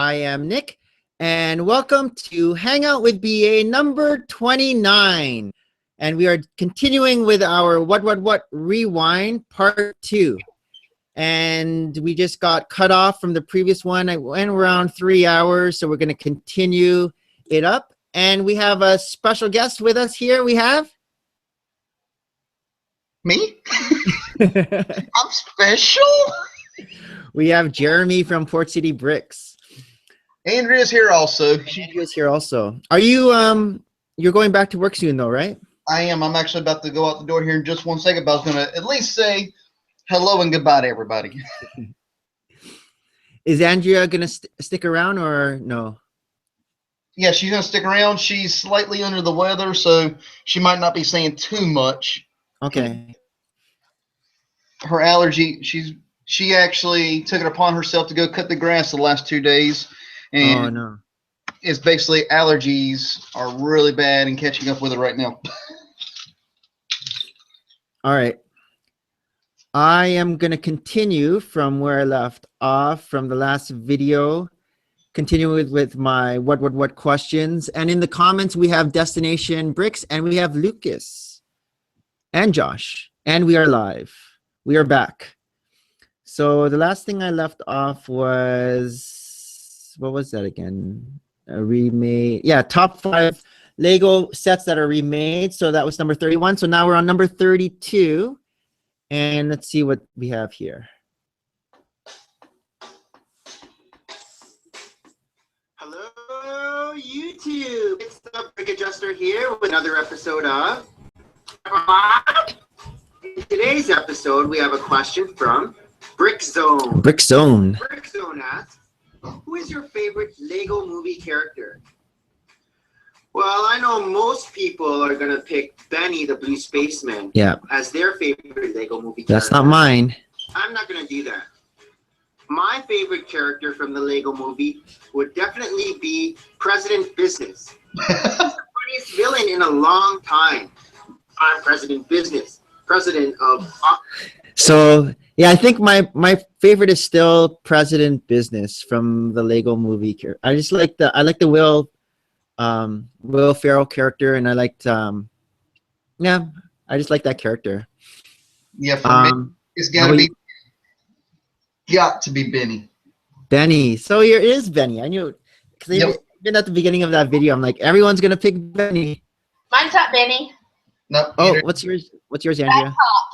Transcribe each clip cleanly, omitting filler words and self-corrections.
I am Nick, and welcome to Hangout with BA number 29. And we are continuing with our What Rewind Part 2. And we just got cut off from the previous one. I went around 3 hours, so we're going to continue it up. And we have a special guest with us here. We have... Me? I'm special? We have Jeremy from Port City Bricks. Andrea's here also. Andrea's here also. Are you, you're going back to work soon though, right? I am. I'm actually about to go out the door here in just 1 second, but I was going to at least say hello and goodbye to everybody. Is Andrea going to stick around or no? Yeah, she's going to stick around. She's slightly under the weather, so she might not be saying too much. Okay. Her allergy, she actually took it upon herself to go cut the grass the last 2 days. And oh, no. It's basically allergies are really bad and catching up with it right now. All right. I am going to continue from where I left off from the last video, continue with my what questions. And in the comments, we have Destination Bricks and we have Lucas and Josh, and we are live. We are back. So the last thing I left off was, what was that again? A remade. Yeah, top 5 Lego sets that are remade. So that was number 31. So now we're on number 32. And let's see what we have here. Hello, YouTube. It's the Brick Adjuster here with another episode of... In today's episode, we have a question from Brick Zone. Brick Zone. Brick Zone asks, who is your favorite Lego movie character? Well, I know most people are going to pick Benny the Blue Spaceman as their favorite Lego movie character. That's not mine. I'm not going to do that. My favorite character from the Lego movie would definitely be President Business. He's the funniest villain in a long time. I'm President Business. President of... So, yeah, I think my favorite is still President Business from the Lego movie. I just like the Will Ferrell character, and I liked yeah, I just like that character. Yeah, for me, it's got to be Benny. Benny. So here is Benny. I knew because even at the beginning of that video, I'm like, everyone's gonna pick Benny. Mine's not Benny. No. Oh, what's yours? What's yours, Andrea? Bad Cop.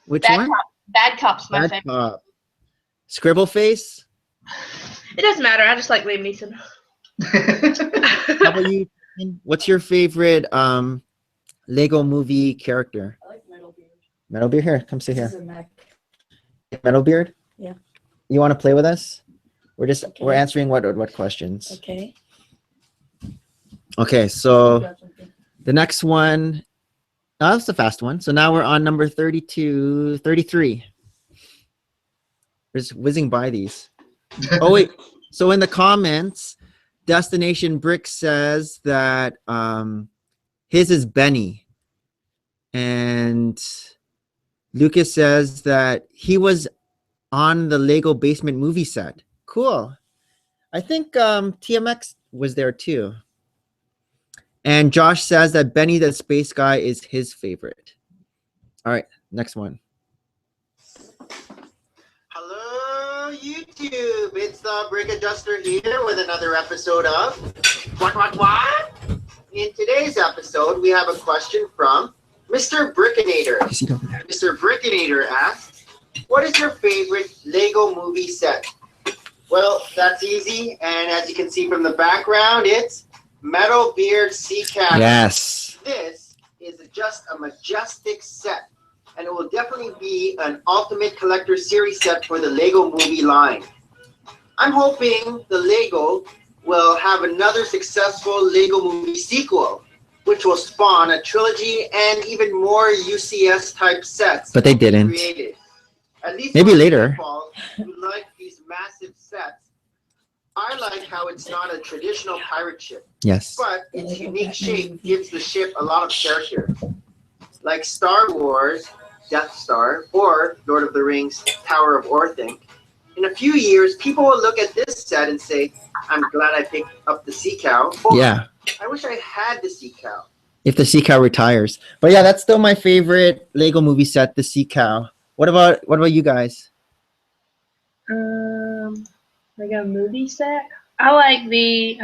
Which Bad one? Cop. Bad Cop's my favorite. Cop. Scribble face. It doesn't matter. I just like Liam Neeson. How about you? What's your favorite Lego movie character? I like Metalbeard. Metalbeard, here, come sit here. This is a mech. Metalbeard? Yeah. You want to play with us? We're answering what questions. Okay. Okay, so the next one, oh, that's a fast one. So now we're on number 33. We're just whizzing by these. Oh wait, so in the comments, Destination Brick says that his is Benny, and Lucas says that he was on the Lego Basement movie set. Cool. I think TMX was there too. And Josh says that Benny the Space Guy is his favorite. All right, next one. Hello, YouTube. It's the Brick Adjuster here with another episode of What? In today's episode, we have a question from Mr. Brickinator. Mr. Brickinator asks, what is your favorite Lego movie set? Well, that's easy. And as you can see from the background, it's Metalbeard Sea Captain. Yes. This is just a majestic set, and it will definitely be an ultimate collector series set for the Lego movie line. I'm hoping the Lego will have another successful Lego movie sequel, which will spawn a trilogy and even more UCS type sets. But they didn't. Created. At least maybe later. Who like these massive sets. I like how it's not a traditional pirate ship. Yes. But its unique shape gives the ship a lot of character. Like Star Wars, Death Star, or Lord of the Rings, Tower of Orthanc. in a few years, people will look at this set and say, I'm glad I picked up the Sea Cow. Or, Yeah. I wish I had the Sea Cow. If the Sea Cow retires. But yeah, that's still my favorite Lego movie set, the Sea Cow. What about you guys? Like a movie set. I like the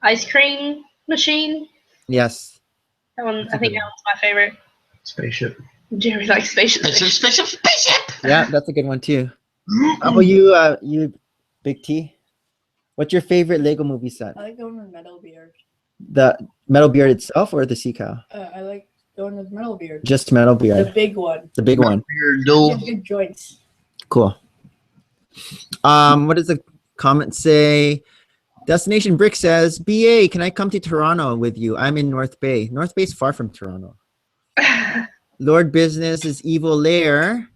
ice cream machine. Yes. That one, That's a I think good that one. one's my favorite. Spaceship. Jerry likes spaceships. Spaceship. Yeah, that's a good one too. How about you, you Big T? What's your favorite Lego movie set? I like going with Metal Beard. The Metal Beard itself or the Sea Cow? I like going with Metal Beard. Just Metal The Beard. big one. The big one. Your dual. Good, good joints. Cool. What does the comment say? Destination Brick says, BA, can I come to Toronto with you? I'm in North Bay. North Bay is far from Toronto. Lord Business is Evil Lair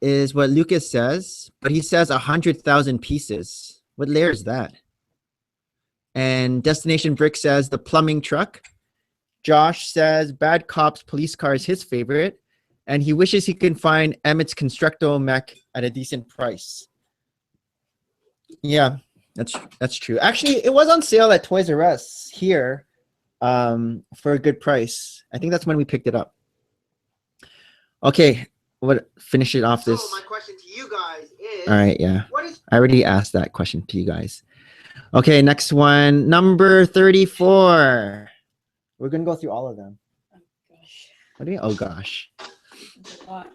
is what Lucas says, but he says 100,000 pieces. What layer is that? And Destination Brick says the plumbing truck. Josh says Bad Cops police car is his favorite, and he wishes he can find Emmett's Constructo mech at a decent price. Yeah, that's true. Actually, it was on sale at Toys R Us here for a good price. I think that's when we picked it up. Okay, finish it off this. So my question to you guys is, All right, yeah. what is I already asked that question to you guys. Okay, next one, number 34. We're gonna go through all of them. Oh gosh, What do you mean? Oh gosh. that's a lot.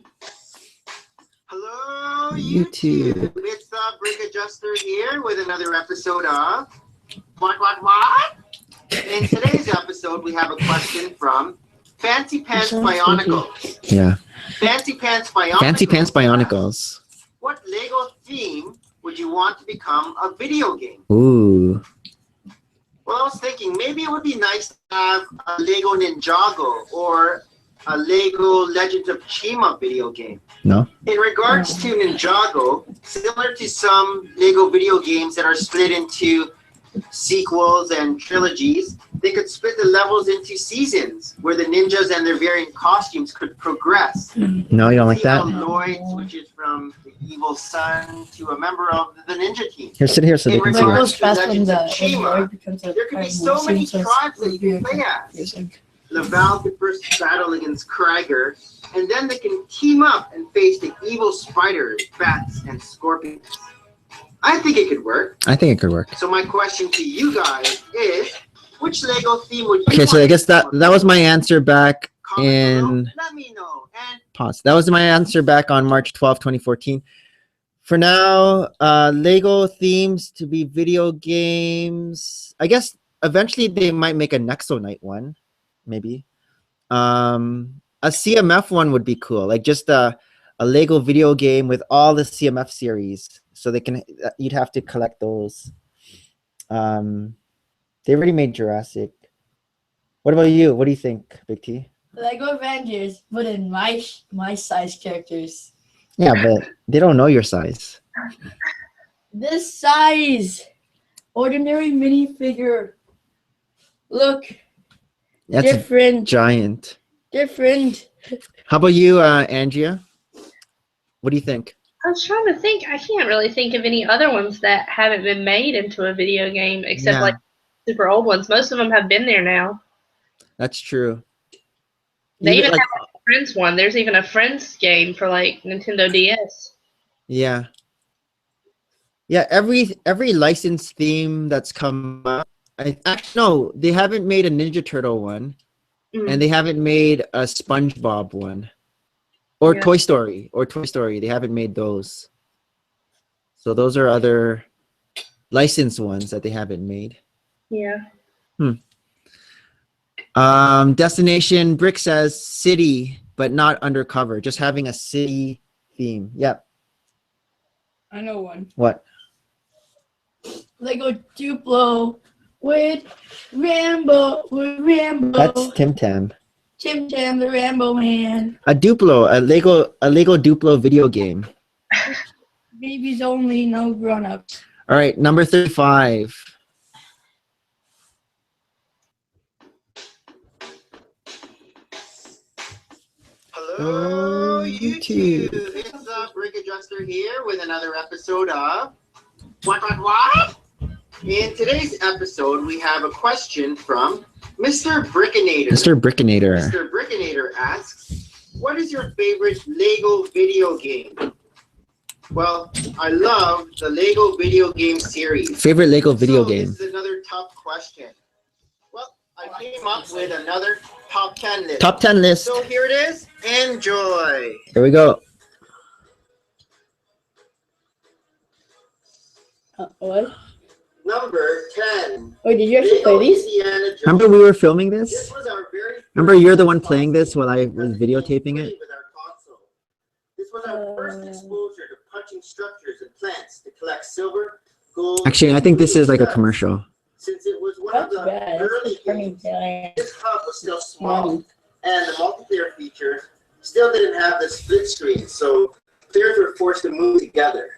Hello, YouTube. YouTube. It's the Brick Adjuster here with another episode of What? In today's episode, we have a question from Fancy Pants Bionicles. Yeah. Fancy Pants Bionicles. Fancy Pants Bionicles. What Lego theme would you want to become a video game? Ooh. Well, I was thinking maybe it would be nice to have a Lego Ninjago or a Lego Legends of Chima video game. No? In regards to Ninjago, similar to some Lego video games that are split into sequels and trilogies, they could split the levels into seasons where the ninjas and their variant costumes could progress. No, you don't like See how that? Lloyd switches from the evil son to a member of the ninja team. Here, sit here so they In can see regards it. It goes fast when Legends the of Chima, Android becomes a there could be kind so of many seems tribes that you can very play as. confusing. Laval could first battle against Krieger, and then they can team up and face the evil spiders, bats, and scorpions. I think it could work. I think it could work. So my question to you guys is, which Lego theme would you Okay, so want I guess to that was my answer back comment below? in Let me know. And pause. That was my answer back on March 12, 2014. For now, Lego themes to be video games. I guess eventually they might make a Nexo Night one, maybe. A CMF one would be cool, like just a Lego video game with all the CMF series. So they can, you'd have to collect those. They already made Jurassic. What about you? What do you think, Big T? Lego Avengers, but in my size characters. Yeah, but they don't know your size. This size, ordinary minifigure. Look, That's a different, giant. different. How about you, Angia? What do you think? I was trying to think. I can't really think of any other ones that haven't been made into a video game, except Yeah. like super old ones. Most of them have been there now. That's true. They even like, have a Friends one. There's even a Friends game for like Nintendo DS. yeah. Yeah, every licensed theme that's come up. No, they haven't made a Ninja Turtle one, and they haven't made a SpongeBob one. Or Yeah. Toy Story. They haven't made those. So those are other licensed ones that they haven't made. Yeah. Destination Brick says city, but not undercover. Just having a city theme. Yep. I know one. What? Lego Duplo with Rambo. That's Tim Tam. Tim Tam, the Rambo man. A Duplo, a Lego Duplo video game. Babies only, no grown-ups. All right, number 35. hello, YouTube. It's the Brick Adjuster here with another episode of What? In today's episode, we have a question from Mr. Brickinator. Mr. Brickinator. Mr. Brickinator asks, what is your favorite Lego video game? Well, I love the Lego video game series. Favorite Lego video game? This is another tough question. Well, I came up with another top 10 list. Top 10 list. So here it is. Enjoy. Here we go. What? Number 10. Wait, did you actually play these? Indiana Jones. Remember we were filming this? This was our very Remember you're the one playing this while I was videotaping it? with our console. This was our first exposure to punching structures and plants to collect silver, gold. Actually, I think this is like a and commercial. Since it was one That's of the bad. early That's pretty games, bad. this hub was still small, Money. and the multiplayer features still didn't have the split screen, so players were forced to move together.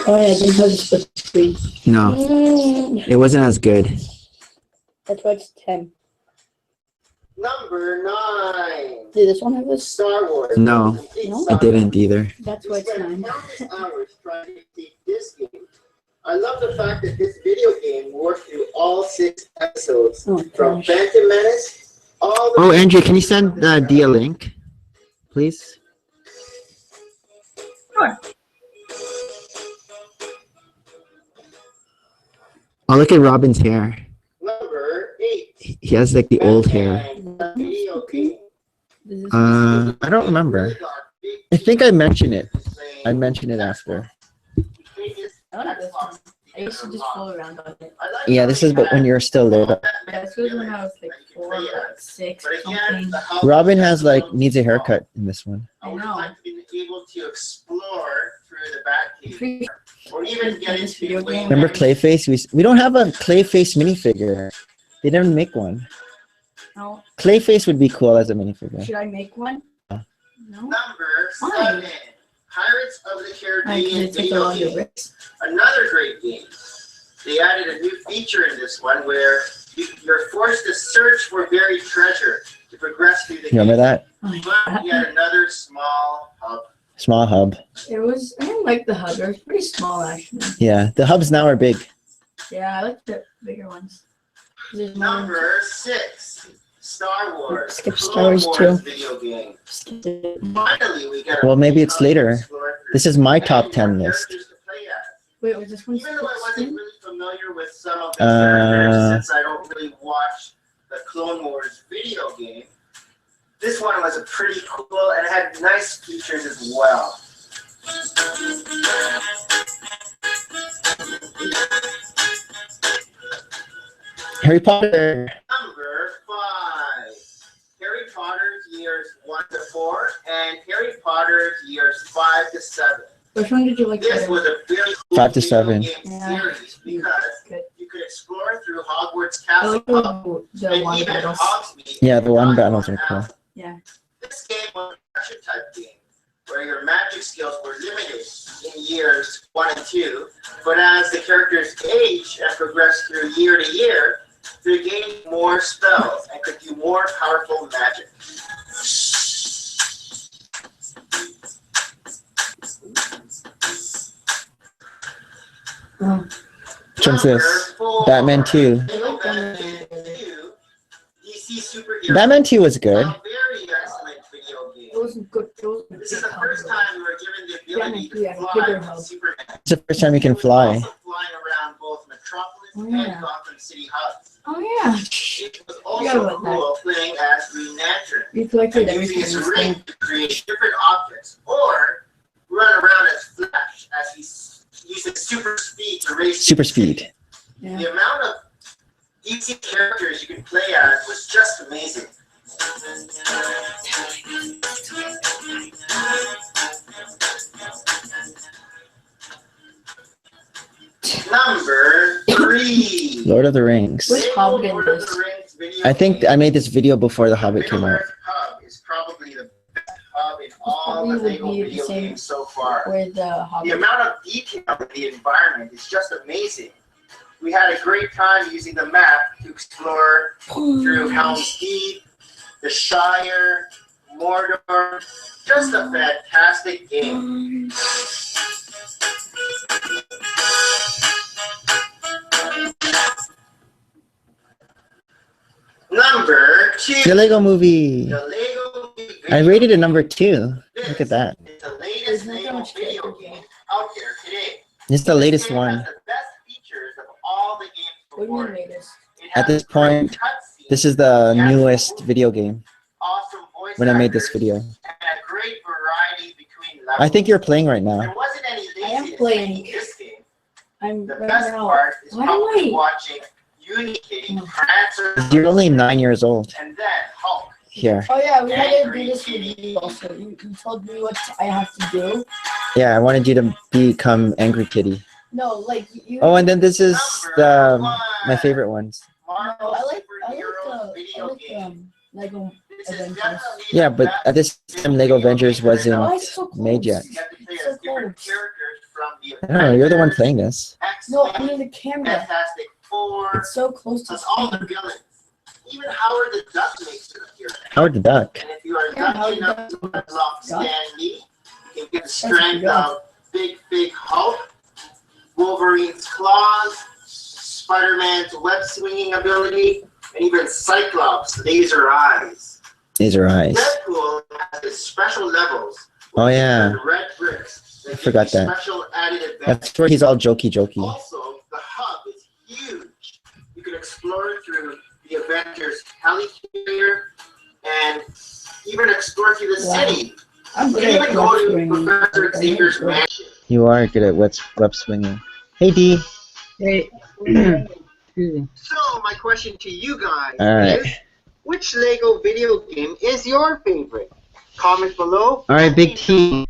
Oh yeah, I didn't have the split screen. No, it wasn't as good. That's why it's 10. Number 9. Did this one have this? Star Wars. No, Complete No? it saga. didn't either. That's why it's spent 9. countless hours trying to beat this game. I love the fact that this video game worked through all 6 episodes, Oh from gosh. Phantom Menace all the Oh, Andrew, can you send D a link, please? Sure. Oh, look at Robin's hair. Number 8. He has like the old hair. Video game. Is this I don't remember. I think I mentioned it. I mentioned it after. I like this one. I used to just fool around on it. Yeah, this is but when you're still little. Yeah, this was when I was like 4 or 6 or something. Robin has like needs a haircut in this one. I would like to be able to explore through the back cave, or even get This into video game. Remember Clayface? We don't have a Clayface minifigure. They didn't make one. No. Clayface would be cool as a minifigure. Should I make one? No. Number Why? 7. Pirates of the I Caribbean can take a video longer game. breaks. Another great game. They added a new feature in this one where you're forced to search for buried treasure to progress through the You remember game. that? Oh my But God. yet another small hub. Small hub. It was, I didn't like the hub. It was pretty small actually. Yeah, the hubs now are big. Yeah, I like the bigger ones. There's more. Number 6. Star Wars. Skip Star Clone Wars too. video game. Skip it. Finally, we got a Well, maybe it's hub to later. explore through. This is my And top more 10 list. characters to play as. Wait, was this one Even though I wasn't skip? really familiar with some of the characters, since I don't really watch the Clone Wars video game, this one was a pretty cool and it had nice features as well. Harry Potter. Number 5. Harry Potter's years 1 to 4 and Harry Potter's years 5 to 7. Which one did you like This better? was a very cool 5 to video 7. game Yeah. series because Good. you could explore through Hogwarts I Castle like the and one even battles. Hogsmeade. Yeah, the one Not battles are one cool. house. Yeah. This game was a action type game where your magic skills were limited in years 1 and 2, but as the characters age and progress through year to year, they gained more spells and could do more powerful magic. Oh. Which one's this? Number 4. Batman 2. Lego Batman 2, DC superhero. Batman 2 was good. A very excellent video game. It wasn't good. It wasn't This is the first time we were given the ability Yeah, to fly bigger with hub. Superman. It's the first time you can fly. Also flying around both Metropolis Oh, yeah. and Gotham City hubs. Oh yeah. It was Forgot also about that. cool playing as Green Lantern You collected and using everything. his in this ring game. to create different objects, or run around as Flash as he uses super speed to race. Super through the city. speed. Yeah. The amount of DC characters you could play as was just amazing. Number 3. Lord of the Rings. Which Hobbit Lord of is? the Rings video I think game. I made this video before The Hobbit came out. Middle-earth Hub is probably the best hub in all probably the would Lego be the video same games so far. With the The Hobbit. amount of detail in the environment is just amazing. We had a great time using the map to explore through Helm's Deep, the Shire, Mordor. Just a fantastic game. Number 2. The Lego Movie. The Lego Movie. I rated it number 2. Look at that. It's the latest Lego video game out there today. This is the latest This game one. has the best features of all the games What do you mean before. latest? It has At this great point, cutscenes, this is the newest video game awesome voice when I made this actors, video. and a great variety between levels. I think you're playing right now. There wasn't any I am laziness playing. making this game. I'm The right best now. part is Why am probably I- watching Unity, Prancer, You're only 9 years old. and then Hulk. Here. Oh yeah, we had to do this with you also. You told me what I have to do. Yeah, I wanted you to become Angry Kitty. No, like you. Oh, and then this is Number the one, my favorite ones. No, Marvel I like Superheroes video game. Lego This is Avengers. definitely Yeah, the but best at this time, Lego Avengers wasn't Why is it so close? made yet. You have to play So as different close. characters from the I don't know. You're the one Avengers, playing this. No, X-Men, I mean the camera. Fantastic Four, It's so close to plus all the villains. Even Howard the Duck makes an appearance. Howard the Duck. And if you are Yeah, lucky Howard enough the to Duck. unlock Stan Duck. Lee, you can get the That's strength good. of Big Hulk, Wolverine's claws, Spider-Man's web-swinging ability, and even Cyclops' laser eyes. These are eyes. Deadpool has his special levels. Oh, yeah. with red bricks that I give forgot you that. Special added advantage. That's where he's all jokey. Also, the hub is huge. You can explore through the Avengers helicarrier and even explore through the Wow. city. I'm You good can at even go to wrestling. Professor Xavier's mansion. You are good at web swinging. Hey, D. Hey. So, my question to you guys All right. is, which Lego video game is your favorite? Comment below. All right, Big T.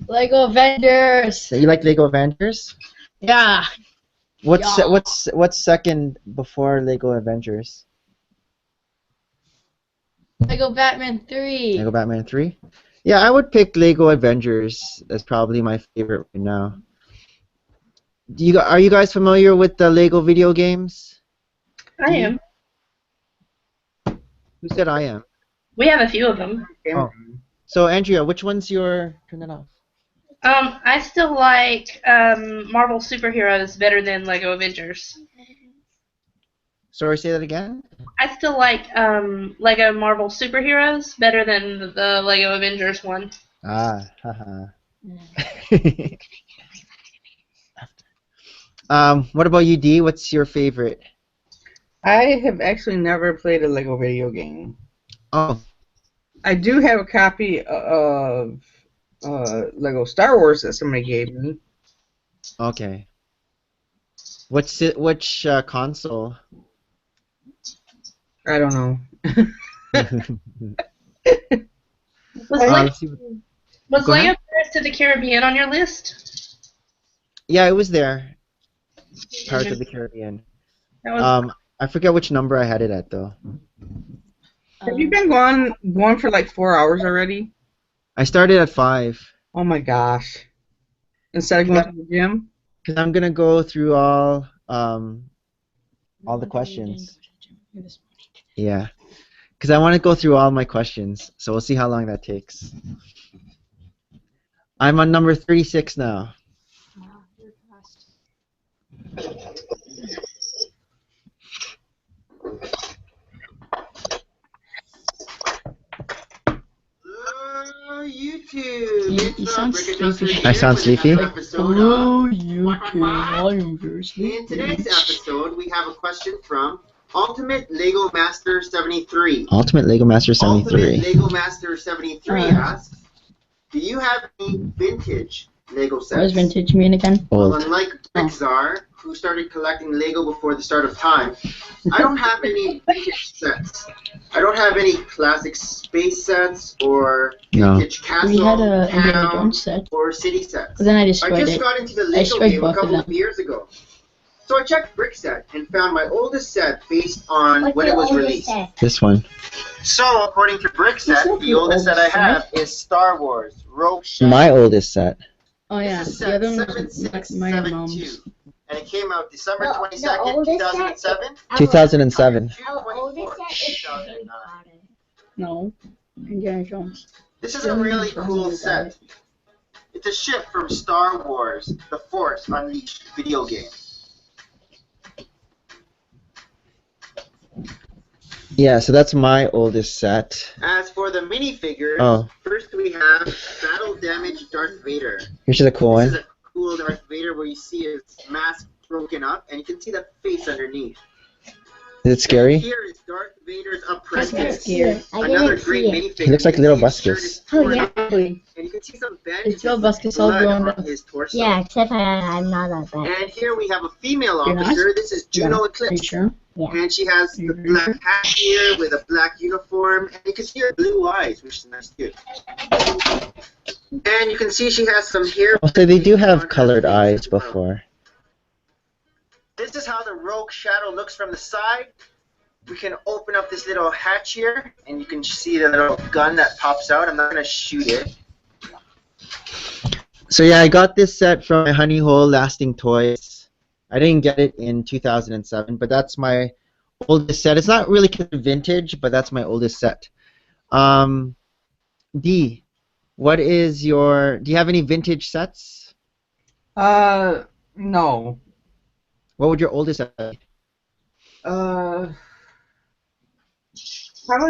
Lego Avengers. So you like Lego Avengers? Yeah. What's Yeah. what's second before Lego Avengers? Lego Batman 3. Lego Batman 3? Yeah, I would pick Lego Avengers as probably my favorite right now. Are you guys familiar with the Lego video games? I am. Who said I am? We have a few of them. Oh. So Andrea, which one's your turn it off? I still like Marvel superheroes better than Lego Avengers. Sorry, say that again? I still like Lego Marvel superheroes better than the Lego Avengers one. Ah, haha. What about you, D? What's your favorite? I have actually never played a Lego video game. Oh, I do have a copy of Lego Star Wars that somebody gave me. okay. Which console? I don't know. Was, Let's see what- was go Lego ahead. Pirates of the Caribbean on your list? Yeah, it was there. Pirates of the Caribbean. That was, I forget which number I had it at though. Have you been going for like 4 hours already? I started at 5 Oh my gosh! Instead of going to the gym. because I'm gonna go through all the questions. Yeah, because I want to go through all my questions. So we'll see how long that takes. I'm on number 36 now. YouTube. You sound sleepy. I sound sleepy? Hello, YouTube. I am very In today's sleepy. episode, we have a question from Ultimate Lego Master 73. Ultimate Lego Master Ultimate 73. Lego Master 73 asks, do you have any vintage Lego sets? What does vintage mean again? Well, Old. unlike Pixar, who started collecting Lego before the start of time, I don't have any vintage sets. I don't have any classic space sets or No. vintage castle, We had a Indiana town, Jones set, or city sets. but then I I destroyed just it. got into the I Lego destroyed game a both of couple of them. years ago. So I checked Brickset and found my oldest set based on when it was released. This one. So according to Brickset, the oldest set I have is Star Wars Rogue Ship. My oldest set. Oh yeah, This is the set other one was my 7672. mom's. And it came out December The 22nd, oldest set- 2007. 2007. Our oldest set is 2009. No, Indiana Jones. This is a really cool set. It's a ship from Star Wars, The Force Unleashed video game. Yeah, so that's my oldest set. As for the minifigures, Oh. first we have Battle Damage Darth Vader. Here's a cool This one. is a cool Darth Vader where you see his mask broken up and you can see the face underneath. Is it scary? And here is Darth Vader's apprentice. That's scared. I Another didn't great see it. minifigure. He looks like You little can see his shirt is Buskus. Oh torn yeah, up, actually. and you can see some bandages It's Bill with Buskus all blood grown on up. his torso. Yeah, except I'm not that bad. And here we have a female You're not? officer. This is Juno Are you Eclipse. sure? Yeah. And she has the black hat here with a black uniform. And you can see her blue eyes, which is nice too. And you can see she has some hair. Oh, so they do on have her colored face eyes as well. before. This is how the Rogue Shadow looks from the side. We can open up this little hatch here, and you can see the little gun that pops out. I'm not going to shoot it. So yeah, I got this set from my Honey Hole Lasting Toys. I didn't get it in 2007, but that's my oldest set. It's not really vintage, but that's my oldest set. D, what is your? Do you have any vintage sets? No. What would your oldest set be? Probably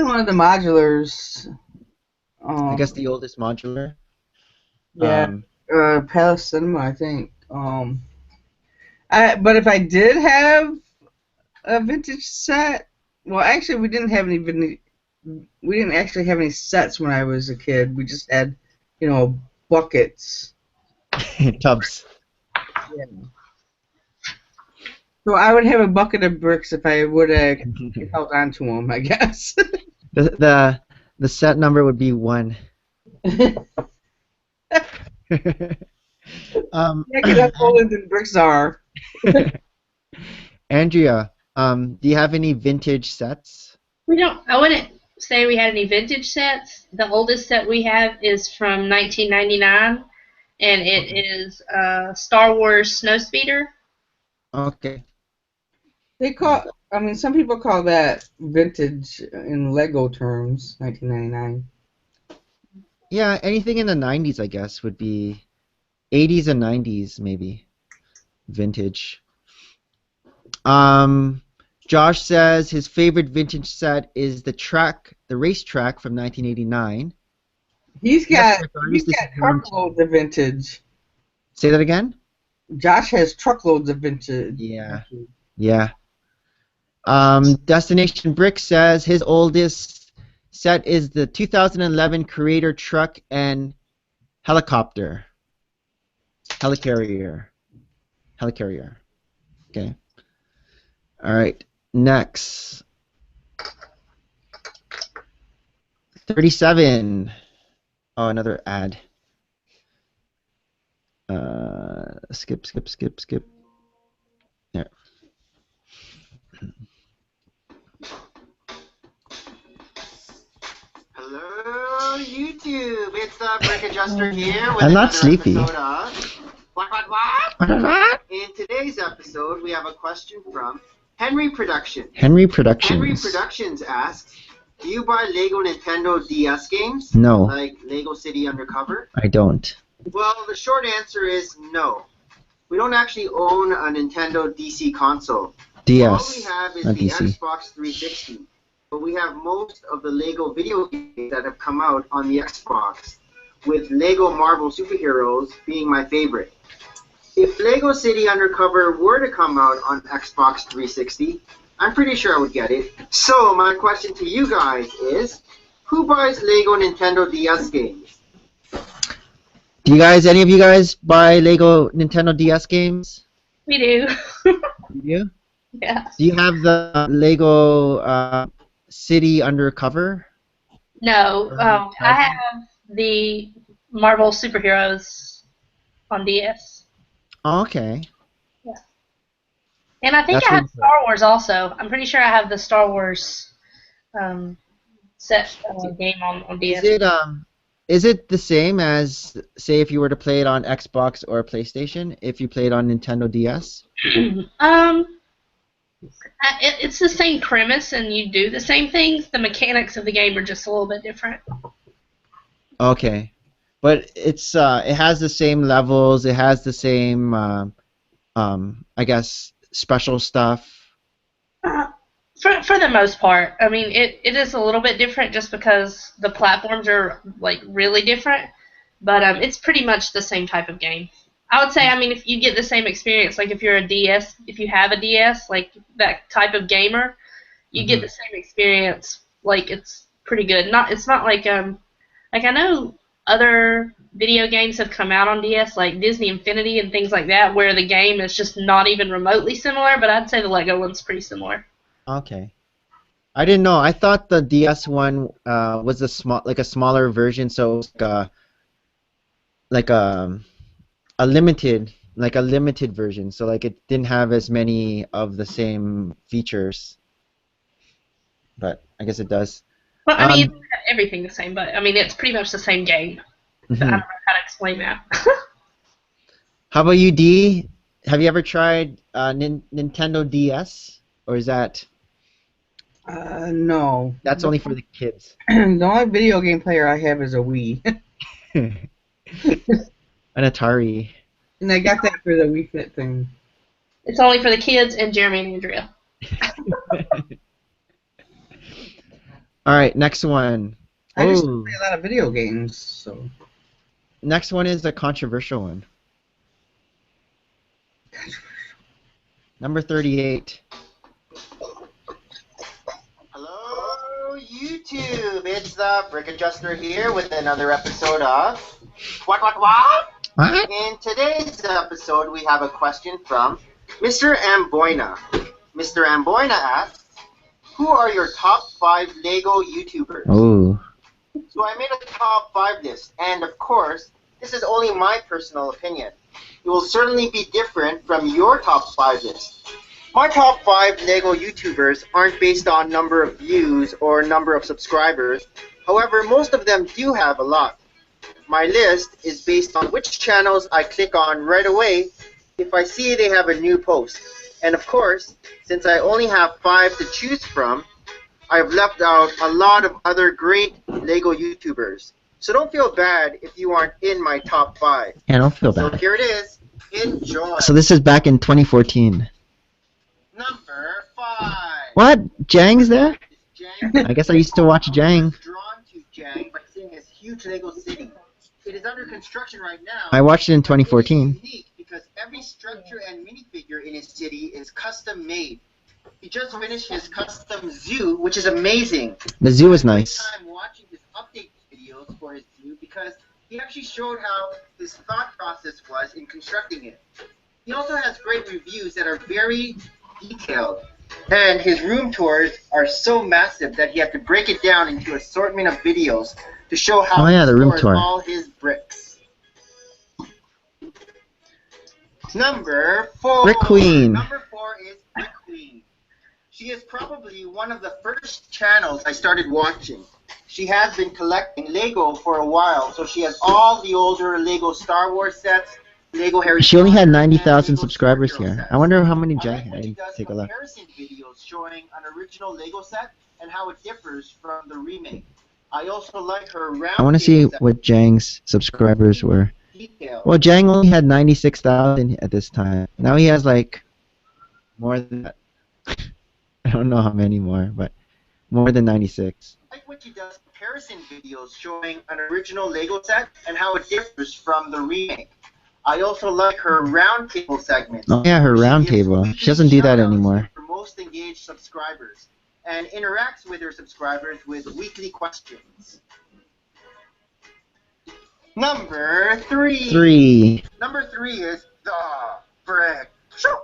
one of the modulars. I guess the oldest modular. Yeah. Palace Cinema, I think. But if I did have a vintage set, well, actually, we didn't have any vintage. We didn't actually have any sets when I was a kid. We just had, buckets. Tubs. Yeah. So I would have a bucket of bricks if I would have held on to them, I guess. The set number would be 1. Yeah, 'cause that's older than bricks are. Andrea, do you have any vintage sets? We don't. I wouldn't say we had any vintage sets. The oldest set we have is from 1999, and it is Star Wars Snowspeeder. Okay. Some people call that vintage in Lego terms, 1999. Yeah, anything in the 90s, I guess, would be 80s and 90s, maybe. Vintage. Josh says his favorite vintage set is the racetrack from 1989. He's Yes, got regardless, this is truckloads of vintage. Say that again? Josh has truckloads of vintage. Yeah. Yeah. Destination Brick says his oldest set is the 2011 Creator truck and helicopter. Helicarrier. Okay. All right. Next. 37. Oh, another ad. Skip. There. Hello, YouTube. It's the Brick Adjuster here with I'm not another sleepy. episode of What? In today's episode, we have a question from Henry Productions. Henry Productions. Henry Productions asks, do you buy Lego Nintendo DS games? No. Like Lego City Undercover? I don't. Well, the short answer is no. We don't actually own a Nintendo DC console. DS. All we have is not the DC. Xbox 360. But we have most of the Lego video games that have come out on the Xbox, with Lego Marvel Superheroes being my favorite. If Lego City Undercover were to come out on Xbox 360, I'm pretty sure I would get it. So my question to you guys is, who buys Lego Nintendo DS games? Do any of you guys buy Lego Nintendo DS games? We do. You do? Yeah. Do you have the Lego City Undercover? No. I have the Marvel Superheroes on DS. Oh, okay. And I think That's I have really cool. Star Wars also. I'm pretty sure I have the Star Wars set game on DS. Is it the same as, say, if you were to play it on Xbox or PlayStation, if you played on Nintendo DS? It's the same premise, and you do the same things. The mechanics of the game are just a little bit different. Okay, but it has the same levels. It has the same I guess special stuff. For the most part, I mean, it is a little bit different just because the platforms are like really different, but it's pretty much the same type of game. I would say, I mean, if you get the same experience, like if you're a DS, if you have a DS, like that type of gamer, you get the same experience. Like it's pretty good. It's not like I know other video games have come out on DS, like Disney Infinity and things like that, where the game is just not even remotely similar. But I'd say the Lego one's pretty similar. Okay. I didn't know. I thought the DS one was a smaller version, so it was like a limited version. So like it didn't have as many of the same features. But I guess it does. Well, I mean, it's not everything the same, but I mean, it's pretty much the same game. I don't know how to explain that. How about you, D? Have you ever tried Nintendo DS, or is that? No. That's only for the kids. The only video game player I have is a Wii. An Atari. And I got that for the Wii Fit thing. It's only for the kids and Jeremy and Andrea. All right, next one. I just play a lot of video games, so. Next one is a controversial one. Number 38. Hello, YouTube. It's the Brick Adjuster here with another episode of What? What? In today's episode, we have a question from Mr. Amboina. Mr. Amboina asks, who are your top 5 Lego YouTubers? Oh. So I made a top 5 list, and of course, this is only my personal opinion. It will certainly be different from your top 5 list. My top 5 Lego YouTubers aren't based on number of views or number of subscribers. However, most of them do have a lot. My list is based on which channels I click on right away if I see they have a new post. And of course, since I only have 5 to choose from, I've left out a lot of other great Lego YouTubers. So don't feel bad if you aren't in my top 5. Yeah, don't feel So bad. here it is. Enjoy. So this is back in 2014. Number 5. What? Jang's there? Jang. I guess I used to watch Jang. I was drawn to Jang by seeing his huge Lego city. It is under construction right now. I watched it in It is 2014. unique because every structure and minifigure in his city is custom made. He just finished his custom zoo, which is amazing. The zoo was nice. I'm watching his update videos for his zoo because he actually showed how his thought process was in constructing it. He also has great reviews that are very detailed. And his room tours are so massive that he had to break it down into assortment of videos to show how Oh, yeah, the he room stores tour. all his bricks. Number 4. Brick Queen. Number 4 is Brick Queen. She is probably one of the first channels I started watching. She has been collecting Lego for a while, so she has all the older Lego Star Wars sets, Lego Harry She only had Potter, 90,000 and Lego subscribers Superhero here. sets. I wonder how many I Jang like had. when I she didn't does take a look. comparison videos showing an original Lego set and how it differs from the remake. I also like her round I want to see table set what Jang's subscribers were. detail. Well, Jang only had 96,000 at this time. Now he has like more than that. I don't know how many more, but more than 96. I like when she does comparison videos showing an original Lego set and how it differs from the remake. I also like her roundtable segments. Oh yeah, her where round gives table. weekly She doesn't do that shout-outs anymore. to her most engaged subscribers and interacts with her subscribers with weekly questions. Number 3. 3. Number 3 is the Brick Show.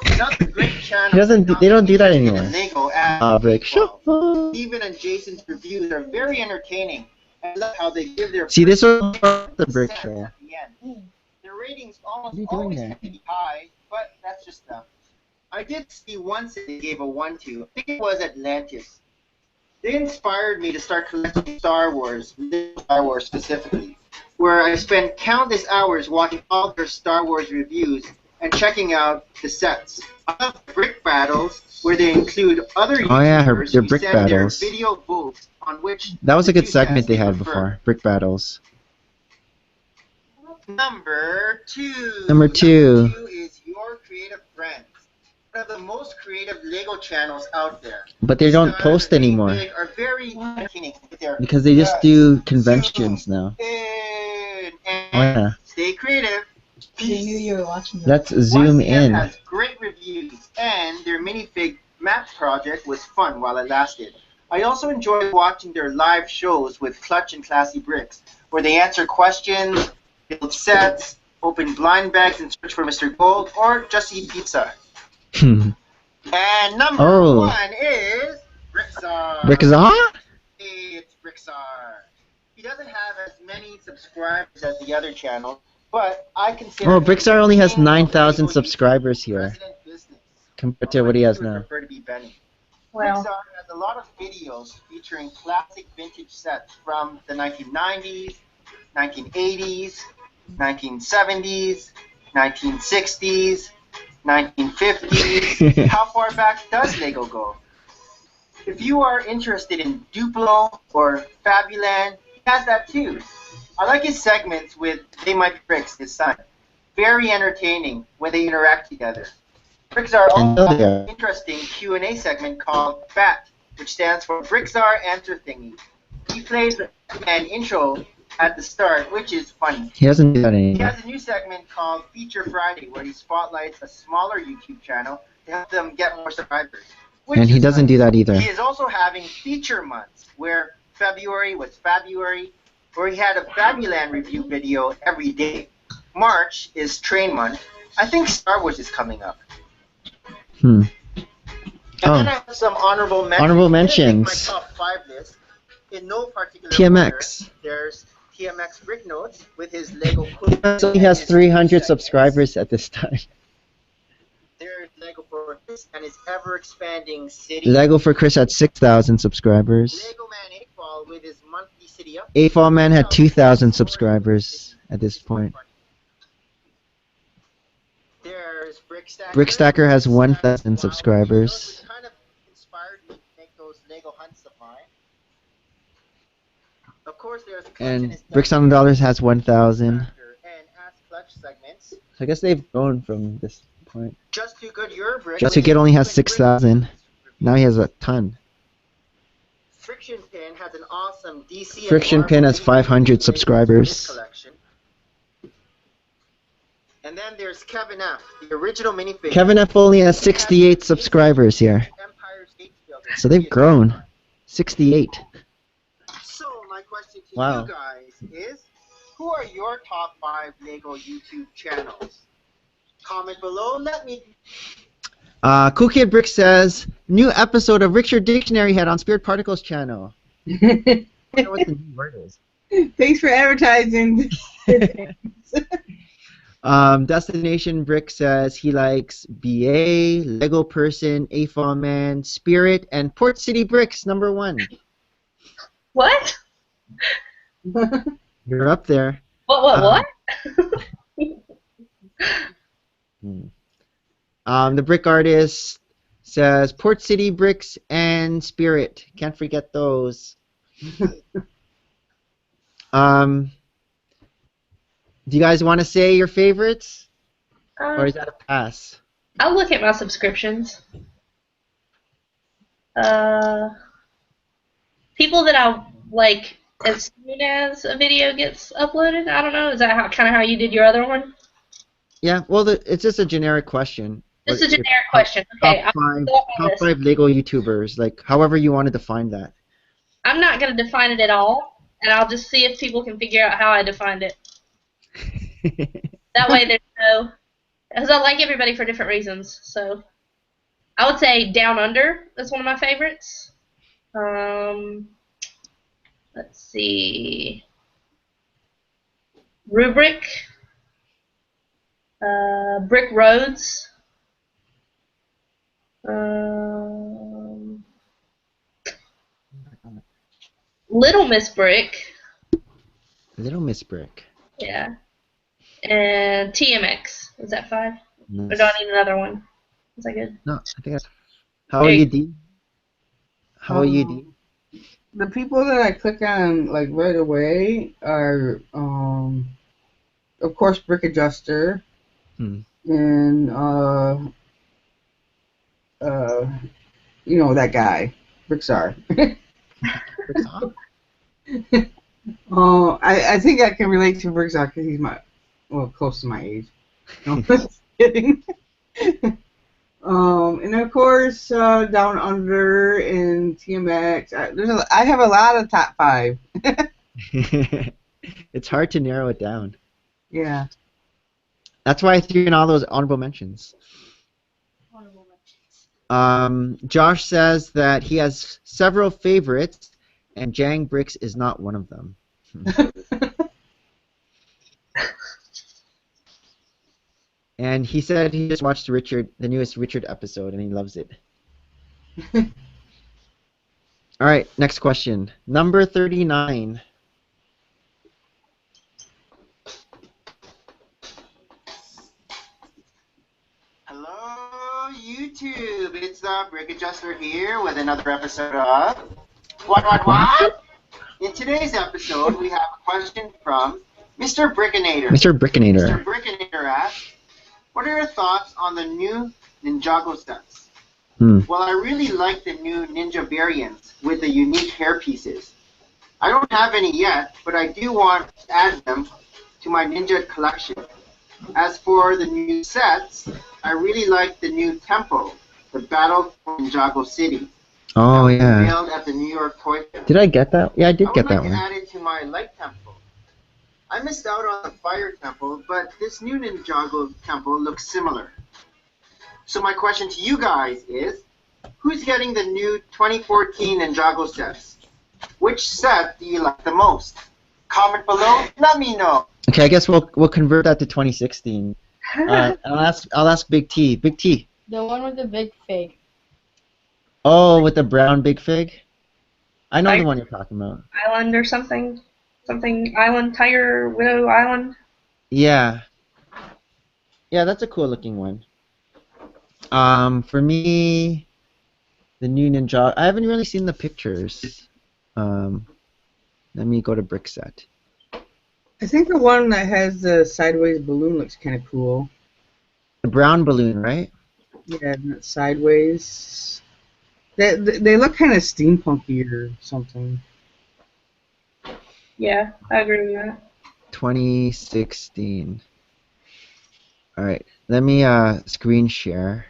Another great channel. He doesn't. They don't do that anymore. Lego as Brick well. Show. Steven and Jason's reviews are very entertaining. I love how they give their See, this was the Brick percent Show. at the end. Their ratings almost What are you doing always there? tend to be high, but that's just stuff. I did see once they gave a 1 to. I think it was Atlantis. They inspired me to start collecting Star Wars specifically, where I spent countless hours watching all their Star Wars reviews and checking out the sets. I love Brick Battles, where they include other YouTubers Oh yeah, their who brick send battles. their video votes on which That was the a good two segment sets they had prefer. before. Brick battles. Number 2. Number 2. 2 is Your Creative Friends. One of the most creative Lego channels out there. But they These don't guys post are being anymore big, are very entertaining with their because they just do conventions zoom now. in, and Oh yeah. stay creative. I knew you were watching that. Let's zoom YCF in. has great reviews, and their minifig map project was fun while it lasted. I also enjoy watching their live shows with Clutch and Classy Bricks, where they answer questions, build sets, open blind bags and search for Mr. Gold, or just eat pizza. And number Oh. 1 is Brickzar. Brickzar? It's Brickzar. He doesn't have as many subscribers as the other channels, but I consider Oh, him Brickzar only has king of 9,000 Lego subscribers YouTube here resident business. compared to what he has I would now. prefer to be Benny. Well, Brickzar has a lot of videos featuring classic vintage sets from the 1990s, 1980s, 1970s, 1960s, 1950s. How far back does Lego go? If you are interested in Duplo or Fabuland, he has that too. I like his segments with They Might Be Bricks, his son. Very entertaining when they interact together. Brickzar also has an interesting Q&A segment called BAT, which stands for Brickzar Answer Thingy. He plays an intro at the start, which is funny. He doesn't do that He anymore. has a new segment called Feature Friday, where he spotlights a smaller YouTube channel to help them get more subscribers. which And he is doesn't nice. do that either. He is also having feature months, where February was February, where he had a Fabuland review video every day. March is Train Month. I think Star Wars is coming up. Hmm. And then Oh. I have some honorable mentions. Honorable I didn't make mentions. my top 5 list in no particular TMX. order. There's TMX Brick Notes with his Lego Quiz. So he has 300 subscribers at this time. There's Lego for Chris and his ever-expanding city. Lego for Chris had 6,000 subscribers. Lego Man 8-Ball with his monthly city up. 8-Fall Man had 2,000 subscribers at this point. There's Brickstacker. Brickstacker has 1,000 subscribers. Which kind of inspired me to make those Lego hunts of mine. Of course, there's Clutch And his Bricks on the Dollars has 1,000. and Ask Clutch segments. So I guess they've grown from this point. Just Too Good Your Brick. Just Too Good only has 6,000. Now he has a ton. Friction Pin has an awesome DC and Friction Marvel Pin has mini 500 Lego subscribers. collection. And then there's Kevin F, the original minifigure. Kevin F only has 68 subscribers here. Empire State Builder. So they've grown. 68. So my question to Wow. you guys is, who are your top 5 Lego YouTube channels? Comment below. Let me. Cool Kid Brick says, new episode of Richard Dictionary Head on SpirtParticles channel. I wonder what the new word is. Thanks for advertising. Destination Brick says he likes BA, Lego Person, A-Fall Man, Spirit, and Port City Bricks #1. What? You're up there. What? The Brick Artist says Port City Bricks and Spirit. Can't forget those. Do you guys want to say your favorites? Or is that a pass? I'll look at my subscriptions. People that I like as soon as a video gets uploaded. I don't know. Is that kind of how you did your other one? Yeah, well, it's just a generic question. Just a Like, generic question. Okay. Top five Lego YouTubers, like however you want to define that. I'm not going to define it at all, and I'll just see if people can figure out how I defined it. That way there's no... Because I like everybody for different reasons, so... I would say Down Under is one of my favorites. Let's see... Rubric. Brick Roads. Little Miss Brick. Little Miss Brick. Yeah. And TMX. Is that 5? Or Nice. do I need another one? Is that good? No, I think that's. How are you, D? How are you, D? The people that I click on like right away are, of course, Brick Adjuster Hmm. and that guy, Bricksar. I think I can relate to Bricksar because he's close to my age. No, just kidding. And of course, Down Under and TMX. I have a lot of top 5. It's hard to narrow it down. Yeah. That's why I threw in all those honorable mentions. Josh says that he has several favorites, and Jang Bricks is not one of them. And he said he just watched the newest Richard episode, and he loves it. All right, next question. Number 39. Hello, YouTube. It's the Brick Adjuster here with another episode of What? In today's episode, we have a question from Mr. Brickinator. Mr. Brickinator. Mr. Brickinator asks, what are your thoughts on the new Ninjago sets? Well, I really like the new Ninja variants with the unique hair pieces. I don't have any yet, but I do want to add them to my Ninja collection. As for the new sets, I really like the new Tempo, the Battle for Ninjago City. Oh, yeah. Unveiled at the New York Toy Fair. Did I get that? Yeah, I did get that I would one. like to add it to my Light Tempo. I missed out on the Fire Temple, but this new Ninjago Temple looks similar. So my question to you guys is, who's getting the new 2014 Ninjago sets? Which set do you like the most? Comment below, let me know. Okay, I guess we'll convert that to 2016. I'll ask Big T. Big T. The one with the big fig. Oh, with the brown big fig? I know the one you're talking about. Island or something? Something Island, Tiger, Widow Island? Yeah. Yeah, that's a cool looking one. For me, the new Ninja, I haven't really seen the pictures. Let me go to Brick Set. I think the one that has the sideways balloon looks kind of cool. The brown balloon, right? Yeah, and it's sideways. They look kind of steampunky or something. Yeah, I agree with that. 2016. All right, let me screen share.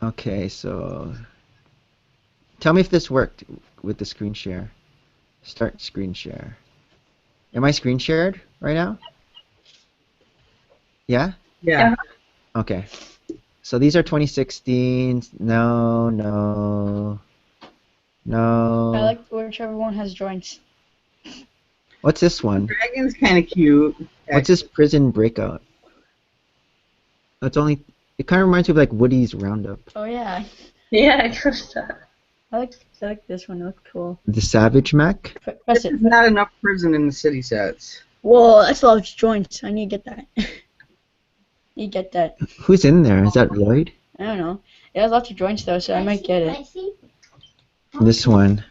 Okay, so tell me if this worked with the screen share. Start screen share. Am I screen shared right now? Yeah? Yeah. Okay. So these are 2016. No. I like whichever one has joints. What's this one? Dragon's kind of cute. What's this prison breakout? It kind of reminds me of like Woody's Roundup. Oh yeah. Yeah, I guess that. I like this one. It looks cool. The Savage Mech? Press it. There's not enough prison in the city sets. Whoa, that's a lot of joints. I need to get that. You get that. Who's in there? Is that Lloyd? I don't know. It has lots of joints though, so I might get it. This one.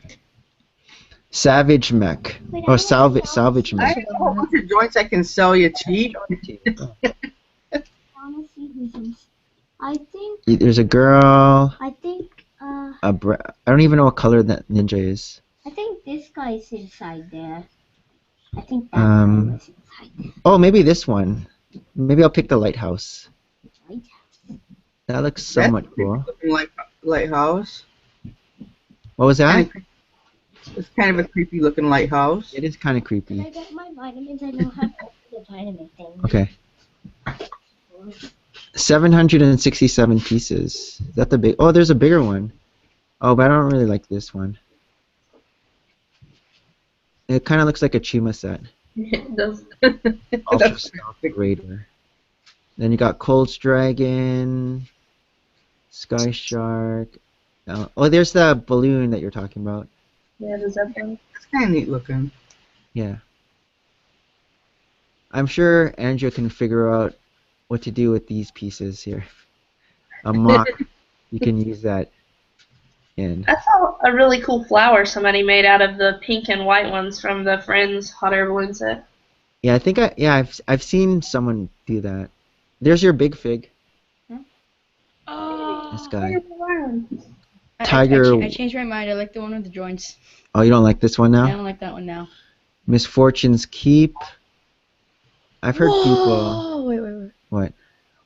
Savage Mech. Oh, Salvage I Mech. have a whole bunch of joints I can sell you cheap. I think. There's a girl. I think. I don't even know what color that ninja is. I think this guy is inside there. I think that guy was inside there. Oh, maybe this one. Maybe I'll pick the lighthouse. Right? That looks so That's much cool. Like lighthouse. What was that? It's kind of a creepy looking lighthouse. It is kind of When creepy. I get my vitamins, I know how to open the vitamin thing. Okay. 767 pieces. Is that the big? Oh, there's a bigger one. Oh, but I don't really like this one. It kind of looks like a Chima set. It does. Ultra Stealth Raider. Then you got Cold's Dragon, Sky Shark. Oh, there's the balloon that you're talking about. Yeah, the Zeppelin. It's kind of neat looking. Yeah. I'm sure Andrea can figure out what to do with these pieces here. A mock, you can use that in. I saw a really cool flower somebody made out of the pink and white ones from the Friends hot air balloon set. Yeah, I think I've seen someone do that. There's your big fig. This guy. Tiger. I changed my mind. I like the one with the joints. Oh, you don't like this one I now? don't like that one now. Misfortune's Keep. I've heard people. Whoa! Wait. What?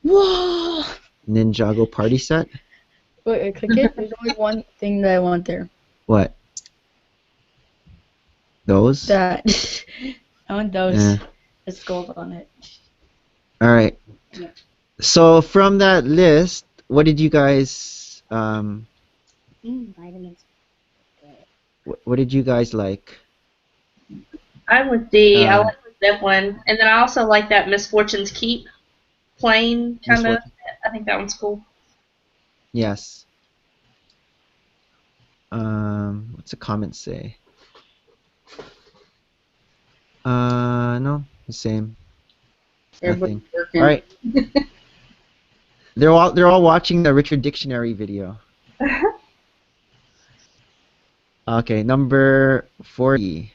Whoa! Ninjago party set? Wait, click it. There's only one thing that I want there. What? Those? That. I want those. Yeah. There's gold on it. All right. Yeah. So from that list, what did you guys Vitamins. what did you guys like? I'm with D. I Uh, like the Zeppelin. And then I also like that Misfortune's Keep plain kind of. Misfortune- I think that one's cool. Yes. What's the comment say? No, the same. Everybody's Nothing. working. All right. They're all watching the Richard Dictionary video. Okay, number 40.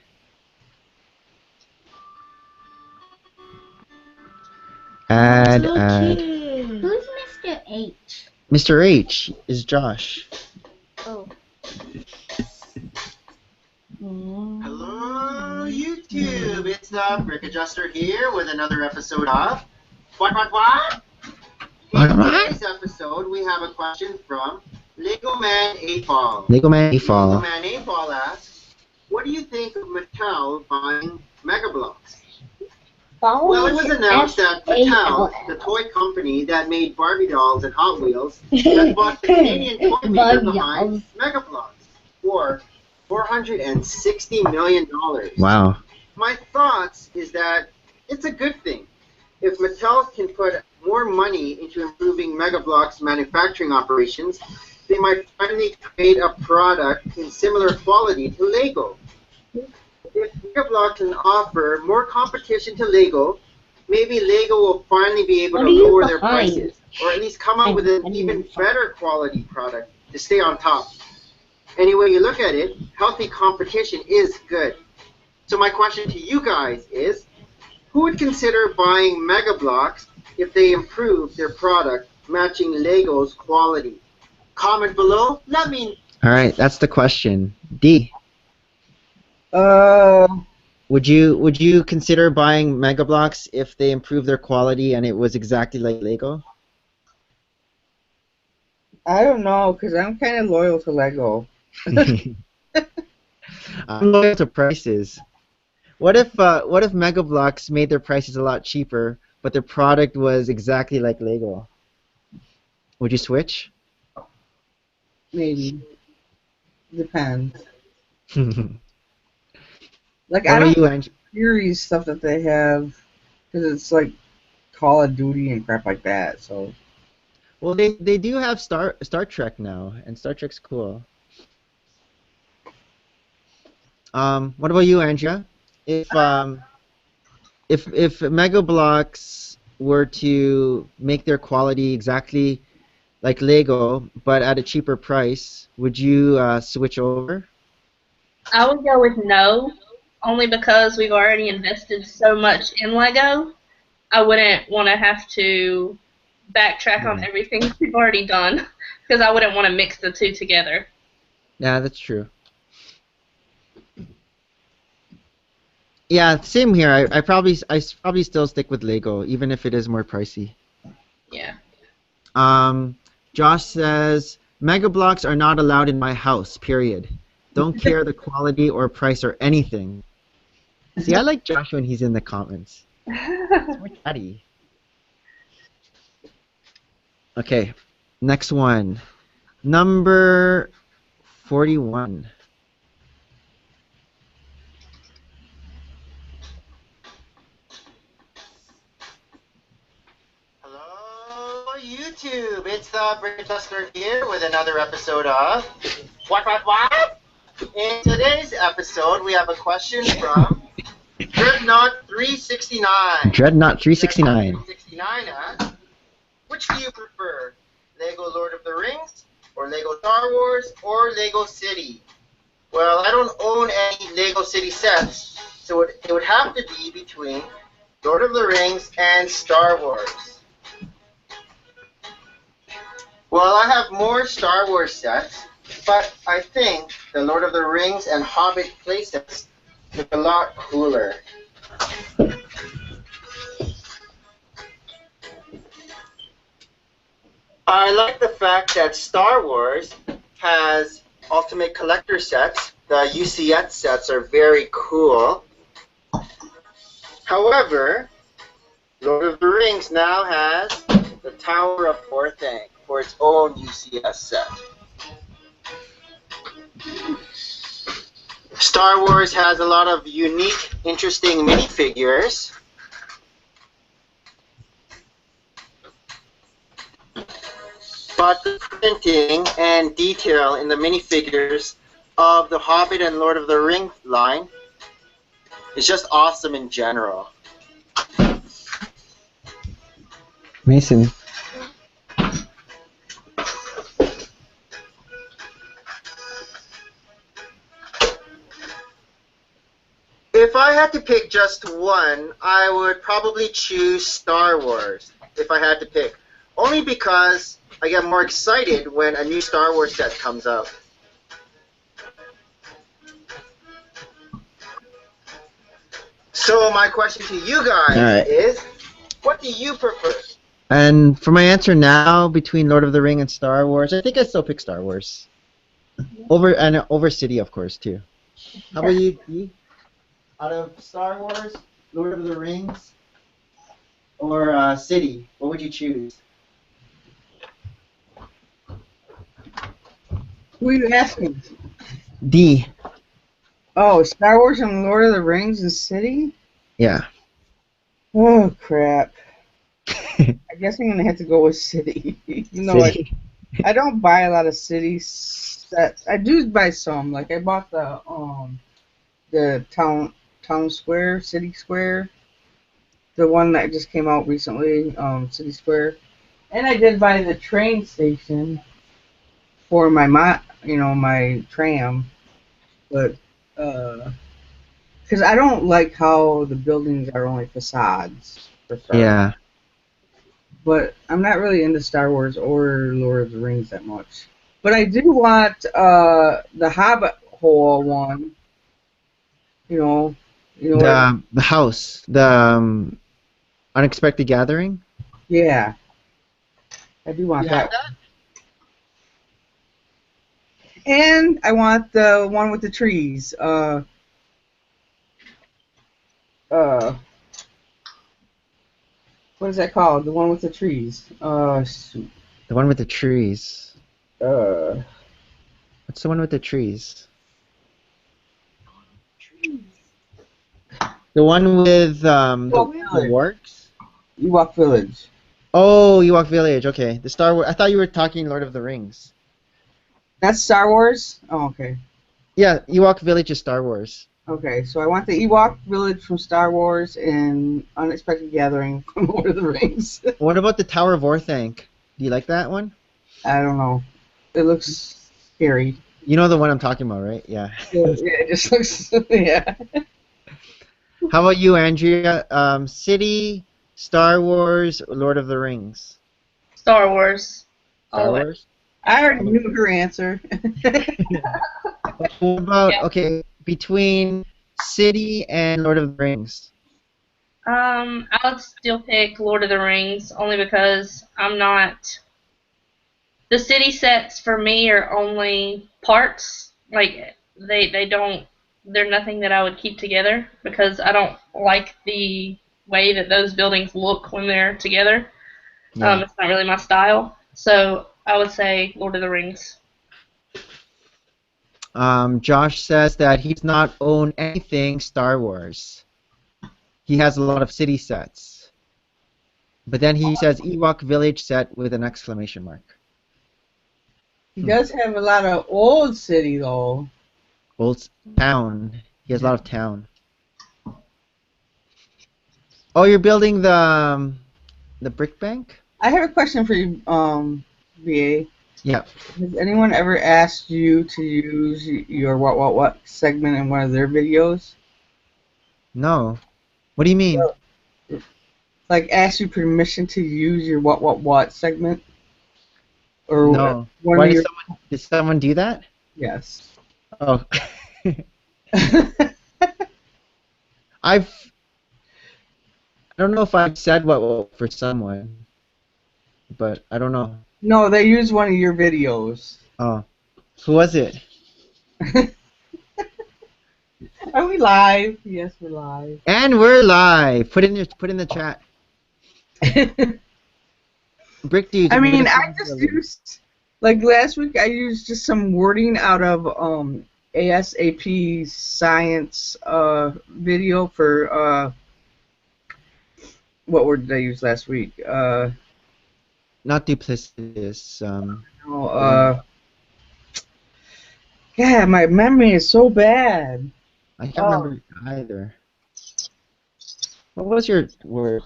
Add. Who's Mr. H? Mr. H is Josh. Oh. Hello, YouTube. It's the Brick Adjuster here with another episode of What? In today's episode, we have a question from Lego Man 8-Ball. Lego Man Lego Fall. Man 8-Ball asks, what do you think of Mattel buying Mega Bloks? Well, it was announced that Mattel, the toy company that made Barbie dolls and Hot Wheels, has bought the Canadian toy maker behind Mega Bloks for $460 million. Wow. My thoughts is that it's a good thing. If Mattel can put more money into improving Mega Bloks manufacturing operations, they might finally create a product in similar quality to Lego. If Mega Bloks can offer more competition to Lego, maybe Lego will finally be able to lower their prices, or at least come up with an even better quality product to stay on top. Any way you look at it, healthy competition is good. So my question to you guys is, who would consider buying Mega Bloks if they improve their product matching Lego's quality? Comment below. Let me. All right, that's the question. D. Uh, Would you consider buying Mega Bloks if they improve their quality and it was exactly like Lego? I don't know, because I'm kind of loyal to Lego. I'm loyal to prices. What if Mega Bloks made their prices a lot cheaper, but their product was exactly like Lego? Would you switch? Maybe. Depends. What Like, I about don't you, Ange? series stuff that they have, because it's like Call of Duty and crap like that, so. Well, they do have Star Trek now, and Star Trek's cool. What about you, Andrea? If Mega Bloks were to make their quality exactly like Lego, but at a cheaper price, would you switch over? I would go with no, only because we've already invested so much in Lego. I wouldn't want to have to backtrack on everything we've already done, because I wouldn't want to mix the two together. Yeah, that's true. Yeah, same here. I probably still stick with Lego, even if it is more pricey. Yeah. Josh says Mega Bloks are not allowed in my house. Period. Don't care the quality or price or anything. See, I like Josh when he's in the comments. It's more chatty. Okay, next one. Number 41. Hello, YouTube, it's the Brick Adjuster here with another episode of What? In today's episode, we have a question from Dreadnought369. Dreadnought369. Dreadnought369 asks, which do you prefer, Lego Lord of the Rings, or Lego Star Wars, or Lego City? Well, I don't own any Lego City sets, so it would have to be between Lord of the Rings and Star Wars. Well, I have more Star Wars sets, but I think the Lord of the Rings and Hobbit playsets look a lot cooler. I like the fact that Star Wars has Ultimate Collector sets. The UCS sets are very cool. However, Lord of the Rings now has the Tower of Orthanc for its own UCS set. Star Wars has a lot of unique, interesting minifigures. But the printing and detail in the minifigures of the Hobbit and Lord of the Rings line is just awesome in general. Mason. If I had to pick just one, I would probably choose Star Wars, if I had to pick. Only because I get more excited when a new Star Wars set comes out. So my question to you guys is, what do you prefer? And for my answer now, between Lord of the Ring and Star Wars, I think I'd still pick Star Wars. Over City, of course, too. How about you, Dee? Out of Star Wars, Lord of the Rings, or City, what would you choose? Who are you asking? D. Oh, Star Wars and Lord of the Rings and City? Yeah. Oh, crap. I guess I'm going to have to go with City. You know, City. I don't buy a lot of City sets. I do buy some. Like, I bought the town square, City Square. The one that just came out recently, City Square. And I did buy the train station for my tram. But, because I don't like how the buildings are only facades. For Star Wars. Yeah. But I'm not really into Star Wars or Lord of the Rings that much. But I do want the Hobbit hole one. The house, the Unexpected Gathering. Yeah, I do want that. And I want the one with the trees. What is that called? The one with the trees. Shoot. The one with the trees. Uh. What's the one with the trees? The one with the works? Ewok Village. Oh, Ewok Village. Okay, the Star Wars. I thought you were talking Lord of the Rings. That's Star Wars? Oh, okay. Yeah, Ewok Village is Star Wars. Okay, so I want the Ewok Village from Star Wars and Unexpected Gathering from Lord of the Rings. What about the Tower of Orthanc? Do you like that one? I don't know. It looks scary. You know the one I'm talking about, right? Yeah. Yeah, it just looks, yeah. How about you, Andrea? City, Star Wars, Lord of the Rings? Star Wars. Star Wars? I already knew her answer. What about, okay, between City and Lord of the Rings? I would still pick Lord of the Rings, only because I'm not... The city sets for me are only parts. Like, they don't... They're nothing that I would keep together, because I don't like the way that those buildings look when they're together. Yeah. It's not really my style. So I would say Lord of the Rings. Josh says that he's not owned anything Star Wars. He has a lot of city sets. But then he says Ewok Village set with an exclamation mark. He does have a lot of old city though. Old town. He has a lot of town. Oh, you're building the brick bank? I have a question for you, BA. Yeah. Has anyone ever asked you to use your what segment in one of their videos? No. What do you mean? Like ask you permission to use your what segment? Or No. one Why of did your someone do that? yes. Oh. I don't know if I've said what for someone, but I don't know. No, they use one of your videos. Oh. Who was it? Are we live? Yes, we're live. And we're live. Put in the chat. Brick dudes. I we're mean, gonna I just used, like last week, I used just some wording out of ASAP science video for what word did I use last week? Not duplicitous. Yeah, my memory is so bad. I can't remember either. What was your word?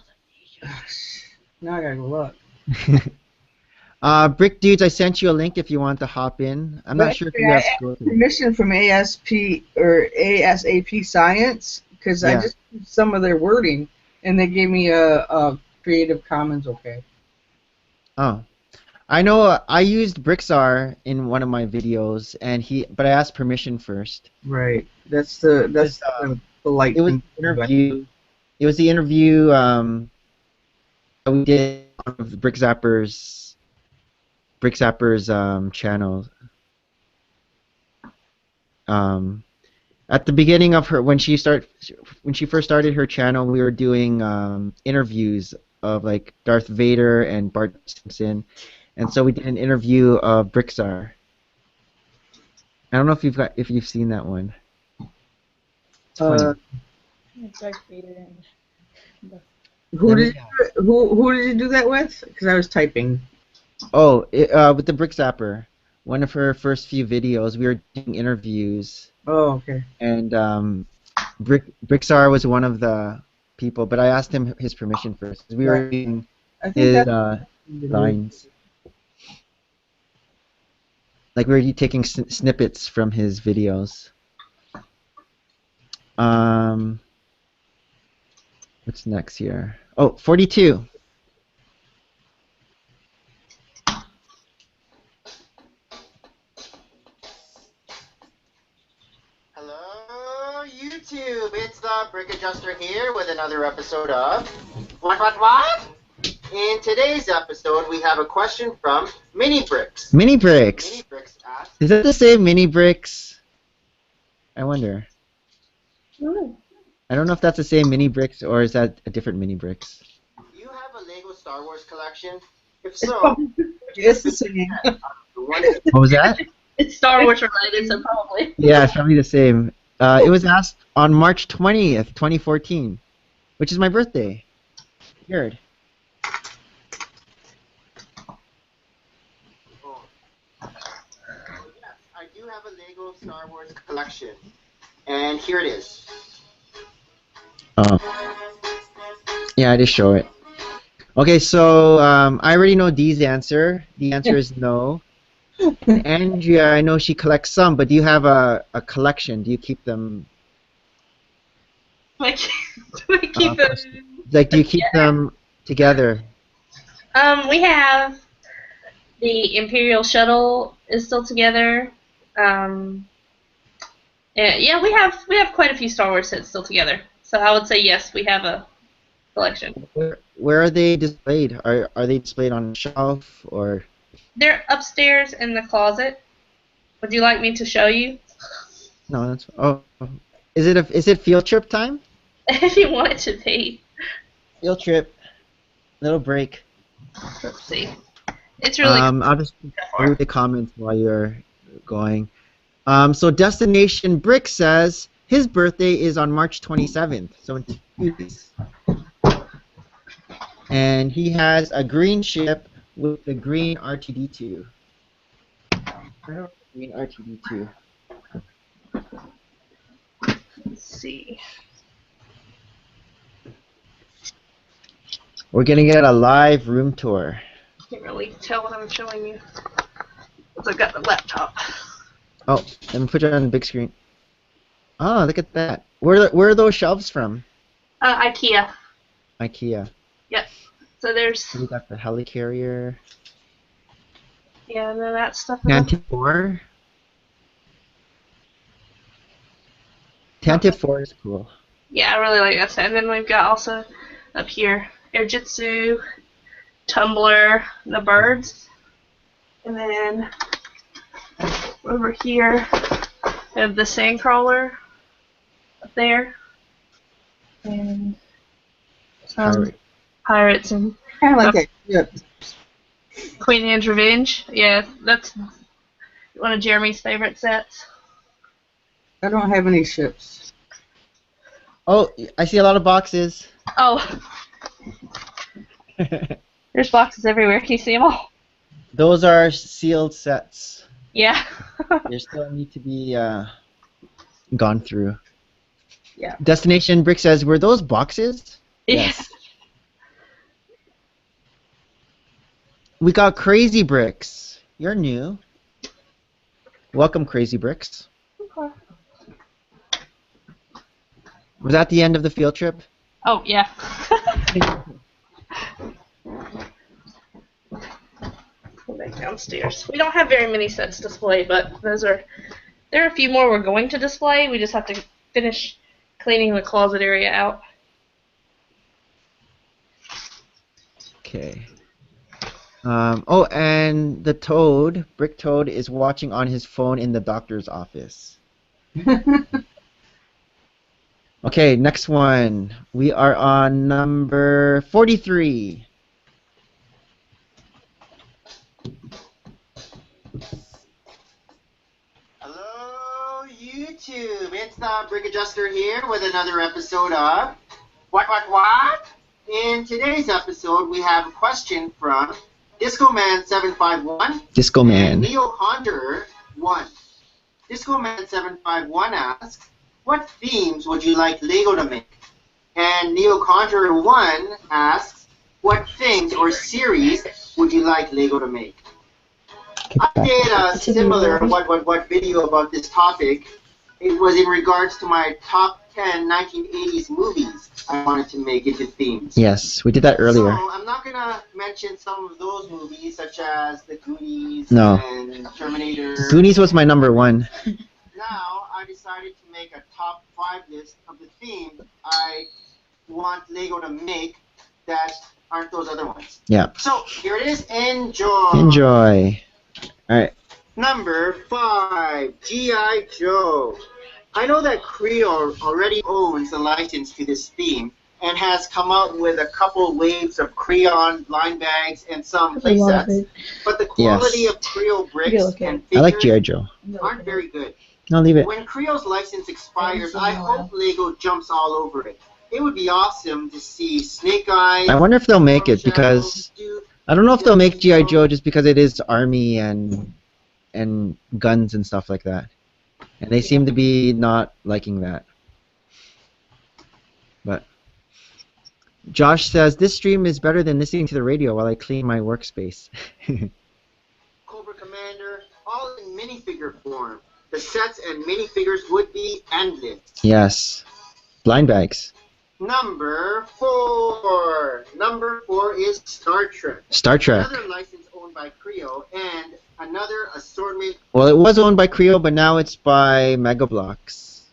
Now I gotta go look. Brick dudes, I sent you a link if you want to hop in. I'm not sure if you I have to asked go through. permission from ASAP Science because I Yeah. just used some of their wording and they gave me a Creative Commons okay. Oh, I know. I used Brixar in one of my videos, but I asked permission first. Right. That's the light It was thing. interview. It was the interview that we did of the Brick Zappers channel. At the beginning of when she first started her channel, we were doing interviews of like Darth Vader and Bart Simpson, and so we did an interview of Brixar. I don't know if you've seen that one. It's funny. Who did you do that with? Because I was typing. Oh, with the Brick Zapper, one of her first few videos, we were doing interviews. Oh, okay. And Brixar was one of the people, but I asked him his permission first. We were doing his lines. Like we were taking snippets from his videos. What's next here? Oh, 42. Hello, YouTube. It's the Brick Adjuster here with another episode of What? In today's episode, we have a question from Mini Bricks. Mini Bricks. Mini Bricks asks, Is that the same Mini Bricks? I wonder. I don't know if that's the same Mini Bricks or is that a different Mini Bricks. do you have a Lego Star Wars collection? If so, It's the same. what is What was that? It's Star Wars related, so probably. Yeah, it's probably the same. It was asked on March 20th, 2014, which is my birthday. Weird. Yes, I do have a Lego Star Wars collection, and here it is. Oh. Yeah, I just show it. Okay, so I already know Dee's answer. The answer is no. And Andrea, I know she collects some, but do you have a collection? Do you keep them? Like, do we keep them? Like, do you keep them together? We have the Imperial Shuttle is still together. Yeah, we have quite a few Star Wars sets still together. So I would say yes, we have a collection. Where are they displayed? Are they displayed on a shelf or? They're upstairs in the closet. Would you like me to show you? No, that's. Oh, is it field trip time? If you want it to be. Field trip. Little break. Let's see. It's really I'll just read the comments while you're going. So Destination Brick says his birthday is on March 27th. So in 2 days. And he has a green ship with the green R2D2. Green R2D2. Let's see. We're gonna get a live room tour. Can't really tell what I'm showing you. Because I've got the laptop. Oh, let me put it on the big screen. Oh, look at that. Where are those shelves from? IKEA. IKEA. Yep. So there's, We got the helicarrier. yeah, and then that stuff. Tantive 4. Tantive 4 is cool. Yeah, I really like that stuff. And then we've got also up here Airjitsu, Tumblr, the birds. And then over here we have the Sandcrawler up there. And some pirates and Kind of like that ship. Queen Anne's Revenge. Yeah, that's one of Jeremy's favorite sets. I don't have any ships. Oh, I see a lot of boxes. Oh, there's boxes everywhere. Can you see them all? Those are sealed sets. Yeah. They still need to be gone through. Yeah. Destination Brick says, were those boxes? Yes. We got Crazy Bricks. You're new. Welcome, Crazy Bricks. Okay. Was that the end of the field trip? Oh, yeah. Go back downstairs. We don't have very many sets displayed, but there are a few more we're going to display. We just have to finish cleaning the closet area out. Okay. Oh, and the Toad, Brick Toad, is watching on his phone in the doctor's office. Okay, next one. We are on number 43. Hello, YouTube. It's the Brick Adjuster here with another episode of What? In today's episode, we have a question from Disco Man 751. Disco Man. And Neo Conjurer 1. Disco Man 751 asks, what themes would you like Lego to make? And Neo Conjurer 1 asks, what things or series would you like Lego to make? I did a similar what video about this topic. It was in regards to my top 10 1980s movies I wanted to make into themes. Yes, we did that earlier. So I'm not going to mention some of those movies, such as The Goonies No. and Terminator. Goonies was my number one. Now I decided to make a top 5 list of the themes I want Lego to make that aren't those other ones. Yeah. So here it is. Enjoy. Enjoy. All right. Number 5, G.I. Joe. I know that Creo already owns the license to this theme and has come out with a couple waves of Creon line bags and some playsets, but the quality of Creo bricks and I like figures G.I. Joe. aren't very good. I'll leave it. When Creo's license expires, I hope Lego jumps all over it. It would be awesome to see Snake Eyes. I wonder if they'll make it because I don't know if they'll make G.I. Joe just because it is army and guns and stuff like that. And they seem to be not liking that. But Josh says, this stream is better than listening to the radio while I clean my workspace. Cobra Commander, all in minifigure form. The sets and minifigures would be endless. Yes. Blind bags. Number 4. Number 4 is Star Trek. Star Trek. Another license owned by Creo and another assortment Well, it was owned by Creo, but now it's by Mega Bloks.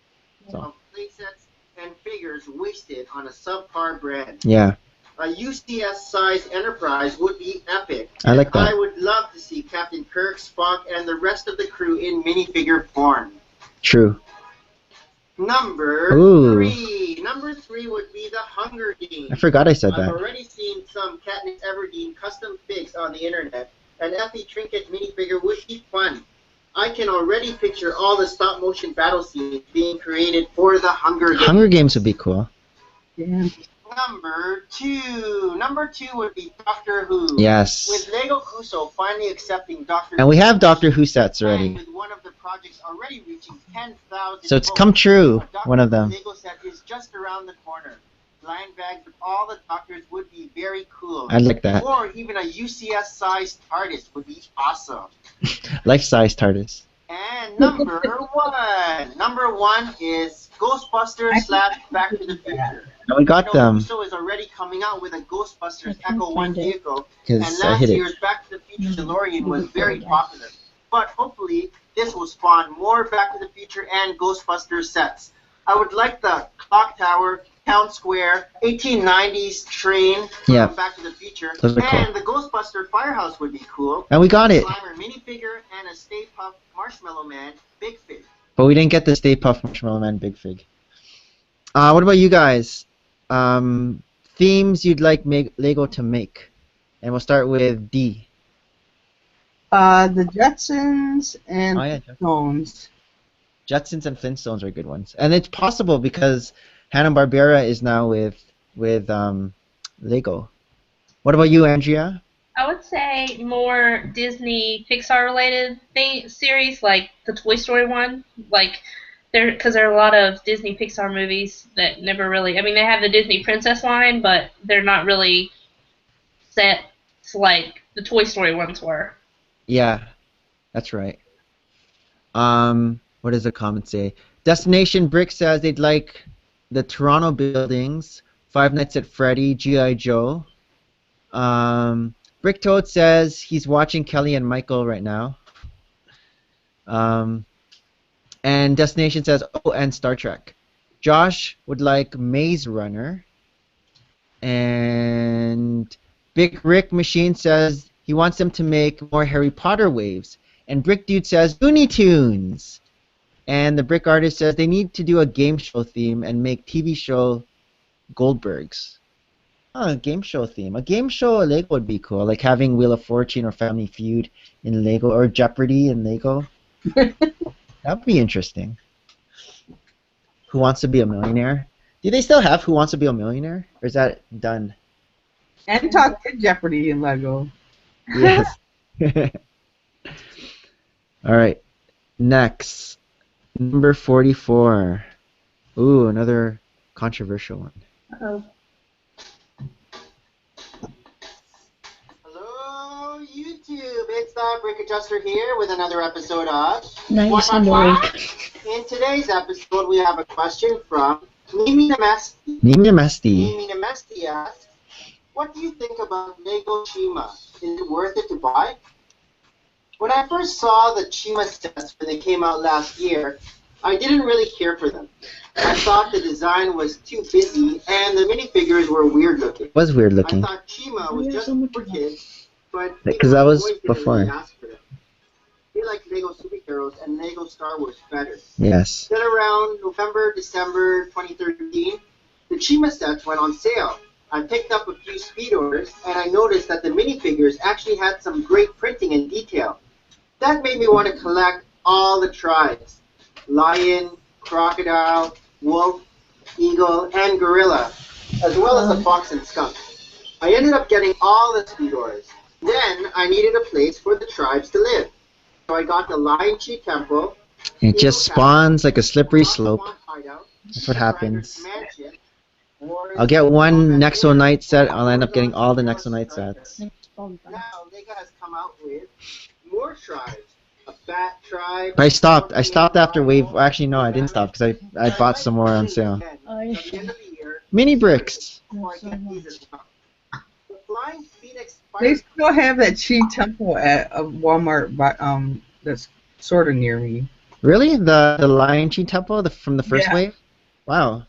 So, of playsets and figures wasted on a subpar brand. yeah. A UCS-sized Enterprise would be epic. I like that. I would love to see Captain Kirk, Spock, and the rest of the crew in minifigure form. True. Number Ooh. 3. Number 3 would be the Hunger Games. I forgot I said I've that. already seen some Katniss Everdeen custom figs on the internet. An Effie Trinket minifigure would be fun. I can already picture all the stop-motion battle scenes being created for the Hunger Games. Hunger Games would be cool. Yeah. number two. Number two would be Doctor Who. Yes. With Lego Cuso finally accepting Doctor Who. And we have Doctor Who sets And already. with one of the projects already reaching 10,000 So it's votes, come true, a Doctor one of Who them. Lego set is just around the corner. Blind bags with all the Doctors would be very cool. I'd like that. Or even a UCS-sized TARDIS would be awesome. Life-size TARDIS. And number one. Number one is Ghostbusters / Back to the Future. And we got them. Uso is already coming out with a Ghostbusters I can't Echo 1 find it. vehicle. Because And I last hit it. year's Back to the Future DeLorean was very popular. But hopefully, this will spawn more Back to the Future and Ghostbusters sets. I would like the Clock Tower, Town Square, 1890s train Yeah. from Back to the Future. Those are cool. And the Ghostbuster Firehouse would be cool. And we got it. Slimer minifigure and a Stay Puft Marshmallow Man Big Fig. But we didn't get the Stay Puft Marshmallow Man Big Fig. What about you guys? Themes you'd like Lego to make? And we'll start with D. The Jetsons and Oh, yeah. Stones. Jetsons and Flintstones are good ones. And it's possible because Hanna-Barbera is now with Lego. What about you, Andrea? I would say more Disney Pixar related series, like the Toy Story one, because there are a lot of Disney Pixar movies that never really. I mean, they have the Disney Princess line, but they're not really set like the Toy Story ones were. Yeah, that's right. What does the comment say? Destination Brick says they'd like the Toronto buildings, Five Nights at Freddy, G.I. Joe. Brick Toad says he's watching Kelly and Michael right now. And Destination says, oh, and Star Trek. Josh would like Maze Runner. And Big Rick Machine says he wants them to make more Harry Potter waves. And Brick Dude says Looney Tunes. And the Brick Artist says they need to do a game show theme and make TV show Goldbergs. Oh, a game show theme. A game show Lego would be cool, like having Wheel of Fortune or Family Feud in Lego, or Jeopardy in Lego. That would be interesting. Who Wants to Be a Millionaire? Do they still have Who Wants to Be a Millionaire? Or is that done? And Talk Jeopardy in Lego. Yes. All right. Next. Number 44. Ooh, another controversial one. Uh-oh. Hello, YouTube. It's the Brick Adjuster here with another episode of Now you What, sound What, awake. What? In today's episode, we have a question from Mimi Namesti. Name your Mesty. Mimi Namesti asks, what do you think about Lego Chima? Is it worth it to buy? When I first saw the Chima sets when they came out last year, I didn't really care for them. I thought the design was too busy and the minifigures were weird looking. It was weird I looking. thought Chima was There's just so much for of that. kids, but Because even that was boys didn't before. really ask for them. They like Lego Superheroes and Lego Star Wars better. Yes. Then around November, December 2013, the Chima sets went on sale. I picked up a few speed orders, and I noticed that the minifigures actually had some great printing and detail. That made me want to collect all the tribes: lion, crocodile, wolf, eagle, and gorilla, as well as the fox and skunk. I ended up getting all the speed orders. Then I needed a place for the tribes to live. So I got the Lion Chi Temple. It just spawns like a slippery Fox slope. Swamp Hideout, That's what Strider's happens. Mansion, Warren's I'll get one Combat Nexo Air, Knight set. I'll end up getting Warlord's all the Gorilla Nexo Knight Striker. sets. Now Lego has come out with more tribes. A bat tribe. But I stopped. I stopped after wave. Actually, no, I didn't stop because I bought some more on sale. I At the end of the year, Mini bricks. before I get these as well. The Flying Phoenix They Fire still have that Chi Temple at a Walmart, that's sort of near me. Really? The Lion Chi Temple from the first Yeah. wave? Wow.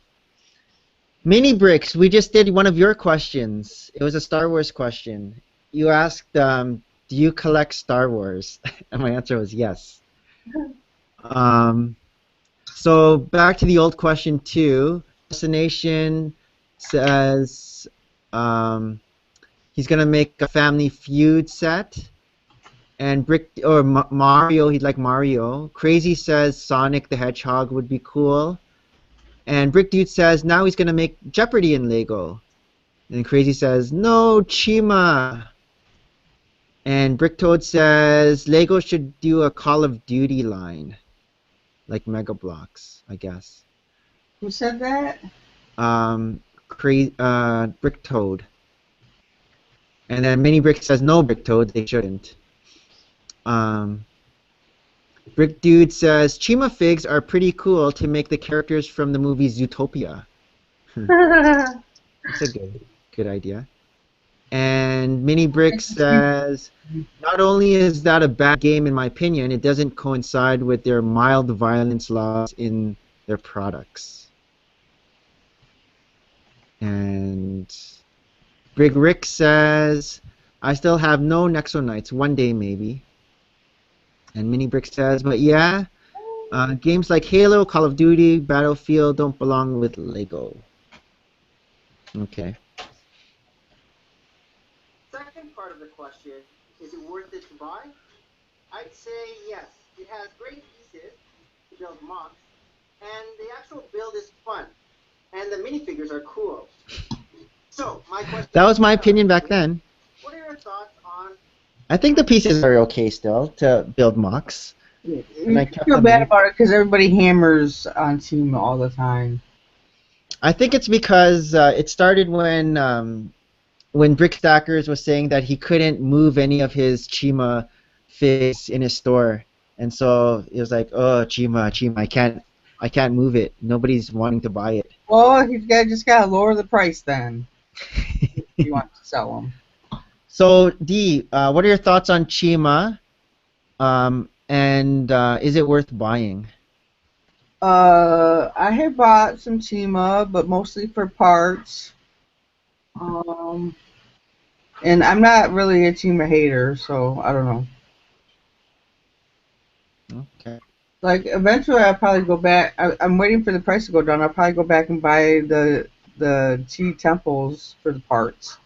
Mini bricks. We just did one of your questions. It was a Star Wars question. You asked, do you collect Star Wars? And my answer was yes. So back to the old question too. Destination says he's gonna make a Family Feud set. And Mario, he'd like Mario. Crazy says Sonic the Hedgehog would be cool. And Brick Dude says now he's gonna make Jeopardy in Lego. And Crazy says, no, Chima. And Bricktoad says, Lego should do a Call of Duty line. Like Mega Bloks, I guess. Who said that? Bricktoad. And then Mini Brick says, no, Bricktoad, they shouldn't. Brick Dude says, Chima figs are pretty cool to make the characters from the movie Zootopia. That's a good idea. And Mini Brick says, not only is that a bad game in my opinion, it doesn't coincide with their mild violence laws in their products. And Big Rick says, I still have no Nexo-Knights, one day maybe. And Mini Brick says, but yeah, games like Halo, Call of Duty, Battlefield don't belong with Lego. Okay. Second part of the question, is it worth it to buy? I'd say yes. It has great pieces to build mocks, and the actual build is fun, and the minifigures are cool. So, my question That was my opinion back then. What are your thoughts on... I think the pieces are okay still to build mocks. You I kept feel them bad in. about it because everybody hammers on Chima all the time. I think it's because it started when Brick Stackers was saying that he couldn't move any of his Chima figs in his store, and so it was like, oh, Chima, I can't move it. Nobody's wanting to buy it. Well, just gotta lower the price then. If you want to sell them. So, Dee, what are your thoughts on Chima? And is it worth buying? I have bought some Chima, but mostly for parts. And I'm not really a Chima hater, so I don't know. Okay. Like, eventually I'll probably go back. I'm waiting for the price to go down. I'll probably go back and buy the Chi temples for the parts.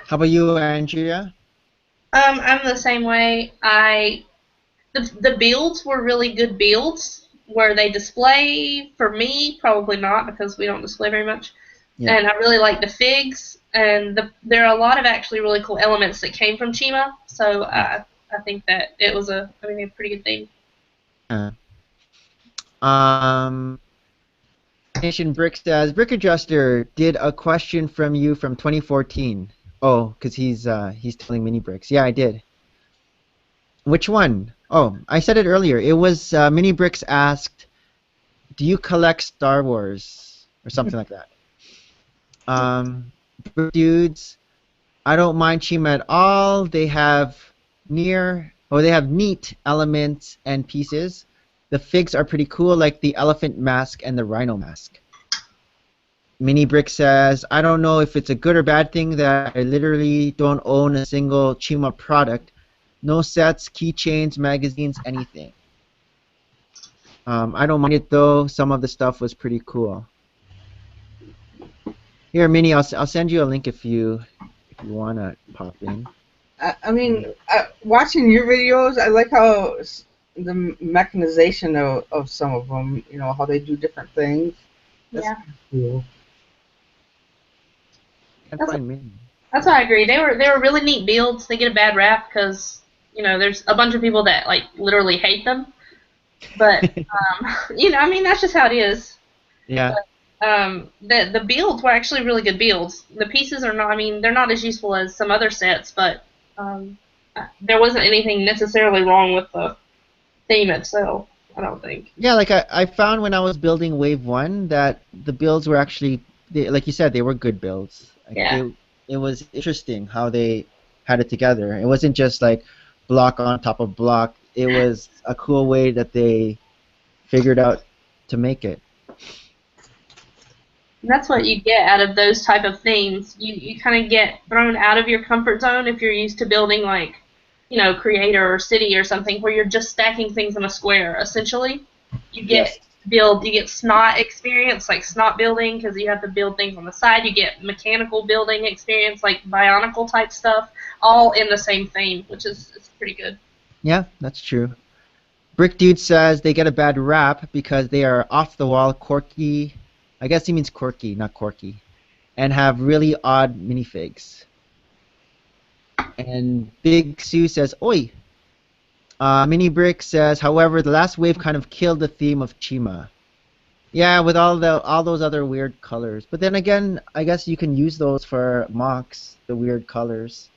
How about you, Andrea? I'm the same way. The builds were really good builds. Where they display, for me, probably not, because we don't display very much. Yeah. And I really like the figs, and there are a lot of actually really cool elements that came from Chima. So I think that it was a pretty good thing. Nation Brick says, Brick Adjuster did a question from you from 2014. Oh, because he's telling Mini Bricks. Yeah, I did. Which one? Oh, I said it earlier. It was Mini Bricks asked, do you collect Star Wars? Or something like that. Dudes, I don't mind Chima at all. They have neat elements and pieces. The figs are pretty cool, like the elephant mask and the rhino mask. Mini Brick says, I don't know if it's a good or bad thing that I literally don't own a single Chima product. No sets, keychains, magazines, anything. I don't mind it though. Some of the stuff was pretty cool. Here, Minnie, I'll send you a link if you wanna pop in. Watching your videos, I like how the mechanization of some of them, how they do different things. That's cool. Can't find Minnie. That's what I agree. They were really neat builds. They get a bad rap because there's a bunch of people that like literally hate them. But that's just how it is. Yeah. But, the builds were actually really good builds. The pieces are not. They're not as useful as some other sets, but there wasn't anything necessarily wrong with the theme itself. I don't think. Yeah, like I found when I was building Wave 1 that the builds were actually, like you said, they were good builds. Like, Yeah. It was interesting how they had it together. It wasn't just like block on top of block. It was a cool way that they figured out to make it. And that's what you get out of those type of themes. You kind of get thrown out of your comfort zone if you're used to building like, Creator or City or something where you're just stacking things in a square. Essentially, you get snot experience, like snot building, because you have to build things on the side. You get mechanical building experience, like Bionicle type stuff, all in the same theme, which is pretty good. Yeah, that's true. Brick Dude says they get a bad rap because they are off the wall, quirky. I guess he means quirky, not corky. and have really odd minifigs. And Big Sue says, "Oi." Mini Brick says, "However, the last wave kind of killed the theme of Chima." Yeah, with all those other weird colors. But then again, I guess you can use those for mocks, the weird colors.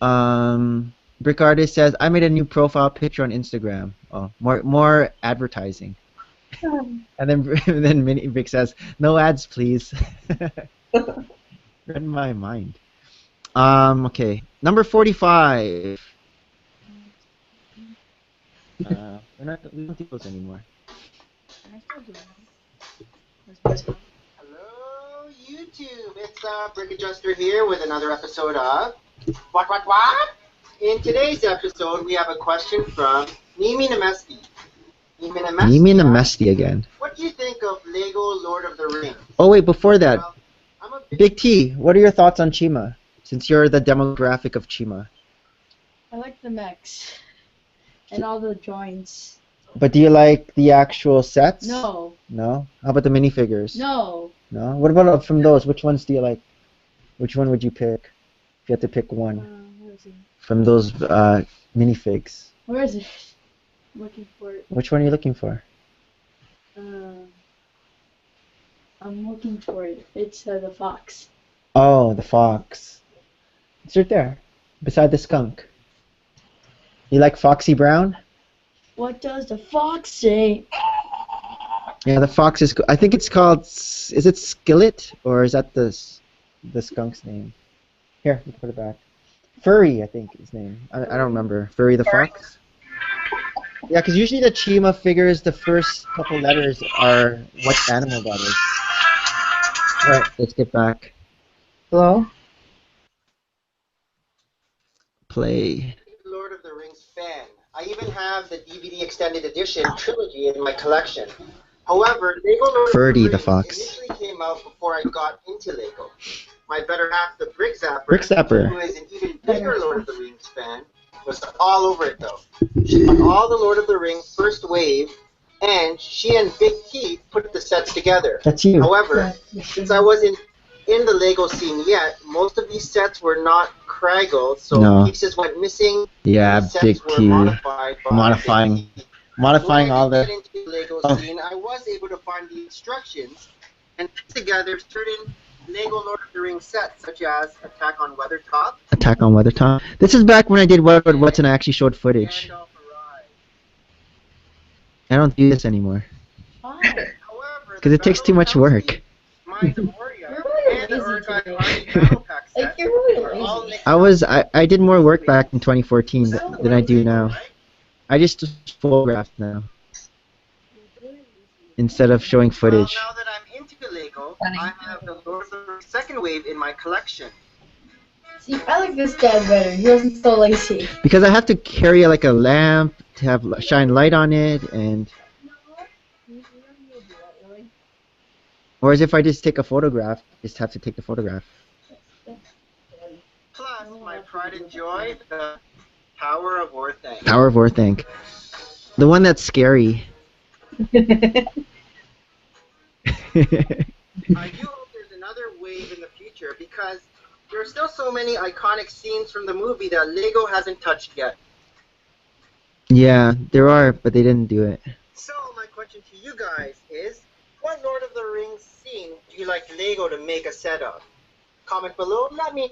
Brick Artist says, "I made a new profile picture on Instagram." Oh, more advertising. And then Mini Brick says, "No ads, please." Read my mind. Okay, number 45. We don't do those anymore. Hello, YouTube. It's Brick Adjuster here with another episode of What? In today's episode, we have a question from Mimi Namesti. Mimi Namesti again. What do you think of Lego Lord of the Rings? Oh wait, before that, Well, I'm a Big T, what are your thoughts on Chima? Since you're the demographic of Chima. I like the mechs and all the joints. But do you like the actual sets? No. No? How about the minifigures? No. No? What about from those? Which ones do you like? Which one would you pick? If you had to pick one Where is it? from those minifigs. Where is it? I'm looking for it. Which one are you looking for? I'm looking for it. It's the fox. Oh, the fox. It's right there, beside the skunk. You like Foxy Brown? What does the fox say? Yeah, the fox is. I think it's called. Is it Skillet or is that the skunk's name? Here, you can put it back. Furry, I think his name. I don't remember. Furry the fox. Yeah, because usually the Chima figures, the first couple letters are what animal that is. All right, let's get back. Hello? Play. Lord of the Rings fan. I even have the DVD extended edition trilogy in my collection. However, Lego Lord Ferdy of the the Rings fox. initially came out before I got into Lego. My better half, the Brick Zapper, Brick Zapper. who is an even bigger Lord of the Rings fan, was all over it though. She got all the Lord of the Rings first wave, and she and Big T put the sets together. That's you. However, since I wasn't in the Lego scene yet, most of these sets were not craggled, so No. pieces went missing. Yeah, These sets Big were T. modified by Modifying. Big T. Modifying When I all did the. get into the Lego Oh. scene, I was able to find the instructions and put together certain Lego Lord of the Rings sets, such as Attack on Weathertop, Attack on Weathertop. This is back when I did What's and I actually showed footage. Gandalf Arrives. I don't do this anymore. Why? However, Because it takes too much work. Mines of Moria, You're really and the lazy Urgai today. Army Battle Pack Like, set you're really are all lazy. mixed I did more work back in 2014 than I do now. right? I just photograph now instead of showing footage. Well, now that I'm into Lego, I have the Lord of the Rings second wave in my collection. See, I like this dad better. He wasn't so lazy. Because I have to carry like a lamp to have shine light on it, and whereas if I just take a photograph, I just have to take the photograph. Plus, my pride and joy, the Power of Orthanc. Power of Orthanc. The one that's scary. I do hope there's another wave in the future because there are still so many iconic scenes from the movie that Lego hasn't touched yet. Yeah, there are, but they didn't do it. So my question to you guys is, what Lord of the Rings scene do you like Lego to make a set of? Comment below. Let me.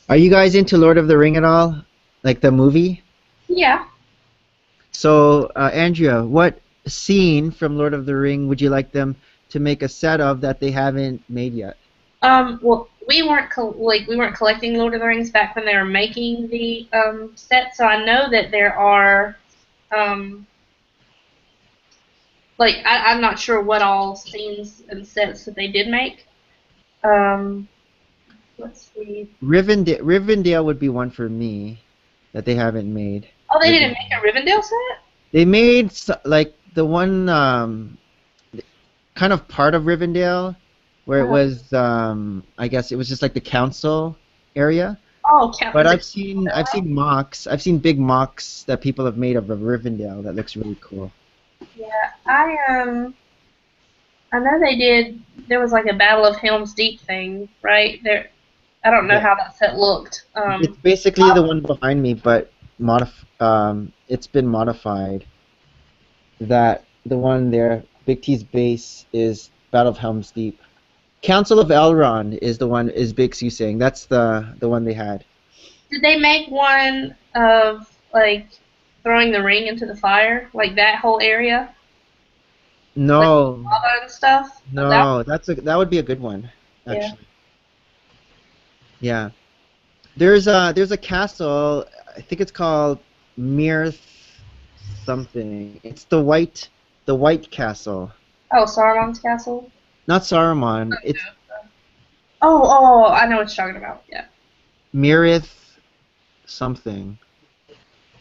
Are you guys into Lord of the Ring at all? Like the movie? Yeah. So, Andrea, what scene from Lord of the Ring would you like them to make a set of that they haven't made yet? Well, we weren't collecting Lord of the Rings back when they were making the set, so I know that there are I'm not sure what all scenes and sets that they did make. Let's see. Rivendell would be one for me that they haven't made. Oh, they didn't make a Rivendell set? They made like the one kind of part of Rivendell where it was I guess it was just like the council area. Oh, But I've seen mocks. I've seen big mocks that people have made of Rivendell that looks really cool. Yeah, I know they did. There was like a Battle of Helm's Deep thing, right? There. I don't know Yeah. how that set looked. It's basically the one behind me, but it's been modified. That the one there, Big T's base is Battle of Helm's Deep. Council of Elrond is the one is Big Sue saying. That's the one they had. Did they make one of like throwing the ring into the fire, like that whole area, No, lava and stuff? no, that would be a good one, Yeah. actually. Yeah. There's a castle. I think it's called Mirth something. It's the white castle. Oh, Saruman's castle. Not Saruman. It's Oh, I know what you're talking about. Yeah. Mirith something.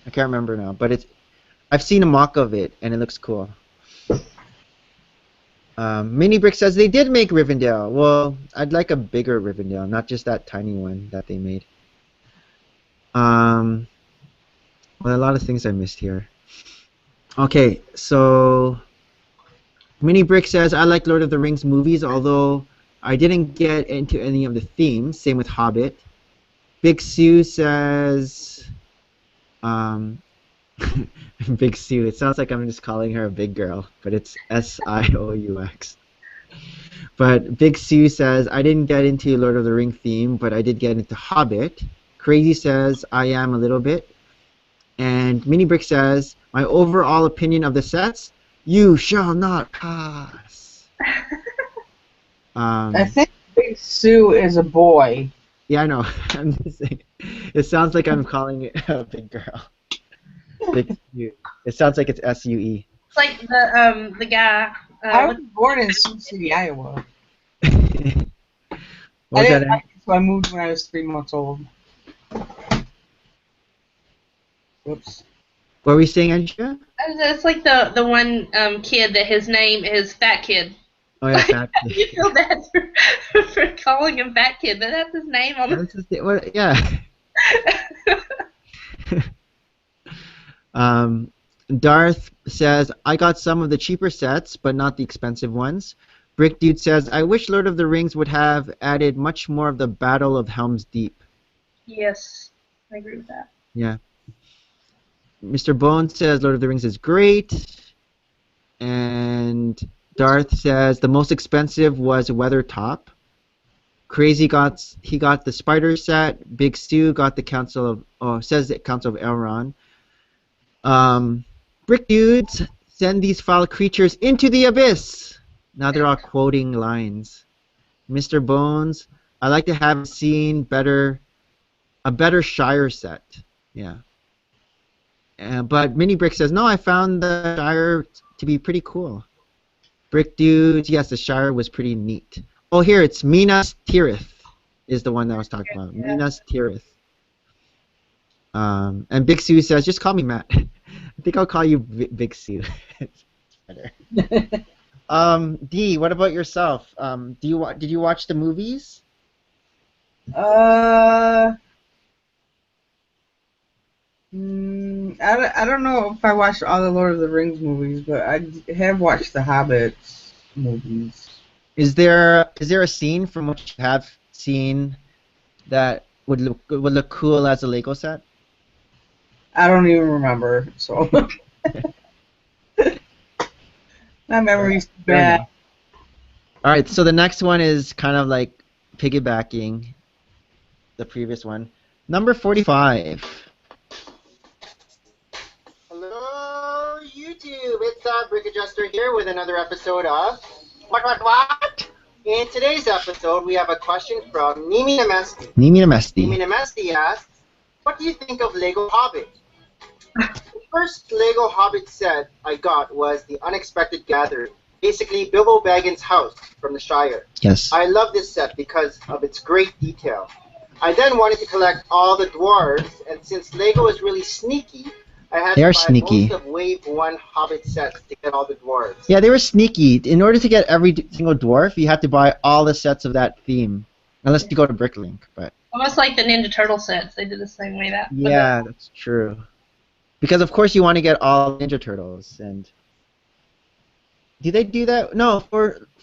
I can't remember now, but I've seen a mock of it and it looks cool. Mini Brick says they did make Rivendell. Well, I'd like a bigger Rivendell, not just that tiny one that they made. Well, a lot of things I missed here. Okay, so Mini Brick says I like Lord of the Rings movies, although I didn't get into any of the themes. Same with Hobbit. Big Sue says, Big Sue. It sounds like I'm just calling her a big girl, but it's Sioux. But Big Sue says I didn't get into Lord of the Ring theme, but I did get into Hobbit. Crazy says I am a little bit. And Mini Brick says my overall opinion of the sets, you shall not pass. I think Big Sue is a boy. Yeah, I know. I'm just saying. It sounds like I'm calling it a big girl. Big Sue. It sounds like it's S-U-E. It's like the guy. I was born in Sioux City, Iowa. What was that? So I moved when I was 3 months old. Whoops. What were you saying, Andrea? It's like the one kid that his name is Fat Kid. Oh yeah, Fat Kid. You feel bad for calling him Fat Kid, but that's his name on the. That's just it. What, yeah. Darth says, I got some of the cheaper sets, but not the expensive ones. Brick Dude says, I wish Lord of the Rings would have added much more of the Battle of Helm's Deep. Yes, I agree with that. Yeah. Mr. Bones says Lord of the Rings is great. And Darth says the most expensive was Weathertop. Crazy got the spider set. Big Stu got the Council of Elrond. Brick Dudes send these foul creatures into the abyss. Now they're all quoting lines. Mr. Bones, I like to have seen a better Shire set. Yeah. But Mini Brick says, no, I found the Shire to be pretty cool. Brick Dudes, yes, the Shire was pretty neat. Oh, here, it's Minas Tirith is the one that I was talking about. Yeah. Minas Tirith. And Big Sue says, just call me Matt. I think I'll call you Big Sue. It's better. Dee, what about yourself? Did you watch the movies? I don't know if I watched all the Lord of the Rings movies, but I have watched the Hobbit movies. Is there a scene from what you have seen that would look cool as a Lego set? I don't even remember, so my memory's bad. All right, so the next one is kind of like piggybacking the previous one. Number 45. Hello, YouTube. It's Brick Adjuster here with another episode of What? In today's episode, we have a question from Nimi Namesti. Nimi Namesti. Nimi Namesti asks, what do you think of Lego Hobbit? The first Lego Hobbit set I got was The Unexpected Gathering, basically Bilbo Baggins' house from the Shire. Yes. I love this set because of its great detail. I then wanted to collect all the dwarves, and since Lego is really sneaky, I had They to are buy sneaky. most of Wave 1 Hobbit sets to get all the dwarves. Yeah, they were sneaky. In order to get every single dwarf, you had to buy all the sets of that theme, unless you go to Bricklink. But Almost like the Ninja Turtle sets. They did the same way that. yeah, that's true. Because of course you want to get all Ninja Turtles, and do they do that? No,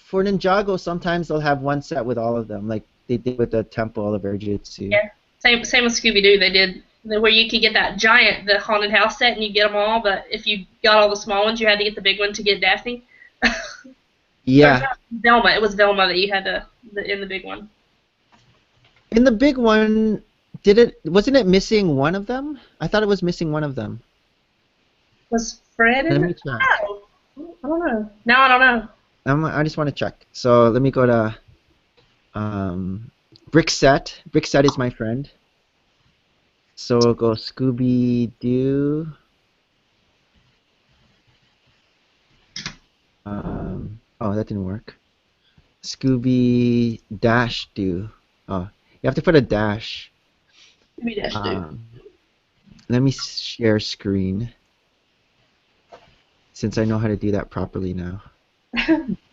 for Ninjago, sometimes they'll have one set with all of them, like they did with the Temple of Urjitsu. Yeah. Same with Scooby Doo. They did where you could get that giant, the haunted house set, and you get them all. But if you got all the small ones, you had to get the big one to get Daphne. Yeah. Or no, Velma. It was Velma that you had in the big one. In the big one, wasn't it missing one of them? I thought it was missing one of them. Was Fred in Let me it? check. Oh, I don't know. No, I don't know. I just want to check. So let me go to Brickset. Brickset is my friend. So we'll go Scooby Doo. Oh, that didn't work. Scooby Dash Doo. Oh, you have to put a dash. Maybe Dash Doo. Let me share screen, since I know how to do that properly now.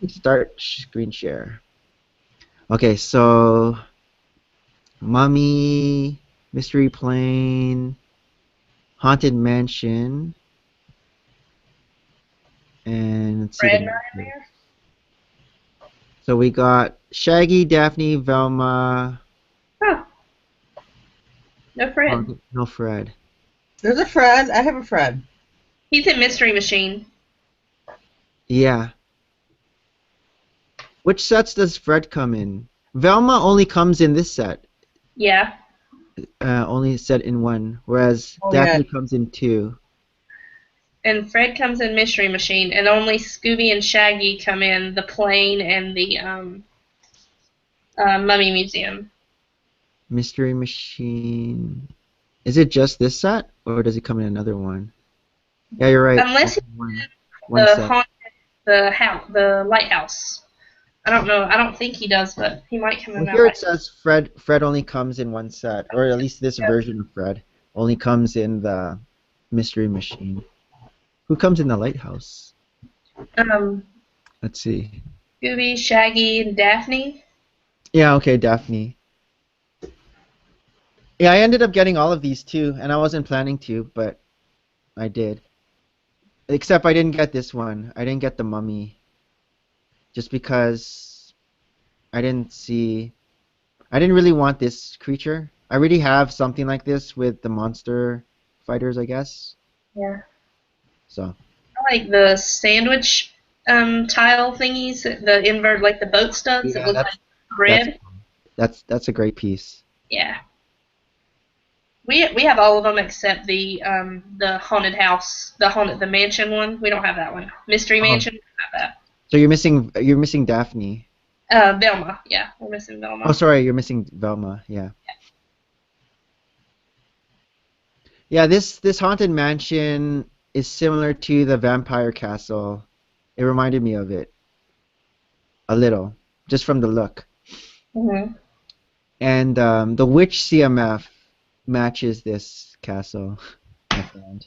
Start screen share. Okay, so Mummy, Mystery Plane, Haunted Mansion, and let's see. Fred Nightmare. So we got Shaggy, Daphne, Velma. Oh. No Fred. Oh, no Fred. There's a Fred. I have a Fred. He's in Mystery Machine. Yeah. Which sets does Fred come in? Velma only comes in this set. Yeah. Only set in one, whereas Daphne comes in two. And Fred comes in Mystery Machine, and only Scooby and Shaggy come in the plane and the Mummy Museum. Mystery Machine. Is it just this set, or does it come in another one? Yeah, you're right. Unless one the lighthouse. I don't know. I don't think he does, but he might come in Well, that here way. it says Fred only comes in one set, or at least this version of Fred only comes in the Mystery Machine. Who comes in the lighthouse? Let's see. Scooby, Shaggy, and Daphne. Yeah, okay, Daphne. Yeah, I ended up getting all of these too, and I wasn't planning to, but I did. Except I didn't get this one. I didn't get the mummy. Just because I didn't really want this creature. I already have something like this with the monster fighters, I guess. Yeah. So. I like the sandwich tile thingies, the invert, like the boat studs that look like bread. That's a great piece. Yeah. We have all of them except the haunted house, the mansion one. We don't have that one. Mystery Mansion, we don't have So you're missing Daphne. that. Velma, yeah, we're missing Velma. Oh, sorry, you're missing Velma. Yeah. Yeah, this haunted mansion is similar to the vampire castle. It reminded me of it a little, just from the look. Mm-hmm. And the witch CMF matches this castle, I found.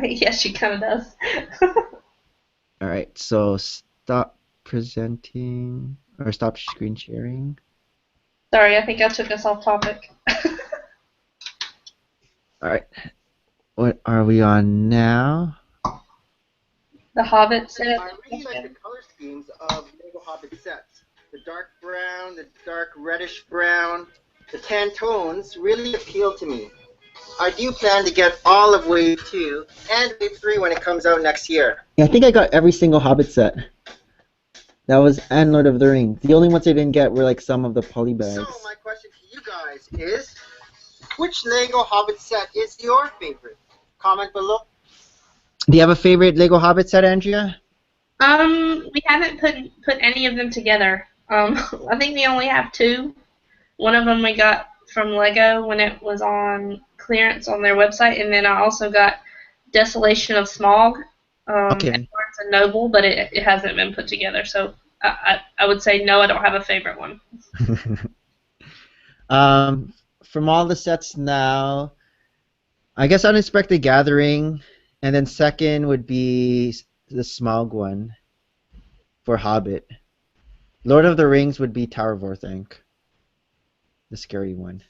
Yes, she kind of does. All right, so stop presenting or stop screen sharing. Sorry, I think I took us off topic. All right, what are we on now? The Hobbit set. I really like the color schemes of Lego Hobbit sets. The dark brown, the dark reddish brown, the tan tones really appeal to me. I do plan to get all of Wave 2 and Wave 3 when it comes out next year. Yeah, I think I got every single Hobbit set. That was and Lord of the Rings. The only ones I didn't get were like some of the polybags. So my question to you guys is, which Lego Hobbit set is your favorite? Comment below. Do you have a favorite Lego Hobbit set, Andrea? We haven't put any of them together. I think we only have two. One of them we got from Lego when it was on clearance on their website, and then I also got Desolation of Smog Okay. at Barnes and Noble, but it hasn't been put together. So I would say no, I don't have a favorite one. From all the sets now, I guess Unexpected Gathering, and then second would be the Smaug one for Hobbit. Lord of the Rings would be Tower of Orthanc, the scary one.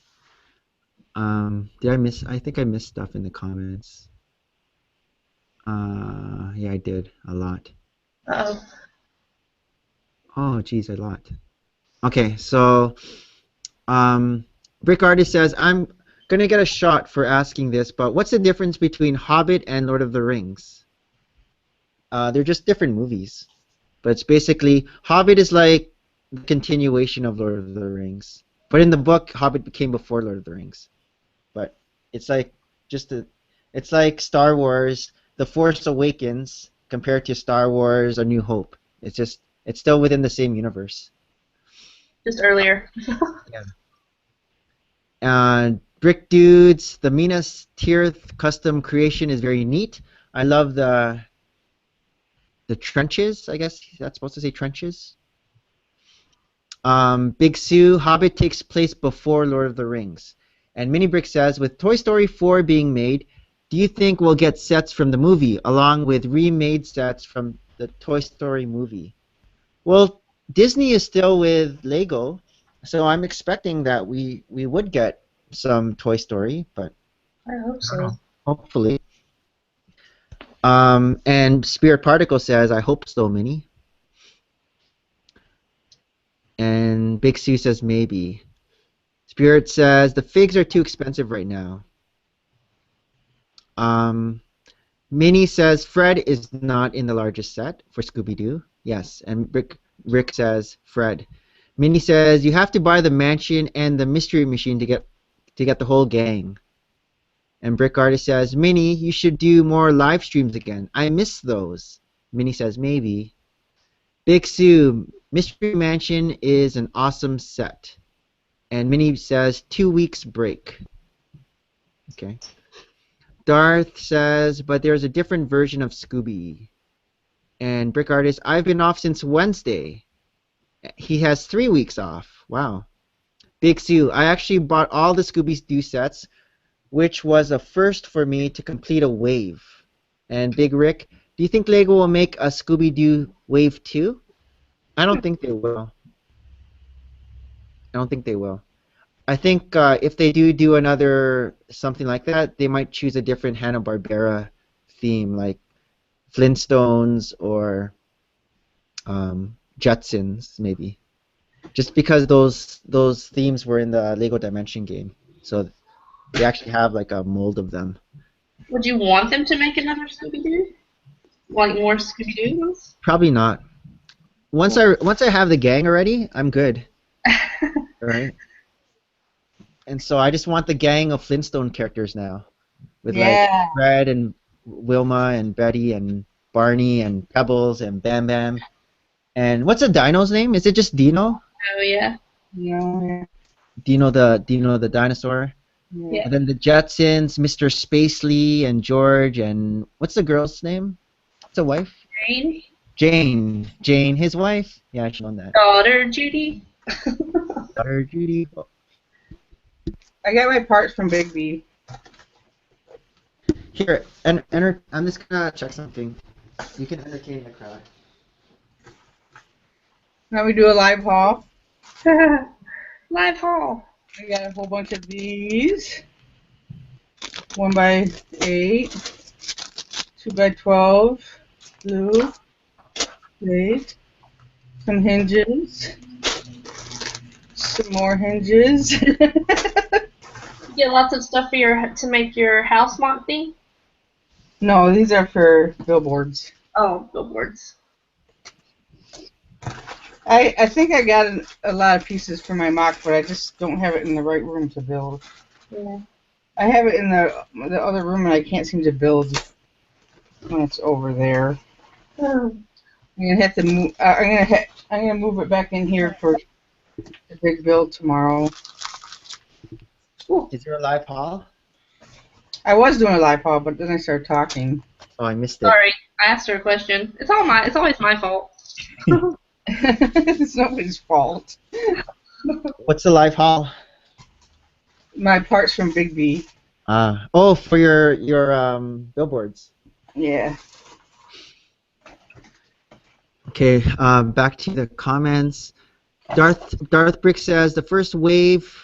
Did I miss? I think I missed stuff in the comments. Yeah, I did a lot. Uh-oh. Oh, geez, a lot. Okay, so Brick Artist says, I'm going to get a shot for asking this, but what's the difference between Hobbit and Lord of the Rings? They're just different movies. But it's basically, Hobbit is like the continuation of Lord of the Rings. But in the book, Hobbit became before Lord of the Rings. But it's like it's like Star Wars, The Force Awakens compared to Star Wars, A New Hope. It's still within the same universe. Just earlier. Brick Dudes, the Minas Tirith custom creation is very neat. I love the trenches, I guess that's supposed to say trenches. Big Sue, Hobbit takes place before Lord of the Rings. And Mini Brick says, with Toy Story 4 being made, do you think we'll get sets from the movie along with remade sets from the Toy Story movie? Well, Disney is still with Lego, so I'm expecting that we would get some Toy Story, but I hope so. hopefully. And Spirit Particle says, I hope so, Minnie. And Big Sue says, maybe. Spirit says, the figs are too expensive right now. Minnie says, Fred is not in the largest set for Scooby-Doo. Yes, and Rick says, Fred. Minnie says, you have to buy the mansion and the mystery machine to get the whole gang. And Brick Artist says, Minnie, you should do more live streams again. I miss those. Minnie says, maybe. Big Sue, Mystery Mansion is an awesome set. And Minnie says, 2 weeks break. Okay. Darth says, but there's a different version of Scooby. And Brick Artist, I've been off since Wednesday. He has 3 weeks off. Wow. Big Sue, I actually bought all the Scooby-Doo sets, which was a first for me to complete a wave. And Big Rick, do you think Lego will make a Scooby-Doo wave 2? I don't think they will. I don't think they will. I think if they do another something like that, they might choose a different Hanna-Barbera theme, like Flintstones or Jetsons, maybe. Just because those themes were in the Lego Dimension game, so they actually have like a mold of them. Would you want them to make another Scooby-Doo? Like more Scooby-Doo ones? Probably not. Once I have the gang already, I'm good. Right? And so I just want the gang of Flintstone characters now, with like Fred and Wilma and Betty and Barney and Pebbles and Bam Bam. And what's the dino's name? Is it just Dino? Oh yeah. Yeah. Dino the dinosaur. Yeah. And then the Jetsons, Mr. Spacely and George, and what's the girl's name? What's the wife? Jane. Jane, his wife? Yeah, I should know that. Daughter Judy. Daughter Judy. I got my parts from Big B. Here, enter. I'm just gonna check something. You can entertain the crowd. Now we do a live haul. Live haul. I got a whole bunch of these. 1x8, 2x12, blue, plate, some hinges, some more hinges. You get lots of stuff for to make your house monty. No, these are for billboards. Oh, billboards. I think I got a lot of pieces for my mock, but I just don't have it in the right room to build. Yeah. I have it in the other room, and I can't seem to build when it's over there. I'm gonna have to move. I'm gonna move it back in here for the big build tomorrow. Ooh. Is there a live haul? I was doing a live haul, but then I started talking. Oh, I missed it. Sorry, I asked her a question. It's always my fault. It's nobody's fault. What's the live haul? My parts from Big B. Oh, for your billboards. Yeah. Okay, back to the comments. Darth Brick says the first wave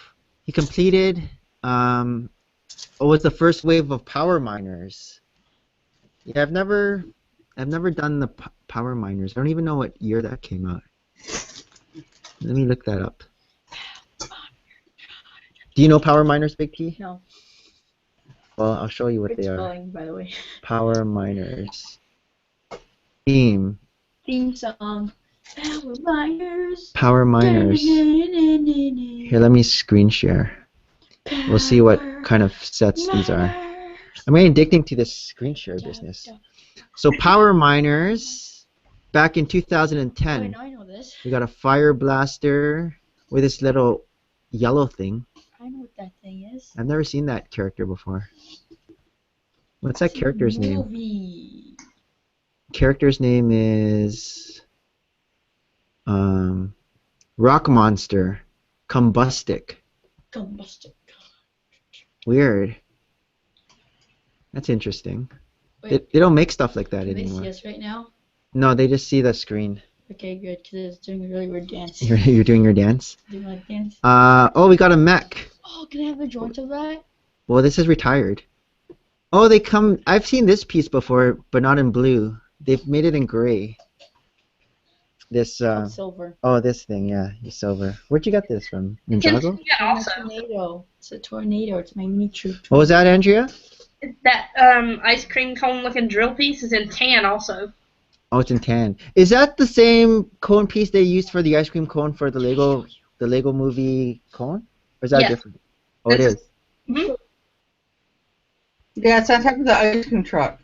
he completed was the first wave of power miners. Yeah, I've never done the power miners. I don't even know what year that came out. Let me look that up. Do you know power miners, Big T? No. Well, I'll show you what Good they are. spelling, by the way. Power miners. Theme. Theme song. Power Miners. Power miners. Here, let me screen share. We'll see what kind of sets these are. I'm getting addicted to this screen share business. So power miners, back in 2010, Wait, I know this. we got a fire blaster with this little yellow thing. I know what that thing is. I've never seen that character before. What's that character's name? Movie. Character's name is Rock Monster Combustic. Combustion. Weird. That's interesting. Wait, They don't make stuff like that can they anymore. see us right now? No, they just see the screen. Okay, good, because it's doing a really weird dance. You're doing your dance. Doing my dance. Oh, we got a mech. Oh, can I have the joint of that? Well, this is retired. Oh, they come. I've seen this piece before, but not in blue. They've made it in gray. This. Silver. Oh, this thing. Yeah, silver. Where'd you get this from? Ninjago? Yeah, also. Tornado. It's a tornado. It's my meat troop. What was that, Andrea? That ice cream cone looking drill piece is in tan also. Oh, it's in tan. Is that the same cone piece they used for the ice cream cone for the Lego movie cone? Or is that Yeah. different? Oh, it This- is. Mhm. Yeah, it's on top of the ice cream truck.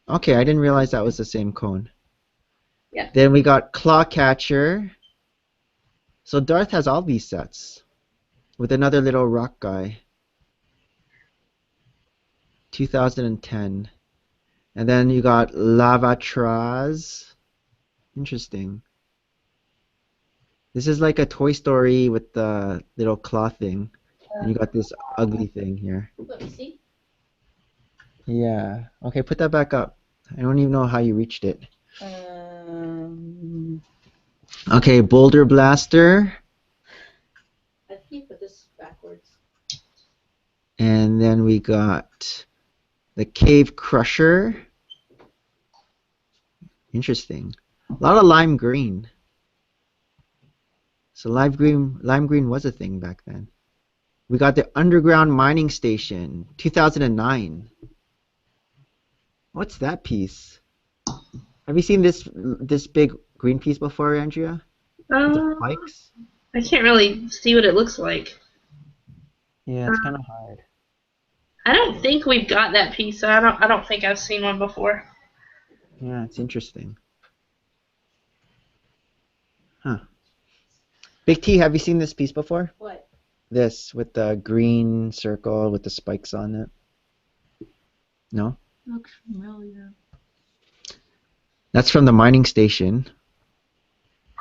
Okay, I didn't realize that was the same cone. Yeah. Then we got Claw Catcher. So Darth has all these sets. With another little rock guy. 2010. And then you got Lavatraz. Interesting. This is like a Toy Story with the little claw thing. And you got this ugly thing here. Let me see. Yeah. Okay, put that back up. I don't even know how you reached it. Okay, Boulder Blaster. I think you put this backwards. And then we got the Cave Crusher. Interesting. A lot of lime green. So lime green was a thing back then. We got the Underground Mining Station, 2009. What's that piece? Have you seen this big green piece before, Andrea? With the spikes? I can't really see what it looks like. Yeah, it's kind of hard. I don't think we've got that piece. So I don't think I've seen one before. Yeah, it's interesting. Huh. Big T, have you seen this piece before? What? This with the green circle with the spikes on it? No? Looks familiar. That's from the mining station.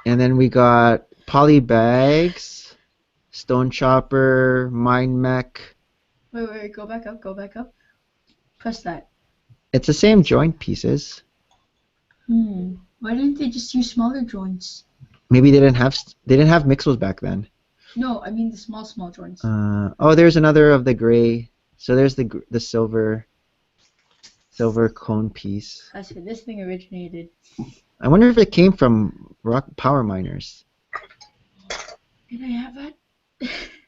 And then we got poly bags, stone chopper, mine mech. Wait, go back up. Press that. It's the same joint pieces. Why didn't they just use smaller joints? Maybe they didn't have mixels back then. No, I mean the small joints. Oh, there's another of the gray. So there's the silver cone piece. That's where this thing originated. I wonder if it came from rock power miners. Can I have that?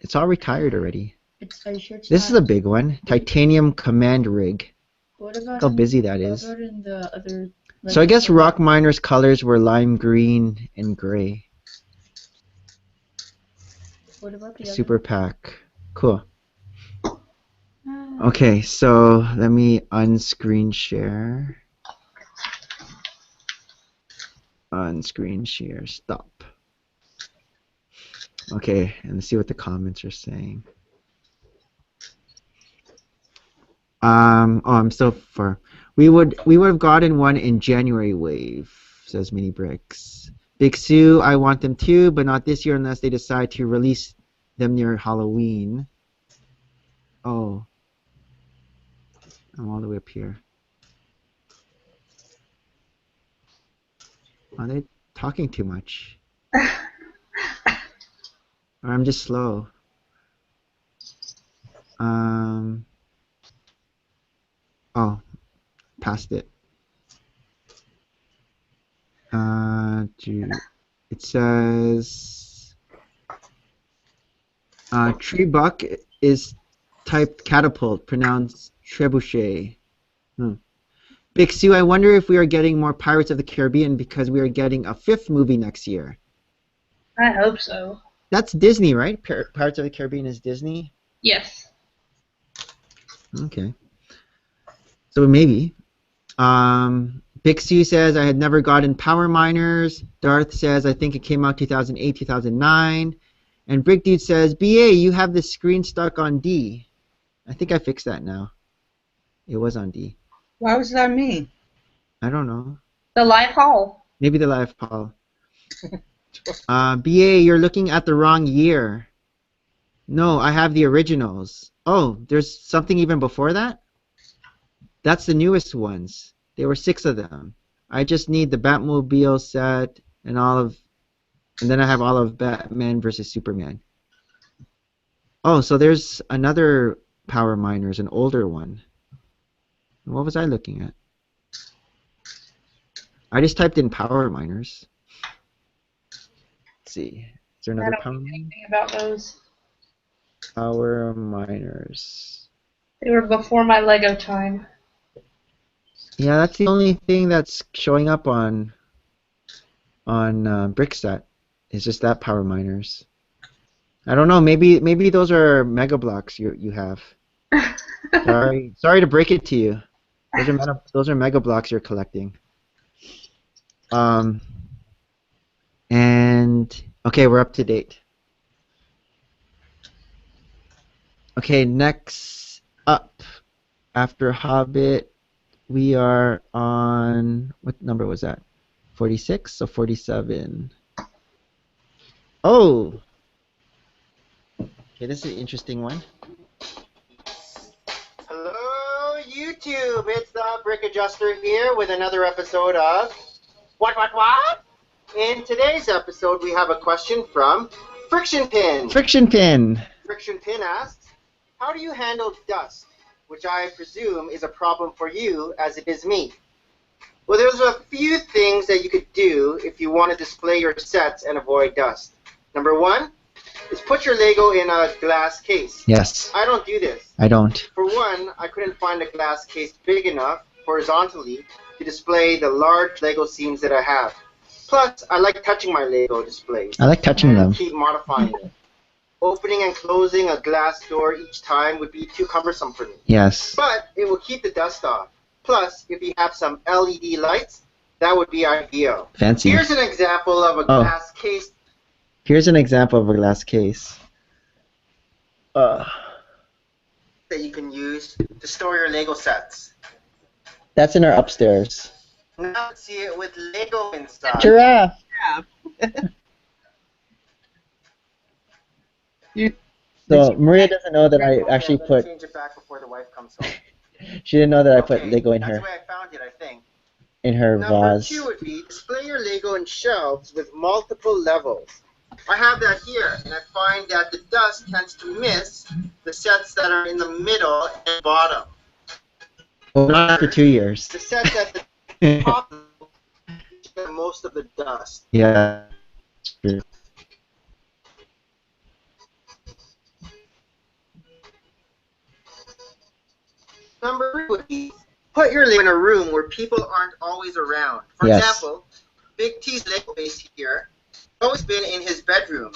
It's all retired already. Are you sure it's This is not? a big one. Titanium command rig. What Look about how busy that what is. about in the other? So I guess rock miners' colors were lime green and gray. What about the Super pack. Cool. other? Okay, so let me unscreen share. Unscreen share. Stop. Okay, and let's see what the comments are saying. Oh, I'm still far. We would have gotten one in January wave, says Mini Bricks. Big Sue, I want them too, but not this year unless they decide to release them near Halloween. Oh. I'm all the way up here. Are they talking too much? Or I'm just slow. Oh, passed it. It says tree buck is typed catapult, pronounced trebuchet. Big Sue, I wonder if we are getting more Pirates of the Caribbean because we are getting a 5th movie next year. I hope so. That's Disney, right? Pirates of the Caribbean is Disney? Yes. Okay. So maybe. Big Sue says, I had never gotten Power Miners. Darth says, I think it came out 2008, 2009. And Brick Dude says, BA, you have the screen stuck on D. I think I fixed that now. It was on D. Why was that me? I don't know. The live haul. Maybe the live call. BA, you're looking at the wrong year. No, I have the originals. Oh, there's something even before that? That's the newest ones. There were 6 of them. I just need the Batmobile set and then I have all of Batman versus Superman. Oh, so there's another Power Miners, an older one. What was I looking at? I just typed in Power Miners. Let's see. Is there another I Power don't know Miners? anything about those. Power Miners. They were before my Lego time. Yeah, that's the only thing that's showing up on Brickset. It's just that Power Miners. I don't know. Maybe those are Mega Blocks you have. Sorry to break it to you. Those are Mega Blocks you're collecting. And okay, we're up to date. Okay, next up after Hobbit, we are on, what number was that? 46 or 47? Oh! Okay, this is an interesting one. Hello, YouTube. It's the Brick Adjuster here with another episode of What? In today's episode, we have a question from Friction Pin. Friction Pin! Friction Pin asks, how do you handle dust, which I presume is a problem for you as it is me? Well, there's a few things that you could do if you want to display your sets and avoid dust. Number 1 is put your Lego in a glass case. Yes. I don't do this. I don't. For one, I couldn't find a glass case big enough horizontally to display the large Lego scenes that I have. Plus, I like touching my Lego displays. I like touching them. And keep modifying it. Opening and closing a glass door each time would be too cumbersome for me. Yes. But it will keep the dust off. Plus, if you have some LED lights, that would be ideal. Fancy. Here's an example of a glass case. Here's an example of a glass case. That you can use to store your Lego sets. That's in our upstairs. Now let's see it with Lego inside. Giraffe! So Maria doesn't know that I actually put. Change it back before the wife comes home. She didn't know that I put Lego in That's her the way I found it, I think. Number Number vase. 2 would be display your Lego in shelves with multiple levels. I have that here, and I find that the dust tends to miss the sets that are in the middle and bottom. Well, not after 2 years. The sets at the top get most of the dust. Yeah. It's true. Number 3 would be put your Lego in a room where people aren't always around. For Yes. example, Big T's Lego base here always been in his bedroom.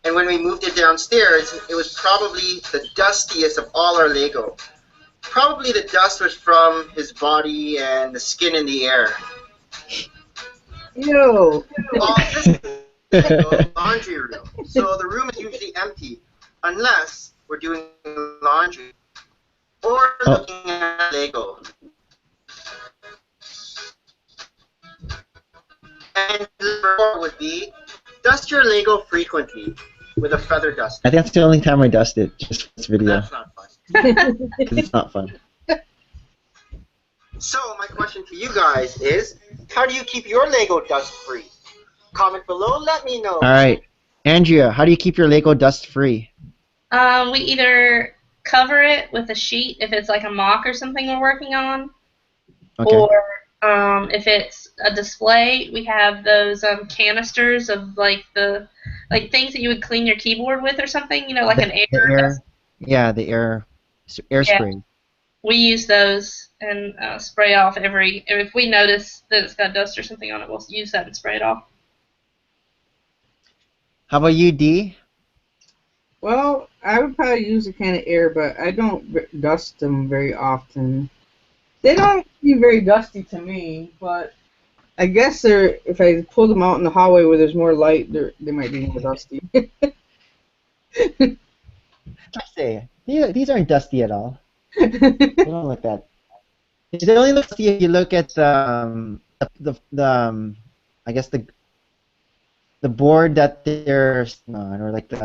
And when we moved it downstairs, it was probably the dustiest of all our Lego. Probably the dust was from his body and the skin in the air. Ew. All this is Lego laundry room. So the room is usually empty unless we're doing laundry or looking at Lego. And number 4 would be dust your Lego frequently with a feather duster. I think that's the only time I dust it, just for this video. That's not fun. 'Cause it's not fun. So my question to you guys is, how do you keep your Lego dust free? Comment below, let me know. Alright. Andrea, how do you keep your Lego dust free? We either cover it with a sheet if it's like a mock or something we're working on, Okay. or If it's a display, we have those canisters of like things that you would clean your keyboard with or something. You know, like an air. The air, yeah, the air Yeah. spray. We use those and spray off if we notice that it's got dust or something on it, we'll use that and spray it off. How about you, D? Well, I would probably use a can of air, but I don't dust them very often. They don't seem very dusty to me, but I guess if I pull them out in the hallway where there's more light, they might be more dusty. I say these aren't dusty at all. They don't look that. They only look dusty if you look at I guess the board that they're on, or like the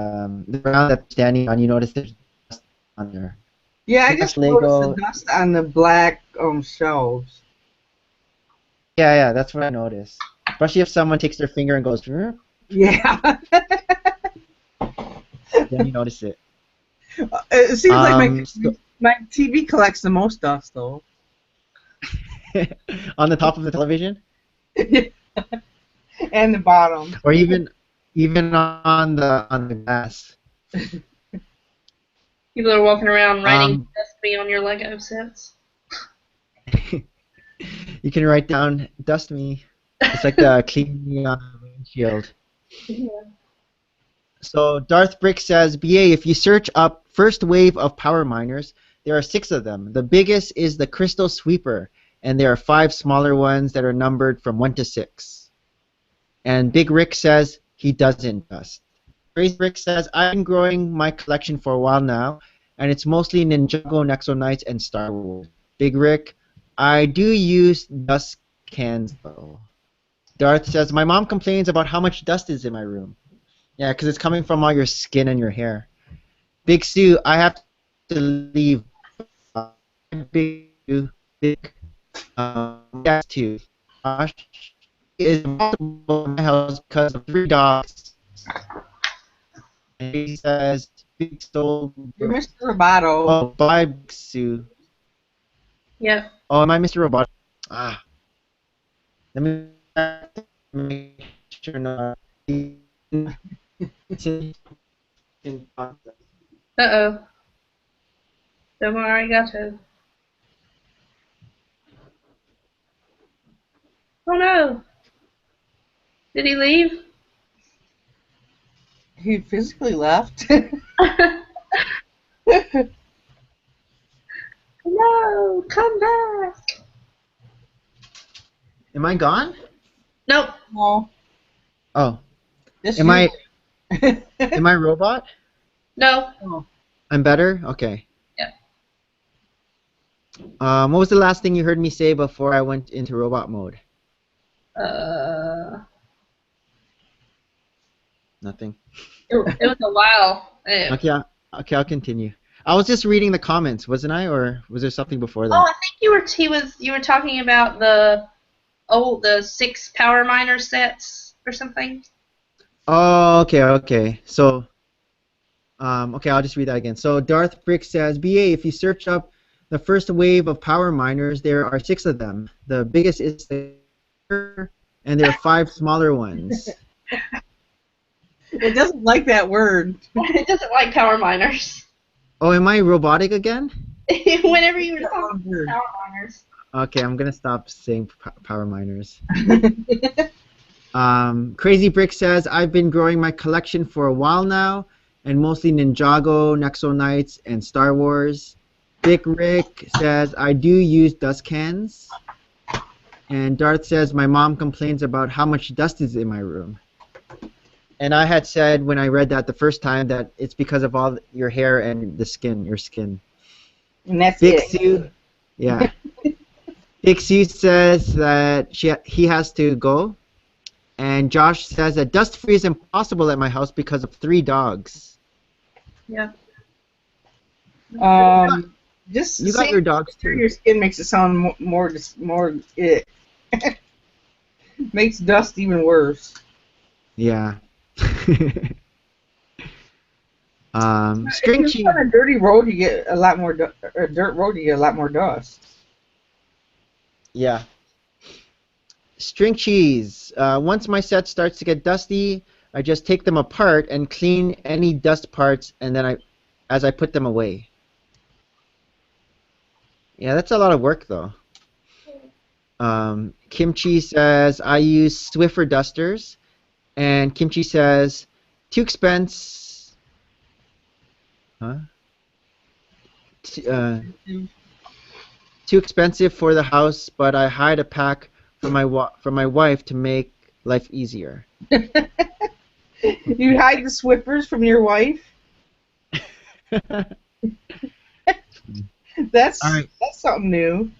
ground that they're standing on. You notice there's dust on there. Yeah, I That's just noticed Lego. the dust on the black shelves. Yeah, that's what I noticed. Especially if someone takes their finger and goes, "Huh?" Yeah. Then you notice it. It seems like So- my TV collects the most dust, though. on the top of the television, And the bottom. or even on the glass. People are walking around writing Um, "Dust me" on your Lego sets. You can write down "dust me." It's like the clean me on the windshield. Yeah. So Darth Brick says, BA, if you search up first wave of power miners, there are 6 of them. The biggest is the Crystal Sweeper, and there are 5 smaller ones that are numbered from 1 to 6. And Big Rick says he doesn't dust. Crazy Rick says, I've been growing my collection for a while now, and it's mostly Ninjago, Nexo Knights, and Star Wars. Big Rick, I do use dust cans though. Darth says, my mom complains about how much dust is in my room. Yeah, because it's coming from all your skin and your hair. Big Sue, I have to leave. Big Sue, yes, too. Josh is impossible in my house because of 3 dogs. And he says, Big Soul. You're Mr. Roboto. Oh, bye, Big Sue. Yep. Oh, am I Mr. Robot? Ah. Let me make sure not. Uh-oh. Don't worry, I got you. Oh no! Did he leave? He physically left. No! Come back! Am I gone? Nope. No. Oh. Just Am you. Am I robot? No. I'm better? Okay. Yeah. What was the last thing you heard me say before I went into robot mode? Nothing. It was a while. Okay, I'll continue. I was just reading the comments, wasn't I? Or was there something before that? Oh, I think you were talking about the 6 power miner sets or something. Oh, okay. So, okay, I'll just read that again. So Darth Brick says, BA, if you search up the first wave of power miners, there are 6 of them. The biggest is the and there are 5 smaller ones. It doesn't like that word. It doesn't like power miners. Oh, am I robotic again? Whenever you were talking about power miners. Okay, I'm gonna stop saying power miners. Crazy Brick says, I've been growing my collection for a while now, and mostly Ninjago, Nexo Knights, and Star Wars. Big Rick says, I do use dust cans. And Darth says, my mom complains about how much dust is in my room. And I had said when I read that the first time that it's because of all your hair and the skin, your skin. And that's Big it. Sue, yeah. Big Sue says that he has to go. And Josh says that dust free is impossible at my house because of 3 dogs. Yeah. Just You got your dogs too. Your skin makes it sound more it makes dust even worse. Yeah. If String you're on a dirty road, you get a lot more. A dirt road, you get a lot more dust. Yeah. String cheese. Once my set starts to get dusty, I just take them apart and clean any dust parts, and then as I put them away. Yeah, that's a lot of work, though. Kimchi says, I use Swiffer dusters. And Kimchi says, too expensive. Huh? Too expensive for the house, but I hide a pack for my wife to make life easier. You hide the Swiffers from your wife? That's something new.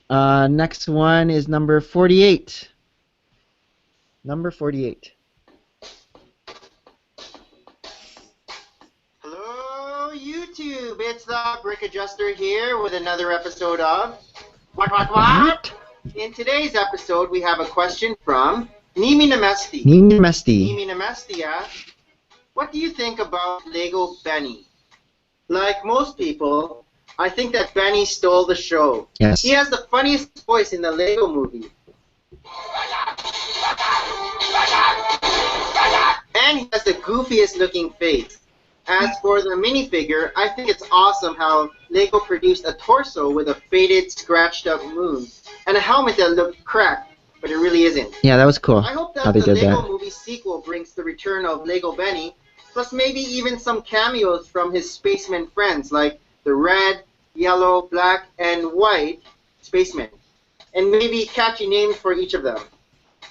Next one is number 48. Number 48. Hello, YouTube. It's the Brick Adjuster here with another episode of What? In today's episode, we have a question from Nimi Namesti. Nimi Namesti asks, what do you think about Lego Benny? Like most people, I think that Benny stole the show. Yes. He has the funniest voice in the Lego movie. And he has the goofiest looking face. As for the minifigure, I think it's awesome how Lego produced a torso with a faded, scratched up moon, and a helmet that looked cracked, but it really isn't. Yeah, that was cool. I hope how that they the did Lego that. movie sequel brings the return of Lego Benny, plus maybe even some cameos from his spaceman friends, like the red, yellow, black, and white spacemen, and maybe catchy names for each of them.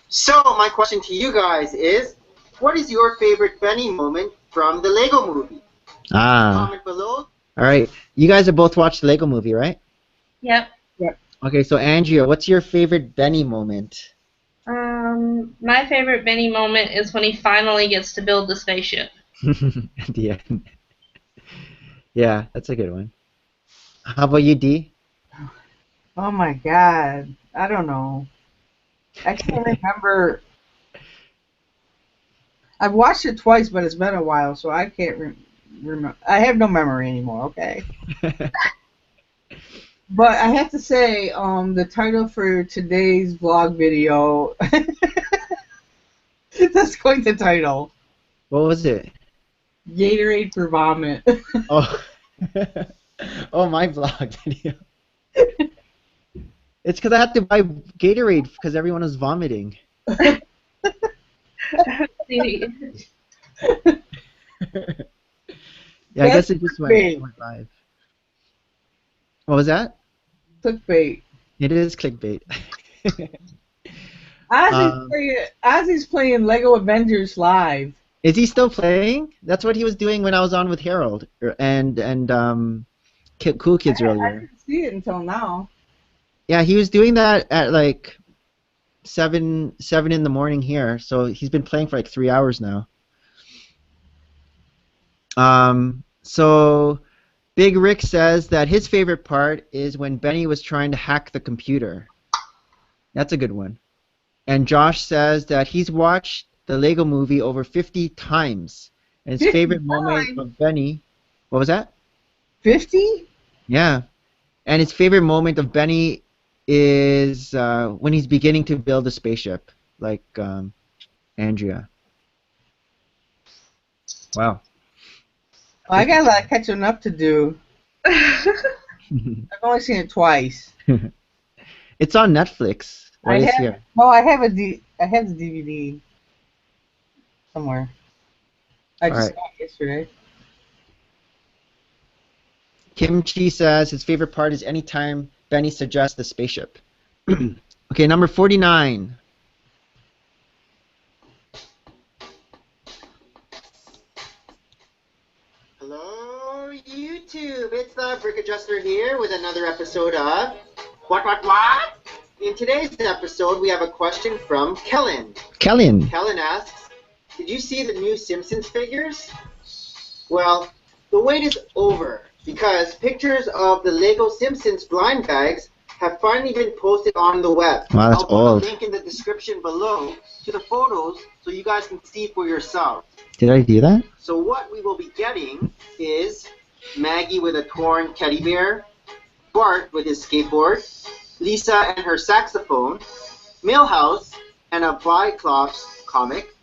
So, my question to you guys is, what is your favorite Benny moment from the Lego movie? Comment below. All right. You guys have both watched the Lego movie, right? Yep. Okay, so Andrea, what's your favorite Benny moment? My favorite Benny moment is when he finally gets to build the spaceship. At the end. Yeah, that's a good one. How about you, Dee? Oh my God. I don't know. I can't remember. I've watched it twice, but it's been a while, so I can't remember. I have no memory anymore, okay? But I have to say, the title for today's vlog video, that's quite the title. What was it? Gatorade for vomit. Oh, oh, my vlog video. It's because I had to buy Gatorade because everyone was vomiting. See, Yeah, I That's guess it just clickbait. went live. What was that? Clickbait. It is clickbait. Ozzy's playing Lego Avengers live. Is he still playing? That's what he was doing when I was on with Harold and Cool Kids I earlier. didn't see it until now. Yeah, he was doing that at like 7 in the morning here. So he's been playing for like 3 hours now. So Big Rick says that his favorite part is when Benny was trying to hack the computer. That's a good one. And Josh says that he's watched the Lego movie over 50 times. And his 50 favorite moment times? of Benny... What was that? 50? Yeah. And his favorite moment of Benny is when he's beginning to build a spaceship, like Andrea. Wow. Well, I got a lot of catching up to do. I've only seen it twice. It's on Netflix. Right here. No, I have the DVD somewhere. I just Alright. saw it yesterday. Kimchi says his favorite part is anytime Benny suggests the spaceship. Okay, number 49. Hello, YouTube. It's the Brick Adjuster here with another episode of What? In today's episode, we have a question from Kellen. Kellen. Kellen asks, did you see the new Simpsons figures? Well, the wait is over because pictures of the Lego Simpsons blind bags have finally been posted on the web. Wow, that's I'll put old. a link in the description below to the photos so you guys can see for yourself. Did I do that? So what we will be getting is Maggie with a torn teddy bear, Bart with his skateboard, Lisa and her saxophone, Millhouse and a Biclops comic,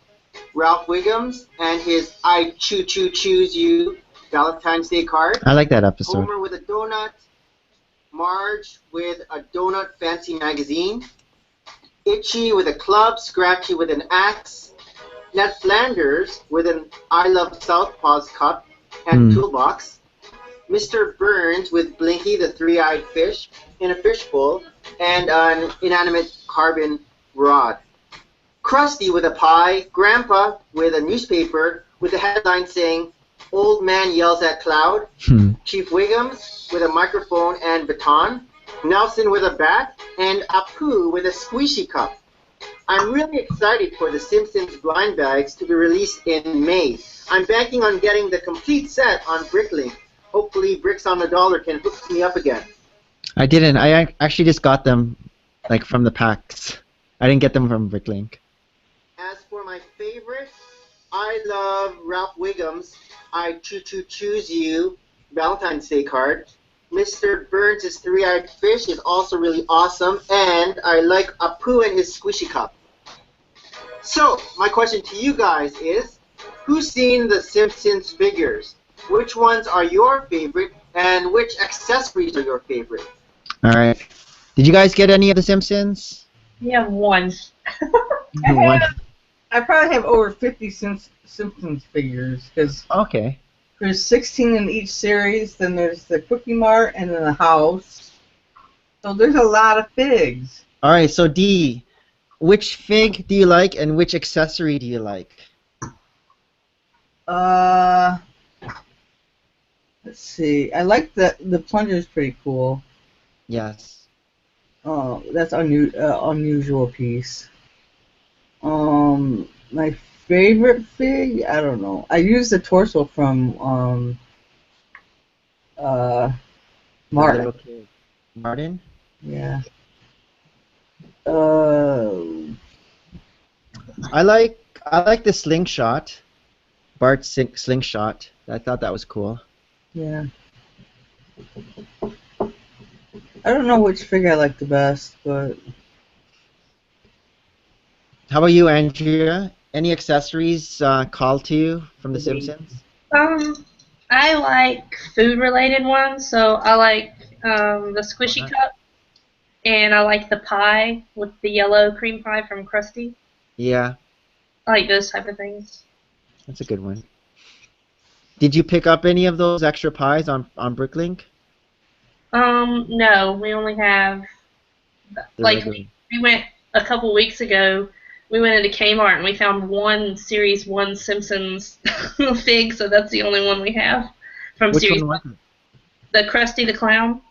Ralph Wiggums and his I Choo Choo Choose You Valentine's Day card, I like that episode. Homer with a donut, Marge with a donut fancy magazine, Itchy with a club, Scratchy with an axe, Ned Flanders with an I Love Southpaws cup and toolbox, Mr. Burns with Blinky the three-eyed fish in a fishbowl and an inanimate carbon rod, Krusty with a pie, Grandpa with a newspaper with a headline saying, Old Man Yells at Cloud, Chief Wiggums with a microphone and baton, Nelson with a bat, and Apu with a squishy cup. I'm really excited for the Simpsons blind bags to be released in May. I'm banking on getting the complete set on Bricklink. Hopefully Bricks on the Dollar can hook me up again. I didn't. I actually just got them like from the packs. I didn't get them from Bricklink. As for my favorite, I love Ralph Wiggums' I Choo Choo Choose You Valentine's Day card. Mr. Burns' three-eyed fish is also really awesome, and I like Apu and his squishy cup. So, my question to you guys is, who's seen the Simpsons figures? Which ones are your favorite, and which accessories are your favorite? All right. Did you guys get any of the Simpsons? We have one. One. I probably have over 50 Simpsons figures because Okay. there's 16 in each series. Then there's the Cookie Mart and then the house. So there's a lot of figs. All right. So D, which fig do you like, and which accessory do you like? Let's see. I like the plunger's pretty cool. Yes. Oh, that's unusual piece. My favorite fig, I don't know. I used the torso from Martin. Martin? Yeah. I like the slingshot. Bart's slingshot. I thought that was cool. Yeah. I don't know which fig I like the best, but How about you, Andrea? Any accessories called to you from The Simpsons? I like food-related ones, so I like the squishy cup, and I like the pie with the yellow cream pie from Krusty. Yeah, I like those type of things. that's a good one. Did you pick up any of those extra pies on Bricklink? No, we only have The like regular- we went a couple weeks ago. We went into Kmart and we found one Series 1 Simpsons fig, so that's the only one we have from Which Series one 1. was it? The Krusty the Clown.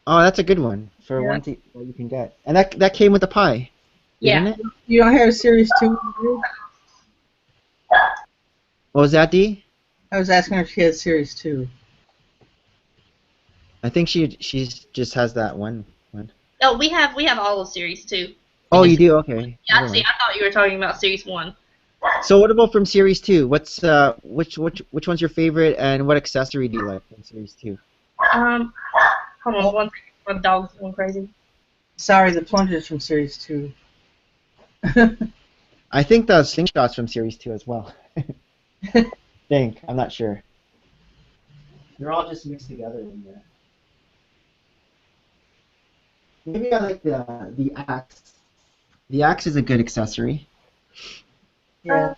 Oh, that's a good one for Yeah. one that you can get. And that came with the pie, didn't Yeah. it? you don't have Series 2? What was that, D? I was asking if she had Series 2. I think she just has that one. Oh, we have all of Series 2. Oh, you do? Okay. Yeah, Never see, mind. I thought you were talking about Series 1. So what about from Series 2? What's which one's your favorite, and what accessory do you like from Series 2? Hold on, one second. My dog's going crazy. Sorry, the plunger's from Series 2. I think the slingshot's from Series 2 as well. I'm not sure. They're all just mixed together in there. Maybe I like the axe. The axe is a good accessory. Yeah.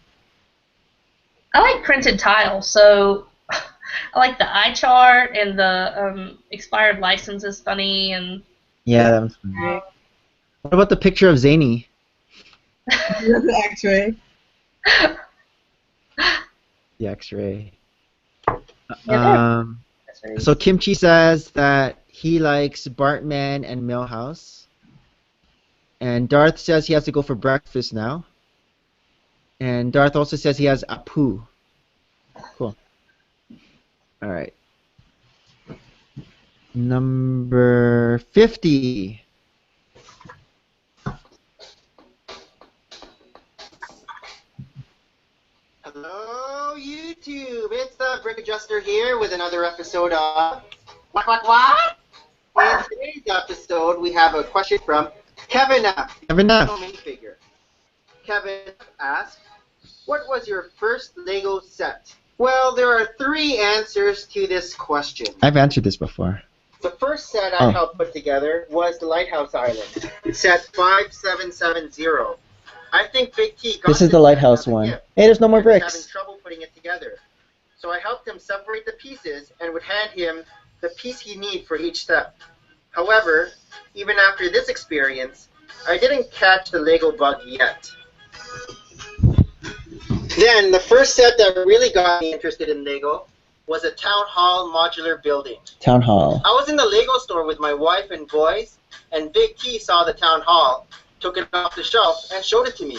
I like printed tiles, so I like the eye chart and the expired license is funny, and Yeah, that was fun. What about the picture of Zany? The X-ray. The X-ray. Yeah, that's very So Kimchi says that he likes Bartman and Millhouse. And Darth says he has to go for breakfast now. And Darth also says he has Apu. Cool. All right. Number 50. Hello, YouTube. It's the Brick Adjuster here with another episode of What? In today's episode, we have a question from Kevin F. Kevin F. No minifigure. Kevin F. asked, what was your first Lego set? Well, there are 3 answers to this question. I've answered this before. The first set I helped put together was the Lighthouse Island, set 5770. I think Big T got This is the set lighthouse as a one. gift, Hey, there's no more and was having bricks. trouble putting it together. So I helped him separate the pieces and would hand him the piece he needed for each step. However, even after this experience, I didn't catch the Lego bug yet. Then, the first set that really got me interested in Lego was a town hall modular building. Town hall. I was in the Lego store with my wife and boys, and Big T saw the town hall, took it off the shelf, and showed it to me.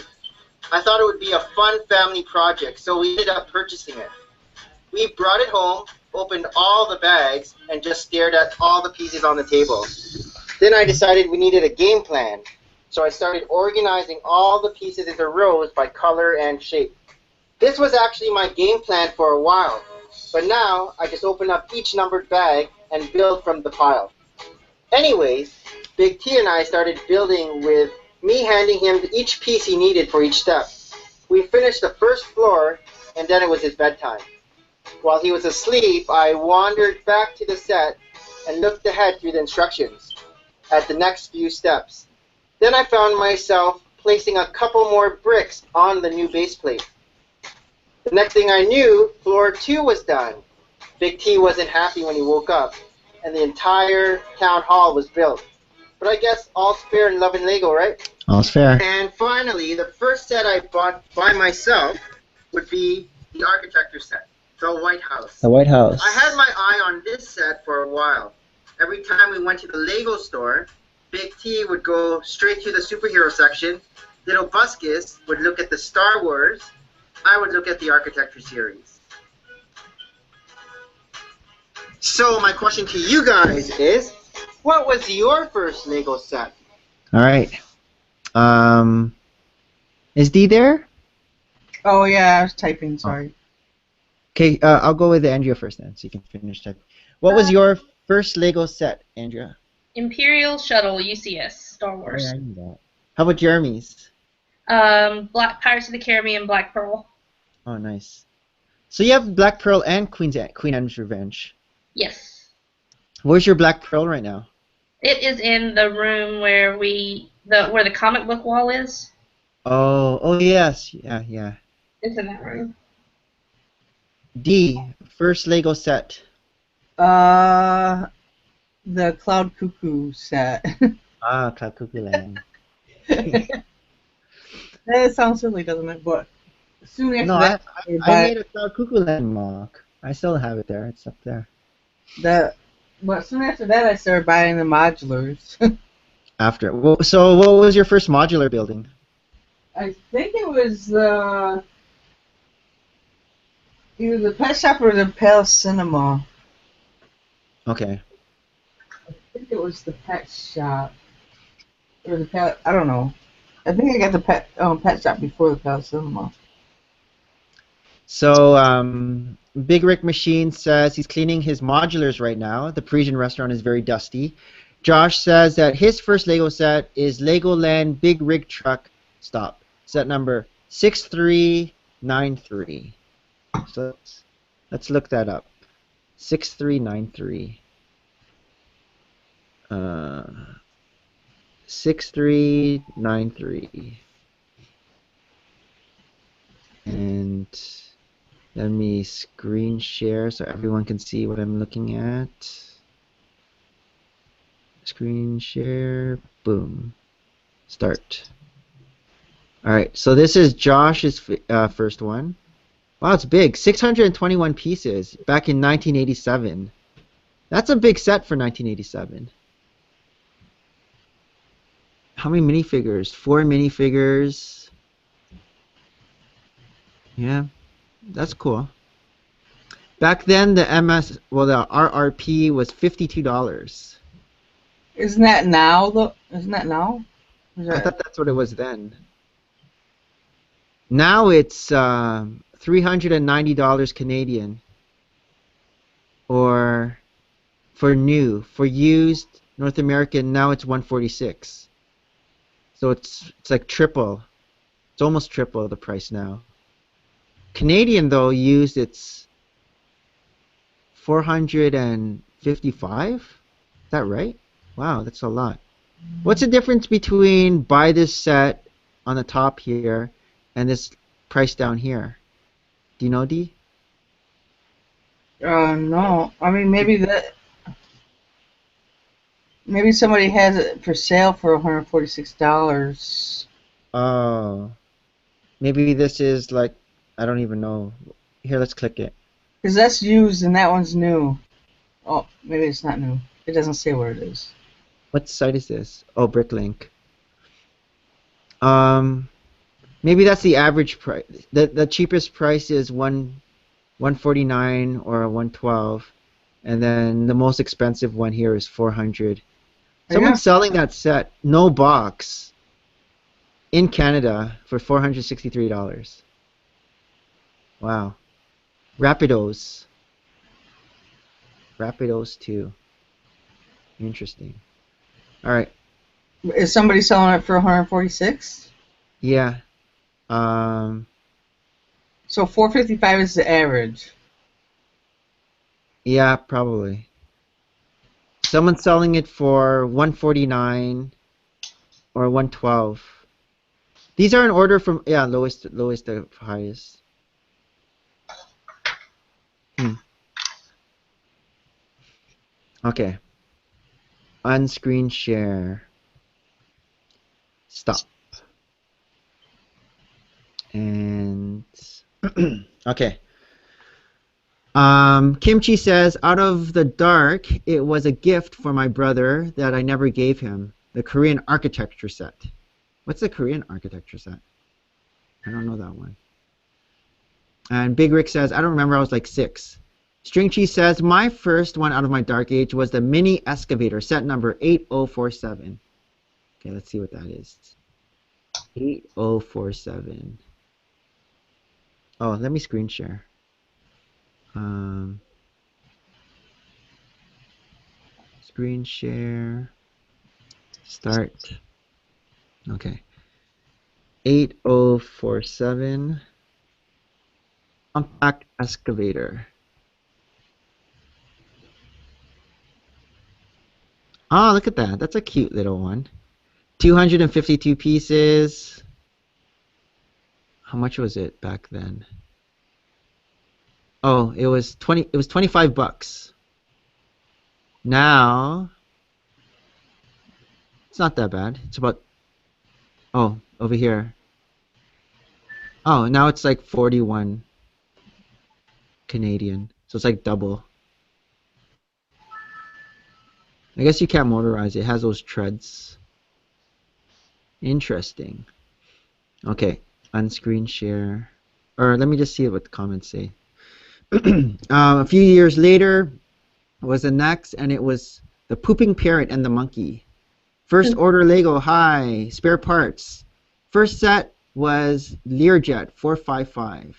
I thought it would be a fun family project, so we ended up purchasing it. We brought it home, opened all the bags, and just stared at all the pieces on the table. Then I decided we needed a game plan, so I started organizing all the pieces into rows by color and shape. This was actually my game plan for a while, but now I just open up each numbered bag and build from the pile. Anyways, Big T and I started building with me handing him each piece he needed for each step. We finished the first floor, and then it was his bedtime. While he was asleep, I wandered back to the set and looked ahead through the instructions at the next few steps. Then I found myself placing a couple more bricks on the new base plate. The next thing I knew, floor 2 was done. Big T wasn't happy when he woke up, and the entire town hall was built. But I guess all's fair in love and Lego, right? All's fair. And finally, the first set I bought by myself would be the Architecture set, the White House. The White House. I had my eye on this set for a while. Every time we went to the Lego store, Big T would go straight to the superhero section. Little Buskus would look at the Star Wars. I would look at the Architecture series. So my question to you guys is, what was your first Lego set? All right. Is D there? Oh yeah, I was typing. Sorry. Okay, I'll go with Andrea first then, so you can finish typing. What was your first Lego set, Andrea? Imperial Shuttle UCS Star Wars. I knew that. How about Jeremy's? Black Pirates of the Caribbean, Black Pearl. Oh, nice. So you have Black Pearl and Queen Anne's Revenge. Yes. Where's your Black Pearl right now? It is in the room where where the comic book wall is. Oh yes, yeah. It's in that room. D, first Lego set. The Cloud Cuckoo set. Cloud Cuckoo Land. That sounds silly, doesn't it? But soon after No, that, I made a Cloud Cuckoo Land mock. I still have it there. It's up there. But soon after that, I started buying the modulars. After. So what was your first modular building? I think it was either the Pet Shop or the Palace Cinema. Okay. I think it was the Pet Shop or the Palace. I don't know. I think I got the Pet Shop before the Palace Cinema. So Big Rick Machine says he's cleaning his modulars right now. The Parisian restaurant is very dusty. Josh says that his first Lego set is Legoland Big Rig Truck Stop. Set number 6393. So let's look that up. 6393. 6393. And let me screen share so everyone can see what I'm looking at. Screen share, boom, start. Alright, so this is Josh's first one. Wow, it's big, 621 pieces back in 1987. That's a big set for 1987. How many minifigures? 4 minifigures. Yeah, that's cool. Back then, the RRP was $52. Isn't that now, though? Isn't that now? I thought that's what it was then. Now it's $390 Canadian. Or for new. For used North American, now it's $146. So it's like triple. It's almost triple the price now. Canadian though used it's 455. Is that right? Wow, that's a lot. What's the difference between buy this set on the top here and this price down here? Do you know, D? No. I mean, maybe somebody has it for sale for $146. Oh, maybe this is like, I don't even know. Here, let's click it. Because that's used and that one's new. Oh, maybe it's not new. It doesn't say what it is. What site is this? Oh, Bricklink. Maybe that's the average price. The cheapest price is 149 or 112, and then the most expensive one here is 400. Someone's selling that set, no box, in Canada for $463. Wow. Rapidos 2. Interesting. All right. Is somebody selling it for 146? Yeah. So 455 is the average. Yeah, probably. Someone's selling it for 149 or 112. These are in order from lowest to highest. Okay. On-screen share. Stop. And okay. Kimchi says, out of the dark, it was a gift for my brother that I never gave him. The Korean architecture set. What's the Korean architecture set? I don't know that one. And Big Rick says, I don't remember, I was like 6. String Cheese says, my first one out of my dark age was the mini excavator, set number 8047. Okay, let's see what that is. 8047. Oh, let me screen share. Screen share. Start. Okay. 8047. Compact excavator. Oh, look at that. That's a cute little one. 252 pieces. How much was it back then? Oh, it was 25 bucks. Now it's not that bad. It's about over here. Oh, now it's like 41 Canadian. So it's like double. I guess you can't motorize it. It has those treads. Interesting. Okay, unscreen share. Or let me just see what the comments say. A few years later was the next, and it was the pooping parrot and the monkey. First order Lego, hi, spare parts. First set was Learjet 455.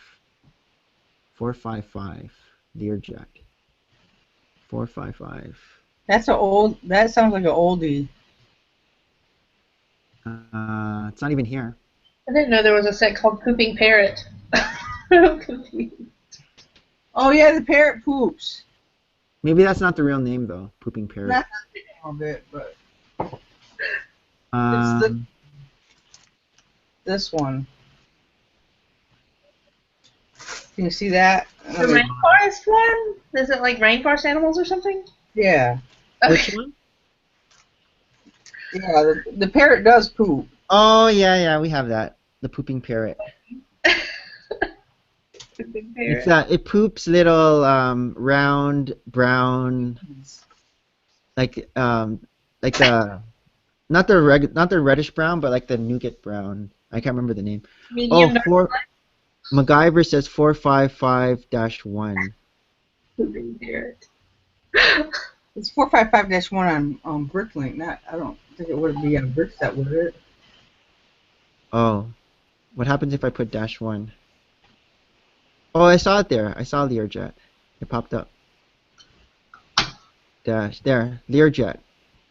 455, Learjet. 455. That sounds like an oldie. It's not even here. I didn't know there was a set called Pooping Parrot. I'm confused. Oh yeah, the parrot poops. Maybe that's not the real name though, pooping parrot. Not the name of it, but It's this one. Can you see that? The rainforest one? Is it like rainforest animals or something? Yeah. Which one? Yeah, the parrot does poop. Oh yeah, we have that. The pooping parrot. Pooping parrot. It poops little round brown, like the not the reddish brown, but like the nougat brown. I can't remember the name. Medium MacGyver says 455-1. Pooping parrot. It's 455-1 on Bricklink. I don't think it would be on Brickset, would it? Oh, what happens if I put -1? Oh, I saw it there. I saw Learjet. It popped up. Dash there, Learjet,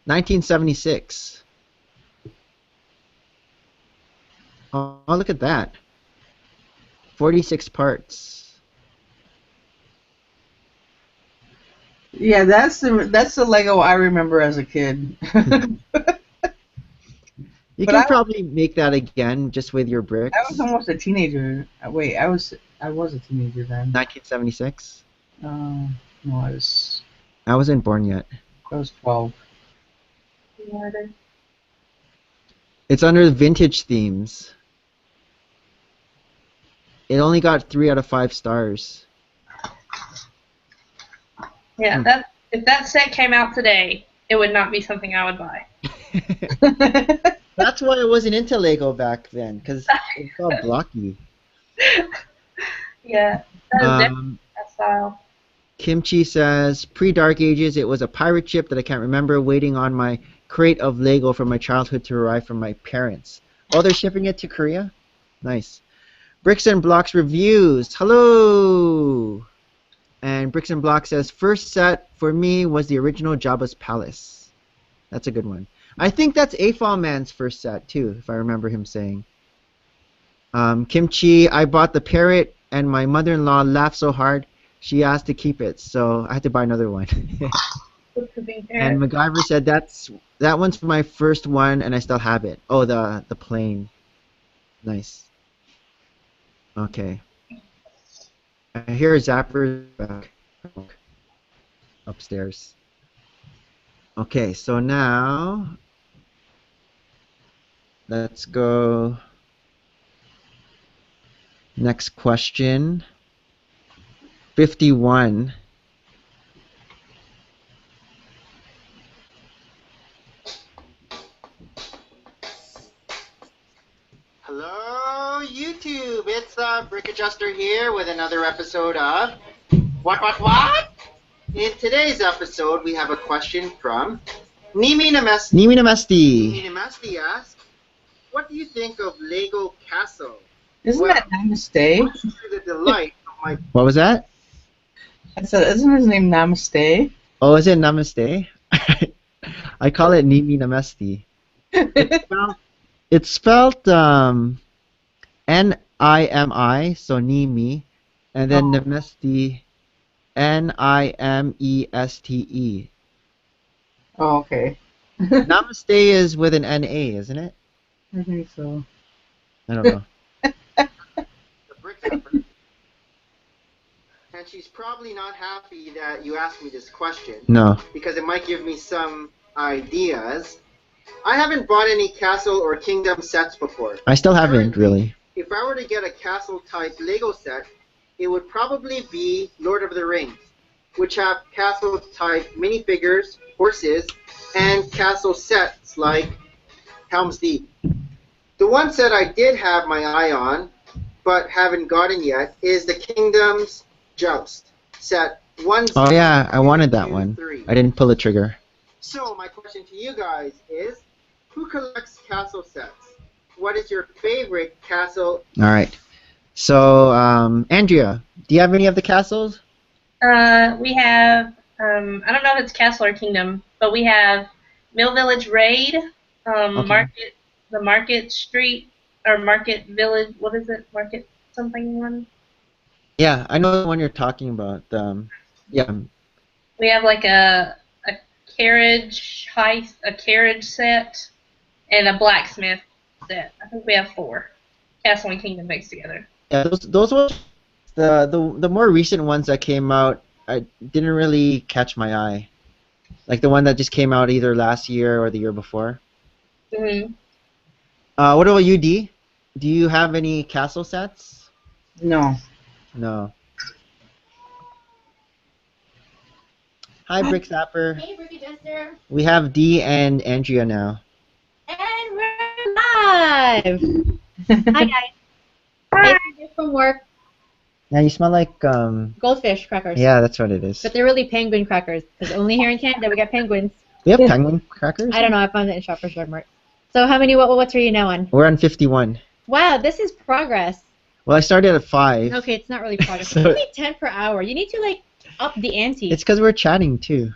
1976. Oh, look at that. 46 parts. Yeah, that's the Lego I remember as a kid. You But can I- probably make that again just with your bricks. I was almost a teenager. Wait, I was a teenager then. 1976. No, I wasn't born yet. I was 12. It's under vintage themes. It only got 3 out of 5 stars. Yeah, that if that set came out today, it would not be something I would buy. That's why I wasn't into Lego back then, because it's all blocky. Yeah, that is definitely that style. Kimchi says, pre-Dark Ages, it was a pirate ship that I can't remember, waiting on my crate of Lego from my childhood to arrive from my parents. Oh, they're shipping it to Korea? Nice. Bricks and Blocks Reviews. Hello! And Bricks and Blocks says, first set for me was the original Jabba's Palace. That's a good one. I think that's AFOL Man's first set, too, if I remember him saying. Kimchi, I bought the parrot, and my mother-in-law laughed so hard, she asked to keep it, so I had to buy another one. And MacGyver said, that one's my first one, and I still have it. Oh, the plane. Nice. Okay. I hear Zapper back upstairs. Okay, so now let's go. Next question. 51. Hello, YouTube. It's Brick Adjuster here with another episode of What? In today's episode, we have a question from Nimi Namesti. Nimi Namesti. Nimi Namesti asks, what do you think of Lego Castle? Isn't that Namaste? Much to the delight of my What was that? I said, isn't his name Namaste? Oh, is it Namaste? I call it Nimi Namesti. It's spelled N-I-M-I, so Nimi, and then Namesti, N-I-M-E-S-T-E. Oh, okay. Namaste is with an N-A, isn't it? I think so. I don't know. the brick pepper. And she's probably not happy that you asked me this question. No. Because it might give me some ideas. I haven't bought any castle or kingdom sets before. I still haven't, really. If I were to get a castle type Lego set, it would probably be Lord of the Rings, which have castle type minifigures, horses, and castle sets like Helm's Deep. The one set I did have my eye on, but haven't gotten yet, is the Kingdoms Joust set 1. Oh yeah, I wanted that 2, one. 3. I didn't pull the trigger. So my question to you guys is, who collects castle sets? What is your favorite castle? All right. So, Andrea, do you have any of the castles? We have, I don't know if it's Castle or Kingdom, but we have Mill Village Raid, Okay. the Market Street, or Market Village, what is it? Market something one? Yeah, I know the one you're talking about. Yeah. We have like a carriage heist, a carriage set, and a blacksmith set. I think we have 4. Castle and Kingdom mixed together. Yeah, those were the more recent ones that came out. I didn't really catch my eye, like the one that just came out either last year or the year before. Hmm. What about you, D? Do you have any castle sets? No. No. Hi, Brick Zapper. Hey, Brick Adjuster. We have D and Andrea now. And we're live. Hi, guys. Hi. Just from work. Yeah, you smell like Goldfish crackers. Yeah, that's what it is. But they're really penguin crackers, because only here in Canada we get penguins. We have penguin crackers. I don't know. I found it in Shoppers Drug Mart. So how many? What's are you now on? We're on 51. Wow, this is progress. Well, I started at 5. Okay, it's not really progress. So- It's only 10 per hour. You need to like up the ante. It's because we're chatting too.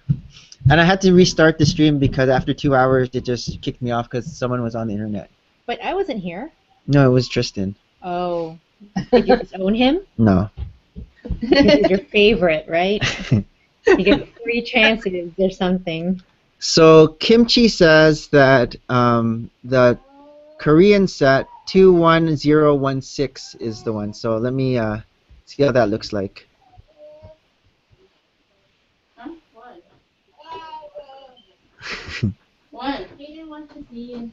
And I had to restart the stream because after 2 hours it just kicked me off because someone was on the internet. But I wasn't here. No, it was Tristan. Oh. Did you disown him? No. Because he's your favorite, right? You get 3 chances or something. So Kimchi says that the Korean set 21016 is the one. So let me see how that looks like. Huh? What? He didn't want to see a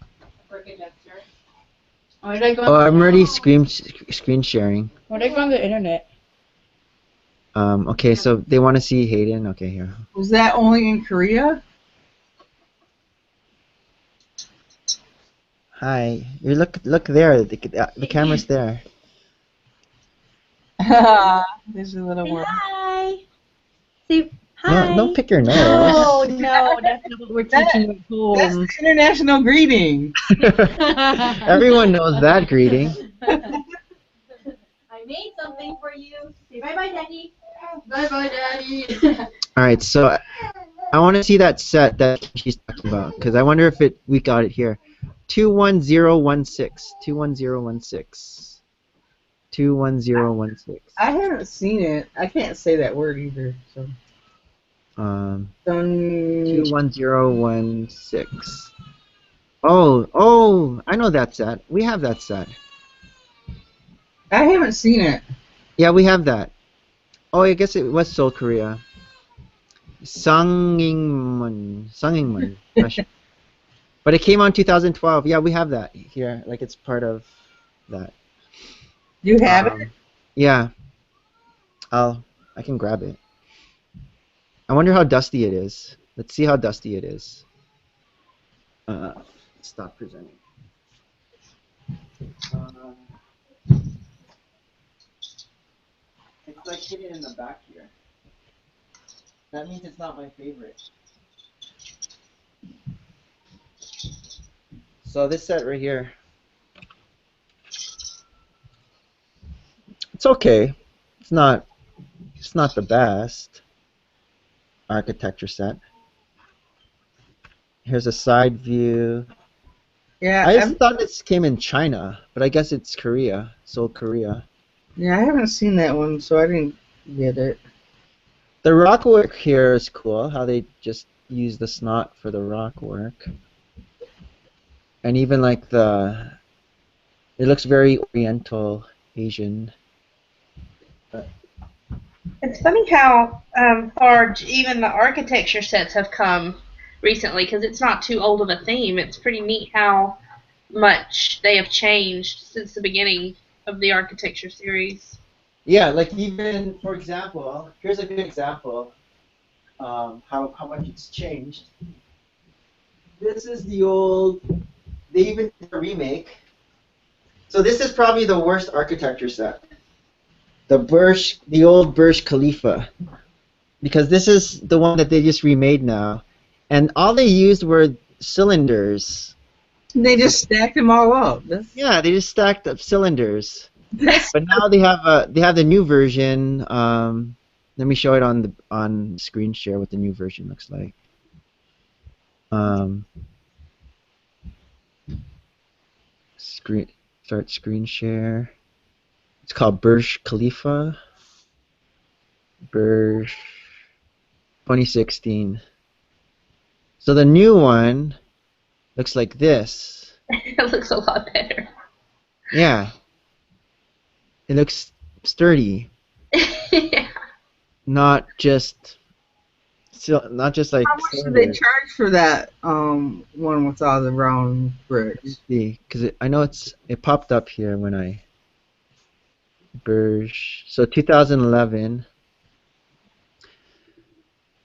Brick Adjuster. Why did I go? Oh, I'm already screen sharing. Why did I go on the internet? Okay, so they want to see Hayden. Okay, here. Was that only in Korea? Hi. You look there. The camera's there. There's a little Say more. hi. Say No, hi. don't pick your nose. No, no, that's not what we're teaching you at That's home. the international greeting. Everyone knows that greeting. I made something for you. Say bye bye, Daddy. Bye bye, Daddy. All right, so I want to see that set that she's talking about because I wonder if we got it here. 21016. 21016. 21016. I haven't seen it. I can't say that word either. So. 21016. Oh, I know that set. We have that set. I haven't seen it. Yeah, we have that. Oh, I guess it was Seoul, Korea. Sungingmun. But it came out in 2012. Yeah, we have that here. Like it's part of that. You have it? Yeah. I can grab it. I wonder how dusty it is. Let's see how dusty it is. Stop presenting. It's like hidden in the back here. That means it's not my favorite. So this set right here. It's okay. It's not the best architecture set. Here's a side view. Yeah. I just thought this came in China, but I guess it's Korea, Seoul, Korea. Yeah, I haven't seen that one, so I didn't get it. The rock work here is cool, how they just use the snot for the rock work. And even like it looks very Oriental, Asian. It's funny how far even the architecture sets have come recently because it's not too old of a theme. It's pretty neat how much they have changed since the beginning of the architecture series. Yeah, like even, for example, here's a good example how much it's changed. This is the old, they even did a remake. So this is probably the worst architecture set. The old Burj Khalifa. Because this is the one that they just remade now. And all they used were cylinders. They just stacked them all up. Yeah, they just stacked up cylinders. But now they have the new version. Let me show it on screen share what the new version looks like. Start screen share. It's called Burj Khalifa. Burj 2016. So the new one looks like this. It looks a lot better. Yeah. It looks sturdy. Yeah. Not just like How much do they cylinders. charge for that one with all the round bricks? See, because I know it popped up here when I Burj. So 2011.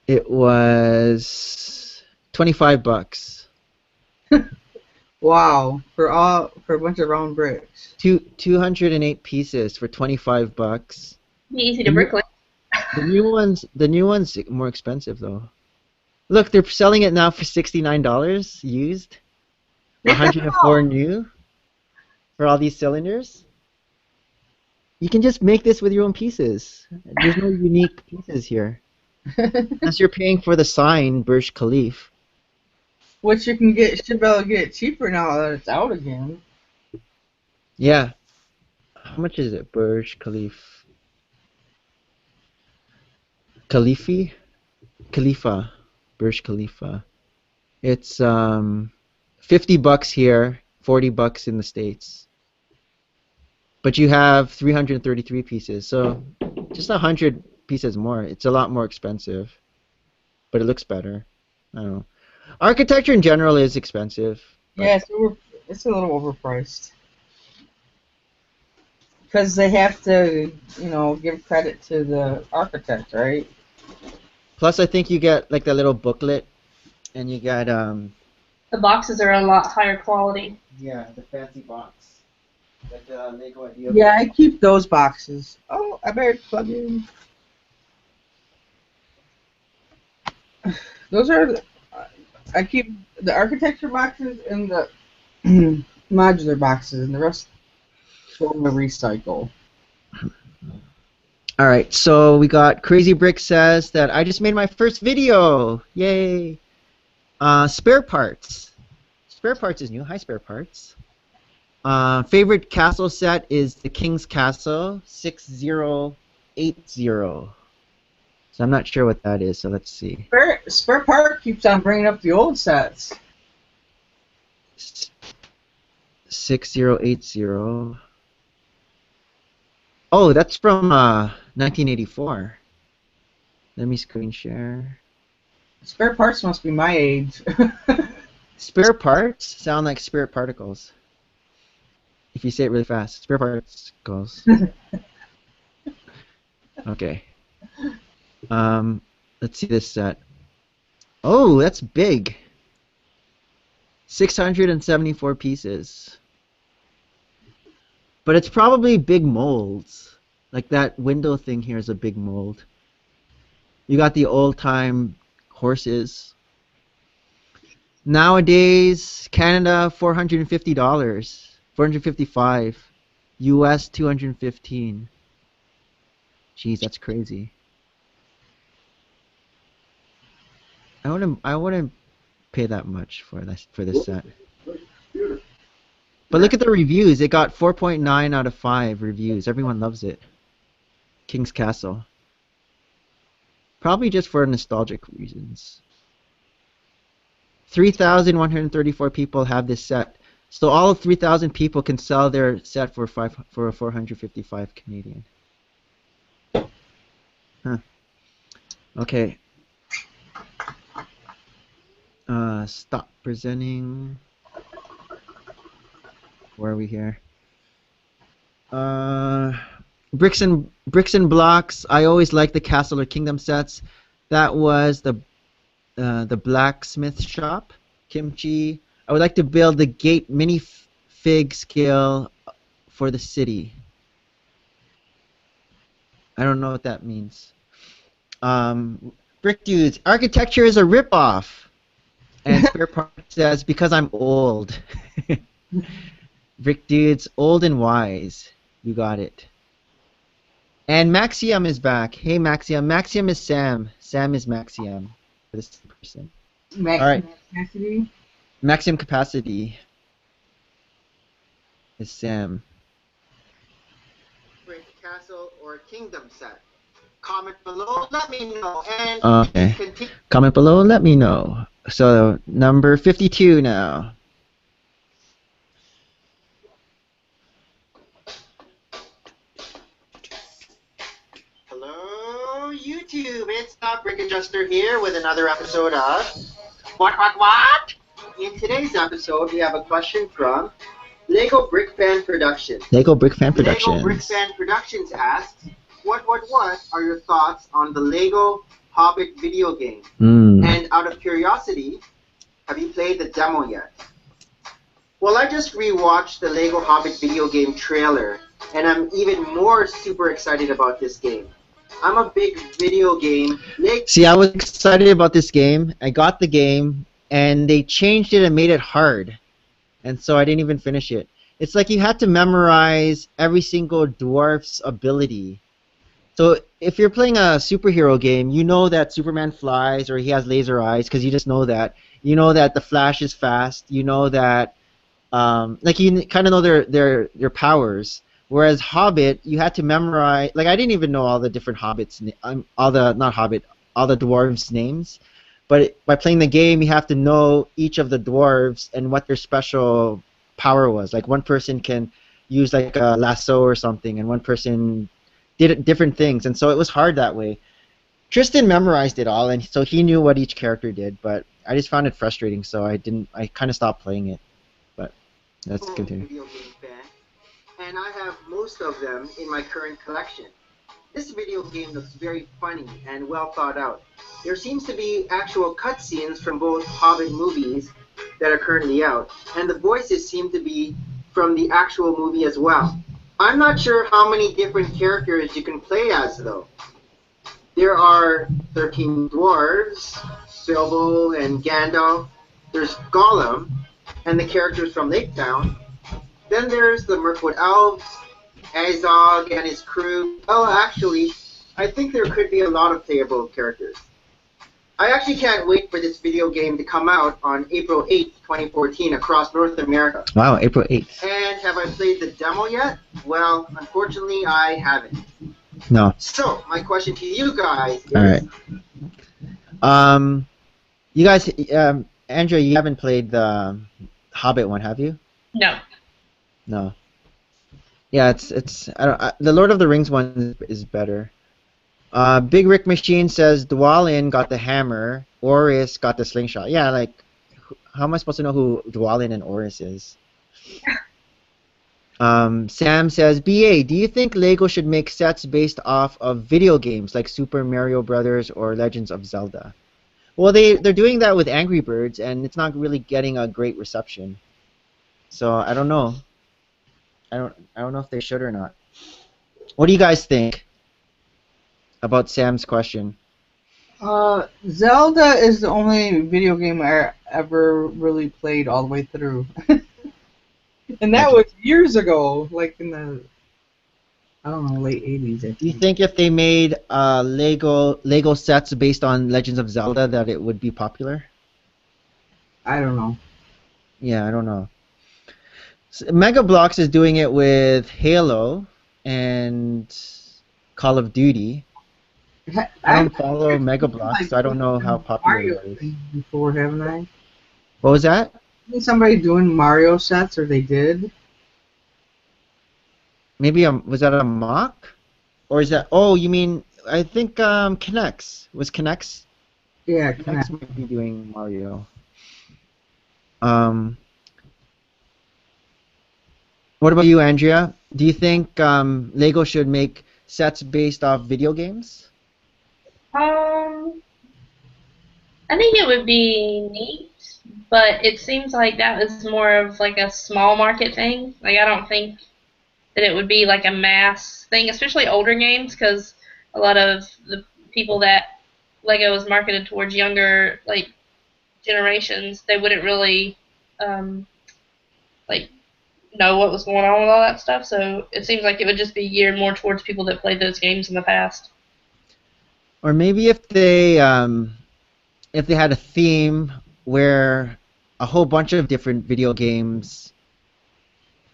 It was $25. Wow, for a bunch of round bricks. 208 pieces for $25. Easy to bricklay. The new one's more expensive though. Look, they're selling it now for $69 used. 104 new for all these cylinders. You can just make this with your own pieces. There's no unique pieces here. Unless you're paying for the sign Burj Khalifa. Which should be able to get cheaper now that it's out again. Yeah. How much is it? Burj Khalifa? Khalifa. Burj Khalifa. It's $50 here, $40 in the States. But you have 333 pieces, so just 100 pieces more. It's a lot more expensive, but it looks better. I don't know. Architecture in general is expensive. But Yeah, it's a little overpriced. Because they have to, give credit to the architect, right? plus, I think you get like the little booklet, and you get The boxes are a lot higher quality. yeah, the fancy box, like the Lego idea. Yeah, I keep those boxes. Oh, I better plug in. Those are, I keep the architecture boxes and the modular boxes, and the rest go to recycle. All right, so we got Crazy Brick says that I just made my first video. Yay! Spare parts. Spare parts is new. Hi, Spare Parts. Favorite castle set is the King's Castle 6080. So I'm not sure what that is. So let's see. Spare Part keeps on bringing up the old sets. 6080. Oh, that's from 1984. Let me screen share. Spare Parts must be my age. Spare parts sound like SpirtParticles. If you say it really fast, SpirtParticles. Okay. Let's see this set. Oh, that's big. 674 pieces. But it's probably big molds. Like that window thing here is a big mold. You got the old-time horses. Nowadays, Canada $450, $455, US $215. Jeez, that's crazy. I wouldn't pay that much for this set. But look at the reviews. It got 4.9 out of 5 reviews. Everyone loves it. King's Castle. Probably just for nostalgic reasons. 3,134 people have this set. So all 3,000 people can sell their set for 455 Canadian. Huh. Okay. Stop presenting. Where are we here? Bricks and blocks. I always like the Castle or Kingdom sets. That was the blacksmith shop. Kimchi. I would like to build the gate minifig scale for the city. I don't know what that means. Brick Dudes. Architecture is a ripoff. And Spare Part says, because I'm old. Brick Dudes, old and wise. You got it. And Maxium is back. Hey, Maxium. Maxium is Sam. Sam is Maxium. For this person. All right. Capacity? Maximum capacity is Sam. Brick Castle or Kingdom set? Comment below, let me know. And Okay. continue. Comment below, let me know. So, number 52 now. Hello, YouTube. It's Brick Adjuster here with another episode of What? In today's episode, we have a question from Lego Brick Fan Productions. Lego Brick Fan Lego Productions. Brick Fan Productions asks, what are your thoughts on the Lego Hobbit video game? And out of curiosity, have you played the demo yet? Well, I just rewatched the Lego Hobbit video game trailer, and I'm even more super excited about this game. I'm a big video game. See, I was excited about this game. I got the game, and they changed it and made it hard. And so I didn't even finish it. It's like you had to memorize every single dwarf's ability. So if you're playing a superhero game, you know that Superman flies or he has laser eyes because you just know that. You know that the Flash is fast. You know that like you kind of know their powers. Whereas Hobbit, you had to memorize. Like I didn't even know all the different hobbits, all the not Hobbit, all the dwarves' names. But by playing the game, you have to know each of the dwarves and what their special power was. Like one person can use like a lasso or something, and one person did different things, and so it was hard that way. Tristan memorized it all, and so he knew what each character did. But I just found it frustrating, so I didn't. I kind of stopped playing it. But let's continue. Video game fan, and I have most of them in my current collection. This video game looks very funny and well thought out. There seems to be actual cutscenes from both Hobbit movies that are currently out, and the voices seem to be from the actual movie as well. I'm not sure how many different characters you can play as though. There are 13 dwarves, Bilbo and Gandalf. There's Gollum and the characters from Lake Town. Then there's the Mirkwood Elves, Azog and his crew. Oh, actually, I think there could be a lot of playable characters. I actually can't wait for this video game to come out on April 8th, 2014 across North America. Wow, April 8th. And have I played the demo yet? Well, unfortunately, I haven't. No. So, my question to you guys is... All right. You guys, Andrea, you haven't played the Hobbit one, have you? No. No. Yeah, it's the Lord of the Rings one is better. Big Rick Machine says Dwalin got the hammer, Oris got the slingshot. Yeah, like how am I supposed to know who Dwalin and Oris is? Sam says, BA, do you think Lego should make sets based off of video games like Super Mario Brothers or Legends of Zelda? Well, they're doing that with Angry Birds, and it's not really getting a great reception. So I don't know. I don't know if they should or not. What do you guys think about Sam's question? Zelda is the only video game I ever really played all the way through. And that was years ago, like in the, I don't know, late 80s. I think. Do you think if they made Lego sets based on Legends of Zelda that it would be popular? I don't know. Yeah, I don't know. So Mega Bloks is doing it with Halo and Call of Duty. I don't follow Mega Bloks, so I don't know how popular Mario it is. thing before, haven't I? What was that? Isn't somebody doing Mario sets, or they did? Maybe was that a mock? Or is that? Oh, you mean? I think Kinects was Kinects. Yeah, Kinects might be doing Mario. What about you, Andrea? Do you think Lego should make sets based off video games? I think it would be neat, but it seems like that is more of like a small market thing. Like I don't think that it would be like a mass thing, especially older games, because a lot of the people that Lego is marketed towards younger like generations, they wouldn't really like know what was going on with all that stuff. So it seems like it would just be geared more towards people that played those games in the past. Or maybe if they had a theme where a whole bunch of different video games,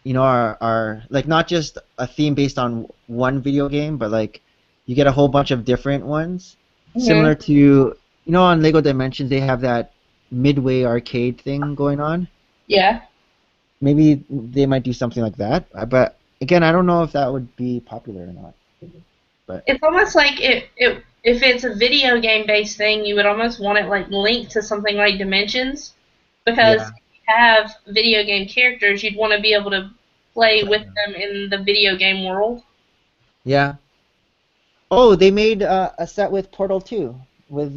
you know, are like not just a theme based on one video game, but like you get a whole bunch of different ones, similar to, you know, on Lego Dimensions they have that Midway arcade thing going on. Yeah. Maybe they might do something like that, but again, I don't know if that would be popular or not. But it's almost like if it's a video game based thing, you would almost want it like linked to something like Dimensions, because if you have video game characters, you'd want to be able to play with them in the video game world. Yeah. Oh, they made a set with Portal 2 with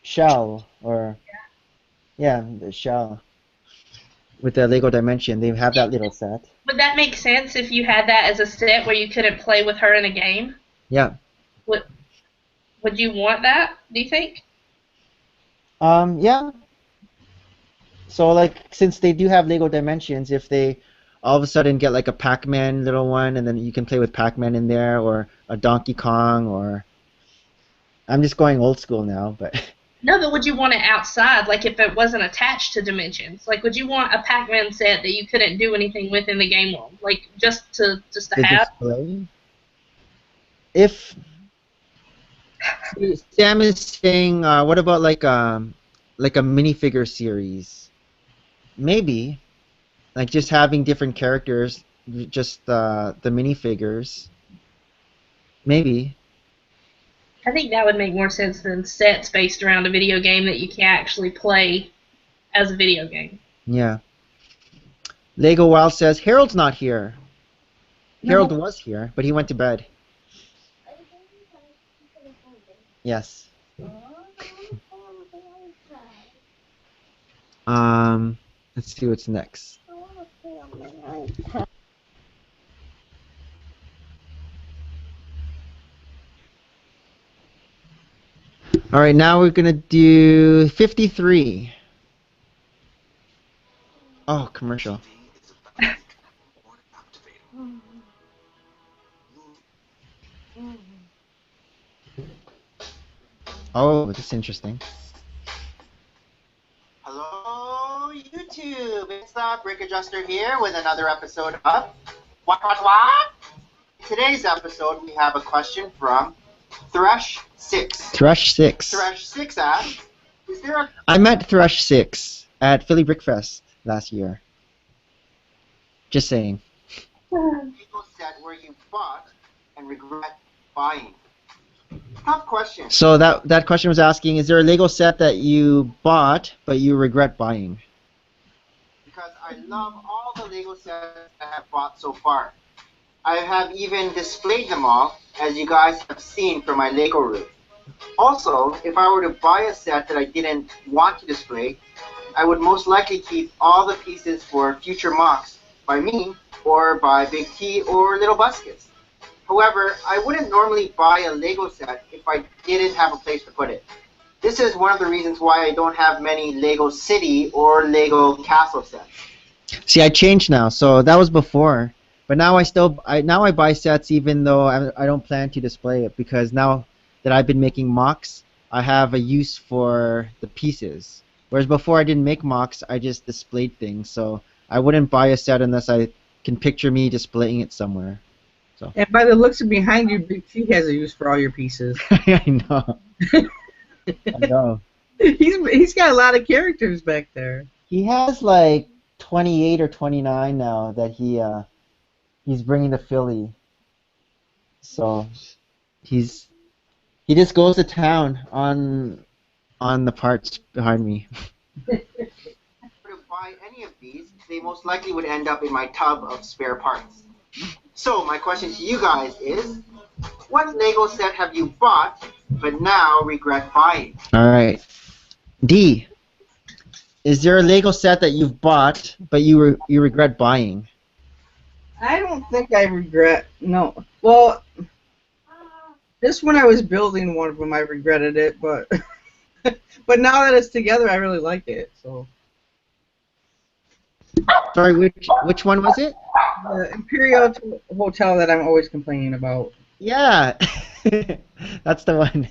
Shell or the Shell with the Lego Dimension. They have that little set. Would that make sense if you had that as a set where you couldn't play with her in a game? Yeah. Would you want that, do you think? Yeah. So like since they do have Lego Dimensions, if they all of a sudden get like a Pac-Man little one and then you can play with Pac-Man in there, or a Donkey Kong, or I'm just going old school now, but No, but would you want it outside, like if it wasn't attached to dimensions? Like, would you want a Pac-Man set that you couldn't do anything with in the game world, like just to The have? display. If Sam is saying, what about like a minifigure series? Maybe, like just having different characters, just the minifigures. Maybe. I think that would make more sense than sets based around a video game that you can't actually play as a video game. Yeah. Lego Wild says Harold's not here. Harold was here, but he went to bed. Yes. Let's see what's next. All right, now we're gonna do 53. Oh, commercial. Oh, that's interesting. Hello, YouTube. It's the Brick Adjuster here with another episode of What? Today's episode, we have a question from Thresh6. Thresh6. Thresh6 asks, is there a I met Thresh6 at Philly Brickfest last year. Just saying. Lego set where you bought and regret buying? Tough question. So that question was asking, is there a Lego set that you bought but you regret buying? Because I love all the Lego sets I have bought so far. I have even displayed them all, as you guys have seen from my Lego room. Also, if I were to buy a set that I didn't want to display, I would most likely keep all the pieces for future mocks by me or by Big T or Little Buskets. However, I wouldn't normally buy a Lego set if I didn't have a place to put it. This is one of the reasons why I don't have many Lego City or Lego Castle sets. See, I changed now. So that was before, but now I buy sets even though I don't plan to display it, because now that I've been making mocks, I have a use for the pieces. Whereas before I didn't make mocks, I just displayed things. So I wouldn't buy a set unless I can picture me displaying it somewhere. So. And by the looks of behind you, Big T has a use for all your pieces. I know. I know. He's got a lot of characters back there. He has like 28 or 29 now that he's bringing to Philly. So he just goes to town on the parts behind me. If I were to buy any of these, they most likely would end up in my tub of spare parts. So my question to you guys is, what Lego set have you bought but now regret buying? All right. D, is there a Lego set that you've bought but you regret buying? I don't think I regret. No. Well, just when I was building one of them, I regretted it, but but now that it's together, I really like it. So. Sorry, which one was it? The Imperial Hotel that I'm always complaining about. Yeah, that's the one.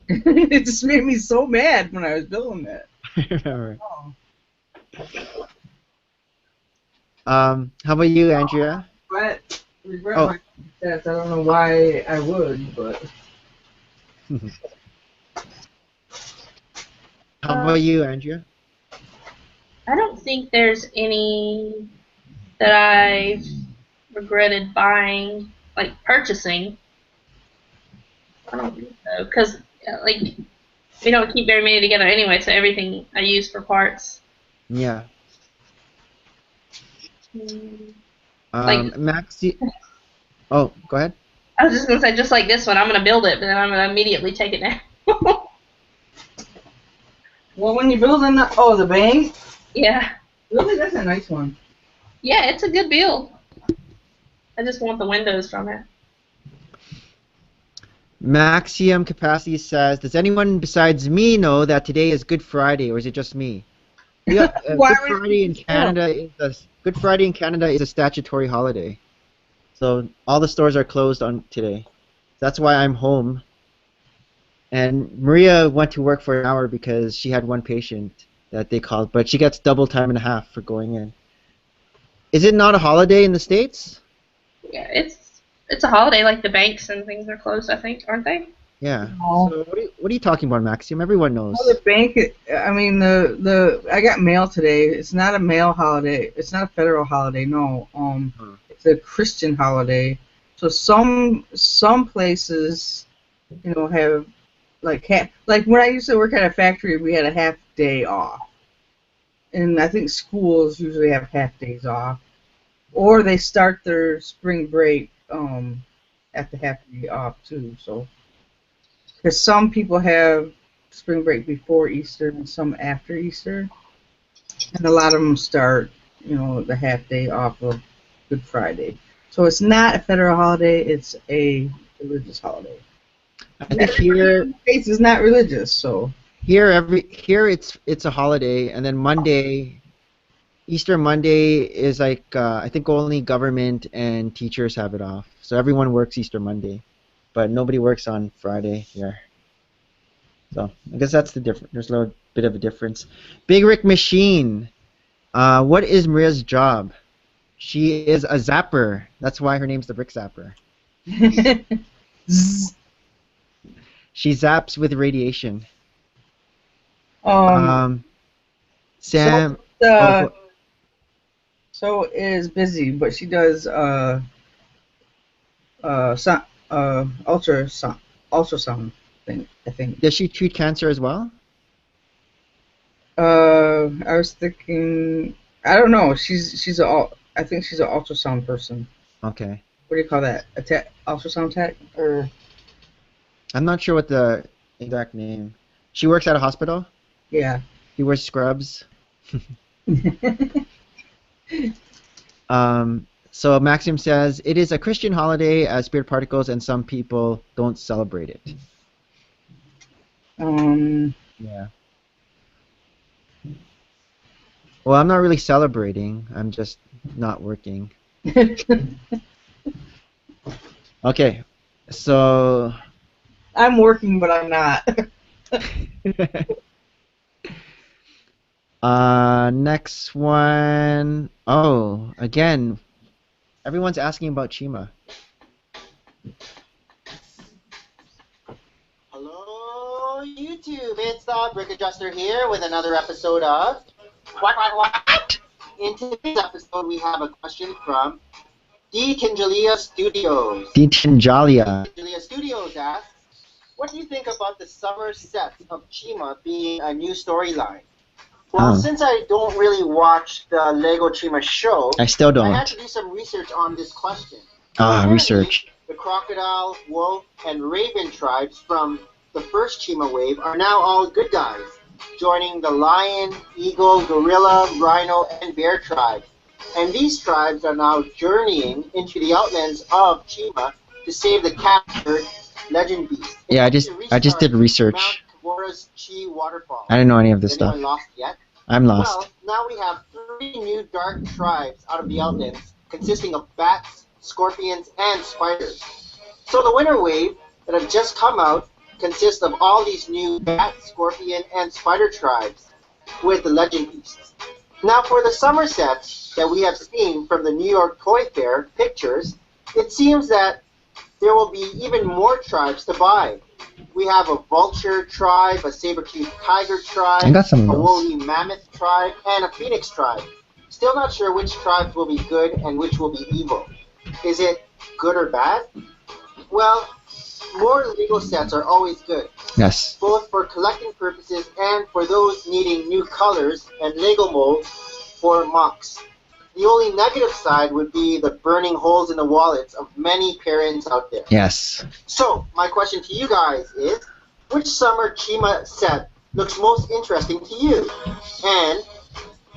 It just made me so mad when I was building it. I remember. Oh. How about you, Andrea? But regret Oh. my success. I don't know why I would, but How about you, Andrea? I don't think there's any that I've regretted buying, like purchasing. I don't think so, because like we don't keep very many together anyway, so everything I use for parts. Yeah. Like- Maxi. Oh, go ahead. I was just gonna say, just like this one, I'm gonna build it, but then I'm gonna immediately take it down. well, when you're building the bank, Yeah. really, that's a nice one. Yeah, it's a good build. I just want the windows from it. Maxium Capacity says, does anyone besides me know that today is Good Friday, or is it just me? Yeah, Why Good would Friday in you Canada Good Friday in Canada is a statutory holiday, so all the stores are closed on today. That's why I'm home. And Maria went to work for an hour because she had one patient that they called, but she gets double time and a half for going in. Is it not a holiday in the States? Yeah, it's a holiday. Like the banks and things are closed, I think, aren't they? Yeah. No. So what are you talking about, Maxim? Everyone knows. Well, the bank. I mean, the I got mail today. It's not a mail holiday. It's not a federal holiday. No. It's a Christian holiday. So some places, have like when I used to work at a factory, we had a half day off, and I think schools usually have half days off, or they start their spring break at the half day off too. So. Because some people have spring break before Easter and some after Easter, and a lot of them start, the half day off of Good Friday. So it's not a federal holiday; it's a religious holiday. I think here States is not religious, so it's a holiday, and then Monday, Easter Monday is like I think only government and teachers have it off. So everyone works Easter Monday, but nobody works on Friday here. So I guess that's the difference. There's a little bit of a difference. Big Rick Machine. What is Maria's job? She is a zapper. That's why her name's the Brick Zapper. Zzz. She zaps with radiation. um, Sam. so, so is busy, but she does ultrasound thing, I think. Does she treat cancer as well? I was thinking, I don't know. I think she's an ultrasound person. Okay. What do you call that? Ultrasound tech, or I'm not sure what the exact name. She works at a hospital. yeah. She wears scrubs. So Maxim says it is a Christian holiday as SpirtParticles, and some people don't celebrate it. Yeah. Well, I'm not really celebrating. I'm just not working. Okay. So. I'm working, but I'm not. Next one. Oh, again. Everyone's asking about Chima. Hello, YouTube. It's the Brick Adjuster here with another episode of What? In today's episode, we have a question from D. Tinjalia Studios. Tinjalia. Tinjalia Studios asks, what do you think about the summer sets of Chima being a new storyline? Well, since I don't really watch the Lego Chima show, I still don't. I had to do some research on this question. Research. The crocodile, wolf, and raven tribes from the first Chima wave are now all good guys, joining the lion, eagle, gorilla, rhino, and bear tribes. And these tribes are now journeying into the outlands of Chima to save the captured legend beast. Yeah, I just did research. Mount Kavora's Chi waterfall. I didn't know any of this Is stuff. anyone lost yet? I'm lost. Well, now we have 3 new dark tribes out of the outlands, consisting of bats, scorpions, and spiders. So the winter wave that have just come out consists of all these new bat, scorpion, and spider tribes with the legend beasts. Now for the summer sets that we have seen from the New York Toy Fair pictures, it seems that there will be even more tribes to buy. We have a vulture tribe, a saber-toothed tiger tribe, I got some of a those. woolly mammoth tribe, and a phoenix tribe. Still not sure which tribes will be good and which will be evil. Is it good or bad? Well, more Lego sets are always good, Yes. both for collecting purposes and for those needing new colors and Lego molds for mocks. The only negative side would be the burning holes in the wallets of many parents out there. Yes. So, my question to you guys is, which summer Chima set looks most interesting to you? And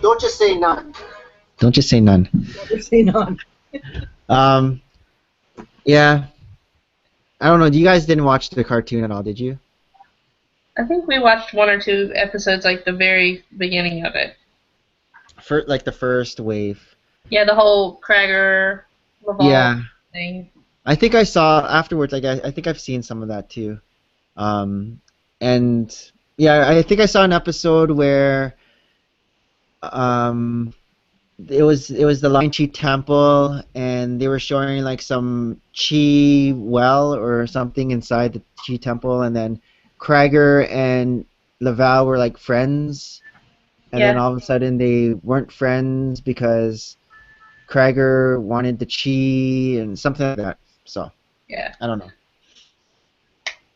don't just say none. Don't just say none. Yeah. I don't know. You guys didn't watch the cartoon at all, did you? I think we watched 1 or 2 episodes, like the very beginning of it. Like the first wave. Yeah, the whole Krager Laval Yeah. thing. I think I saw afterwards. I think I've seen some of that too. And yeah, I think I saw an episode where it was the Lion Chi Temple, and they were showing like some Chi well or something inside the Chi Temple, and then Krager and Laval were like friends, and then Yeah. all of a sudden they weren't friends because Krager wanted the Chi and something like that. So Yeah. I don't know.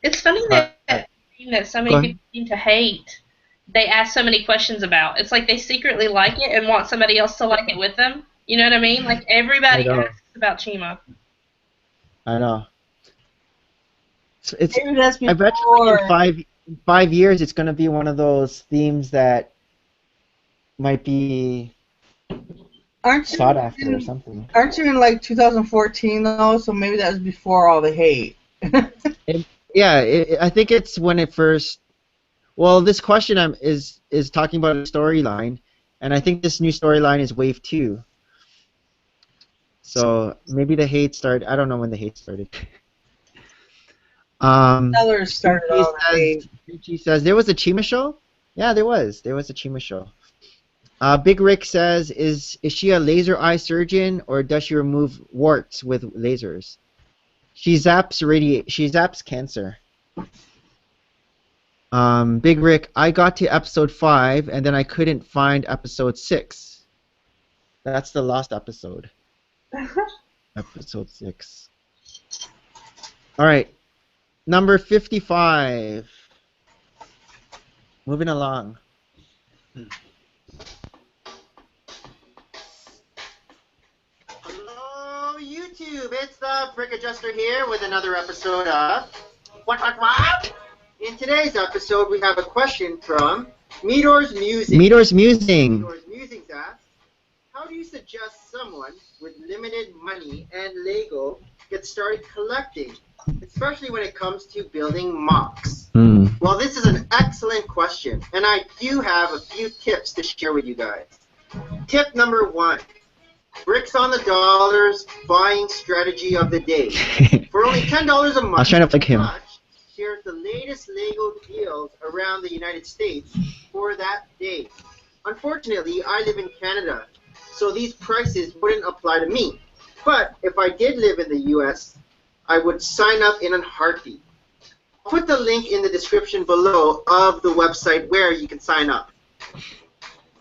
It's funny Uh, that so go many ahead. people seem to hate. They ask so many questions about. It's like they secretly like it and want somebody else to like it with them. You know what I mean? Like I everybody know. asks about Chima. I know. It's Maybe that's I bet you before. in 5 years it's gonna be one of those themes that might be Aren't sought you after or something. Aren't you in like 2014 though? So maybe that was before all the hate. Yeah, I think it's when it first. Well, this question is talking about a storyline, and I think this new storyline is Wave 2. So maybe the hate started. I don't know when the hate started. Sellers started all the hate. Richie says there was a Chima show. Yeah, there was. There was a Chima show. Big Rick says, is she a laser eye surgeon or does she remove warts with lasers? She zaps cancer. Big Rick, I got to episode 5 and then I couldn't find episode 6. That's the lost episode. Episode 6. All right. Number 55. Moving along. Hello, YouTube. It's the Brick Adjuster here with another episode of What? In today's episode, we have a question from Meador's Musing. Meador's Musing. Meador's Musings asks, how do you suggest someone with limited money and Lego get started collecting, especially when it comes to building mocks? Well, this is an excellent question, and I do have a few tips to share with you guys. Tip number 1. Bricks on the dollars buying strategy of the day. For only $10 a month, I was trying to like him. Touch shares the latest Lego deals around the United States for that day. Unfortunately, I live in Canada, so these prices wouldn't apply to me. But if I did live in the US, I would sign up in a heartbeat. I'll put the link in the description below of the website where you can sign up.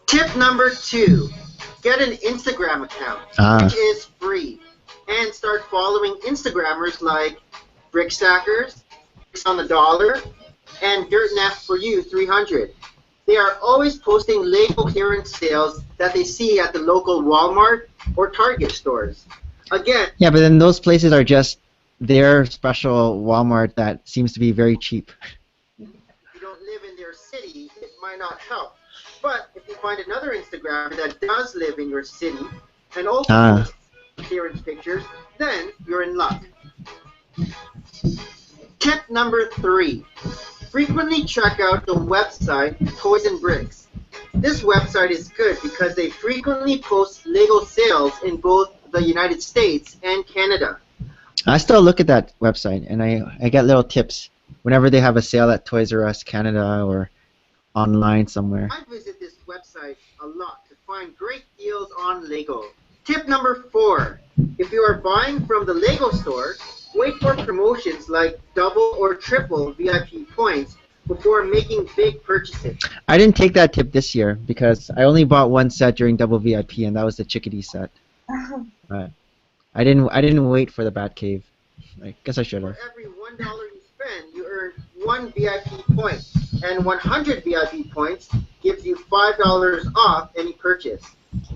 Tip number 2. Get an Instagram account, which is free, and start following Instagrammers like Brickstackers, Bricks on the Dollar, and DirtNet4U300. They are always posting Lego clearance sales that they see at the local Walmart or Target stores. Again, Yeah, but then those places are just their special Walmart that seems to be very cheap. if you don't live in their city, it might not help. But if you find another Instagrammer that does live in your city and also posts clearance pictures, then you're in luck. Tip number 3. Frequently check out the website Toys and Bricks. This website is good because they frequently post Lego sales in both the United States and Canada. I still look at that website, and I get little tips whenever they have a sale at Toys R Us Canada or online somewhere. I visit this website a lot to find great deals on Lego. Tip number 4. If you are buying from the Lego store, wait for promotions like double or triple VIP points before making big purchases. I didn't take that tip this year because I only bought one set during double VIP, and that was the Chickadee set. But I didn't wait for the Batcave. I guess I should have. For every $1 you spend, you earn 1 VIP point, and 100 VIP points gives you $5 off any purchase.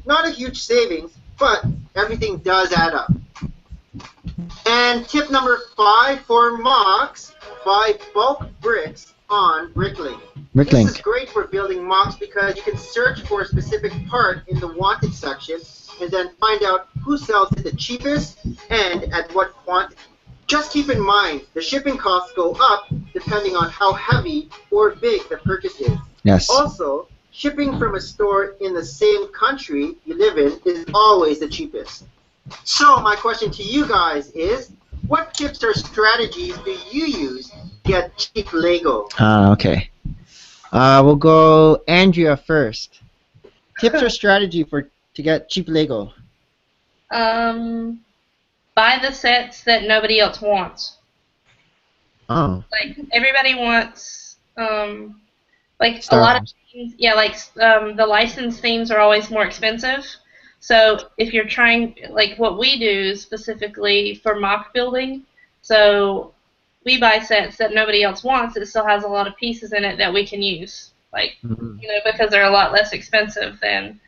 Not a huge savings, but everything does add up. And tip number 5 for mocks, buy bulk bricks on Bricklink. This is great for building mocks because you can search for a specific part in the wanted section and then find out who sells it the cheapest and at what quantity. Just keep in mind, the shipping costs go up depending on how heavy or big the purchase is. Yes. Also, shipping from a store in the same country you live in is always the cheapest. So my question to you guys is, what tips or strategies do you use get cheap Lego? Okay. We'll go Andrea first. Tips or strategy to get cheap Lego? Buy the sets that nobody else wants. Oh, Like everybody wants, like a Star lot of Wars. things. Yeah, like the licensed themes are always more expensive. So if you're trying, like what we do specifically for mock building, so we buy sets that nobody else wants. It still has a lot of pieces in it that we can use, like Mhm. because they're a lot less expensive than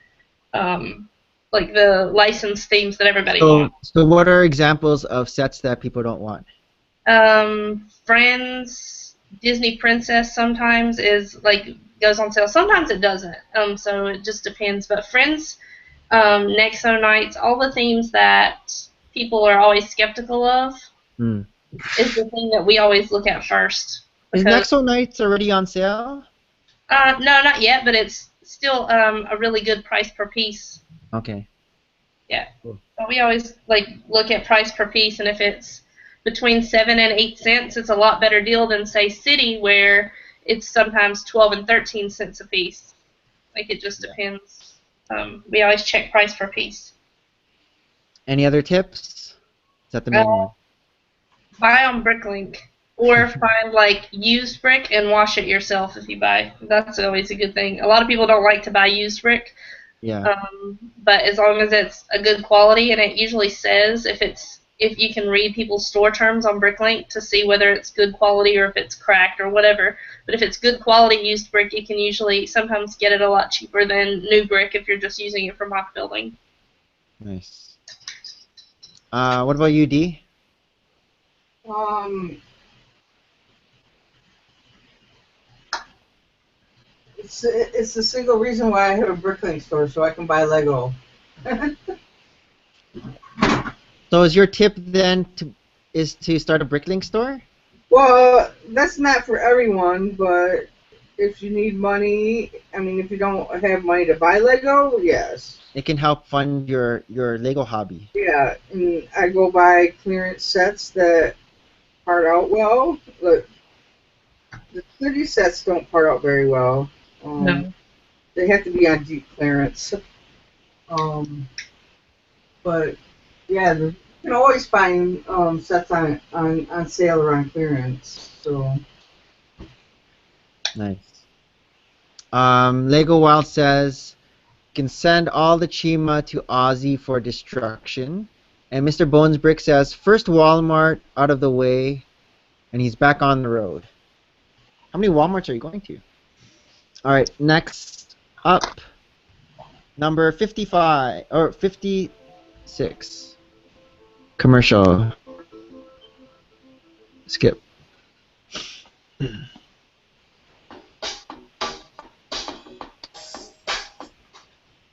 like the licensed themes that everybody wants. So what are examples of sets that people don't want? Friends, Disney Princess sometimes is like goes on sale. Sometimes it doesn't. So it just depends. But Friends, Nexo Nights, all the themes that people are always skeptical of Hmm. is the thing that we always look at first. Is Because Nexo Nights already on sale? no, not yet, but it's still a really good price per piece. Okay. Yeah. Cool. But we always like look at price per piece, and if it's between 7 and 8 cents, it's a lot better deal than say City, where it's sometimes 12 and 13 cents a piece. Like it just depends. We always check price per piece. Any other tips? Is that the main one? Buy on Bricklink, or find like used brick and wash it yourself if you buy. That's always a good thing. A lot of people don't like to buy used brick. Yeah. But as long as it's a good quality, and it usually says if you can read people's store terms on Bricklink to see whether it's good quality or if it's cracked or whatever. But if it's good quality used brick, you can usually sometimes get it a lot cheaper than new brick if you're just using it for mock building. Nice. What about you, D? It's the single reason why I have a Bricklink store, so I can buy Lego. So is your tip then to start a Bricklink store? Well, that's not for everyone, but if you need money, I mean, if you don't have money to buy Lego, yes. It can help fund your Lego hobby. Yeah, and I go buy clearance sets that part out well. Look, the 30 sets don't part out very well. No. They have to be on deep clearance. But yeah, you can always find sets on sale or on clearance. So Nice. Lego Wild says, can send all the Chima to Ozzy for destruction. And Mr. Bones Brick says, first Walmart out of the way, and he's back on the road. How many Walmarts are you going to? All right, next up, number 55 or 56. Commercial. Skip.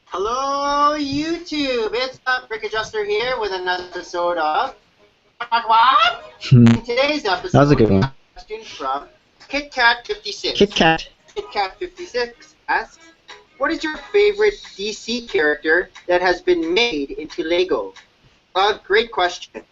Hello, YouTube. It's Brick Adjuster here with another episode of What? In today's episode, That was a good we one. have a question from KitKat56. Kit Kat. KitKat56 asks, what is your favorite DC character that has been made into Lego? A great question.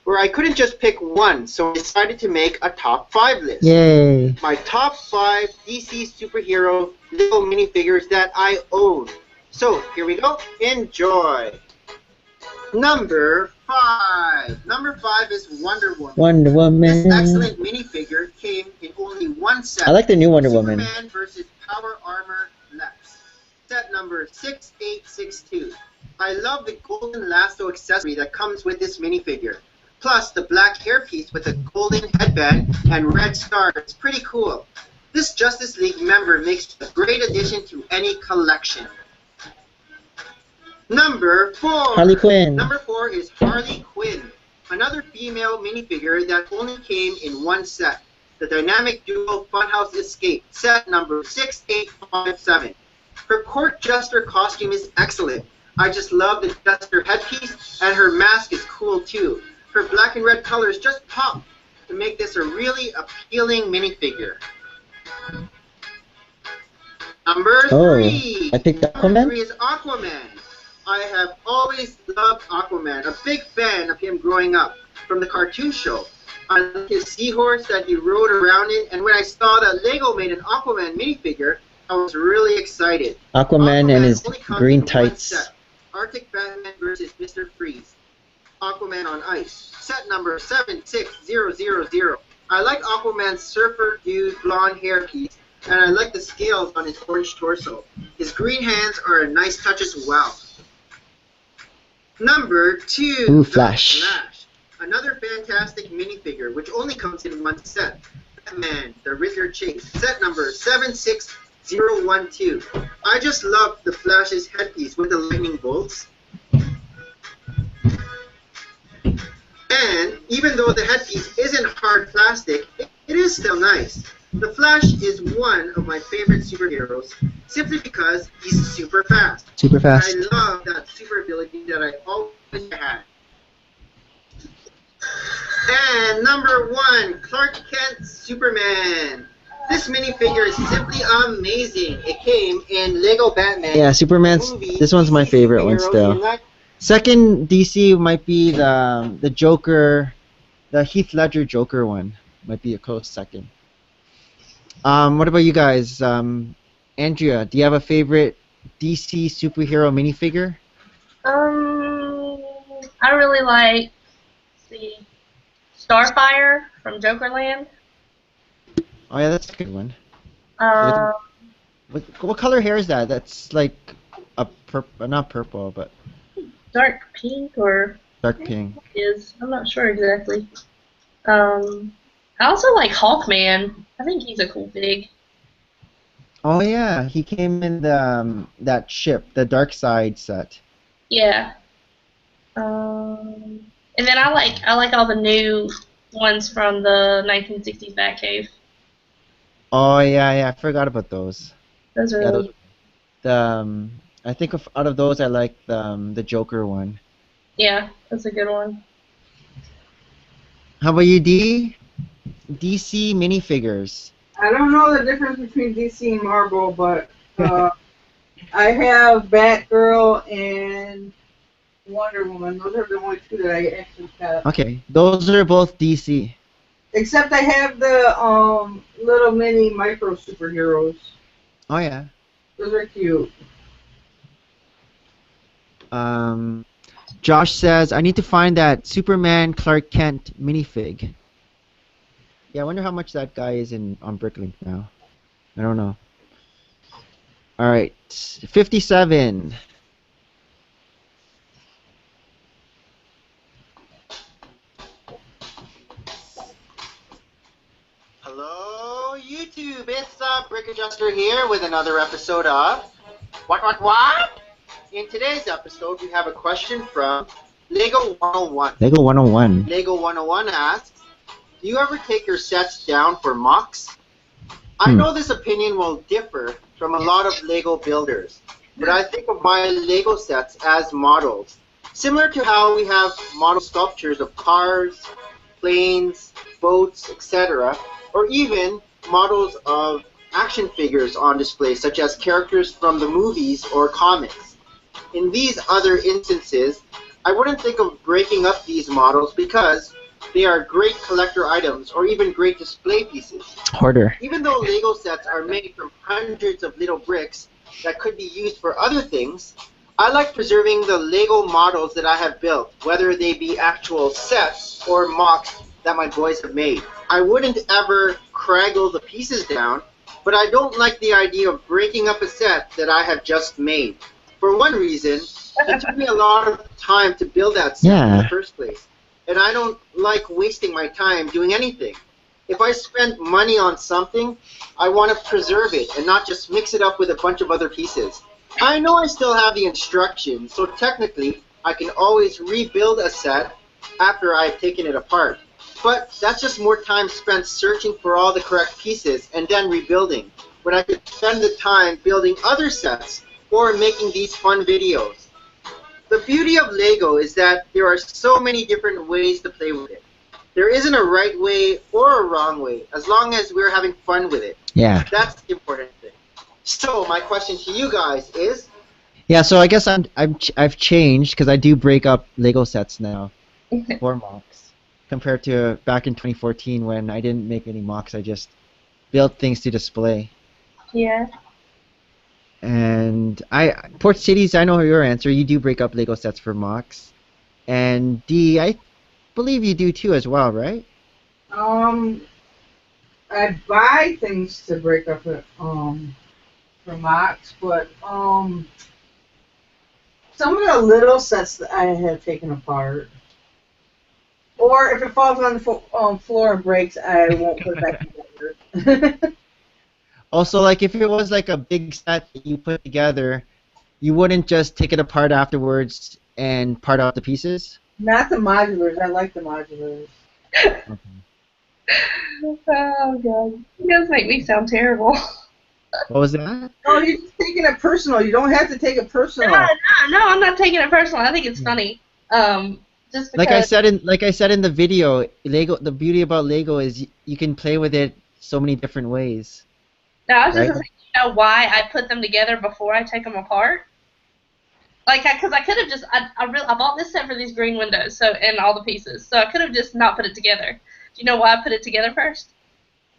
Where I couldn't just pick one, so I decided to make a top 5 list. Yay. My top 5 DC superhero Lego minifigures that I own. So, here we go. Enjoy. Number 5. Number 5 is Wonder Woman. Wonder This Woman. excellent minifigure came in only one set. I like the new Wonder Woman. Superman versus Power Armor Lex. Set number 6862. I love the golden lasso accessory that comes with this minifigure. Plus, the black hairpiece with a golden headband and red star is pretty cool. This Justice League member makes a great addition to any collection. Number 4. Harley Quinn. Number 4 is Harley Quinn, another female minifigure that only came in one set. The dynamic duo Funhouse Escape, set number 6857. Her court jester costume is excellent. I just love the jester headpiece, and her mask is cool too. Her black and red colors just pop to make this a really appealing minifigure. Number 3. I picked Number Aquaman? 3 is Aquaman. I have always loved Aquaman, a big fan of him growing up from the cartoon show. I like his seahorse that he rode around in, and when I saw that Lego made an Aquaman minifigure, I was really excited. Aquaman and his only comes green in one tights. set. Arctic Batman versus Mr. Freeze. Aquaman on ice. Set number 76000. I like Aquaman's surfer dude blonde hairpiece, and I like the scales on his orange torso. His green hands are a nice touch as well. Number 2. Ooh, The Flash. Another fantastic minifigure, which only comes in one set. Batman, the Riddler Chase. Set number 76012. I just love the Flash's headpiece with the lightning bolts. And even though the headpiece isn't hard plastic, it is still nice. The Flash is one of my favorite superheroes, simply because he's super fast. Super fast. I love that super ability that I always had. And number 1, Clark Kent Superman. This minifigure is simply amazing. It came in Lego Batman. Yeah, Superman's. movie, This one's my DC favorite one superheroes still. in that. Second DC might be the Joker, the Heath Ledger Joker one. Might be a close second. What about you guys? Andrea, do you have a favorite DC superhero minifigure? I really like, let's see, Starfire from Jokerland. Oh yeah, that's a good one. Um, What color hair is that? That's like a not purple, but dark pink or dark pink. is I'm not sure exactly. I also like Hawkman. I think he's a cool fig. Oh yeah, he came in the that ship, the Dark Side set. Yeah. And then I like all the new ones from the 1960s Batcave. Oh yeah, I forgot about those. Those are Yeah, really I think out of those, I like the Joker one. yeah, that's a good one. How about you, D? DC minifigures. I don't know the difference between DC and Marvel, but I have Batgirl and Wonder Woman. Those are the only two that I actually have. Okay, those are both DC. Except I have the little mini micro superheroes. Oh yeah. Those are cute. Josh says, I need to find that Superman Clark Kent minifig. Yeah, I wonder how much that guy is on Bricklink now. I don't know. Alright, 57. Hello, YouTube. It's Brick Adjuster here with another episode of What? In today's episode, we have a question from Lego 101. Lego 101. Lego 101 asks, do you ever take your sets down for mocks? I know this opinion will differ from a lot of Lego builders, but I think of my Lego sets as models. Similar to how we have model sculptures of cars, planes, boats, etc., or even models of action figures on display, such as characters from the movies or comics. In these other instances, I wouldn't think of breaking up these models because they are great collector items or even great display pieces. Hoarder. Even though Lego sets are made from hundreds of little bricks that could be used for other things, I like preserving the Lego models that I have built, whether they be actual sets or mocks that my boys have made. I wouldn't ever craggle the pieces down, but I don't like the idea of breaking up a set that I have just made. For one reason, it took me a lot of time to build that set in the first place, and I don't like wasting my time doing anything. If I spend money on something, I want to preserve it and not just mix it up with a bunch of other pieces. I know I still have the instructions, so technically I can always rebuild a set after I've taken it apart. But that's just more time spent searching for all the correct pieces and then rebuilding, when I could spend the time building other sets or making these fun videos. The beauty of Lego is that there are so many different ways to play with it. There isn't a right way or a wrong way, as long as we're having fun with it. Yeah. That's the important thing. So my question to you guys is, Yeah, so I guess I've changed because I do break up Lego sets now for mocks. compared to back in 2014 when I didn't make any mocks. I just built things to display. Yeah. And Port Cities, I know your answer. You do break up Lego sets for mocks. And D, I believe you do too as well, right? I buy things to break up it, for mocks, but some of the little sets that I have taken apart, or if it falls on the floor and breaks, I won't put it back together. Also, like if it was like a big set that you put together, you wouldn't just take it apart afterwards and part out the pieces? Not the modulars. I like the modulars. Okay. Oh god, you guys make me sound terrible. What was that? Oh, you're just taking it personal. You don't have to take it personal. No, I'm not taking it personal. I think it's funny. Just because. Like I said in the video, Lego. The beauty about Lego is you can play with it so many different ways. No, I was just Right. saying, you know why I put them together before I take them apart? Like, because I could have just, I bought this set for these green windows, so and all the pieces, so I could have just not put it together. Do you know why I put it together first?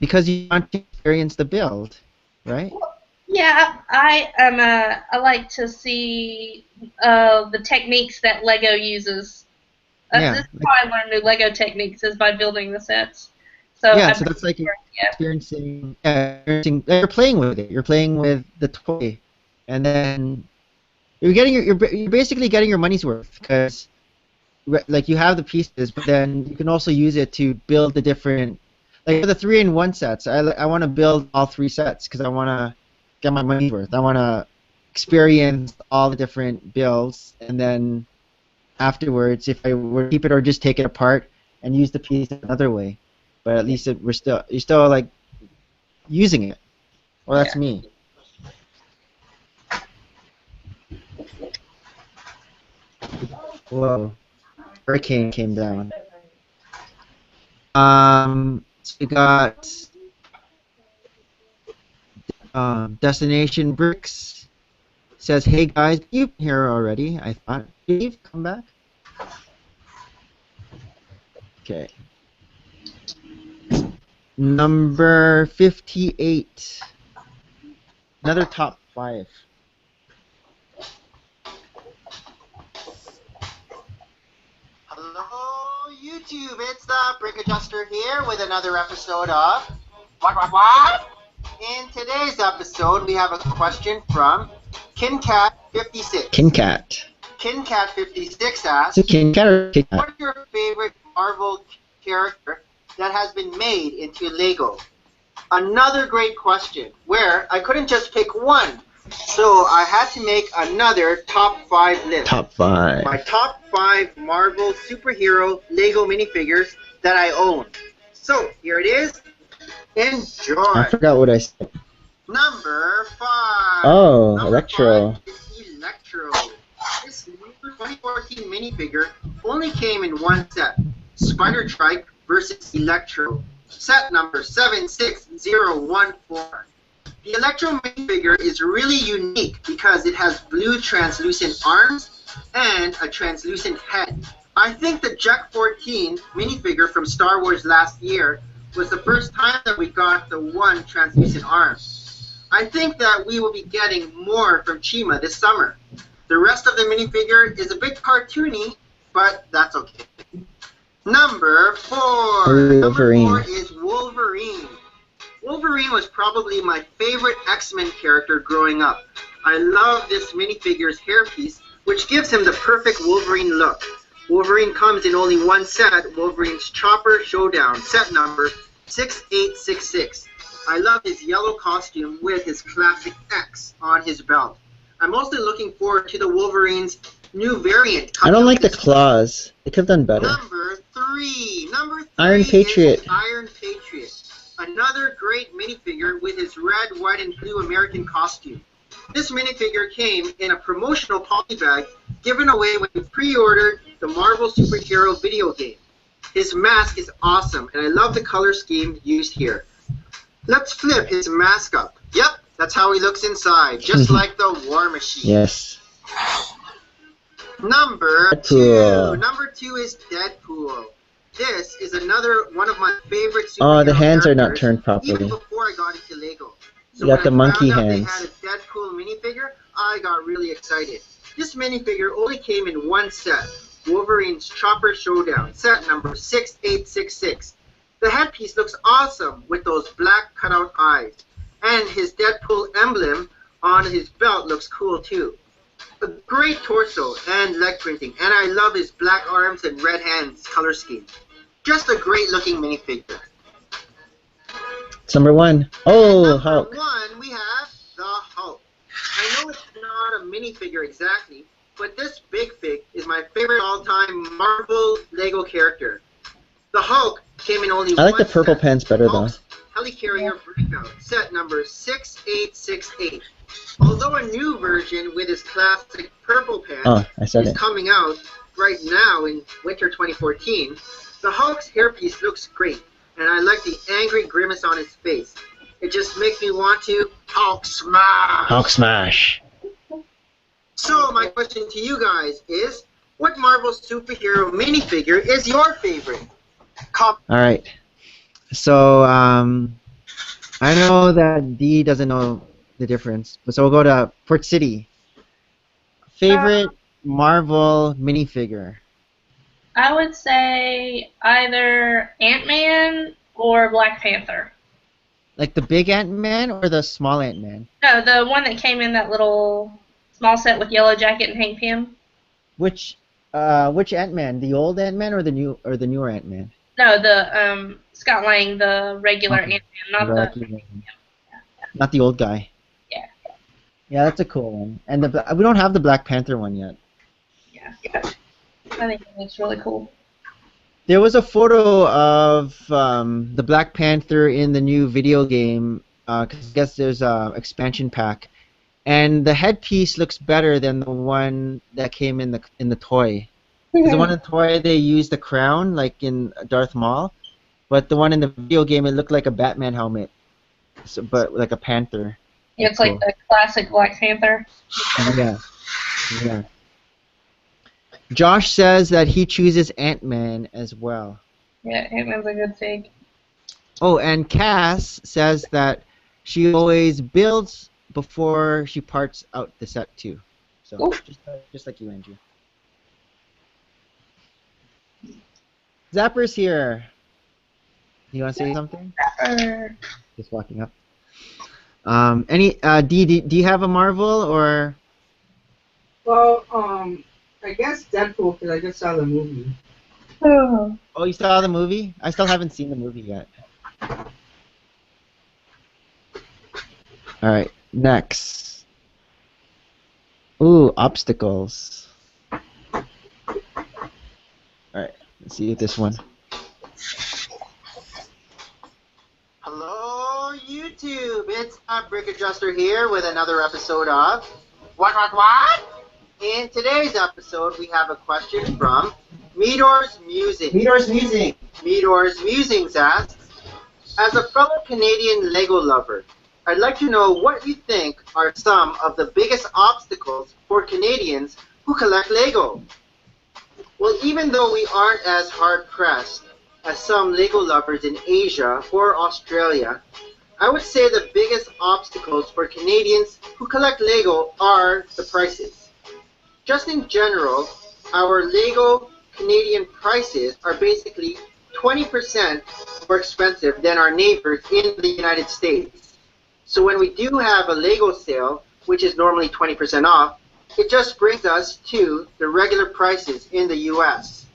Because you want to experience the build, right? Yeah, I like to see the techniques that Lego uses. Yeah, This is how I learn new Lego techniques is by building the sets. So Yeah, I so that's like yeah. experiencing. You're playing with it. You're playing with the toy, and then you're getting you're basically getting your money's worth because like you have the pieces, but then you can also use it to build the different. Like for the 3-in-1 sets, I want to build all 3 sets because I want to get my money's worth. I want to experience all the different builds, and then afterwards, if I were to keep it or just take it apart and use the piece another way. But at least you're still like using it. Well, that's me. Whoa, hurricane came down. So we got Destination Bricks says, "Hey guys, you've been here already. I thought, Dave, come back." Okay. Number 58. Another top 5. Hello, YouTube. It's the Brick Adjuster here with another episode of What? In today's episode, we have a question from KinCat56. KinCat. KinCat56 asks, Is it KinCat or KitKat? what is your favorite Marvel character that has been made into Lego? Another great question, where I couldn't just pick one, so I had to make another top 5 list. Top 5. My top 5 Marvel superhero Lego minifigures that I own. So, here it is. Enjoy. I forgot what I said. Number 5. Oh, Number Electro. 5 is Electro. This 2014 minifigure only came in one set. Spider-Trike versus Electro. Set number 76014. The Electro minifigure is really unique because it has blue translucent arms and a translucent head. I think the Jack 14 minifigure from Star Wars last year was the first time that we got the one translucent arm. I think that we will be getting more from Chima this summer. The rest of the minifigure is a bit cartoony, but that's okay. Number 4. Wolverine. Number 4 is Wolverine. Wolverine was probably my favorite X-Men character growing up. I love this minifigure's hairpiece, which gives him the perfect Wolverine look. Wolverine comes in only one set, Wolverine's Chopper Showdown, set number 6866. I love his yellow costume with his classic X on his belt. I'm mostly looking forward to the Wolverine's new variant. I don't like the claws. They could have done better. Number 3. Number 3 Iron Patriot. is Iron Patriot. Another great minifigure with his red, white, and blue American costume. This minifigure came in a promotional poly bag given away when you pre-ordered the Marvel superhero video game. His mask is awesome, and I love the color scheme used here. Let's flip his mask up. Yep, that's how he looks inside, just like the War Machine. Yes. Number Deadpool. 2. Number 2 is Deadpool. This is another one of my favorite Oh, the superhero hands are not characters, turned even properly. before I got into Lego. So You got the when I monkey found out they hands. had a Deadpool minifigure, I got really excited. This minifigure only came in one set, Wolverine's Chopper Showdown, set number 6866. The headpiece looks awesome with those black cutout eyes, and his Deadpool emblem on his belt looks cool too. A great torso and leg printing, and I love his black arms and red hands color scheme. Just a great looking minifigure. It's number 1. Oh, Hulk. Number 1, we have the Hulk. I know it's not a minifigure exactly, but this big fig is my favorite all-time Marvel Lego character. The Hulk came in only I like one the purple set. pants better though. Hulk's Helicarrier Breakout, set number 6868. Although a new version with his classic purple pants Oh, I said is it. coming out right now in winter 2014, the Hulk's hairpiece looks great, and I like the angry grimace on his face. It just makes me want to Hulk smash! Hulk smash. So my question to you guys is, what Marvel superhero minifigure is your favorite? All right. So I know that D doesn't know the difference, but so we'll go to Port City. Favorite Marvel minifigure. I would say either Ant-Man or Black Panther. Like the big Ant-Man or the small Ant-Man? No, the one that came in that little small set with Yellow Jacket and Hank Pym. Which Ant-Man? The old Ant-Man or the newer Ant-Man? No, the Scott Lang, the regular Okay. Ant-Man, not the. Not the old guy. Yeah. Yeah, that's a cool one. And we don't have the Black Panther one yet. Yeah. I think it looks really cool. There was a photo of the Black Panther in the new video game. 'Cause I guess there's a expansion pack, and the headpiece looks better than the one that came in the toy. 'Cause the one in the toy they used the crown like in Darth Maul, but the one in the video game it looked like a Batman helmet, but like a panther. Yeah, it's like the classic Black Panther. Yeah. Yeah. Josh says that he chooses Ant-Man as well. Yeah, Ant-Man's a good fig. Oh, and Cass says that she always builds before she parts out the set too. So Ooh. just like you, Andrew. Zapper's here. You want to say something? Just walking up. Do you have a Marvel or? Well, I guess Deadpool because I just saw the movie. Oh. Oh, you saw the movie? I still haven't seen the movie yet. All right, next. Ooh, obstacles. All right, let's see this one. Hello, YouTube. It's Brick Adjuster here with another episode of What? In today's episode, we have a question from Meador's Musings. Meador's Musings asks, as a fellow Canadian Lego lover, I'd like to know what you think are some of the biggest obstacles for Canadians who collect Lego. Well, even though we aren't as hard-pressed as some Lego lovers in Asia or Australia, I would say the biggest obstacles for Canadians who collect Lego are the prices. Just in general, our Lego Canadian prices are basically 20% more expensive than our neighbors in the United States. So when we do have a Lego sale, which is normally 20% off, it just brings us to the regular prices in the US.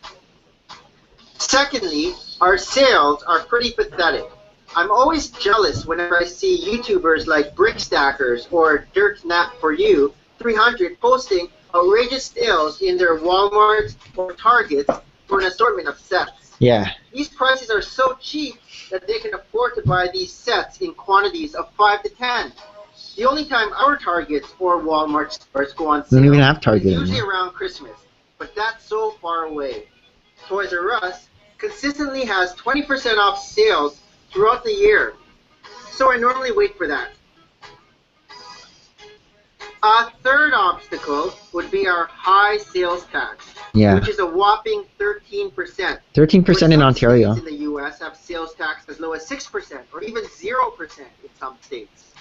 Secondly, our sales are pretty pathetic. I'm always jealous whenever I see YouTubers like Brickstackers or Dirt Nap for You 300 posting outrageous sales in their Walmarts or Targets for an assortment of sets. Yeah. These prices are so cheap that they can afford to buy these sets in quantities of 5 to 10. The only time our Targets or Walmart stores go on We sale don't even have Target is usually anymore. around Christmas, but that's so far away. Toys R Us consistently has 20% off sales throughout the year, so I normally wait for that. A third obstacle would be our high sales tax. Yeah. which is a whopping 13%. 13% in Some Ontario. states in the U.S. have sales tax as low as 6% or even 0% in some states.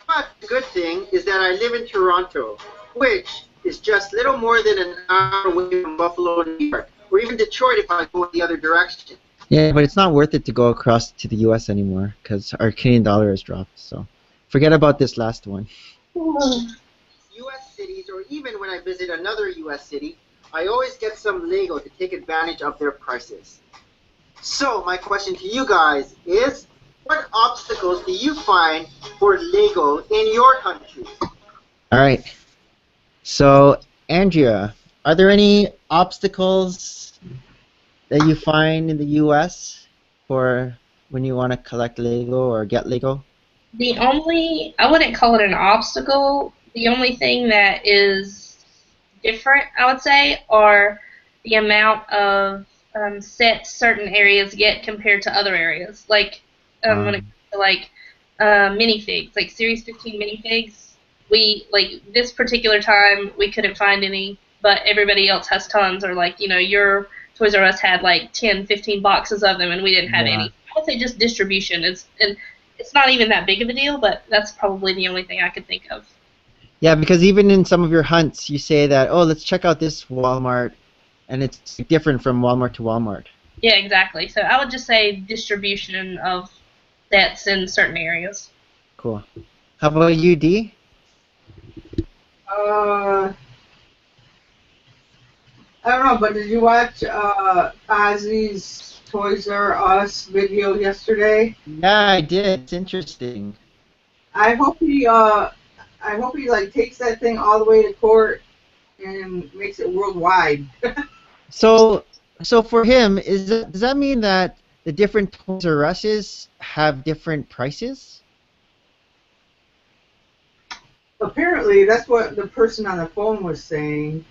But the good thing is that I live in Toronto, which is just little more than an hour away from Buffalo, New York, or even Detroit if I go the other direction. Yeah, but it's not worth it to go across to the U.S. anymore because our Canadian dollar has dropped. So forget about this last one. U.S. cities, or even when I visit another U.S. city, I always get some Lego to take advantage of their prices. So my question to you guys is, what obstacles do you find for Lego in your country? All right. So, Andrea, are there any obstacles that you find in the U.S. for when you want to collect Lego or get Lego? I wouldn't call it an obstacle. The only thing that is different, I would say, are the amount of sets certain areas get compared to other areas. Like when it comes to like minifigs, like Series 15 minifigs, this particular time we couldn't find any, but everybody else has tons. Or like your Toys R Us had like 10, 15 boxes of them, and we didn't have Yeah. any. I would say just distribution and it's not even that big of a deal, but that's probably the only thing I could think of. Yeah, because even in some of your hunts, you say that, oh, let's check out this Walmart, and it's different from Walmart to Walmart. Yeah, exactly. So I would just say distribution of sets in certain areas. Cool. How about you, D? I don't know, but did you watch Ozzy's Toys R Us video yesterday? Yeah, I did. It's interesting. I hope he like takes that thing all the way to court and makes it worldwide. So for him, does that mean that the different Toys R Us's have different prices? Apparently, that's what the person on the phone was saying.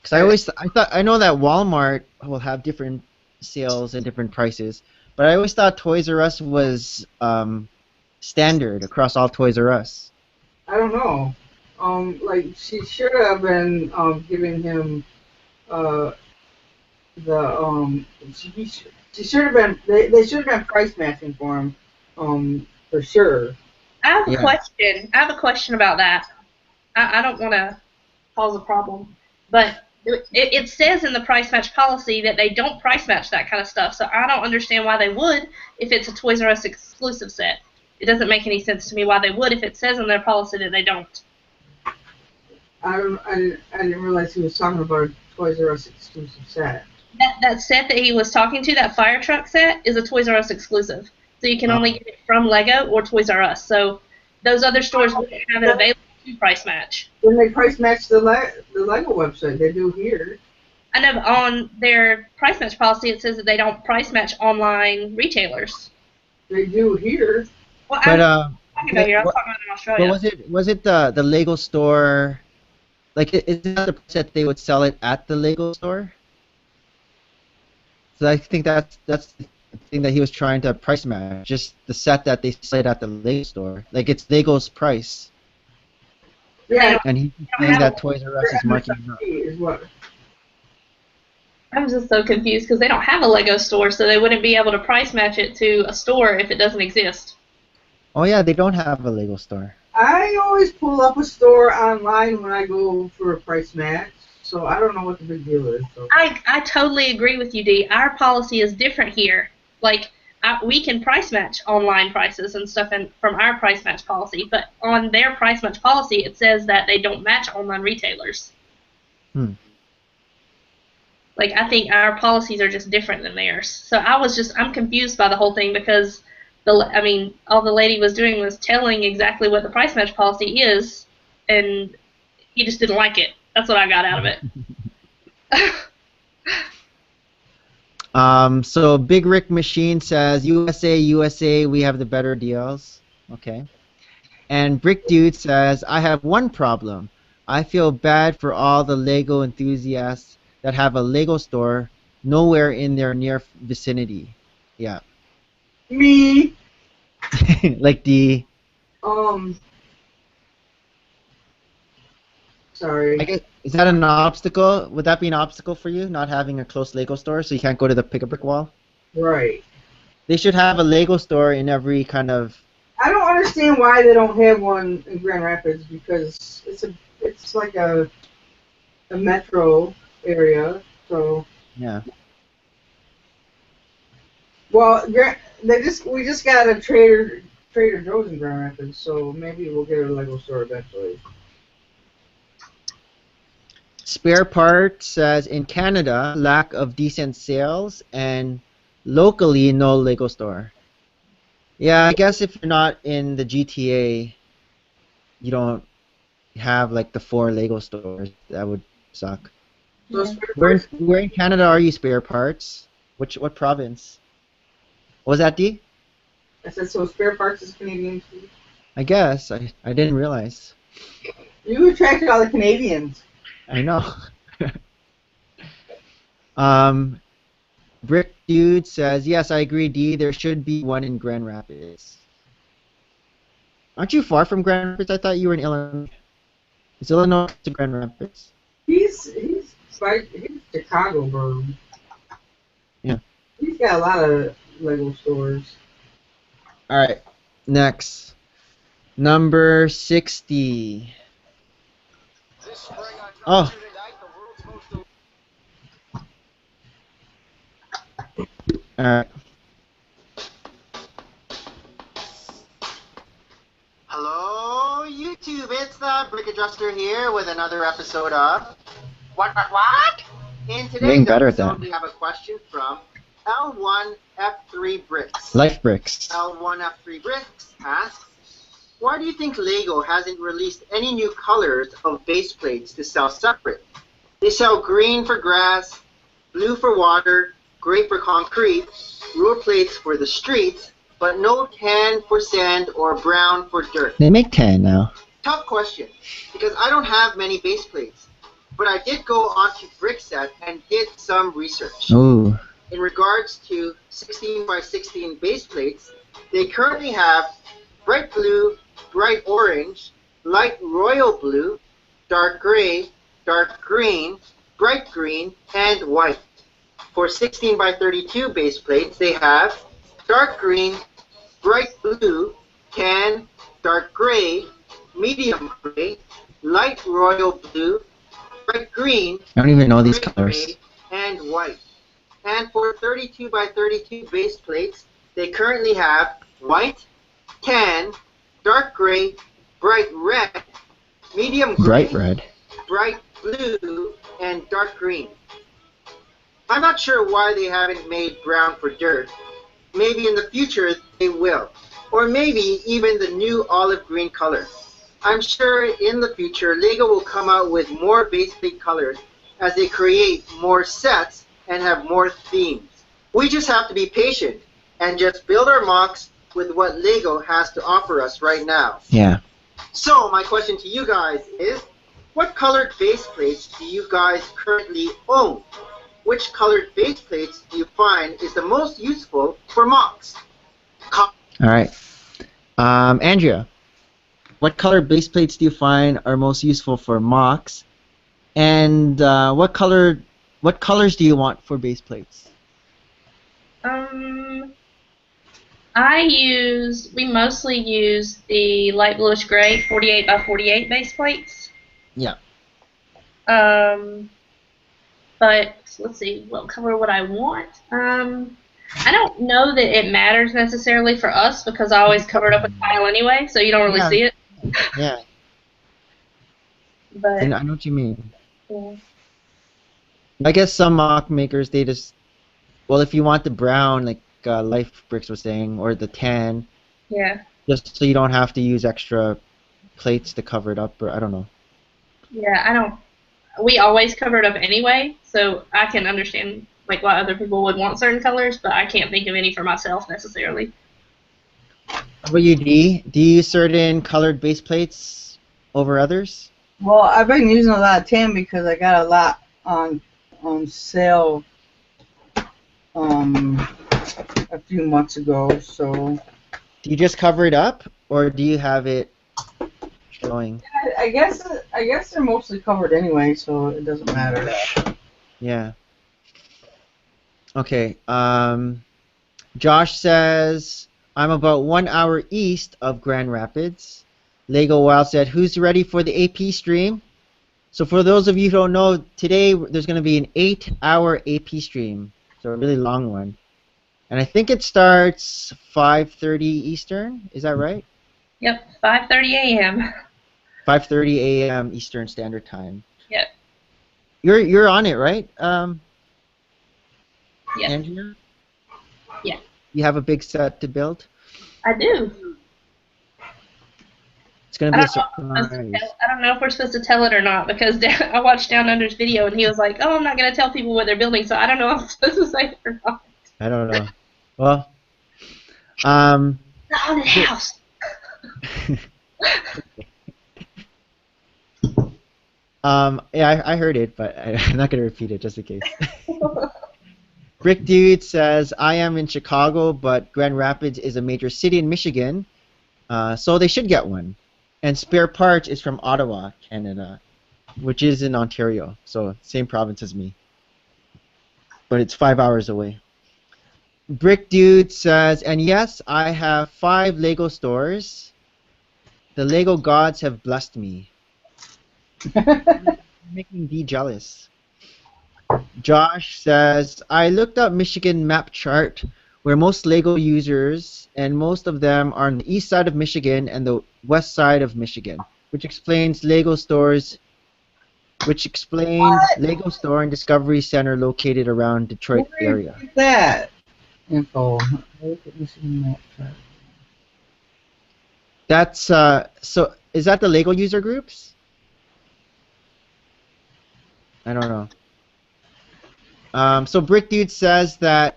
Because I know that Walmart will have different sales and different prices, but I always thought Toys R Us was standard across all Toys R Us. I don't know. Like she should have been giving him the she should have been they should have been price matching for him for sure. I have a Yeah. question. I have a question about that. I don't want to cause a problem, but it says in the price match policy that they don't price match that kind of stuff. So I don't understand why they would if it's a Toys R Us exclusive set. It doesn't make any sense to me why they would if it says in their policy that they don't. I didn't realize he was talking about a Toys R Us exclusive set. That set that he was talking to, that fire truck set, is a Toys R Us exclusive. So you can only get it from Lego or Toys R Us. So those other stores wouldn't have it available to price match. When they price match the Lego website, they do here. I know on their price match policy it says that they don't price match online retailers. They do here. Well, But I'm talking about here. I'm talking about in Australia. but was it the Lego store? Like, is that the price that they would sell it at the Lego store? So I think that's the thing that he was trying to price match, just the set that they sell it at the Lego store. Like, it's Lego's price, Yeah, and he's saying that Toys R Us is marking it up. is what. I'm just so confused because they don't have a Lego store, so they wouldn't be able to price match it to a store if it doesn't exist. Oh yeah, they don't have a Lego store. I always pull up a store online when I go for a price match, so I don't know what the big deal is. So. I totally agree with you, Dee. Our policy is different here. Like, we can price match online prices and stuff from our price match policy, but on their price match policy, it says that they don't match online retailers. Like, I think our policies are just different than theirs. So I'm confused by the whole thing because all the lady was doing was telling exactly what the price match policy is, and he just didn't like it. That's what I got out of it. So Big Rick Machine says, USA, we have the better deals. Okay. And Brick Dude says, I have one problem. I feel bad for all the Lego enthusiasts that have a Lego store nowhere in their near vicinity. Yeah. Me. Like the... Sorry. I guess, is that an obstacle? Would that be an obstacle for you, not having a close Lego store, so you can't go to the pick-a-brick wall? Right. They should have a Lego store in every kind of. I don't understand why they don't have one in Grand Rapids because it's like a metro area. So Yeah. well, we just got a Trader Joe's in Grand Rapids, so maybe we'll get a Lego store eventually. Spare Parts says in Canada, lack of decent sales, and locally, no Lego store. Yeah, I guess if you're not in the GTA, you don't have like the 4 Lego stores. That would suck. So Yeah. Spare Where Parts, where in Canada are you, Spare Parts? What province? What was that, D? I said so. Spare Parts is Canadian too. I guess. I didn't realize. You attracted all the Canadians. I know. Brick Dude says, yes, I agree, D. There should be one in Grand Rapids. Aren't you far from Grand Rapids? I thought you were in Illinois. Is Illinois to Grand Rapids? He's Chicago, bro. Yeah. He's got a lot of Lego stores. All right. Next. Number 60. Oh. All right. Hello, YouTube. It's the Brick Adjuster here with another episode of What? In today's Getting better at episode, that. we have a question from L1F3 Bricks. Life Bricks. L1F3 Bricks asks, why do you think LEGO hasn't released any new colors of base plates to sell separate? They sell green for grass, blue for water, gray for concrete, rule plates for the streets, but no tan for sand or brown for dirt. They make 10 now. Tough question, because I don't have many base plates, but I did go onto Brickset and did some research. Ooh. In regards to 16 by 16 base plates, they currently have bright blue, bright orange, light royal blue, dark gray, dark green, bright green, and white. For 16 by 32 base plates, they have dark green, bright blue, tan, dark gray, medium gray, light royal blue, bright green, I don't even know these gray, colors. and white. And for 32 by 32 base plates, they currently have white, tan, dark gray, bright red, medium gray, Bright red. bright blue, and dark green. I'm not sure why they haven't made brown for dirt. Maybe in the future they will. Or maybe even the new olive green color. I'm sure in the future LEGO will come out with more base plate colors as they create more sets and have more themes. We just have to be patient and just build our mocks with what LEGO has to offer us right now. Yeah. So my question to you guys is, what colored base plates do you guys currently own? Which colored base plates do you find is the most useful for mocks? All right. Andrea, what colored base plates do you find are most useful for mocks? And what colors do you want for base plates? We mostly use the light bluish gray 48 by 48 base plates. Yeah. But let's see, what color would I want? I don't know that it matters necessarily for us because I always cover it up with tile anyway, so you don't really Yeah. see it. Yeah. But I know what you mean. yeah. I guess some mock makers, they just, well, if you want the brown, like Life Bricks was saying, or the tan, Yeah. just so you don't have to use extra plates to cover it up, or I don't know. Yeah, we always cover it up anyway, so I can understand like why other people would want certain colors, but I can't think of any for myself necessarily. How about you, D? Do you use certain colored base plates over others? Well, I've been using a lot of tan because I got a lot on sale a few months ago. So Do you just cover it up, or do you have it showing. I guess they're mostly covered anyway, so it doesn't matter. Yeah. Okay. Josh says, I'm about 1 hour east of Grand Rapids. Lego Wild said, who's ready for the AP stream? So for those of you who don't know, today there's going to be an 8-hour AP stream. So a really long one. And I think it starts 5:30 Eastern. Is that right? Yep, 5:30 a.m. 5:30 a.m. Eastern Standard Time. Yep. You're on it, right? Yes. Andrea? Yeah. You have a big set to build? I do. It's going to be a surprise. I don't know if we're supposed to tell it or not because I watched Down Under's video and he was like, "Oh, I'm not going to tell people what they're building," so I don't know if I'm supposed to say it or not. I don't know. Well, The haunted house. Yeah, I heard it, but I'm not going to repeat it just in case. Brick Dude says, I am in Chicago, but Grand Rapids is a major city in Michigan, so they should get one. And Spare Parts is from Ottawa, Canada, which is in Ontario, so same province as me. But it's 5 hours away. Brick Dude says, and yes, I have 5 Lego stores. The Lego gods have blessed me. Making D jealous. Josh says, I looked up Michigan map chart where most Lego users, and most of them are on the east side of Michigan and the west side of Michigan, which explains Lego stores, Lego store and Discovery Center located around Detroit area. Look at that info. Look at Michigan map chart. That's so is that the Lego user groups? I don't know. So Brick Dude says that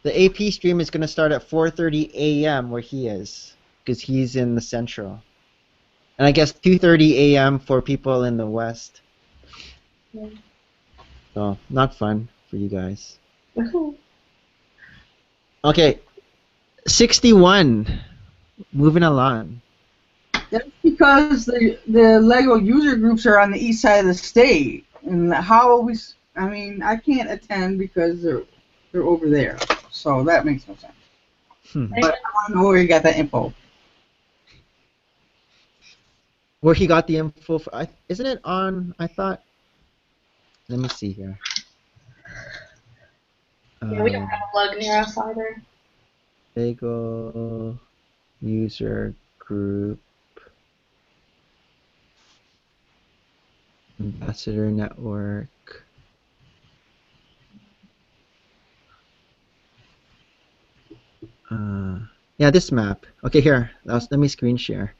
the AP stream is going to start at 4:30 a.m. where he is, because he's in the central. And I guess 2:30 a.m. for people in the west. So, not fun for you guys. Okay, 61. Moving along. That's because the Lego user groups are on the east side of the state, and how we. I mean, I can't attend because they're over there, so that makes no sense. But I want to know where you got that info. Where he got the info for, isn't it on, I thought, let me see here. Yeah, we don't have a plug near us either. Lego user group ambassador network. Yeah, this map. Okay, here. Let me screen share.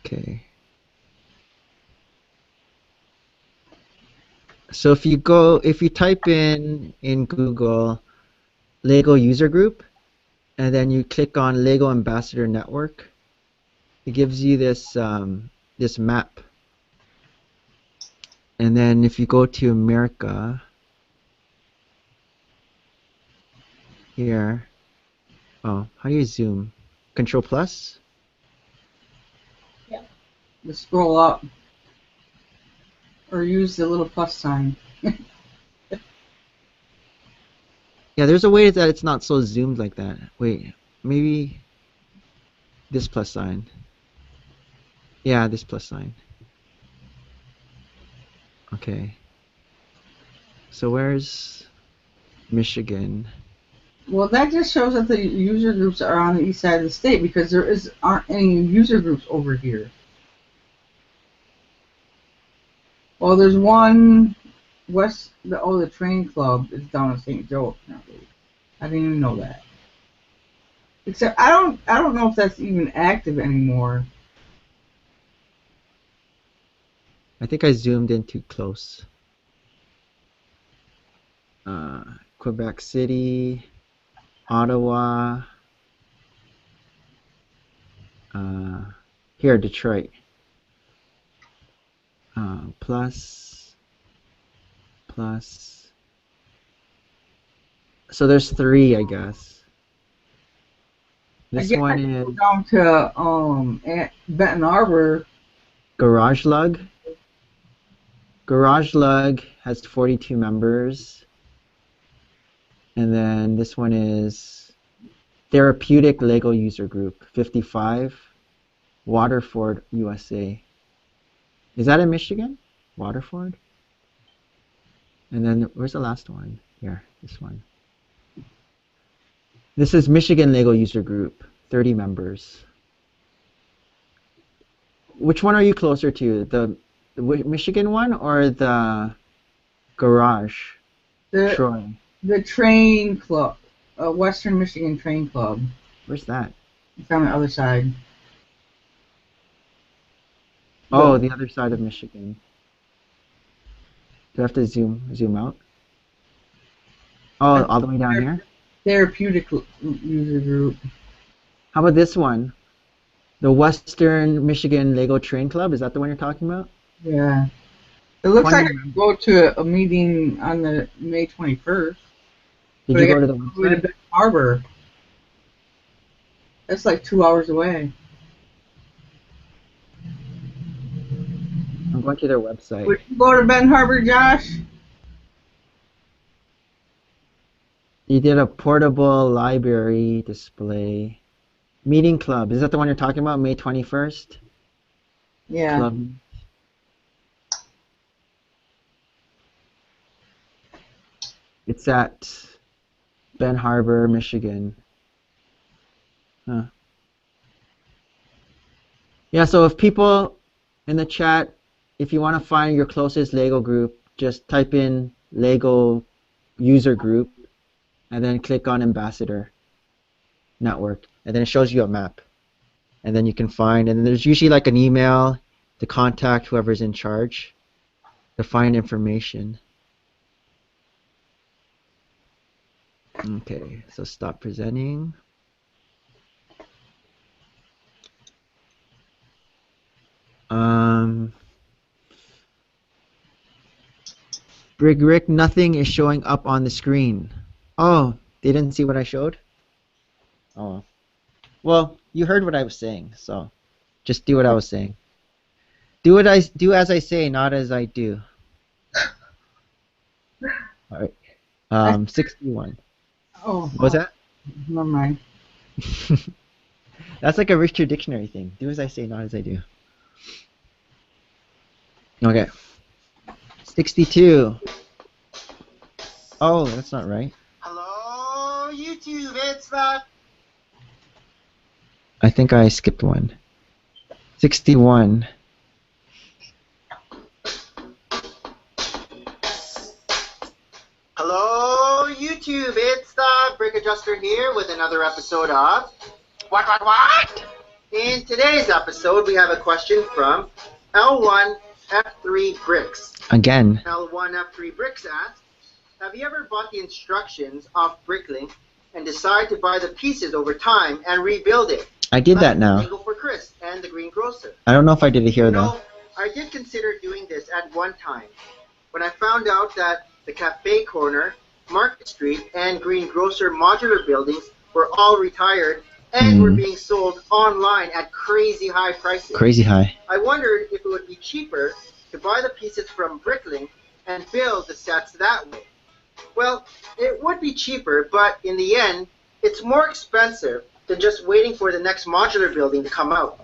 Okay. So if you type in Google Lego user group, and then you click on Lego Ambassador Network, it gives you this this map. And then if you go to America, here, oh, how do you zoom? Control plus? Yeah. Just scroll up. Or use the little plus sign. Yeah, there's a way that it's not so zoomed like that. Wait, maybe this plus sign. Yeah, this plus sign. Okay. So where's Michigan? Well, that just shows that the user groups are on the east side of the state because there aren't any user groups over here. Well, there's one the train club is down in St. Joe apparently. I didn't even know that. Except I don't know if that's even active anymore. I think I zoomed in too close. Quebec City, Ottawa, here Detroit. Plus. So there's 3, I guess. This Again, I one can go is down to Benton Harbor. Garage Lug. Garage Lug has 42 members. And then this one is Therapeutic Lego User Group, 55. Waterford, USA. Is that in Michigan? Waterford? And then where's the last one? Here, this one. This is Michigan Lego User Group, 30 members. Which one are you closer to? The Michigan one or the garage? Troy. The train club, Western Michigan Train Club. Where's that? It's on the other side. Oh, the other side of Michigan. Do I have to zoom out? Oh, all the way down here? Therapeutic User Group. How about this one? The Western Michigan Lego Train Club? Is that the one you're talking about? Yeah. It looks 20 like I could go to a meeting on the May 21st. Did but you I go to gotta the go to website? Benton Harbor. That's like 2 hours away. I'm going to their website. Would you go to Benton Harbor, Josh? You did a portable library display. Meeting club. Is that the one you're talking about? May 21st? Yeah. Club. It's at Ben Harbor, Michigan. Huh. Yeah, so if people in the chat, if you want to find your closest Lego group, just type in Lego user group and then click on Ambassador Network. And then it shows you a map. And then you can find, and there's usually like an email to contact whoever's in charge to find information. Okay, so stop presenting. Brig Rick, nothing is showing up on the screen. Oh, they didn't see what I showed? Oh. Well, you heard what I was saying, so just do what I was saying. Do as I say, not as I do. All right. 61. Oh. What was that? Never mind. That's like a Richard Dictionary thing. Do as I say, not as I do. Okay. 62. Oh, that's not right. Hello, YouTube. It's the I think I skipped one. 61. Hello, YouTube. It's the Brick Adjuster here with another episode of What? In today's episode, we have a question from L1F3 Bricks. Again. L1F3 Bricks asks, have you ever bought the instructions off Bricklink and decide to buy the pieces over time and rebuild it? I did that now. Mango for Chris and the Green Grocer. I don't know if I did it here You though. know, I did consider doing this at one time. When I found out that the Cafe Corner, Market Street, and Green Grocer modular buildings were all retired and were being sold online at crazy high prices. Crazy high. I wondered if it would be cheaper to buy the pieces from Bricklink and build the sets that way. Well, it would be cheaper, but in the end, it's more expensive than just waiting for the next modular building to come out.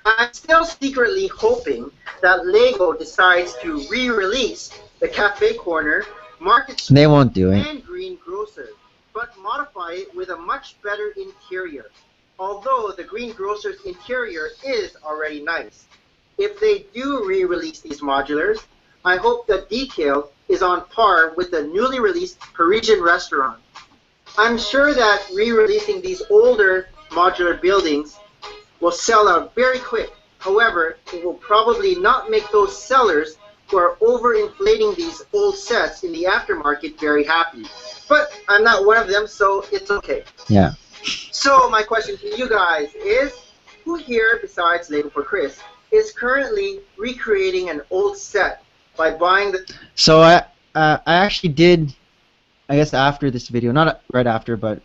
I'm still secretly hoping that LEGO decides to re-release the Cafe Corner, Market Street, They won't do it. and Green Grocer, but modify it with a much better interior. Although the Green Grocer's interior is already nice. If they do re-release these modulars, I hope the detail is on par with the newly released Parisian restaurant. I'm sure that re-releasing these older modular buildings will sell out very quick. However, it will probably not make those sellers who are overinflating these old sets in the aftermarket very happy. But I'm not one of them, so it's okay. Yeah. So my question to you guys is, who here besides Lego for Chris is currently recreating an old set by buying the... So I actually did, I guess after this video, not right after, but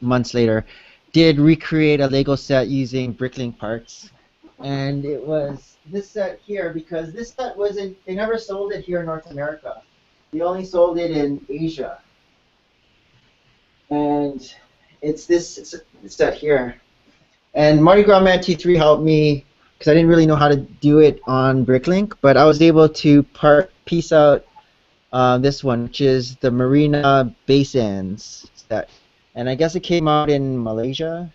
months later, did recreate a Lego set using Bricklink parts, and it was this set here because this set wasn't. They never sold it here in North America. They only sold it in Asia, and it's this set here. And Mardi Gras Man T3 helped me because I didn't really know how to do it on Bricklink, but I was able to piece out this one, which is the Marina Basins set. And I guess it came out in Malaysia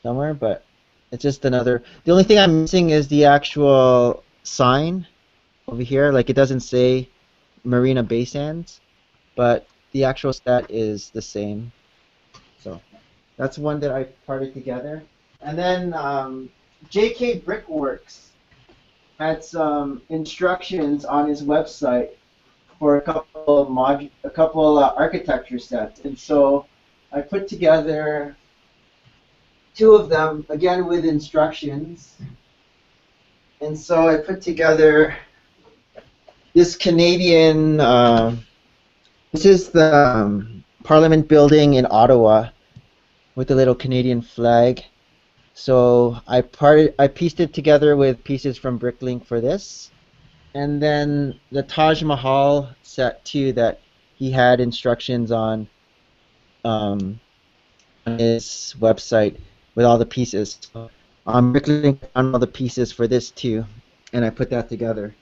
somewhere, but it's just another. The only thing I'm missing is the actual sign over here. Like, it doesn't say Marina Basins, but the actual set is the same. So that's one that I parted together. And then JK Brickworks had some instructions on his website for a couple architecture sets, and so I put together two of them again with instructions. And so I put together this Canadian. This is the Parliament building in Ottawa with the little Canadian flag. So I pieced it together with pieces from Bricklink for this. And then the Taj Mahal set too that he had instructions on his website with all the pieces. So, Bricklink found all the pieces for this too, and I put that together.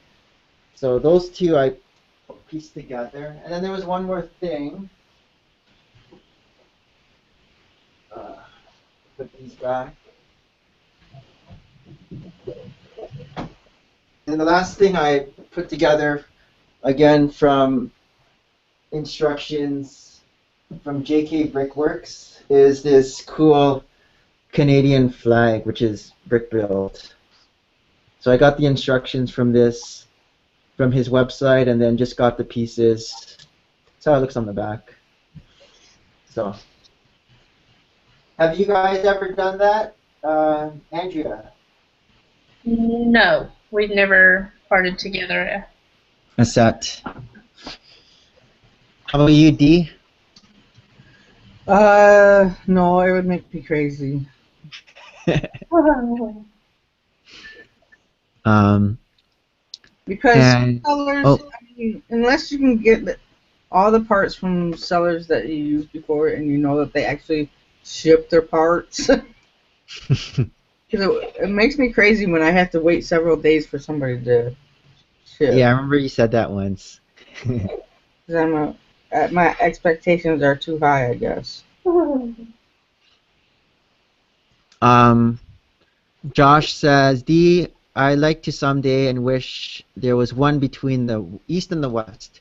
So those two I pieced together. And then there was one more thing. Put these back. And the last thing I put together, again from instructions from JK Brickworks, is this cool Canadian flag, which is brick built. So I got the instructions from his website, and then just got the pieces. That's how it looks on the back. So, have you guys ever done that, Andrea? No, we've never parted together. A set. How about you, D? No, it would make me crazy. Because sellers, I mean, unless you can get all the parts from sellers that you used before, and you know that they actually ship their parts. It makes me crazy when I have to wait several days for somebody to ship. Yeah, I remember you said that once. Because my expectations are too high, I guess. Josh says, D, I like to someday and wish there was one between the East and the West.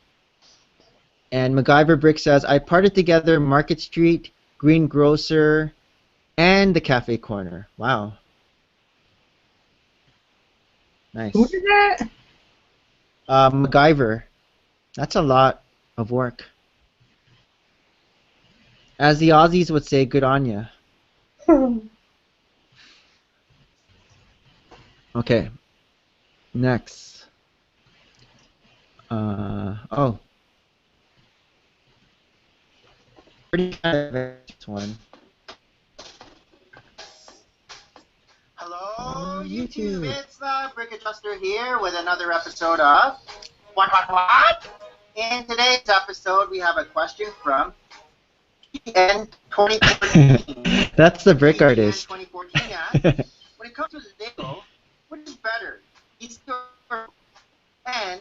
And MacGyver Brick says, I parted together Market Street, Green Grocer, and the Cafe Corner. Wow. Nice. Who did that? MacGyver. That's a lot of work. As the Aussies would say, good on ya. Okay. Next. Oh. Pretty this one. Hello, YouTube. It's the Brick Adjuster here with another episode of What? In today's episode, we have a question from PN 2014. That's the brick artist. 2014 asks, when it comes to Lego, what is better? And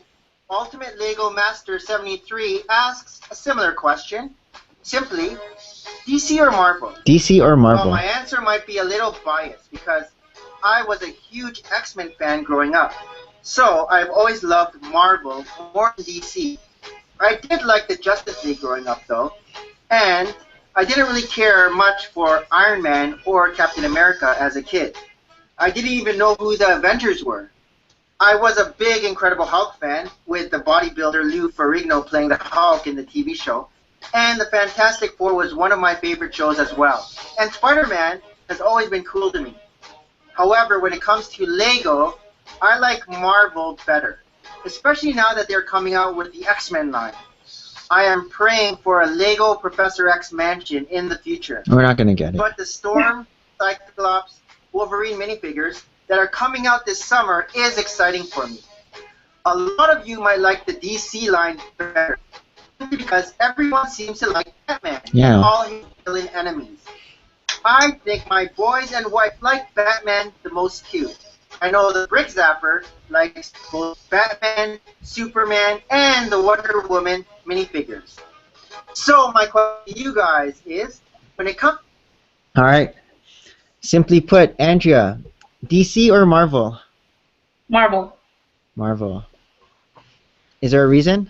Ultimate Lego Master 73 asks a similar question. Simply, DC or Marvel? DC or Marvel? Well, my answer might be a little biased because I was a huge X-Men fan growing up. So I've always loved Marvel more than DC. I did like the Justice League growing up though, and I didn't really care much for Iron Man or Captain America as a kid. I didn't even know who the Avengers were. I was a big Incredible Hulk fan, with the bodybuilder Lou Ferrigno playing the Hulk in the TV show, and the Fantastic Four was one of my favorite shows as well. And Spider-Man has always been cool to me. However, when it comes to Lego, I like Marvel better, especially now that they're coming out with the X-Men line. I am praying for a Lego Professor X mansion in the future. We're not gonna get it. But the Storm, Cyclops, Wolverine minifigures that are coming out this summer is exciting for me. A lot of you might like the DC line better because everyone seems to like Batman Yeah. and all his villain enemies. I think my boys and wife like Batman the most cute. I know the Brick Zapper likes both Batman, Superman, and the Wonder Woman minifigures. So my question to you guys is, when it comes All right. Simply put, Andrea, DC or Marvel? Marvel. Marvel. Is there a reason?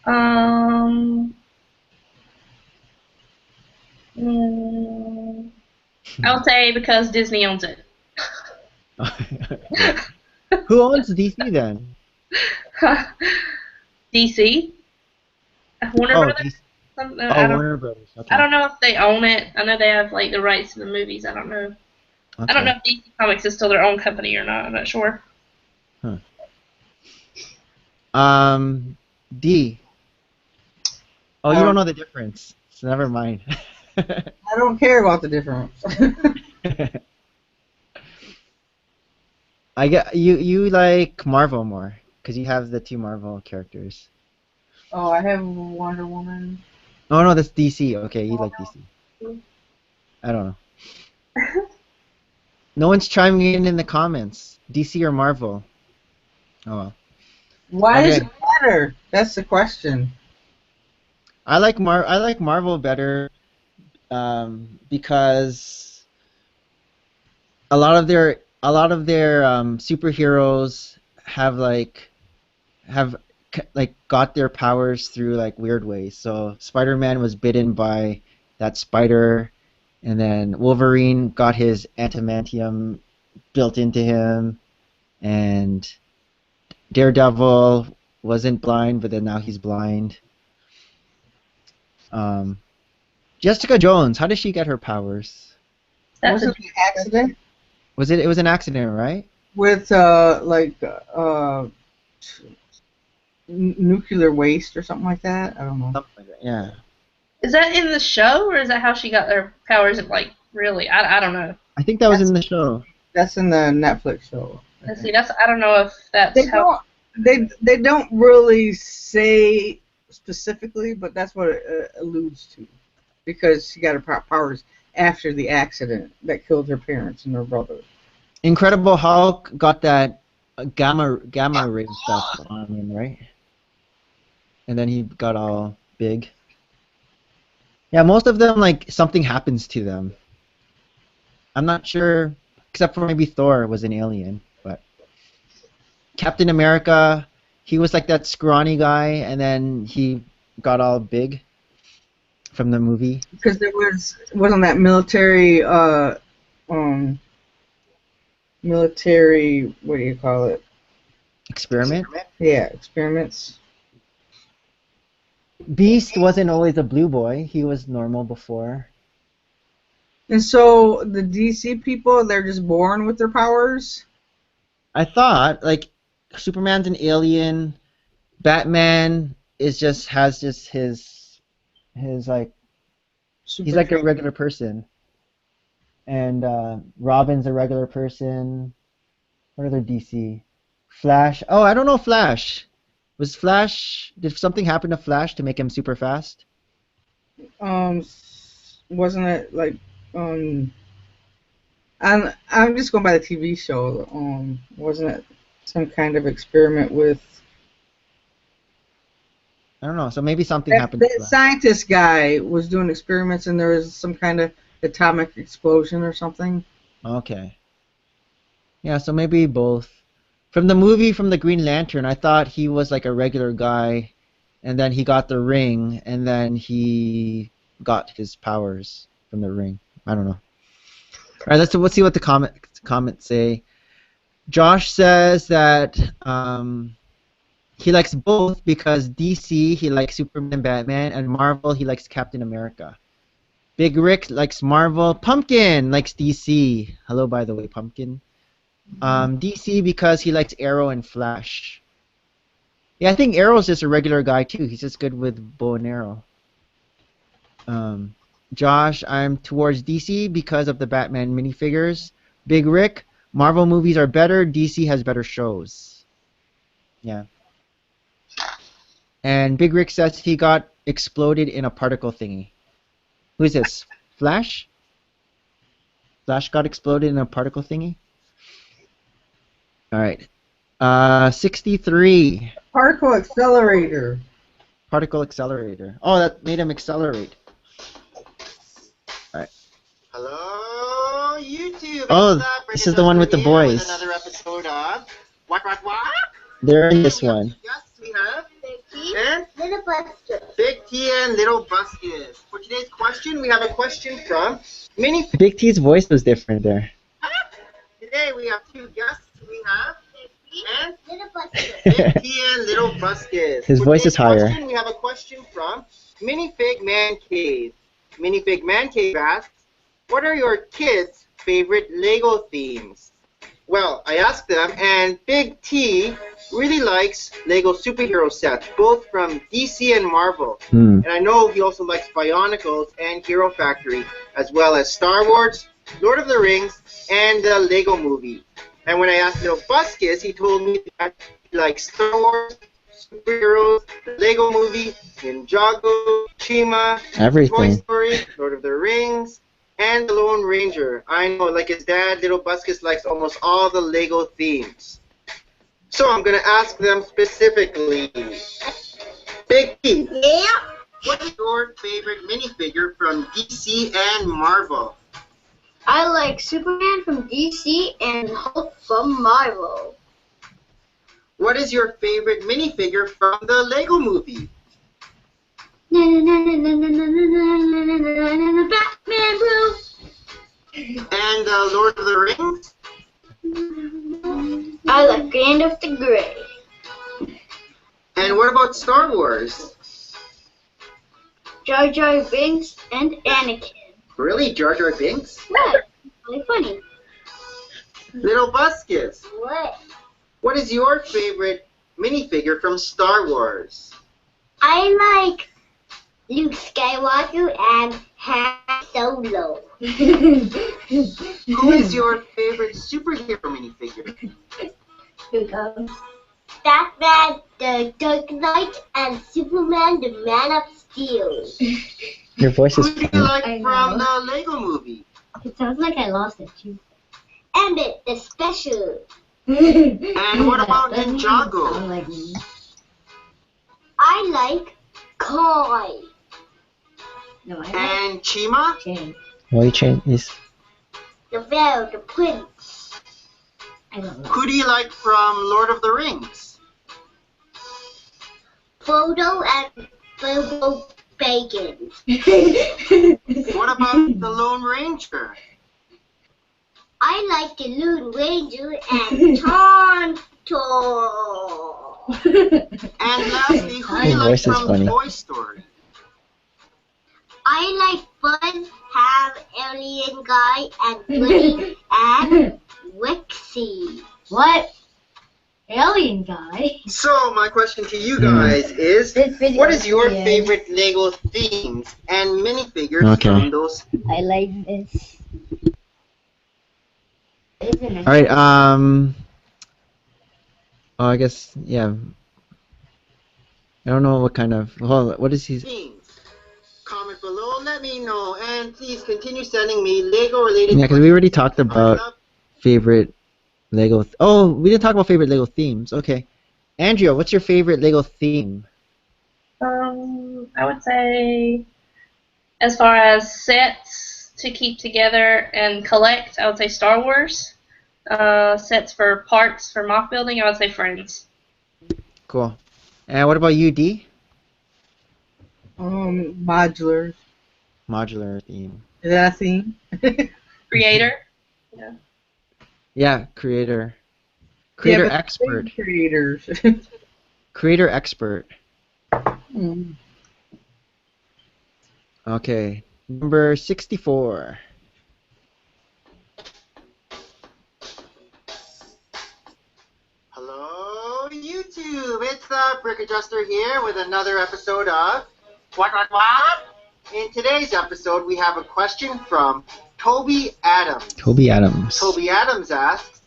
I would say because Disney owns it. Who owns DC then? DC? Warner Oh, Brothers? DC. I don't. Warner Brothers. Okay. I don't know if they own it. I know they have like the rights to the movies. I don't know. I don't know if DC Comics is still their own company or not. I'm not sure. Huh. D. Oh, you don't know the difference. So never mind. I don't care about the difference. I get you like Marvel more because you have the two Marvel characters. Oh, I have Wonder Woman. Oh no, that's DC. Okay, you like DC. I don't know. No one's chiming in the comments. DC or Marvel? Oh well. Why does Okay. it matter? That's the question. I like Marvel better because a lot of their superheroes have got their powers through like weird ways. So Spider-Man was bitten by that spider, and then Wolverine got his adamantium built into him, and Daredevil wasn't blind, but then now he's blind. Jessica Jones, how did she get her powers? That's Was it an accident It was an accident, right? with nuclear waste or something like that? I don't know. Something like that. Yeah. Is that in the show, or is that how she got her powers? Like, really? I don't know. I think that was in the show. That's in the Netflix show. Let's see. I don't know if that's They how. they don't really say specifically, but that's what it alludes to, because she got her powers after the accident that killed her parents and her brother. Incredible Hulk got that gamma ray stuff on him, right? And then he got all big. Yeah, most of them, like, something happens to them. I'm not sure, except for maybe Thor was an alien, but Captain America, he was like that scrawny guy, and then he got all big from the movie. Because there wasn't that military what do you call it? Experiment? Yeah, experiments. Beast wasn't always a blue boy. He was normal before. And so the DC people, they're just born with their powers? I thought, like, Superman's an alien. Batman has just his like, he's like a regular person. And Robin's a regular person. What other DC? Flash. Oh, I don't know Flash. Was Flash? Did something happen to Flash to make him super fast? Wasn't it like I'm just going by the TV show. Wasn't it some kind of experiment with I don't know. So maybe something happened to that Flash. scientist guy was doing experiments and there was some kind of atomic explosion or something? Okay. Yeah, so maybe both. From the movie from the Green Lantern, I thought he was like a regular guy, and then he got the ring, and then he got his powers from the ring. I don't know. All right, let's see what the comments say. Josh says that he likes both because DC he likes Superman and Batman, and Marvel he likes Captain America. Big Rick likes Marvel. Pumpkin likes DC. Hello, by the way, Pumpkin. DC because he likes Arrow and Flash. Yeah, I think Arrow's just a regular guy too. He's just good with bow and arrow. Josh, I'm towards DC because of the Batman minifigures. Big Rick, Marvel movies are better. DC has better shows. Yeah. And Big Rick says he got exploded in a particle thingy. Who is this? Flash? Flash got exploded in a particle thingy? Alright. 63. Particle accelerator. Particle accelerator. Oh, that made him accelerate. Alright. Hello, YouTube. Oh, It's this is the one with the here boys. With another episode of What? They're in this We have one. two guests. We have Big T, and Little Buster. Big T and Little Buskus. For today's question, we have a question from Mini. Big T's voice was different there. Today we have two guests. We have Big T, and Little Buster. Big T and Little Buskus. His For voice is today's higher. question, we have a question from Minifig Man Cave. Minifig Man Cave asks, what are your kids' favorite Lego themes? Well, I asked them, and Big T really likes Lego superhero sets, both from DC and Marvel. Hmm. And I know he also likes Bionicles and Hero Factory, as well as Star Wars, Lord of the Rings, and the Lego Movie. And when I asked Little Buskus, he told me that he likes Star Wars, superheroes, the Lego Movie, Ninjago, Chima, Toy Everything. Story, Lord of the Rings, and the Lone Ranger. I know, like his dad, Little Buskus likes almost all the Lego themes. So I'm going to ask them specifically. Big T, Yeah. what is your favorite minifigure from DC and Marvel? I like Superman from DC and Hulk from Marvel. What is your favorite minifigure from the Lego Movie? Batman, bro. And the Lord of the Rings? I like Grand of the Grey. And what about Star Wars? Jar Jar Binks and Anakin. Really, Jar Jar Binks? What? Really funny. Little Buskus, What? what is your favorite minifigure from Star Wars? I like Luke Skywalker and Han Solo. Who is your favorite superhero minifigure? Batman, the Dark Knight, and Superman, the Man of Steel. Your voice is Who do you funny. like I from know. the Lego Movie? It sounds like I lost it too. Emmett, the special. And what about Ninjago? I like Koi. No, And Chima? Jane. Why you change this? The Veil, the Prince. I don't know. Who do you like from Lord of the Rings? Photo and Bilbo Bacon. What about the Lone Ranger? I like the Lone Ranger and Tonto. And lastly, who do you His like voice is from funny. Toy Story? I like Buzz, Have, Alien Guy, and Woody, and Wixie. What? Alien Guy? So my question to you guys is, what is your favorite Lego themes and minifigures Okay. from those? I like this. Isn't it? All right. Oh, I guess yeah. I don't know what kind of. Well, what is he? Themes. Comment below, let me know, and please continue sending me Lego-related. Yeah, because we already talked questions. about favorite Lego. Oh, we didn't talk about favorite Lego themes. Okay, Andrea, what's your favorite Lego theme? I would say, as far as sets to keep together and collect, I would say Star Wars. Sets for parts for mock building, I would say Friends. Cool. And what about you, D? Modular. Modular theme. Is that a theme? Creator. Yeah, creator. Creator Yeah, but expert. Creators. Creator expert. Mm. Okay, number 64. Hello, YouTube. It's the Brick Adjuster here with another episode of What? In today's episode, we have a question from Toby Adams. Toby Adams. Toby Adams asks,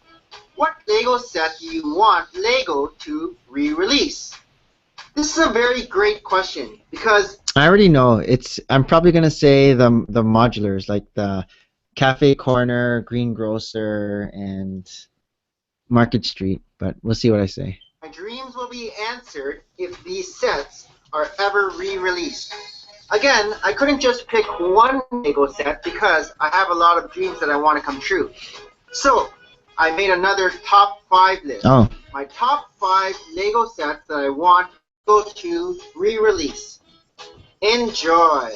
what Lego set do you want Lego to re-release? This is a very great question because I already know. I'm probably gonna say the modulars, like the Cafe Corner, Greengrocer, and Market Street. But we'll see what I say. my dreams will be answered if these sets are ever re-released. Again, I couldn't just pick one Lego set because I have a lot of dreams that I want to come true. So, I made another top 5 list. Oh. My top 5 Lego sets that I want Lego to re-release. Enjoy!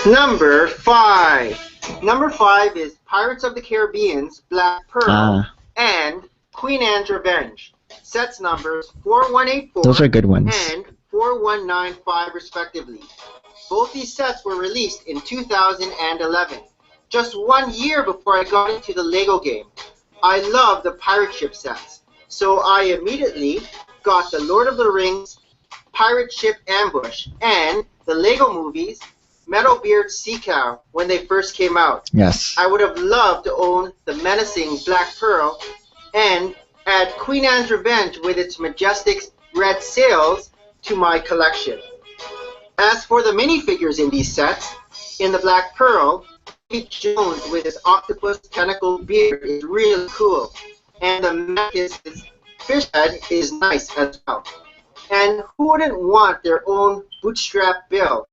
Number 5. Number 5 is Pirates of the Caribbean's Black Pearl and Queen Anne's Revenge. Sets numbers 4184 Those are good ones. and 4195 respectively. Both these sets were released in 2011, just 1 year before I got into the Lego game. I love the pirate ship sets, so I immediately got the Lord of the Rings Pirate Ship Ambush and the Lego movies Metalbeard Sea Cow when they first came out. Yes. I would have loved to own the menacing Black Pearl and add Queen Anne's Revenge with its majestic red sails to my collection. As for the minifigures in these sets, in the Black Pearl, Pete Jones with his octopus tentacle beard is really cool, and the Mantis's fish head is nice as well. And who wouldn't want their own bootstrap bill?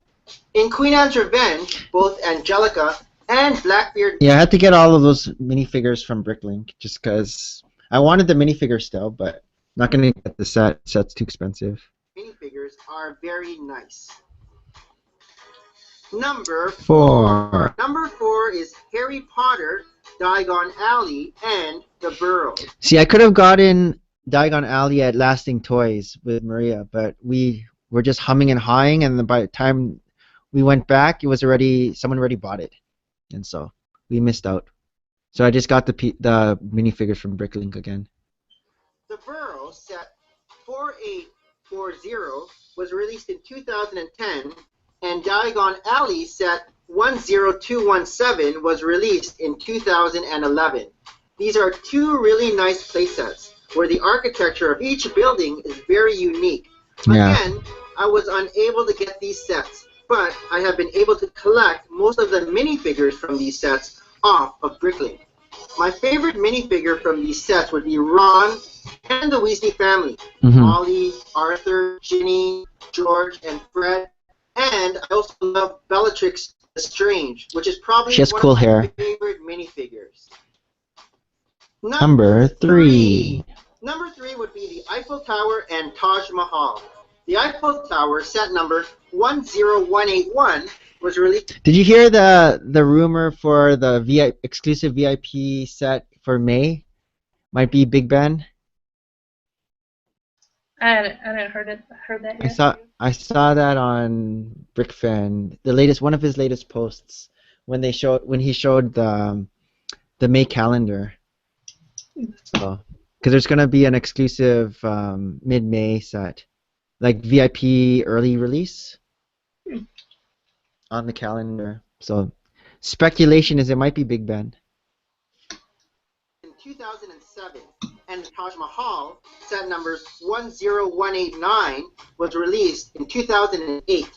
In Queen Anne's Revenge, both Angelica and Blackbeard. Yeah, I had to get all of those minifigures from Bricklink just because I wanted the minifigure still, but not gonna get the set. Set's too expensive. Minifigures are very nice. Number 4. Number 4 is Harry Potter, Diagon Alley, and The Burrow. See, I could have gotten Diagon Alley at Lasting Toys with Maria, but we were just humming and hawing, and then by the time we went back, it was someone already bought it, and so we missed out. So I just got the minifigures from Bricklink again. The Burrow set 4840 was released in 2010, and Diagon Alley set 10217 was released in 2011. These are 2 really nice playsets where the architecture of each building is very unique. Yeah. Again, I was unable to get these sets, but I have been able to collect most of the minifigures from these sets off of Bricklink. My favorite minifigure from these sets would be Ron and the Weasley family. Molly, Arthur, Ginny, George, and Fred. And I also love Bellatrix Lestrange, which is probably She has one cool of my hair. favorite minifigures. Number 3. Number 3 would be the Eiffel Tower and Taj Mahal. The Eiffel Tower, set number 10181, was released. Did you hear the rumor for the exclusive VIP set for May? Might be Big Ben. I hadn't heard that yet. I saw that on BrickFan. One of his latest posts when he showed the May calendar. So, because there's gonna be an exclusive mid-May set, like VIP early release on the calendar. So, speculation is it might be Big Ben. In 2007, and the Taj Mahal, set numbers 10189, was released in 2008.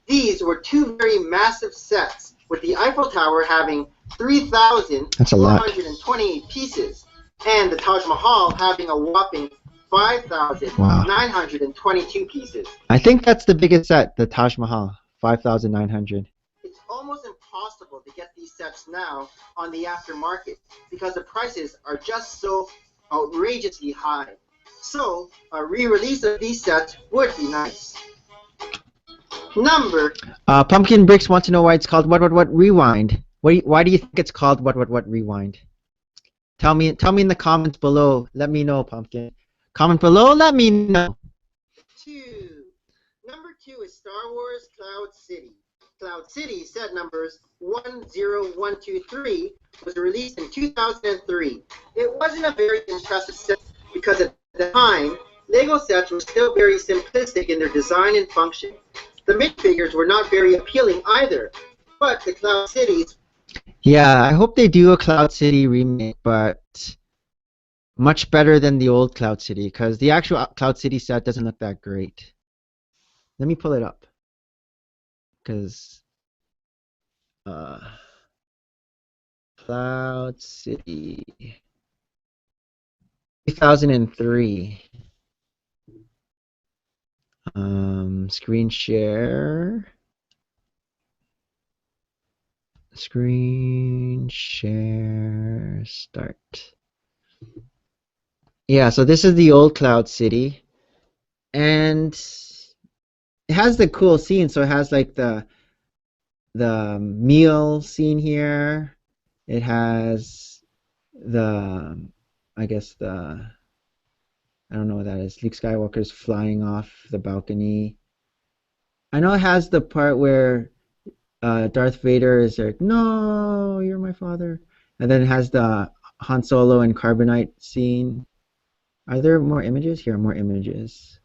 These were 2 very massive sets, with the Eiffel Tower having 3,428 pieces, and the Taj Mahal having a whopping 5,922 pieces. I think that's the biggest set, the Taj Mahal, 5,900. It's almost impossible to get these sets now on the aftermarket because the prices are just so outrageously high. So, a re-release of these sets would be nice. Number Pumpkin Bricks wants to know why it's called What Rewind. Why do you think it's called What Rewind? Tell me in the comments below. Let me know, Pumpkin. Comment below. Let me know. 2. Number 2 is Star Wars Cloud City. Cloud City, set numbers 10123, was released in 2003. It wasn't a very impressive set because at the time, Lego sets were still very simplistic in their design and function. The minifigures were not very appealing either, but the Cloud Cities. Yeah, I hope they do a Cloud City remake, but much better than the old Cloud City, because the actual Cloud City set doesn't look that great. Let me pull it up, because Cloud City 2003. Screen share. Screen share start. Yeah, so this is the old Cloud City, and it has the cool scene. So it has like the meal scene here. It has the, I guess the, I don't know what that is. Luke Skywalker's flying off the balcony. I know it has the part where Darth Vader is like, "No, you're my father," and then it has the Han Solo and Carbonite scene. Are there more images? Here are more images.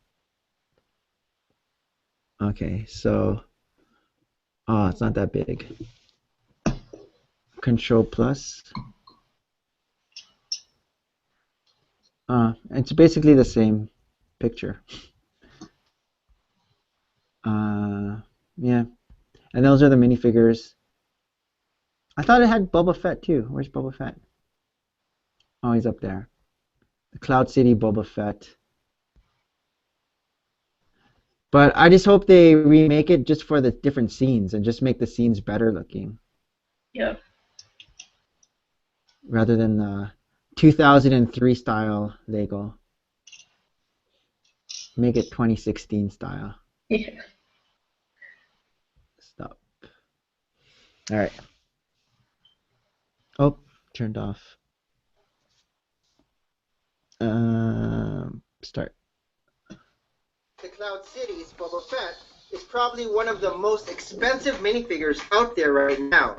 Okay, so it's not that big. Control plus. It's basically the same picture. Yeah, and those are the minifigures. I thought it had Boba Fett too. Where's Boba Fett? Oh, he's up there. The Cloud City Boba Fett. But I just hope they remake it just for the different scenes and just make the scenes better looking. Yeah. Rather than the 2003 style Lego. Make it 2016 style. Yeah. Stop. All right. Oh, turned off. Start. The Cloud Cities Boba Fett is probably one of the most expensive minifigures out there right now.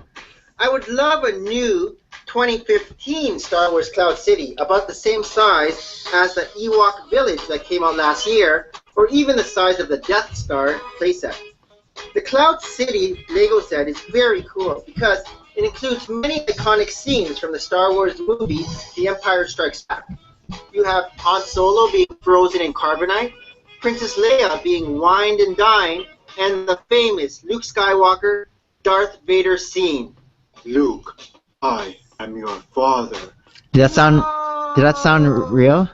I would love a new 2015 Star Wars Cloud City, about the same size as the Ewok Village that came out last year, or even the size of the Death Star playset. The Cloud City Lego set is very cool because it includes many iconic scenes from the Star Wars movie The Empire Strikes Back. You have Han Solo being frozen in carbonite, Princess Leia being wined and dined, and the famous Luke Skywalker Darth Vader scene. Luke, I am your father. Did that sound real?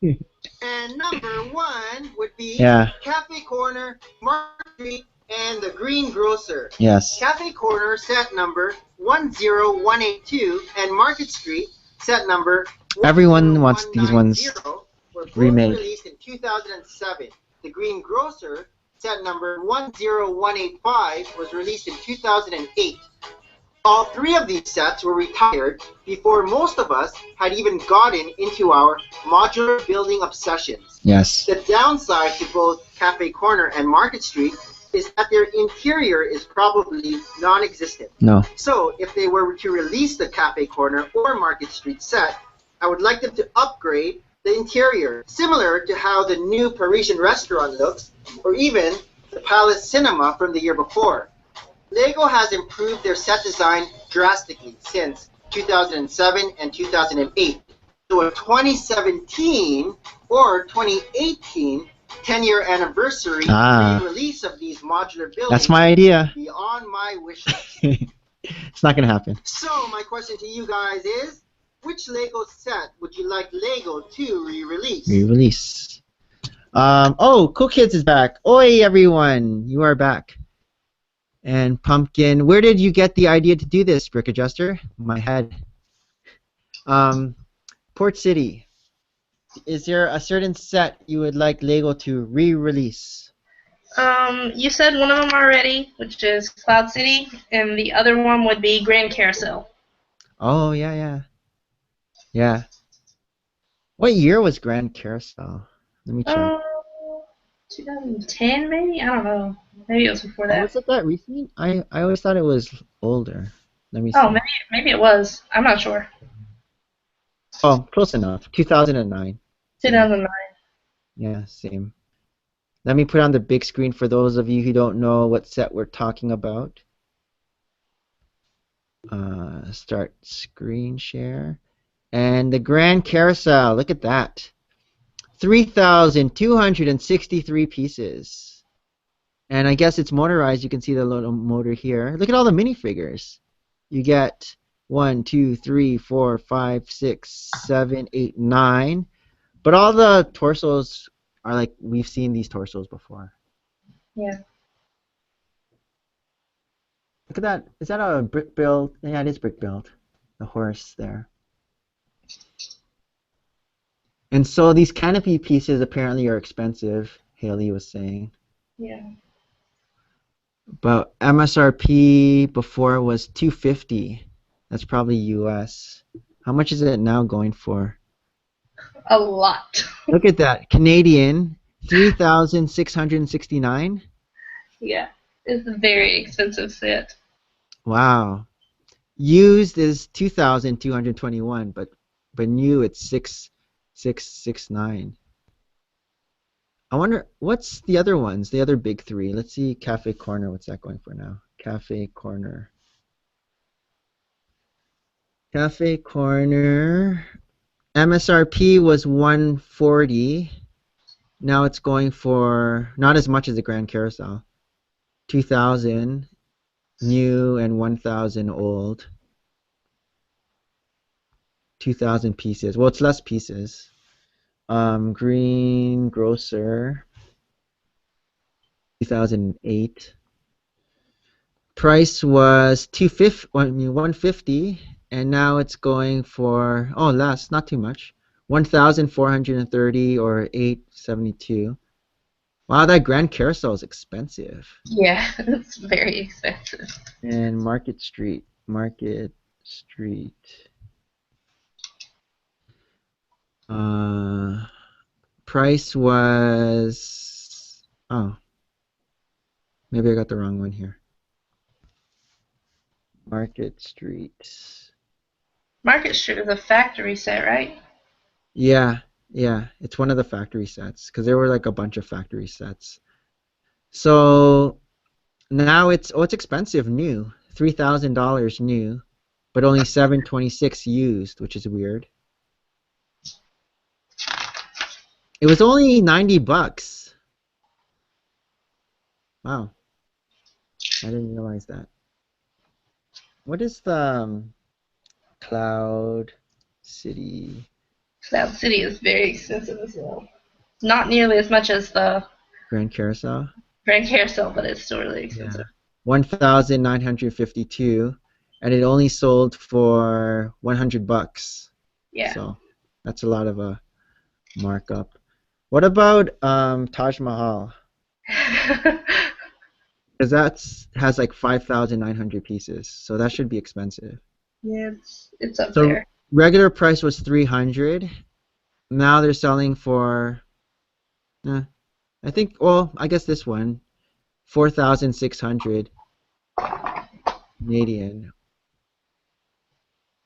And number one would be Yeah. Cafe Corner, Market Street, and the Green Grocer. Yes. Cafe Corner set number 10182 and Market Street set number Everyone wants these ones 10190 were both remade. released in 2007. The Green Grocer set number 10185 was released in 2008. All three of these sets were retired before most of us had even gotten into our modular building obsessions. Yes. The downside to both Cafe Corner and Market Street is that their interior is probably non-existent. No. So if they were to release the Cafe Corner or Market Street set, I would like them to upgrade the interior, similar to how the new Parisian restaurant looks, or even the Palace Cinema from the year before. Lego has improved their set design drastically since 2007 and 2008. So a 2017 or 2018 10-year anniversary re-release of these modular buildings That's my idea. is beyond my wish list. It's not gonna happen. So my question to you guys is, which Lego set would you like Lego to re-release? Re-release. Oh, Cool Kids is back. Oi, everyone, you are back. And Pumpkin, where did you get the idea to do this, Brick Adjuster? My head. Port City. Is there a certain set you would like Lego to re-release? You said one of them already, which is Cloud City, and the other one would be Grand Carousel. Oh, yeah. Yeah. What year was Grand Carousel? Let me check. 2010 maybe? I don't know. Maybe it was before that. Was it that recent? I always thought it was older. Let me see. Oh, maybe it was. I'm not sure. Oh, close enough. 2009. 2009. Yeah, same. Let me put on the big screen for those of you who don't know what set we're talking about. Start screen share. And the Grand Carousel, look at that. 3,263 pieces. And I guess it's motorized. You can see the little motor here. Look at all the minifigures. You get 1, 2, 3, 4, 5, 6, 7, 8, 9. But all the torsos are like, we've seen these torsos before. Yeah. Look at that. Is that a brick build? Yeah, it is brick build. The horse there. And so these canopy pieces apparently are expensive, Haley was saying. Yeah. But MSRP before was $250. That's probably US. How much is it now going for? A lot. Look at that. Canadian, 3,669. Yeah. It's a very expensive set. Wow. Used is 2,221, but new it's 6,669. I wonder what's the other ones, the other big three. Let's see Cafe Corner, what's that going for now? Cafe Corner. Cafe Corner. MSRP was $140. Now it's going for not as much as the Grand Carousel. 2,000 new and 1,000 old. 2,000 pieces. Well, it's less pieces. Green Grocer. 2008. Price was $150, and now it's going for less, not too much, 1,430 or 872. Wow, that Grand Carousel is expensive. Yeah, it's very expensive. And Market Street. Price was maybe I got the wrong one here. Market Street. Market Street is a factory set, right? Yeah, it's one of the factory sets because there were like a bunch of factory sets. So now it's expensive new, $3,000 new, but only $726 used, which is weird. It was only $90. Wow, I didn't realize that. What is the Cloud City? Cloud City is very expensive as well. Not nearly as much as the Grand Carousel? Grand Carousel, but it's still really expensive. Yeah. 1,952, and it only sold for $100. Yeah. So that's a lot of a markup. What about Taj Mahal? Because that has like 5,900 pieces, so that should be expensive. Yeah, it's up So there. regular price was $300. Now they're selling for, I think. Well, I guess this one, 4,600 Canadian.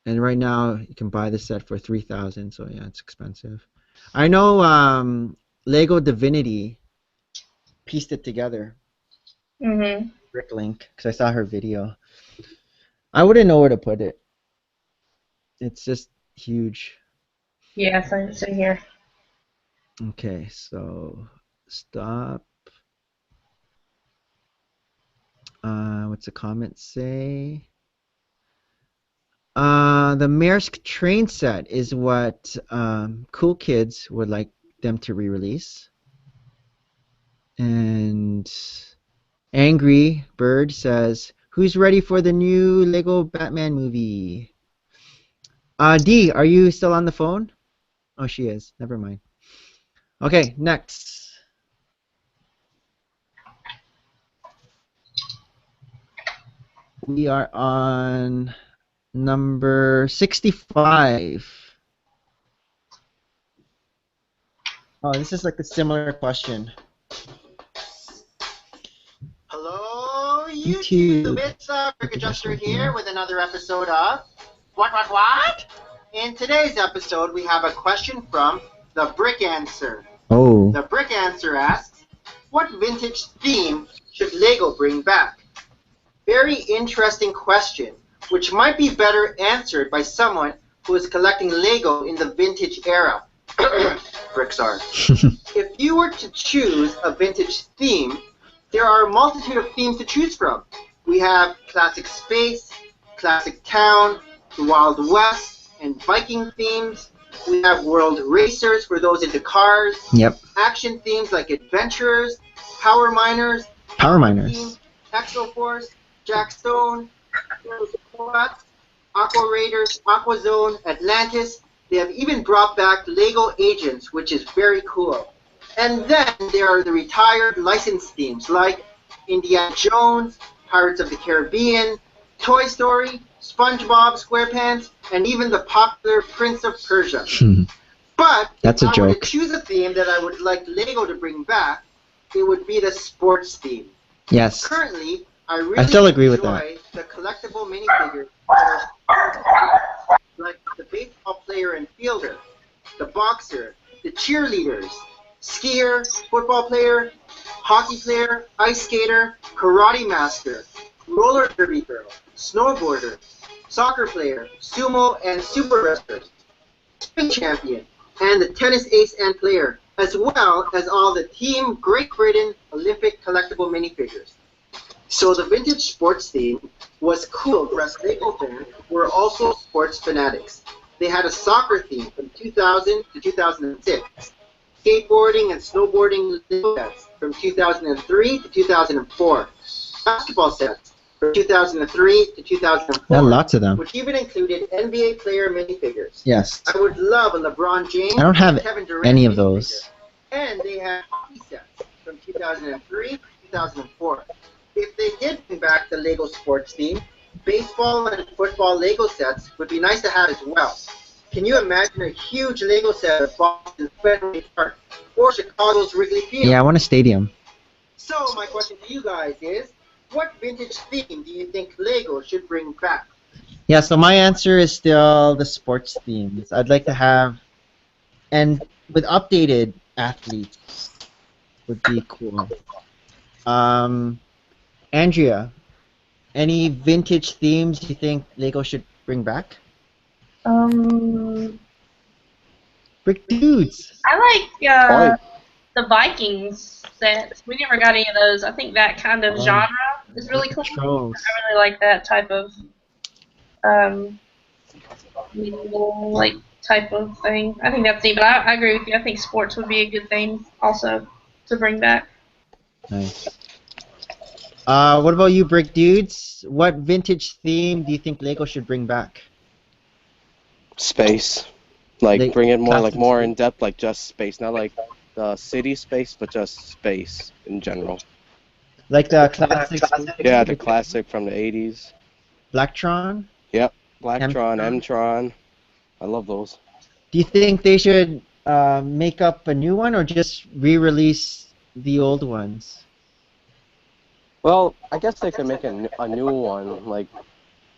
And right now you can buy the set for 3,000. So yeah, it's expensive. I know Lego Divinity pieced it together. Mm-hmm. Bricklink, because I saw her video. I wouldn't know where to put it. It's just huge. Yeah, same here. Okay, so stop. What's the comment say? The Maersk train set is what Cool Kids would like them to re-release. And Angry Bird says, "Who's ready for the new Lego Batman movie?" Dee, are you still on the phone? Oh, she is. Never mind. Okay, next. We are on number 65. Oh, this is like a similar question. Hello, YouTube. YouTube. It's Brick Adjuster here with another episode of What? In today's episode, we have a question from the Brick Answer. Oh. The Brick Answer asks, what vintage theme should Lego bring back? Very interesting question, which might be better answered by someone who is collecting Lego in the vintage era. Bricks are. If you were to choose a vintage theme, there are a multitude of themes to choose from. We have classic space, classic town, the Wild West, and Viking themes. We have world racers for those into cars. Yep. Action themes like adventurers, power miners, Power miners. Exo Force, Jack Stone, Heroes Quest, Aqua Raiders, Aqua Zone, Atlantis. They have even brought back Lego Agents, which is very cool. And then there are the retired licensed themes like Indiana Jones, Pirates of the Caribbean, Toy Story, SpongeBob SquarePants, and even the popular Prince of Persia. But That's a if I were to joke. choose a theme that I would like Lego to bring back, it would be the sports theme. Yes. Currently, I really still agree with enjoy the collectible minifigures that are like the baseball player and fielder, the boxer, the cheerleaders, skier, football player, hockey player, ice skater, karate master, roller derby girl, snowboarder, soccer player, sumo and super wrestlers, spin champion, and the tennis ace and player, as well as all the Team Great Britain Olympic collectible minifigures. So the vintage sports theme was cool for us Lego fans who were also sports fanatics. They had a soccer theme from 2000 to 2006, skateboarding and snowboarding Lego sets from 2003 to 2004, basketball sets from 2003 to 2004, There are lots of them. which even included NBA player minifigures. Yes. I would love a LeBron James I don't have and Kevin Durant any of minifigure. those. And they had hockey sets from 2003 to 2004. If they did bring back the Lego sports theme, baseball and football Lego sets would be nice to have as well. Can you imagine a huge Lego set of Boston's Fenway Park or Chicago's Wrigley Field? Yeah, I want a stadium. So my question to you guys is, what vintage theme do you think Lego should bring back? Yeah, so my answer is still the sports themes. I'd like to have, and with updated athletes would be cool. Andrea, any vintage themes you think Lego should bring back? Brick dudes. I like the Vikings sets. We never got any of those. I think that kind of genre is really cool. Trolls. I really like that type of medieval type of thing. I think that's neat. But I agree with you. I think sports would be a good thing also to bring back. Nice. What about you, Brick dudes? What vintage theme do you think Lego should bring back? Space. Like Like bring it more like classic more space. in depth, like just space, not like the city space, but just space in general. Like the classic. Yeah, the classic from the 80s. Blacktron? Yep, Blacktron, M-Tron. M-Tron. I love those. Do you think they should make up a new one or just re-release the old ones? Well, I guess they could make a new one, like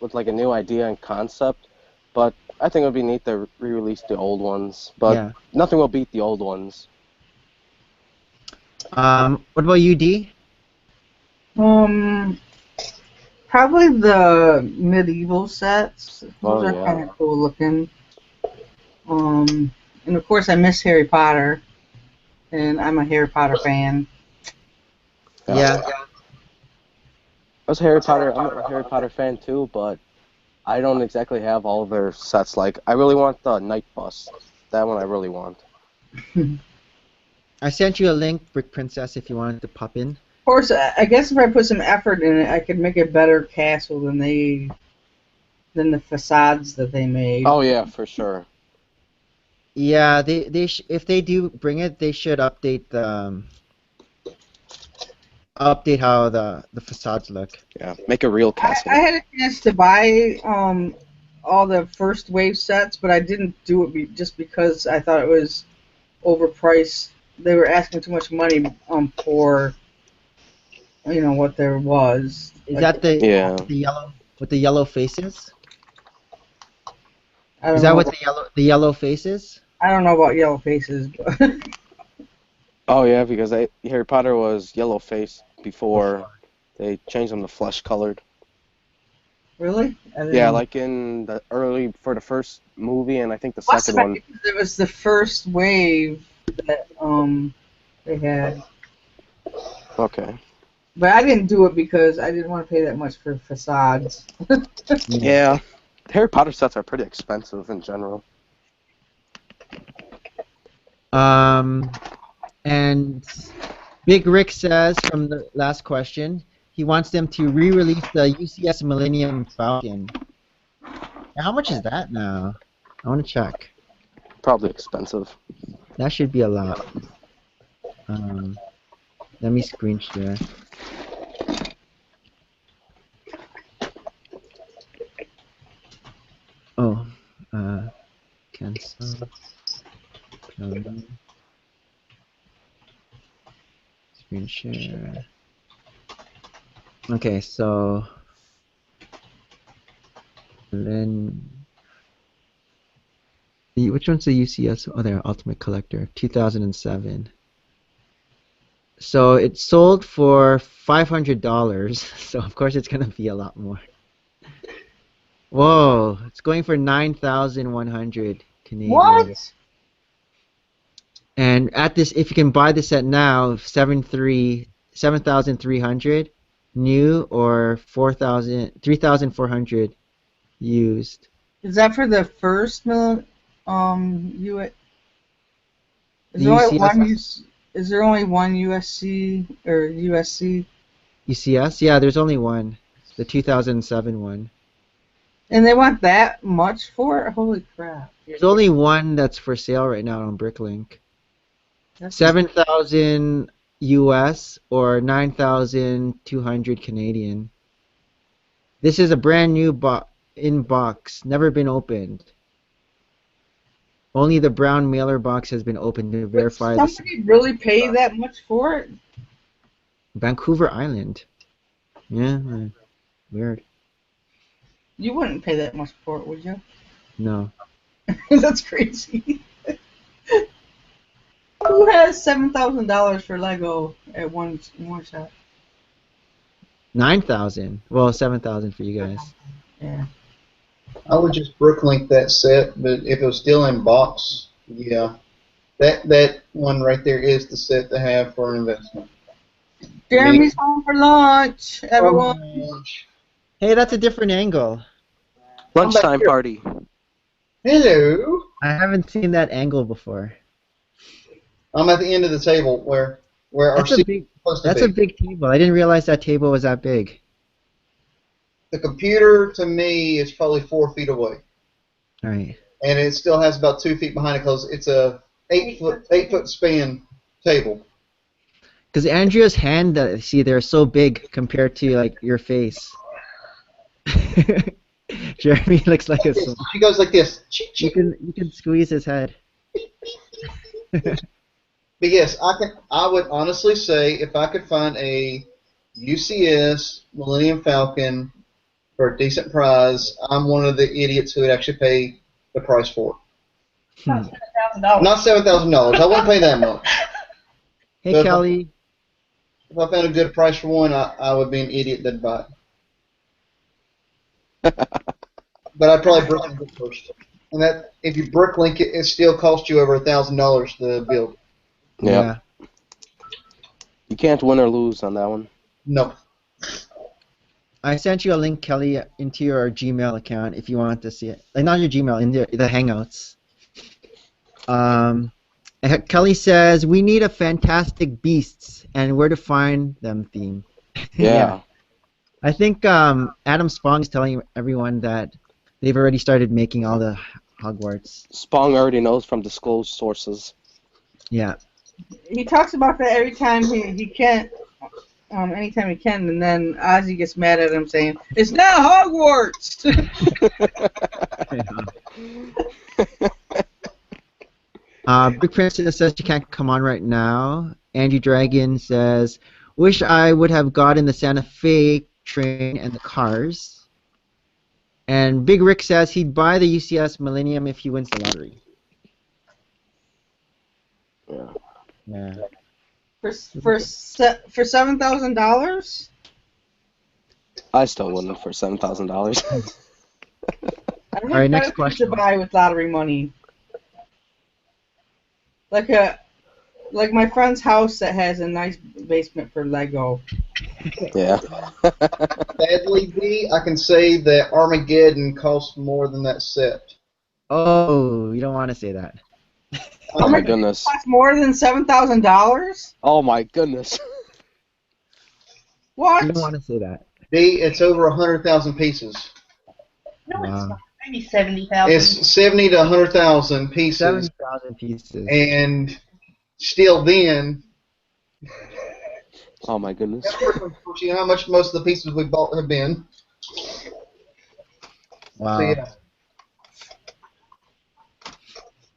with like a new idea and concept, but I think it would be neat to re-release the old ones. But Yeah. nothing will beat the old ones. What about you, D? Probably the medieval sets. Those Oh, are yeah. kind of cool looking. And of course I miss Harry Potter, and I'm a Harry Potter fan. Yeah. I'm a Harry Potter fan too, but I don't exactly have all their sets. Like, I really want the Night Bus. That one I really want. I sent you a link, Brick Princess, if you wanted to pop in. Of course, I guess if I put some effort in it, I could make a better castle than the facades that they made. Oh yeah, for sure. Yeah, if they do bring it, they should update the update how the facades look. Yeah, make a real castle. I had a chance to buy all the first wave sets, but I didn't do it just because I thought it was overpriced. They were asking too much money for what there was. Is that the Yeah. the yellow with the yellow faces? I don't Is that know what the yellow faces? I don't know about yellow faces, but Oh yeah, because Harry Potter was yellow face before they changed him to flesh colored. Really? I didn't Yeah, know. like in the for the first movie and I think the Must second have been one. because it was the first wave that they had. Okay. But I didn't do it because I didn't want to pay that much for facades. Yeah. Harry Potter sets are pretty expensive in general. And Big Rick says from the last question, he wants them to re-release the UCS Millennium Falcon. How much is that now? I want to check. Probably expensive. That should be a lot. Let me screen share. Oh, cancel. Screen share. Okay, so then which one's the UCS? Oh, there, Ultimate Collector, 2007. So it sold for $500. So of course it's gonna be a lot more. Whoa, it's going for 9,100 Canadian. What? And at this, if you can buy the set now, 7,300 new or 3,400 used. Is that for the first U.S.? Is The there only UCS? one is there only one USC or USC? UCS? Yeah, there's only one. The 2007 one. And they want that much for it? Holy crap. There's only one that's for sale right now on Bricklink. That's 7,000 US or 9,200 Canadian. This is a brand new in box, never been opened. Only the brown mailer box has been opened to verify Would somebody really pay that much for it? Vancouver Island. Yeah, weird. You wouldn't pay that much for it, would you? No. That's crazy. Who has $7,000 for Lego at one shot? 9,000. Well, 7,000 for you guys. Yeah. I would just Brooklink that set, but if it was still in box, yeah. That one right there is the set to have for an investment. Jeremy's home for lunch, everyone. Hey, that's a different angle. Lunchtime party. Hello. I haven't seen that angle before. I'm at the end of the table where our That's a seat big. is supposed to That's be. a big table. I didn't realize that table was that big. The computer to me is probably 4 feet away, All right. and it still has about 2 feet behind it because it's a 8 foot span table. Because Andrea's hand, see, they're so big compared to like your face. Jeremy looks like a. She goes like this. You can squeeze his head. But yes, I would honestly say if I could find a UCS Millennium Falcon for a decent price, I'm one of the idiots who would actually pay the price for it. Not $7,000. I wouldn't pay that much. Hey, So Kelly. If I found a good price for one, I would be an idiot that'd buy it. But I'd probably Bricklink it first. And that if you Bricklink it, it still costs you over $1,000 to build. Yeah. You can't win or lose on that one. No. I sent you a link, Kelly, into your Gmail account if you want to see it. Like not your Gmail, in the Hangouts. Kelly says we need a Fantastic Beasts and where to find them theme. Yeah. I think Adam Spong is telling everyone that they've already started making all the Hogwarts. Spong already knows from disclosed sources. Yeah. He talks about that every time he can, anytime he can, and then Ozzy gets mad at him saying, "It's now Hogwarts." Big Princess says she can't come on right now. Angie Dragon says, "Wish I would have gotten the Santa Fe train and the cars." And Big Rick says he'd buy the UCS Millennium if he wins the lottery. Yeah. Yeah. For $7,000? I still wouldn't for $7,000. I don't All right, have next better things question. to buy with lottery money. Like my friend's house that has a nice basement for Lego. Yeah. Sadly, B, I can say that Armageddon costs more than that set. Oh, you don't want to say that. Oh my goodness. Costs more than $7,000? Oh my goodness. What? You don't want to say that. B, it's over 100,000 pieces. No, it's Wow. not. Maybe 70,000. It's 70 to 100,000 pieces, 7,000 pieces. and still then, Oh my goodness. you know how much most of the pieces we bought have been. Wow. So yeah,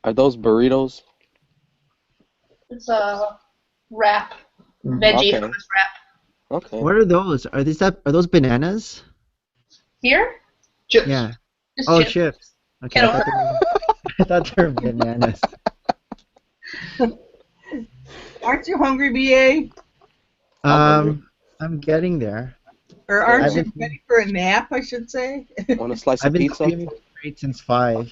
Are those burritos? It's a wrap. Mhm. Veggie Okay. hummus wrap. Okay. What are those? Are those bananas? Here? chips. Yeah. Just Oh, chips. chips. Okay, Get I thought they were bananas. Aren't you hungry, BA? I'm getting there. Or aren't I've you been- ready for a nap, I should say? Want a slice I've of been pizza? streaming straight since 5.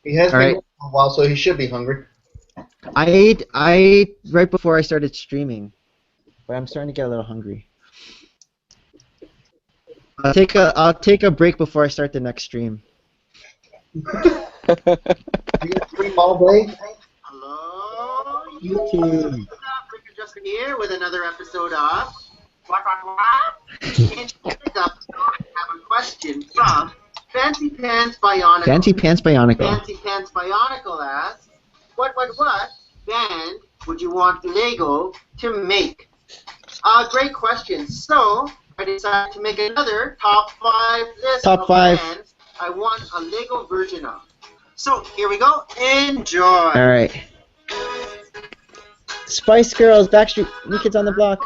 He has All been right. for a while, so he should be hungry. I ate right before I started streaming, but I'm starting to get a little hungry. I'll take a break before I start the next stream. You gonna stream all day? Hello, YouTube. Rick Justin here with another episode of What? In today's episode, I have a question from Fancy Pants Bionicle. Fancy Pants Bionicle. Fancy Pants Bionicle asks, what band would you want Lego to make? Great question. So, I decided to make another top 5 list Top of 5. bands I want a Lego version of. So, here we go. Enjoy. All right. Spice Girls, Backstreet, New Kids on the Block.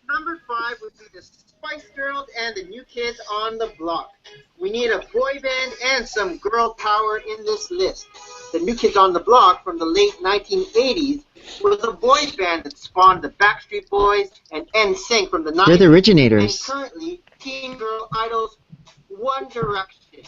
Number 5 would be the Spice Girls and the New Kids on the Block. We need a boy band and some girl power in this list. The New Kids on the Block from the late 1980s was a boy band that spawned the Backstreet Boys and NSYNC from the 90s. They're the originators. And currently, teen girl idols One Direction.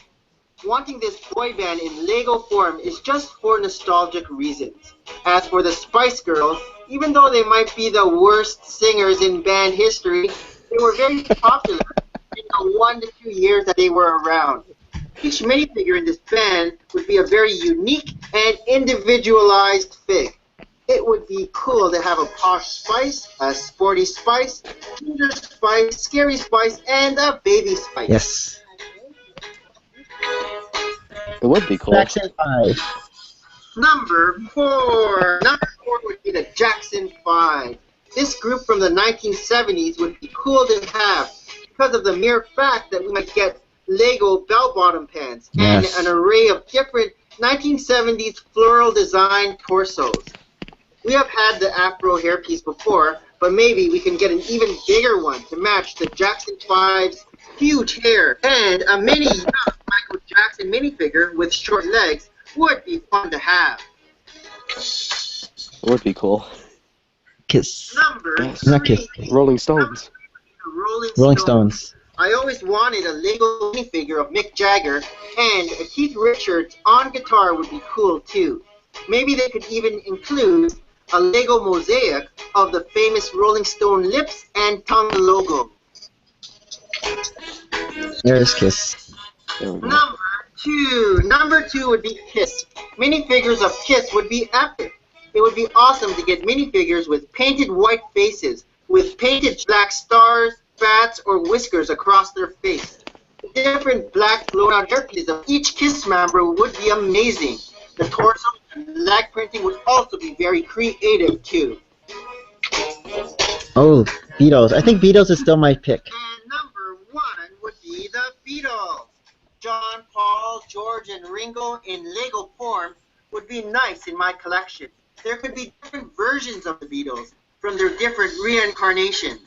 Wanting this boy band in Lego form is just for nostalgic reasons. As for the Spice Girls, even though they might be the worst singers in band history, they were very popular in the 1 to 2 years that they were around. Each minifigure in this band would be a very unique and individualized fig. It would be cool to have a posh Spice, a sporty Spice, ginger Spice, scary Spice, and a baby Spice. Yes. It would be cool. Jackson 5. Number 4. Number 4 would be the Jackson 5. This group from the 1970s would be cool to have because of the mere fact that we might get Lego bell-bottom pants Yes. and an array of different 1970s floral design torsos. We have had the Afro hairpiece before, but maybe we can get an even bigger one to match the Jackson 5's huge hair, and a mini young Michael Jackson minifigure with short legs would be fun to have. It would be cool. Kiss. Number Yes. 3. Not Kiss. Rolling Stones. Rolling Rolling Stones. Stones. I always wanted a Lego minifigure of Mick Jagger, and a Keith Richards on guitar would be cool too. Maybe they could even include a Lego mosaic of the famous Rolling Stone lips and tongue logo. There's Kiss. There we go. Number two would be Kiss. Minifigures of Kiss would be epic. It would be awesome to get minifigures with painted white faces, with painted black stars, bats, or whiskers across their face. The different black blown-out hairpieces of each Kiss member would be amazing. The torso and leg printing would also be very creative too. Oh, Beatles. I think Beatles is still my pick. And number 1 would be the Beatles. John, Paul, George, and Ringo in Lego form would be nice in my collection. There could be different versions of the Beatles from their different reincarnations.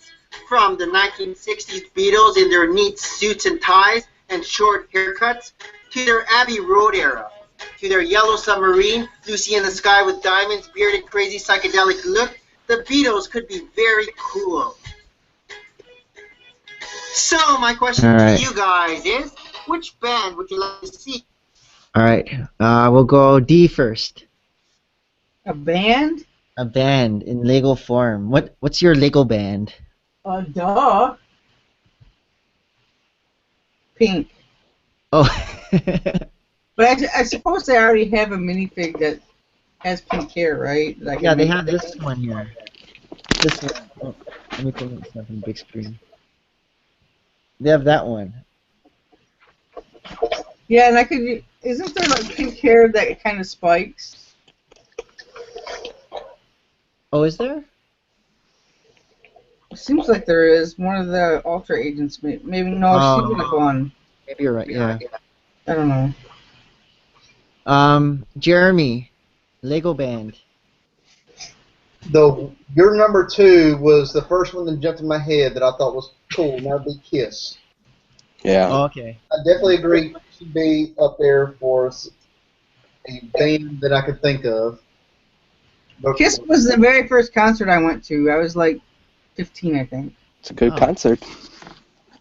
From the 1960s Beatles in their neat suits and ties and short haircuts to their Abbey Road era. To their yellow submarine, Lucy in the Sky with Diamonds, bearded, crazy, psychedelic look, the Beatles could be very cool. So, my question All right. to you guys is, which band would you like to see? All right. We'll go D first. A band? A band in Lego form. What's your Lego band? Duh. Pink. Oh. But I suppose they already have a minifig that has pink hair, right? Like Yeah, they have this one here. This one. Oh, let me pull this up on the big screen. They have that one. Yeah, and isn't there like pink hair that kind of spikes? Oh, is there? It seems like there is. One of the Ultra agents, maybe no, she would have won. Maybe you're right. Yeah. I don't know. Jeremy, Lego band. Your number 2 was the first one that jumped in my head that I thought was cool, and that would be Kiss. Yeah. Oh, okay. I definitely agree it should be up there for a band that I could think of. But Kiss was the very first concert I went to. I was like 15, I think. It's a good Oh. concert.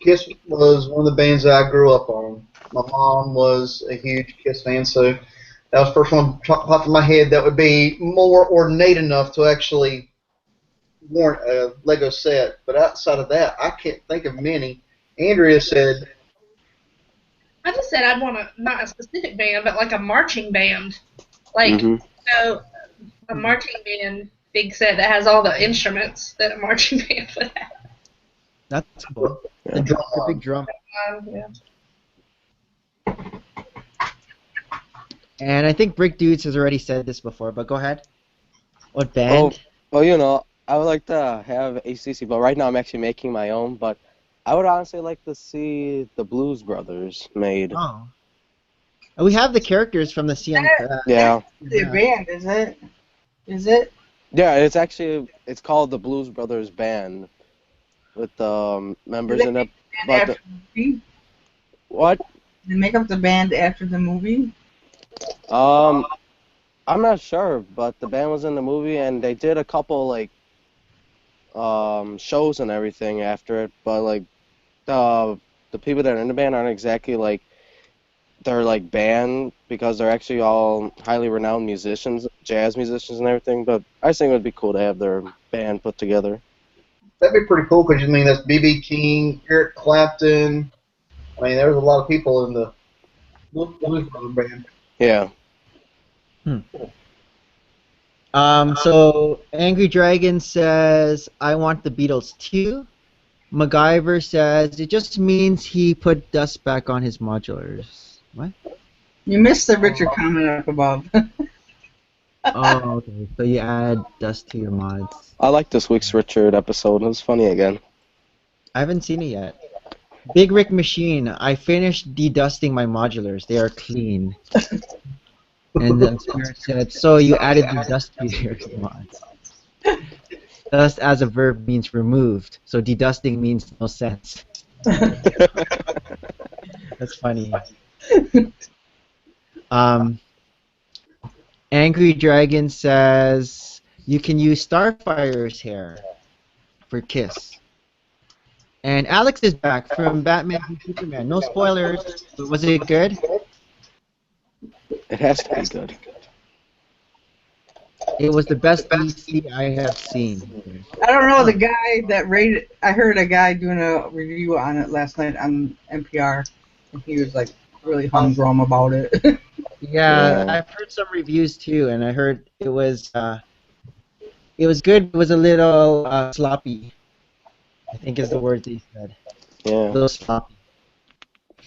Kiss was one of the bands that I grew up on. My mom was a huge Kiss fan, so that was the first one popped in my head that would be more ornate enough to actually warrant a Lego set. But outside of that, I can't think of many. Andrea said, I just said I'd want not a specific band, but like a marching band. Like, Mhm. a marching band big set that has all the instruments that a marching band would have. That's cool. Yeah. The big drum. Yeah. And I think Brick Dudes has already said this before, but go ahead. What band? Well, you know, I would like to have ACC, but right now I'm actually making my own. But I would honestly like to see the Blues Brothers made. Oh. We have the characters from the CN. Yeah. The band, is it? Is it? Yeah, it's called the Blues Brothers Band with members in it. But After the movie? what? They make up the band after the movie? I'm not sure, but the band was in the movie and they did a couple like shows and everything after it. But like the people that are in the band aren't exactly like they're like band because they're actually all highly renowned musicians, jazz musicians and everything. But I just think it would be cool to have their band put together. that'd be pretty cool because, that's B.B. King, Eric Clapton. I mean, there was a lot of people in the Blues Brothers band. Yeah. So Angry Dragon says, I want the Beatles too. MacGyver says, it just means he put dust back on his modulars. What? You missed the Richard comment up above. Oh, okay. So you add dust to your mods. I like this week's Richard episode. It was funny again. I haven't seen it yet. Big Rick Machine, I finished dedusting my modulars. They are clean. And then Spirit said, so you added the dust to your mods. Dust as a verb means removed, so dedusting means no sense. That's funny. Angry Dragon says, you can use Starfire's hair for Kiss. And Alex is back from Batman v Superman. No spoilers, but was it good? It has to be good. It was the best DC I have seen. I don't know, the guy that rated... I heard a guy doing a review on it last night on NPR, and he was, like, really humdrum about it. Yeah, I've heard some reviews too, and I heard it was good. It was a little sloppy, I think is the word they said. A Yeah. little sloppy.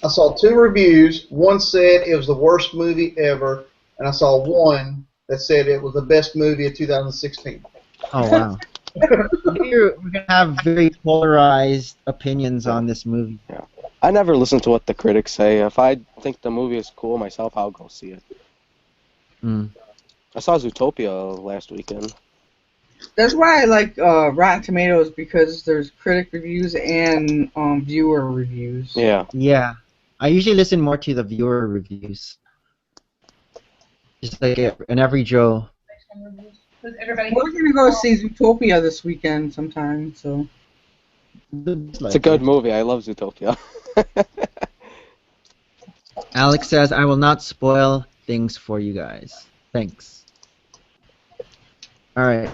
I saw 2 reviews. One said it was the worst movie ever, and I saw one that said it was the best movie of 2016. Oh wow. We're gonna have very polarized opinions on this movie. I never listen to what the critics say. If I think the movie is cool myself, I'll go see it. Mm. I saw Zootopia last weekend. That's why I like Rotten Tomatoes, because there's critic reviews and viewer reviews. Yeah. Yeah, I usually listen more to the viewer reviews. Just like an every Joe. Because everybody. We're gonna go see Zootopia this weekend sometime. So It's a good movie. I love Zootopia. Alex says, I will not spoil things for you guys. Thanks. Alright.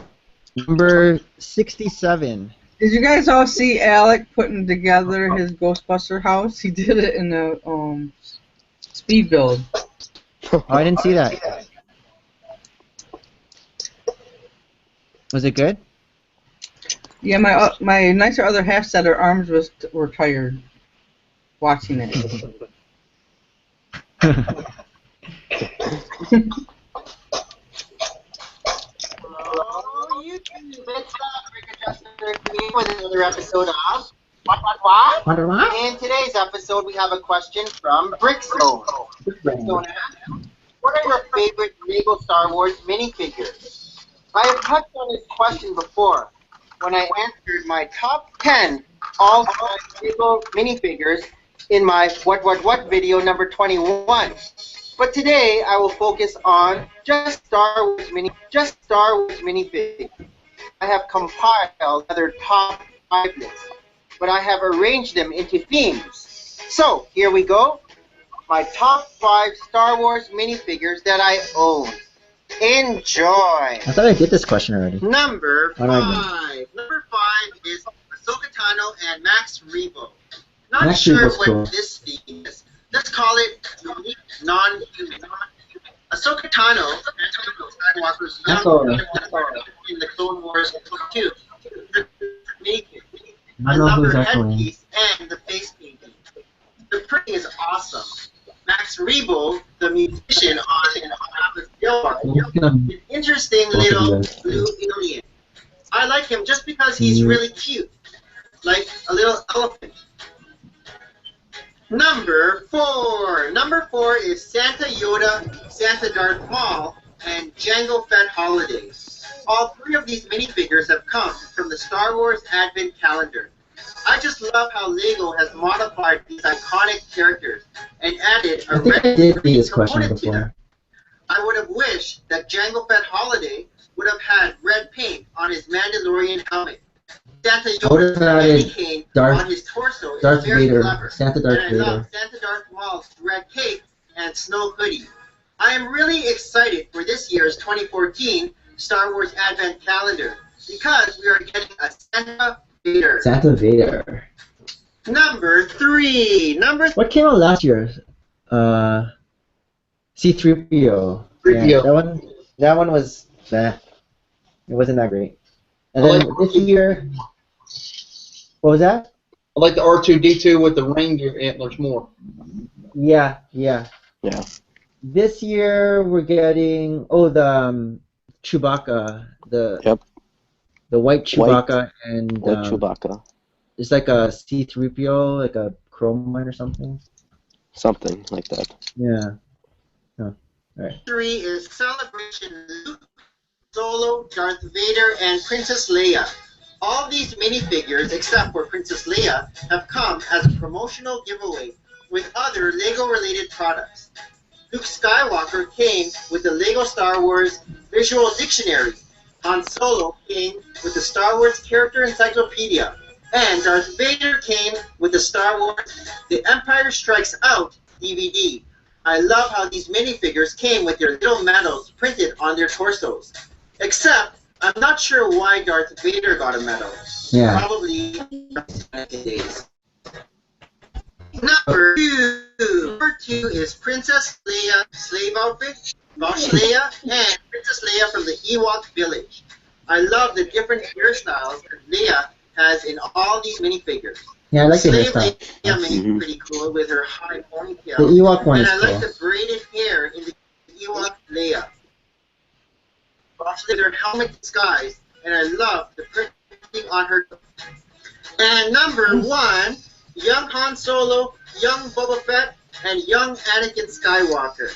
Number 67. did you guys all see Alec putting together his Ghostbuster house? He did it in a speed build. Oh, I didn't see that. Was it good? Yeah, my nicer other half said her arms were tired watching it. Hello, YouTube. It's Brick Adjuster here with another episode of What? Wonder what? In today's episode, we have a question from Brickstone. Brickstone asks, what are your favorite Lego Star Wars minifigures? I have touched on this question before when I answered my top 10 all-time Lego minifigures in my What video number 21. But today I will focus on just Star Wars minifigs. I have compiled other top 5 lists, but I have arranged them into themes. So here we go. My top 5 Star Wars minifigures that I own. Enjoy. I thought I did this question already. Number What do I 5. Number 5 is Ahsoka Tano and Max Rebo. Not Max sure Rebo's what cool. this theme is. Let's call it unique, non-human. Ahsoka Tano, Skywalker's young in the Clone Wars 2. Naked. I love her headpiece and the face painting. The printing is awesome. Max Rebo, the musician on Atlas an interesting little blue alien. I like him just because he's really cute, like a little elephant. Number 4. Number 4 is Santa Yoda, Santa Darth Maul, and Jango Fett Holiday. All 3 of these minifigures have come from the Star Wars Advent Calendar. I just love how Lego has modified these iconic characters and added a red green component to them. I would have wished that Jango Fett Holiday would have had red paint on his Mandalorian helmet. Santa Yoda's candy cane on his torso is very clever. Santa Darth and I love Santa Darth Maul's red cape and snow hoodie. I am really excited for this year's 2014 Star Wars Advent Calendar because we are getting a Santa Vader. Santa Vader. Number 3. What came out last year? C-3PO. Yeah, that one was it wasn't that great. And then this year, what was that? I like the R2-D2 with the reindeer antlers more. Yeah. Yeah. This year we're getting the Chewbacca, the white Chewbacca and White Chewbacca. It's like a C-3PO, like a chrome one or something. Something like that. Yeah. Oh, all right. 3 is Celebration Luke, Solo, Darth Vader, and Princess Leia. All these minifigures, except for Princess Leia, have come as a promotional giveaway with other Lego-related products. Luke Skywalker came with the Lego Star Wars Visual Dictionary. Han Solo came with the Star Wars Character Encyclopedia. And Darth Vader came with the Star Wars The Empire Strikes Out DVD. I love how these minifigures came with their little medals printed on their torsos. Except, I'm not sure why Darth Vader got a medal. Yeah. Probably days. Number 2. Number 2 is Princess Leia slave outfit, Bosch Leia, and Princess Leia from the Ewok village. I love the different hairstyles that Leia has in all these minifigures. Yeah, I like the Slave hairstyle. Leia is pretty cool with her high ponytail. The Ewok one and is I like cool. the braided hair in the Ewok Leia. Bosch Leia, her helmet disguise, and I love the printing on her. And number 1, young Han Solo, young Boba Fett, and young Anakin Skywalker.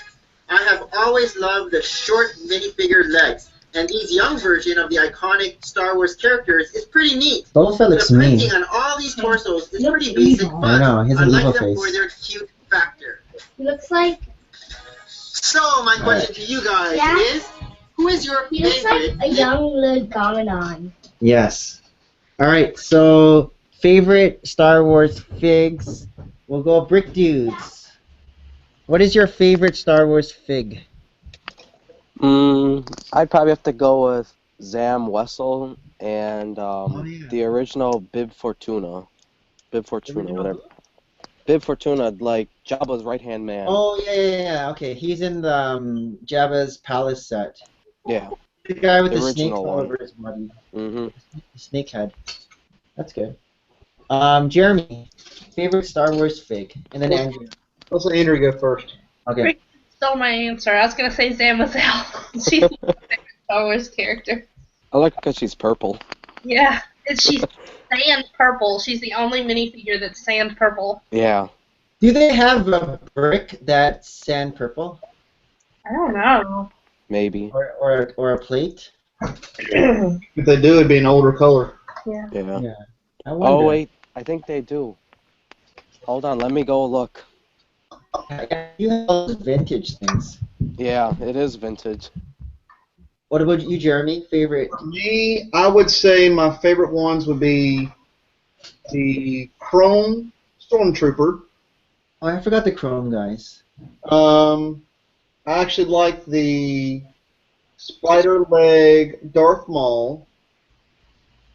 I have always loved the short minifigure legs, and these young version of the iconic Star Wars characters is pretty neat. Boba Fett looks The mean. printing on all these torsos is pretty basic, but I know, he has I an like evil them face. for their cute factor. He looks like So my question to you guys is, who is your He looks favorite? like a young little Gamadon. Yes. All right. So favorite Star Wars figs. We'll go Brick Dudes. What is your favorite Star Wars fig? I'd probably have to go with Zam Wessel and yeah. the original Bib Fortuna. Bib Fortuna, Original whatever. who? Bib Fortuna, like Jabba's right-hand man. Oh yeah. Okay, he's in the Jabba's palace set. Yeah, The guy with the the snake original all one. over his body. Mm-hmm. The snake head. That's good. Jeremy, favorite Star Wars fig, and then Andrew. Let's let Andrew go first. Okay. Rick stole my answer. I was gonna say Zamazel. She's my favorite Star Wars character. I like because she's purple. Yeah, she's sand purple. She's the only minifigure that's sand purple. Yeah. Do they have a brick that's sand purple, I don't know. Maybe. or a plate? If they do, it'd be an older color. Yeah. Yeah. Yeah. I wonder. Oh wait, I think they do. Hold on, let me go look. You have all those vintage things. Yeah, it is vintage. What about you, Jeremy? Favorite? For me, I would say my favorite ones would be the Chrome Stormtrooper. Oh, I forgot the Chrome guys. I actually like the Spider Leg Darth Maul.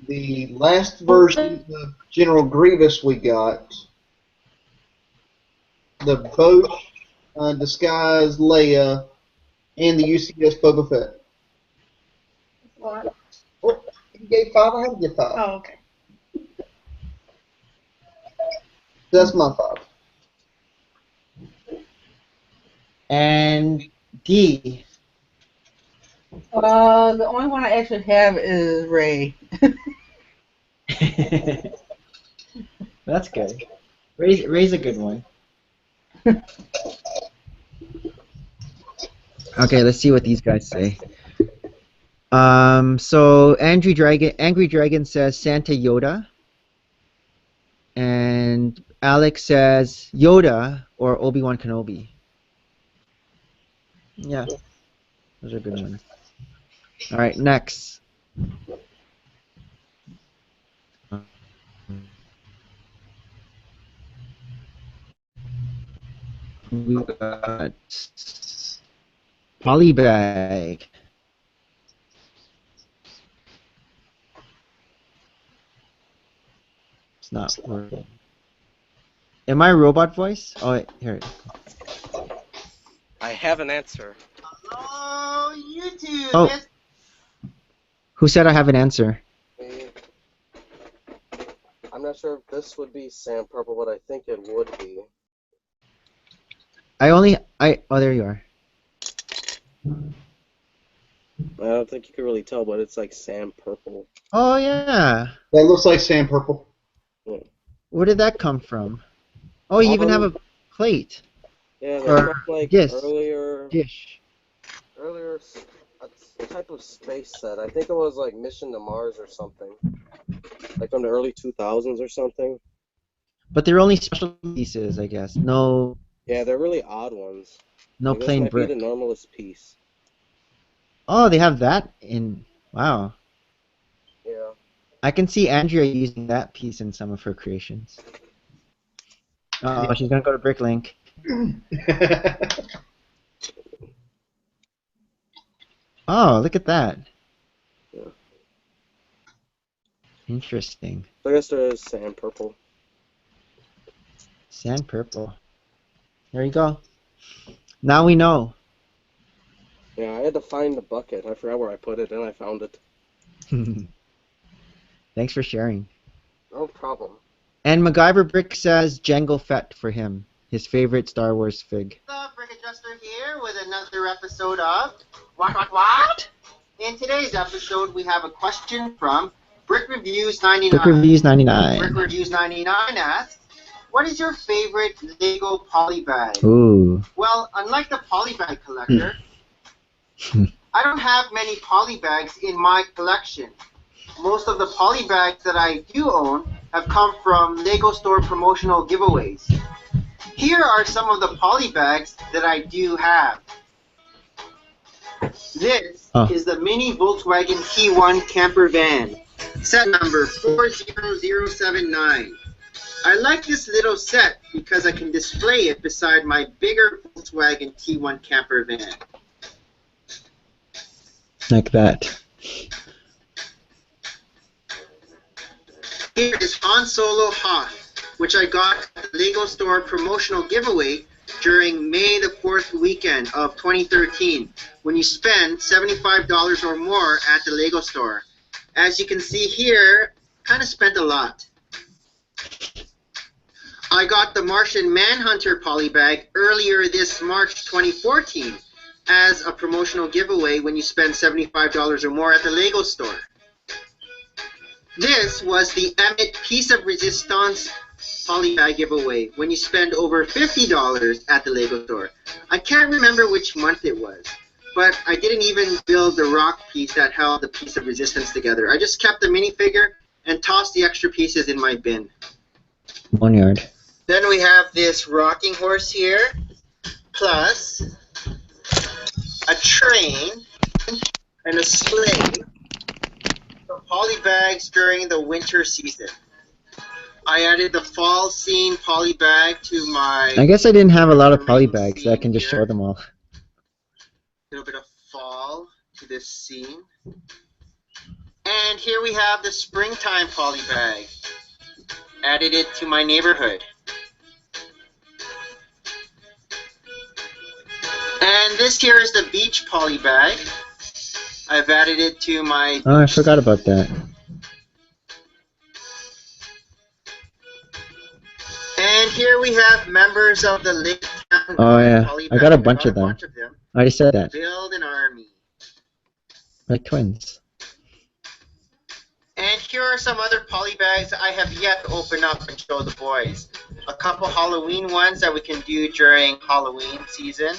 The last version of General Grievous we got. The Bosch disguised Leia, and the UCS Boba Fett. What? Oh, you gave 5, I had to give 5. Oh, okay. That's my 5. And D. The only one I actually have is Ray. That's good. Ray's a good one. Okay, let's see what these guys say. So Angry Dragon says Santa Yoda, and Alex says Yoda or Obi-Wan Kenobi. Yeah, those are good ones. All right, next. We got Polybag. It's not working. Am I a robot voice? Oh, wait, here it is. I have an answer. Hello, YouTube. Oh. Yes. Who said I have an answer? I'm not sure if this would be sand purple, but I think it would be. Oh, there you are. I don't think you can really tell, but it's like sand purple. Oh, yeah. That looks like sand purple. Where did that come from? Oh, you even have a plate. Yeah, Or that looked like dish. earlier a type of space set. I think it was like Mission to Mars or something. Like from the early 2000s or something. But they're only special pieces, I guess. No Yeah, they're really odd ones. Like, plain this might brick. be the normalest piece. Oh, they have that in... Wow. Yeah. I can see Andrea using that piece in some of her creations. Oh, she's gonna go to Bricklink. Oh, look at that. Yeah. Interesting. So I guess there is sand purple. Sand purple. There you go. Now we know. Yeah, I had to find the bucket. I forgot where I put it, and I found it. Thanks for sharing. No problem. And MacGyver Brick says Jango Fett for him. His favorite Star Wars fig. The Brick Adjuster here with another episode of What? In today's episode, we have a question from Brick Reviews 99. Brick Reviews 99. Brick Reviews 99 asks, what is your favorite Lego polybag? Ooh. Well, unlike the polybag collector, I don't have many polybags in my collection. Most of the polybags that I do own have come from Lego Store promotional giveaways. Here are some of the polybags that I do have. This Oh. is the mini Volkswagen T1 camper van, set number 40079. I like this little set because I can display it beside my bigger Volkswagen T1 camper van. Like that. Here is Han Solo Hoth, which I got at the Lego Store promotional giveaway during May the 4th weekend of 2013 when you spend $75 or more at the Lego Store. As you can see here, kind of spent a lot. I got the Martian Manhunter polybag earlier this March 2014 as a promotional giveaway when you spend $75 or more at the Lego Store. This was the Emmet Piece of Resistance polybag giveaway when you spend over $50 at the Lego Store. I can't remember which month it was, but I didn't even build the rock piece that held the Piece of Resistance together. I just kept the minifigure and tossed the extra pieces in my bin. Boneyard. Then we have this rocking horse here, plus a train and a sleigh for polybags during the winter season. I added the fall scene polybag to my... I guess I didn't have a lot of marine polybags, so I scene can just here. show them all. A little bit of fall to this scene. And here we have the springtime polybag. Added it to my neighborhood. And this here is the beach polybag. I've added it to my... Oh, I forgot about that. And here we have members of the Lake Town Oh, yeah. polybag. I got a bunch of them. I already said that. Build an army. Like twins. And here are some other polybags I have yet to open up and show the boys. A couple Halloween ones that we can do during Halloween season.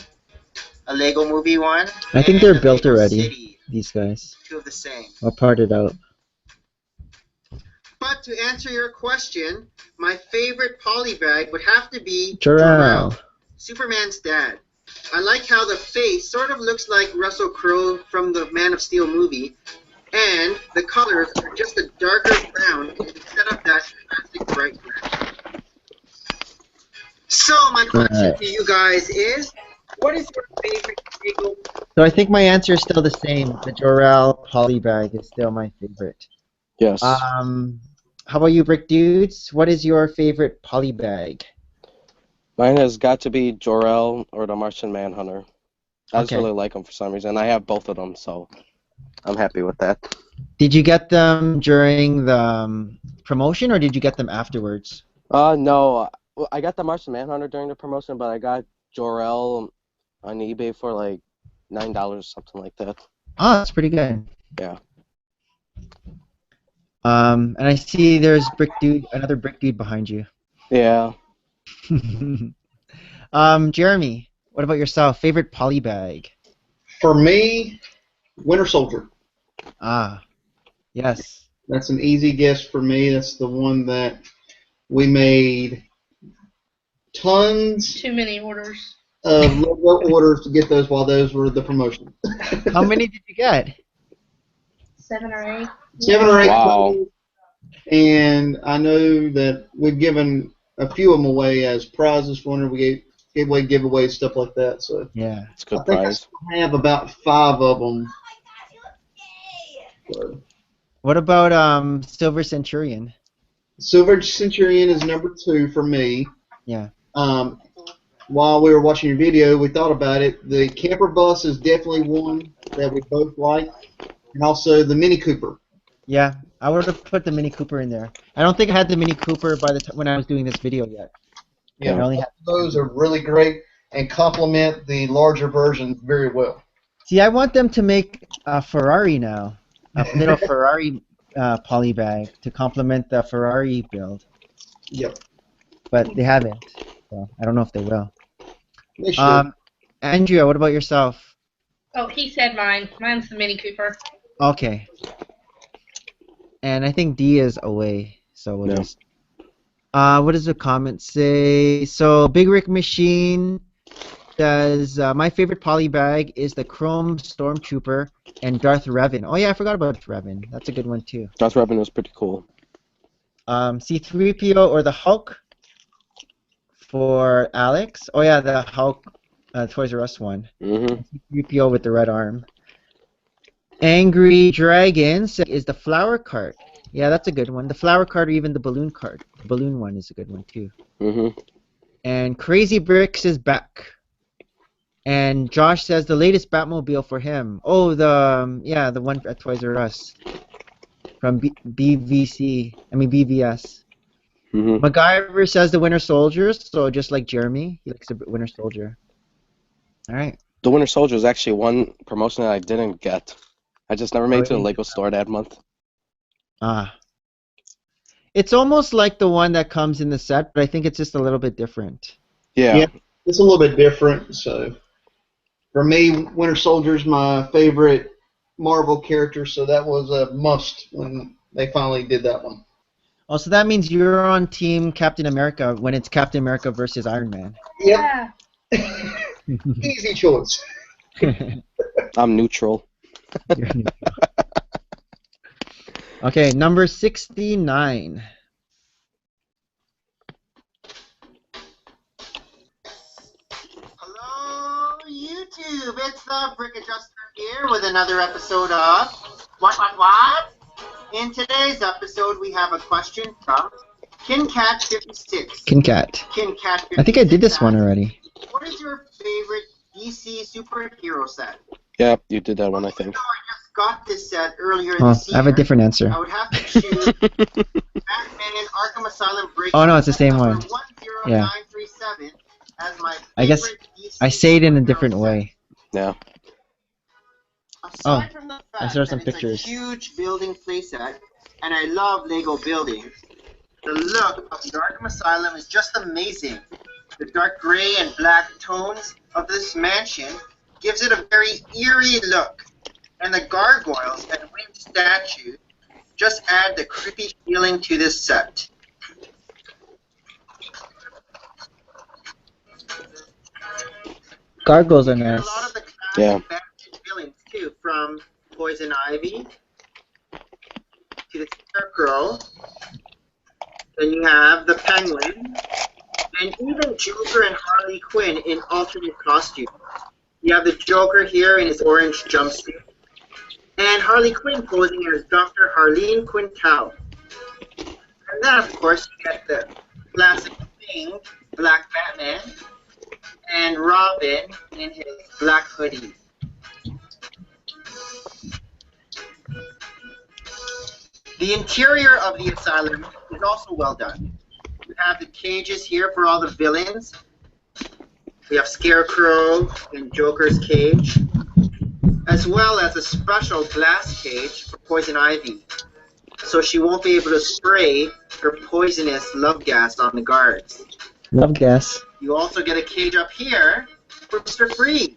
A Lego movie one. I think and they're a built Lego already, City. these guys. Two of the same. Or parted out. But to answer your question, my favorite polybag would have to be Jor-El. Superman's dad. I like how the face sort of looks like Russell Crowe from the Man of Steel movie, and the colors are just a darker brown instead of that classic bright red. So my question to you guys is, what is your favorite Lego? So I think my answer is still the same. The Jor-El polybag is still my favorite. Yes. How about you, Brick Dudes? What is your favorite polybag? Mine has got to be Jor-El or the Martian Manhunter. I just Okay. really like them for some reason. I have both of them, so I'm happy with that. Did you get them during the promotion, or did you get them afterwards? No. Well, I got the Martian Manhunter during the promotion, but I got Jor-El on eBay for like $9, something like that. Oh, that's pretty good. Yeah. And I see there's another Brick Dude behind you. Yeah. Jeremy, what about yourself? Favorite polybag? For me, Winter Soldier. Ah, yes. That's an easy guess for me. That's the one that we made tons Too many orders. of Lego orders to get those while those were the promotion. How many did you get? 7 or 8. 7 or 8. Wow. And I know that we've given a few of them away as prizes for whenever we gave away giveaways, stuff like that. So Yeah. It's a good I think I prize. still have about 5 of them. So, What about Silver Centurion? Silver Centurion is number 2 for me. Yeah. While we were watching your video, we thought about it. The camper bus is definitely one that we both like, and also the Mini Cooper. Yeah, I would have put the Mini Cooper in there. I don't think I had the Mini Cooper by the time when I was doing this video yet. Yeah, I only had. those are really great and complement the larger versions very well. See, I want them to make a Ferrari now, a little Ferrari polybag to complement the Ferrari build, Yep, but they haven't. So I don't know if they will. they should. Andrea, what about yourself? Oh, he said mine. Mine's the Mini Cooper. Okay. And I think D is away, so we'll Yeah. just. What does the comment say? So Big Rick Machine says, my favorite polybag is the Chrome Stormtrooper and Darth Revan. Oh, yeah, I forgot about Revan. That's a good one, too. Darth Revan was pretty cool. C-3PO or the Hulk for Alex. Oh, yeah, the Hulk Toys R Us one. Mm-hmm. C-3PO with the red arm. Angry Dragon is the flower cart. Yeah, that's a good one. The flower cart or even the balloon cart. The balloon one is a good one, too. Mm-hmm. And Crazy Bricks is back. And Josh says the latest Batmobile for him. Oh, the one at Toys R Us from BVS. Mm-hmm. MacGyver says the Winter Soldiers. So just like Jeremy, he likes the Winter Soldier. All right. The Winter Soldier is actually one promotion that I didn't get. I just never made it to the yeah. Lego store that month. Ah. It's almost like the one that comes in the set, but I think it's just a little bit different. Yeah. It's a little bit different. So for me, Winter Soldier's my favorite Marvel character, so that was a must when they finally did that one. Oh, so that means you're on Team Captain America when it's Captain America versus Iron Man. Yep. Easy choice. I'm neutral. Okay, number 69. Hello, YouTube. It's the Brick Adjuster here with another episode of What? In today's episode, we have a question from KinCat56. KinCat. KinCat56. I think I did this one already. What is your favorite DC superhero set? Yeah, you did that one, I think. Even though I just got this set earlier Oh, this year, I have a different answer. I would have to choose Batman Arkham Asylum Break. Oh, no, it's the same one. 10937 as my I guess favorite DC I say it in a superhero different set. way. Yeah. Aside from the fact I saw some that pictures. It's a huge building playset, and I love Lego building. The look of the Arkham Asylum is just amazing. The dark gray and black tones of this mansion gives it a very eerie look, and the gargoyles and winged statues just add the creepy feeling to this set. Gargoyles are And a nice. lot of the classic Yeah. Batman villains too, from Poison Ivy to the Scarecrow. Then you have the Penguin, and even Joker and Harley Quinn in alternate costumes. You have the Joker here in his orange jumpsuit, and Harley Quinn posing as Dr. Harleen Quintal. And then, of course, you get the classic thing, Black Batman, and Robin in his black hoodie. The interior of the asylum is also well done. You have the cages here for all the villains. We have Scarecrow and Joker's cage, as well as a special glass cage for Poison Ivy, so she won't be able to spray her poisonous love gas on the guards. Love gas. You also get a cage up here for Mr. Freeze,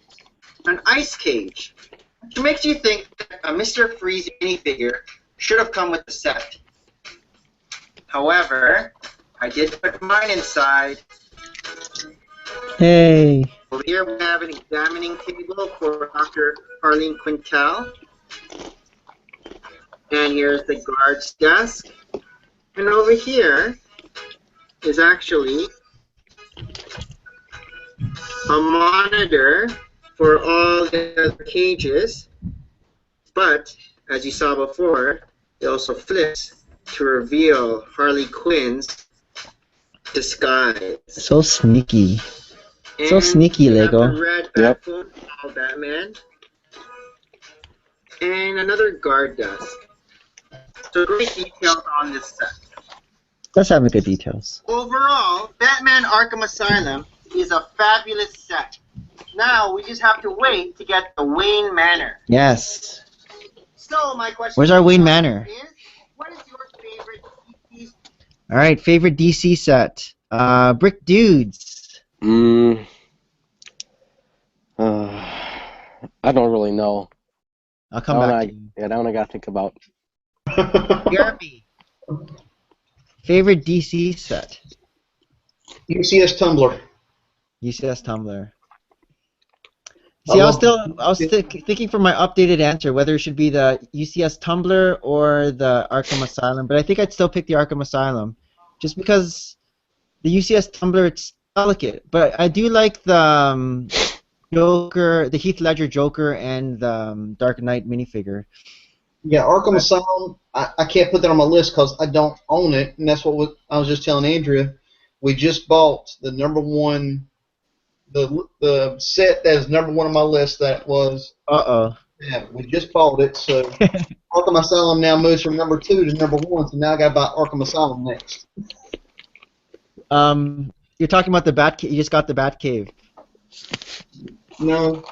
an ice cage, which makes you think that a Mr. Freeze minifigure should have come with the set. However, I did put mine inside. Hey. Over here we have an examining table for Dr. Harleen Quintal. And here's the guard's desk. And over here is actually a monitor for all the other cages. But, as you saw before, it also flips to reveal Harley Quinn's disguise. So sneaky. So And sneaky, you have Lego. the red Yep. backbone of Batman. And another guard desk. So great details on this set. Let's have good details. Overall, Batman Arkham Asylum is a fabulous set. Now we just have to wait to get the Wayne Manor. Yes. So my question Where's our Wayne Manor? is, what is your favorite DC? All right, favorite DC set. Brick Dudes. I don't really know. I'll come back to you. Yeah, that one I gotta think about. Jeremy. Favorite DC set. UCS Tumblr. UCS Tumblr. See, I was thinking for my updated answer whether it should be the UCS Tumblr or the Arkham Asylum, but I think I'd still pick the Arkham Asylum, just because the UCS Tumblr, it's delicate. But I do like the Joker, the Heath Ledger Joker, and the Dark Knight minifigure. Yeah, Arkham Asylum, I can't put that on my list because I don't own it, and that's what I was just telling Andrea. We just bought the number one, the set that is number one on my list. That was. Yeah, we just bought it, so Arkham Asylum now moves from number 2 to number 1. So now I got to buy Arkham Asylum next. You're talking about the Batcave. You just got the Batcave. No.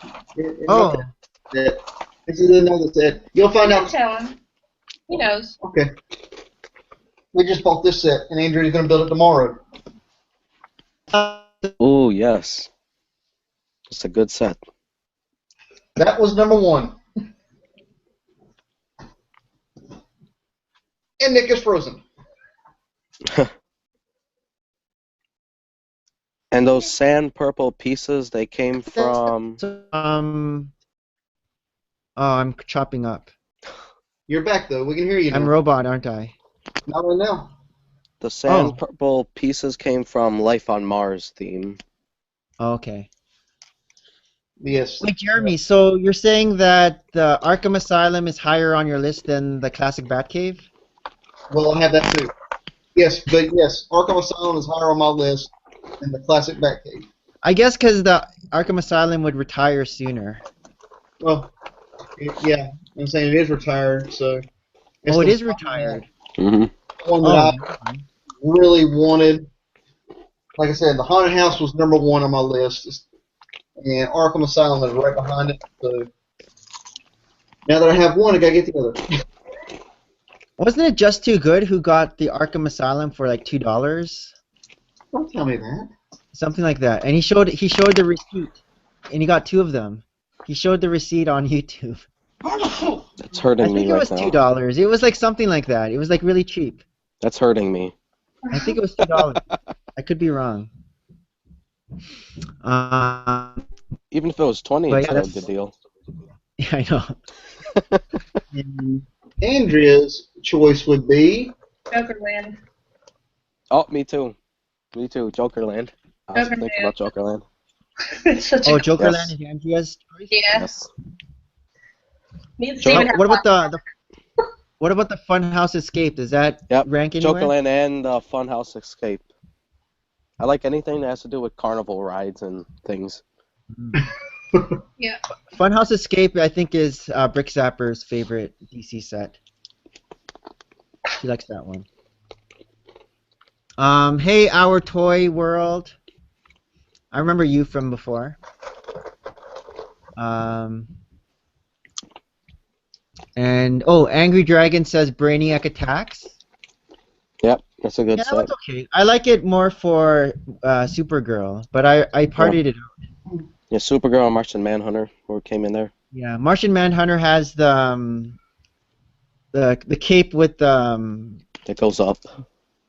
Oh. This is another set. You'll find out. Tell him. He knows. Okay. We just bought this set, and Andrew's going to build it tomorrow. Oh, yes. It's a good set. That was number 1. And Nick is frozen. And those sand purple pieces, they came from... Oh, I'm chopping up. You're back, though. We can hear you now. I'm a robot, aren't I? Not right now. The sand purple pieces came from Life on Mars theme. Oh, okay. Yes. Wait, Jeremy, so you're saying that the Arkham Asylum is higher on your list than the classic Batcave? Well, I have that too. Yes, but yes, Arkham Asylum is higher on my list than the classic Batcave. I guess because the Arkham Asylum would retire sooner. Well, yeah, I'm saying it is retired, so... Oh, it is retired. Mm-hmm. One that I really wanted. Like I said, the Haunted House was number 1 on my list, and Arkham Asylum is right behind it, so... Now that I have one, I gotta get the other. Wasn't it Just Too Good who got the Arkham Asylum for like $2? Don't tell me that. Something like that. And he showed the receipt, and he got 2 of them. He showed the receipt on YouTube. That's hurting me right now. I think it was $2. It was like something like that. It was like really cheap. That's hurting me. I think it was $2. I could be wrong. Even if it was 20, it's still a good deal. Yeah, I know. And Andrea's choice would be Jokerland. Oh, me too. Me too. Jokerland. I was thinking about Jokerland. Jokerland is Andrea's choice? Yeah. Yes. What about the Funhouse Escape? Does that rank anywhere? Jokerland and Funhouse Escape. I like anything that has to do with carnival rides and things. Yeah. Funhouse Escape, I think, is Brick Zapper's favorite DC set. She likes that one. Hey, Our Toy World. I remember you from before. And Angry Dragon says Brainiac Attacks. Yep, that's a good set. That's okay. I like it more for Supergirl, but I partied it out. Yeah, Supergirl and Martian Manhunter came in there. Yeah, Martian Manhunter has the cape with that goes up.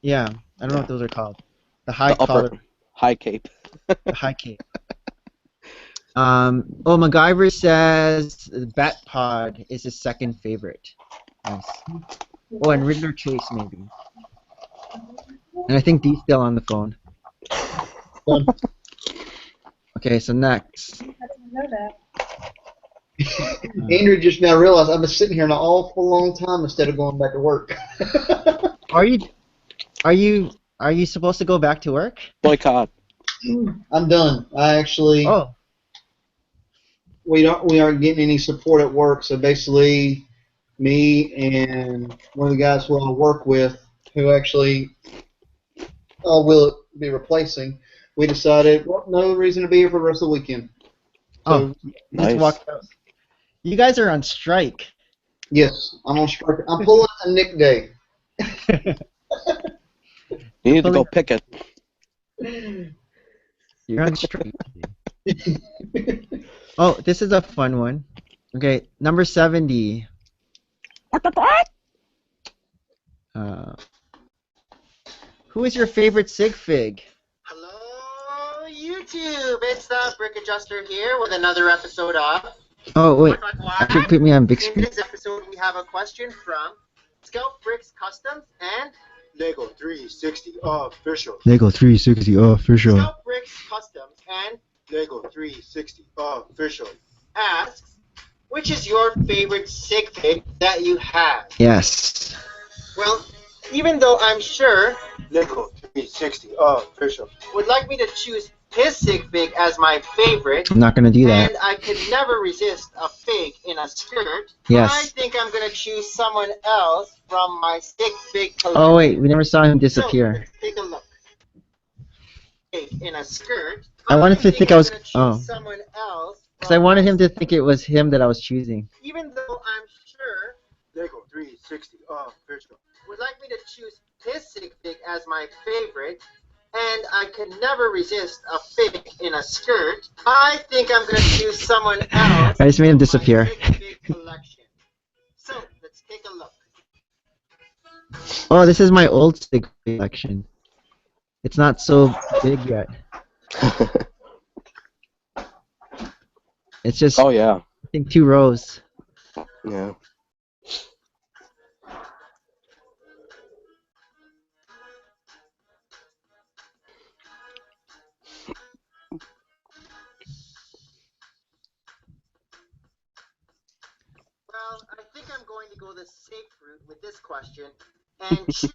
Yeah, I don't know what those are called. The high collar. High cape. The high cape. MacGyver says Bat Pod is his second favorite. Nice. Oh, and Riddler Chase maybe. And I think Dee's still on the phone. Okay, so next. I didn't know that. Andrew just now realized I've been sitting here an awful long time instead of going back to work. Are you supposed to go back to work? Boycott. I'm done. I actually. Oh. We aren't getting any support at work, so basically, me and one of the guys who I work with, who actually will be replacing, we decided, well, no reason to be here for the rest of the weekend. So, nice. Walked out. You guys are on strike. Yes, I'm on strike. I'm pulling a Nick Day. You need to go pick it. You're on strike. Oh, this is a fun one. Okay, number 70. Who is your favorite sig fig? Hello, YouTube. YouTube, it's the Brick Adjuster here with another episode of Oh wait, What? actually put me on big In screen. this episode, we have a question from Scout Bricks Customs and Lego 360 Official. Lego 360 official. Scout Bricks Customs and Lego 360 Official asks, which is your favorite sig fig that you have? Yes. Well, even though I'm sure Lego 360 Official would like me to choose his sig fig as my favorite, I'm not gonna do that. and I could never resist a fig in a skirt, Yes. I think I'm going to choose someone else from my sig fig collection. Oh wait, we never saw him So, disappear. let's take a look. Fig in a skirt. I wanted to think I I'm was. gonna choose Oh. someone else. Because I wanted him to think it was him that I was choosing. Even though I'm sure Lego 360 Official would like me to choose his sig fig as my favorite, and I could never resist a fig in a skirt, I think I'm going to choose someone else. I just made him from my disappear. sig fig collection. So, let's take a look. Oh, this is my old stick collection. It's not so big yet. It's just Oh yeah. I think 2 rows. Yeah. Well, I think I'm going to go the safe route with this question and choose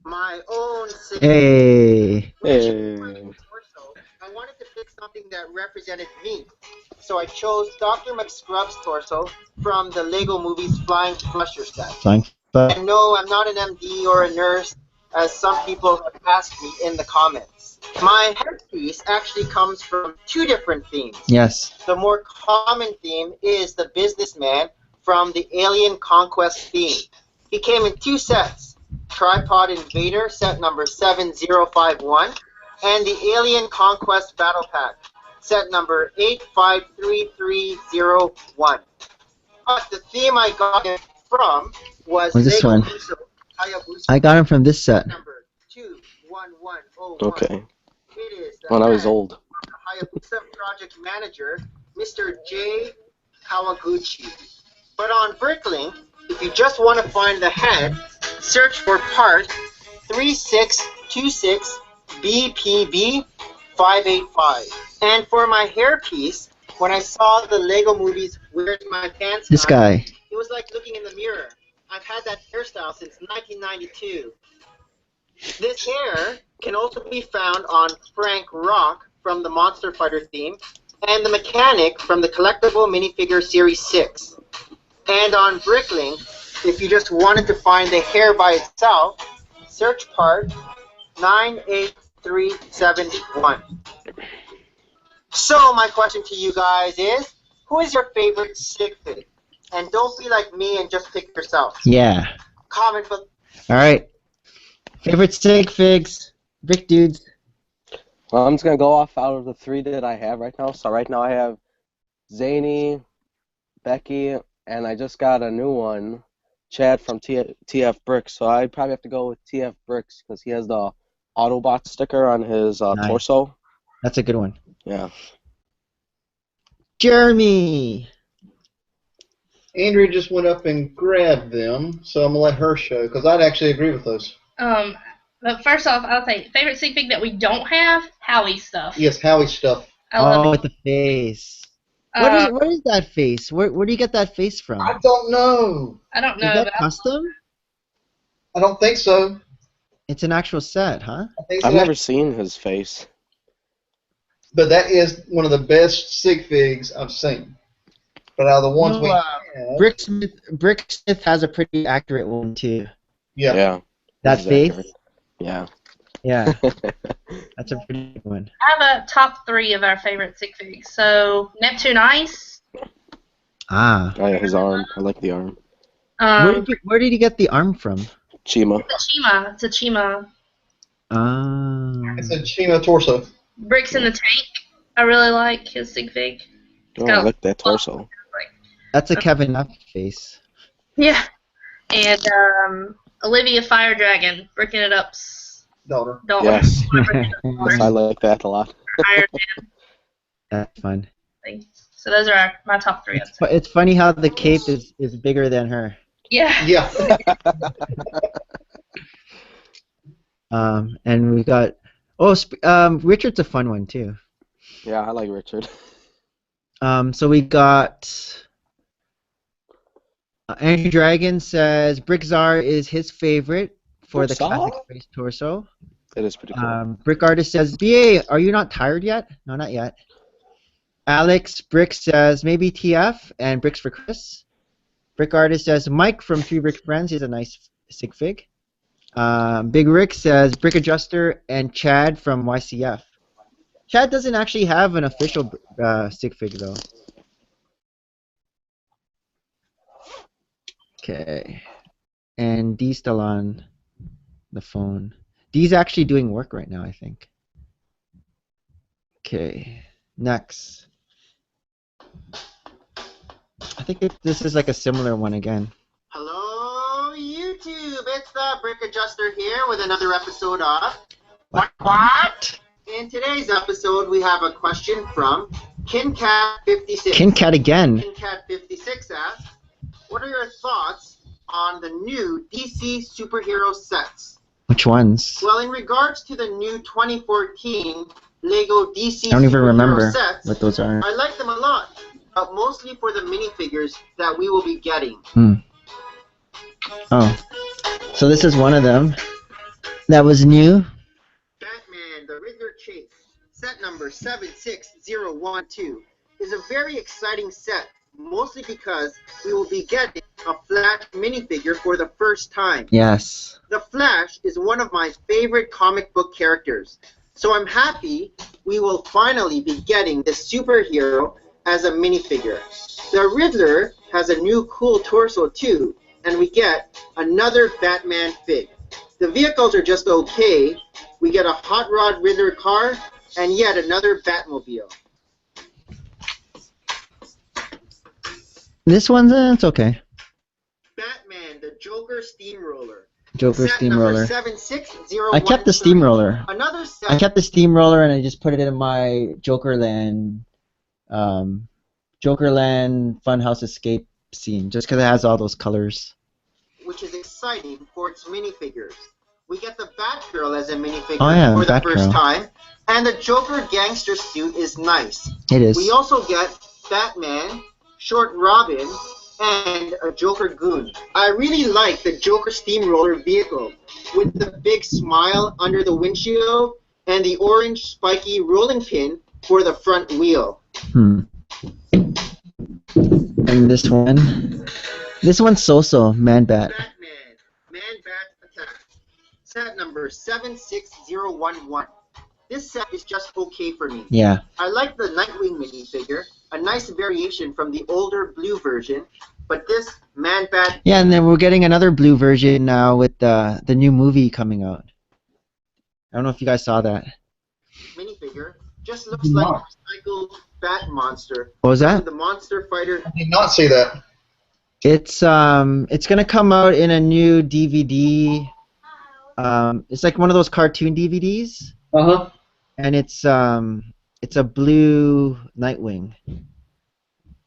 my own sig fig. Hey. Hey. Torso, I wanted to pick something that represented me. So I chose Dr. McScrub's torso from the Lego Movie's Flying Flusher set. Fine. But And no, I'm not an MD or a nurse, as some people have asked me in the comments. My headpiece actually comes from 2 different themes. yes. The more common theme is the businessman from the Alien Conquest theme. He came in 2 sets, Tripod Invader set number 7051 and the Alien Conquest Battle Pack set number 853301. But the theme I got it from was What's this Lego one? Hayabusa I got him from this set. number 21101. Okay. It is the When I was head old. Hayabusa project manager, Mr. J. Kawaguchi. But on Bricklink, if you just want to find the head, search for part 3626BPB585. And for my hairpiece, when I saw the Lego movies Where's My Pants This guy. it was like looking in the mirror. I've had that hairstyle since 1992. This hair can also be found on Frank Rock from the Monster Fighter theme, and the Mechanic from the collectible minifigure Series 6. And on Bricklink, if you just wanted to find the hair by itself, search part 98371. So my question to you guys is, who is your favorite sig fig? And don't be like me and just pick yourself. Yeah. Comment below. Alright. Favorite stick figs. Brick dudes. Well, I'm just gonna go off out of the 3 that I have right now. So right now I have Zany, Becky, and I just got a new one, Chad from TF Bricks. So I'd probably have to go with TF Bricks because he has the Autobot sticker on his Nice. torso. That's a good one. Yeah. Jeremy. Andrea just went up and grabbed them, so I'm gonna let her show because I'd actually agree with those. But first off, I'll say favorite sig fig that we don't have, Howie stuff. Yes, Howie stuff. I love Oh, it. with the face. Uh, What is that face? Where do you get that face from? I don't know. I don't Is know, that but custom? I don't think so. It's an actual set, huh? I think I've so. never seen his face. But that is one of the best sig figs I've seen. But out of the ones No, we have, Bricksmith has a pretty accurate one too. yeah. Yeah. That This is face? accurate. Yeah. Yeah, that's a pretty good one. I have a top 3 of our favorite sig figs. So Neptune Ice. Ah. Oh yeah, his arm. I like the arm. Where did you get the arm from? Chima. It's a Chima. It's a Chima torso. Bricks in the Tank. I really like his sig fig. Oh, I like that torso. That's a Kevin Knapp face. Yeah. And Olivia Fire Dragon, bricking it up. Daughter. Don't Yes. Bricking it up. Yes, I like that a lot. Iron That's fun. Man. So those are my top three. It's funny how the cape is bigger than her. Yeah. Yeah. And we got Richard's a fun one too. Yeah, I like Richard. So we got Andrew Dragon says Brickzar is his favorite for the classic space torso. It is pretty cool. Brick Artist says, BA, are you not tired yet? No, not yet. Alex Brick says maybe TF and Bricks for Chris. Brick Artist says Mike from Three Brick Friends is a nice sig fig. Big Rick says Brick Adjuster and Chad from YCF. Chad doesn't actually have an official sig fig though. Okay. And Dee's still on the phone. Dee's actually doing work right now, I think. Okay. Next. I think this is like a similar one again. Hello, YouTube. It's the Brick Adjuster here with another episode of What? In today's episode, we have a question from KinCat56. KinCat again. KinCat56 asks, what are your thoughts on the new DC superhero sets? Which ones? Well, in regards to the new 2014 Lego DC I don't even superhero remember sets, what those are. I like them a lot, but mostly for the minifigures that we will be getting. Oh. So this is one of them. That was new. Batman, the Riddler Chase, set number 76012, is a very exciting set, mostly because we will be getting a Flash minifigure for the first time. Yes. The Flash is one of my favorite comic book characters, so I'm happy we will finally be getting this superhero as a minifigure. The Riddler has a new cool torso too, and we get another Batman fig. The vehicles are just okay. We get a Hot Rod Riddler car and yet another Batmobile. This one's it's okay. Batman, the Joker Steamroller. Joker Set Steamroller. number 76013. I kept the Steamroller. Another set. I kept the Steamroller and I just put it in my Jokerland Funhouse Escape scene just because it has all those colors. Which is exciting for its minifigures. We get the Batgirl as a minifigure Oh, for the Batgirl. first time, and the Joker gangster suit is nice. It is. We also get Batman, Short Robin, and a Joker goon. I really like the Joker Steamroller vehicle with the big smile under the windshield and the orange spiky rolling pin for the front wheel. And this one's so-so, Man-Bat. Batman, Man-Bat Attack. Set number 76011. This set is just okay for me. Yeah. I like the Nightwing minifigure, a nice variation from the older blue version, but this Man-Bat... Yeah, and then we're getting another blue version now with the new movie coming out. I don't know if you guys saw that. minifigure just looks like a recycled bat monster. What was that? The Monster Fighter. I did not see that. It's gonna come out in a new DVD. It's like one of those cartoon DVDs. Uh-huh. And it's a blue Nightwing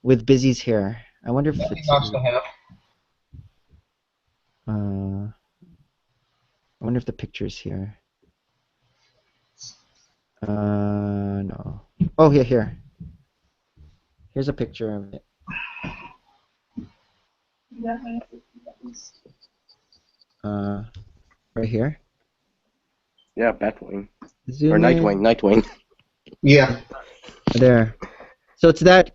with Busy's hair. I wonder if That'd be it's nice to have. I wonder if the picture's here. No. Oh, here. Here's a picture of it. Right here. Yeah, Batwing. Zoom Or in. Nightwing. Yeah. There. So it's that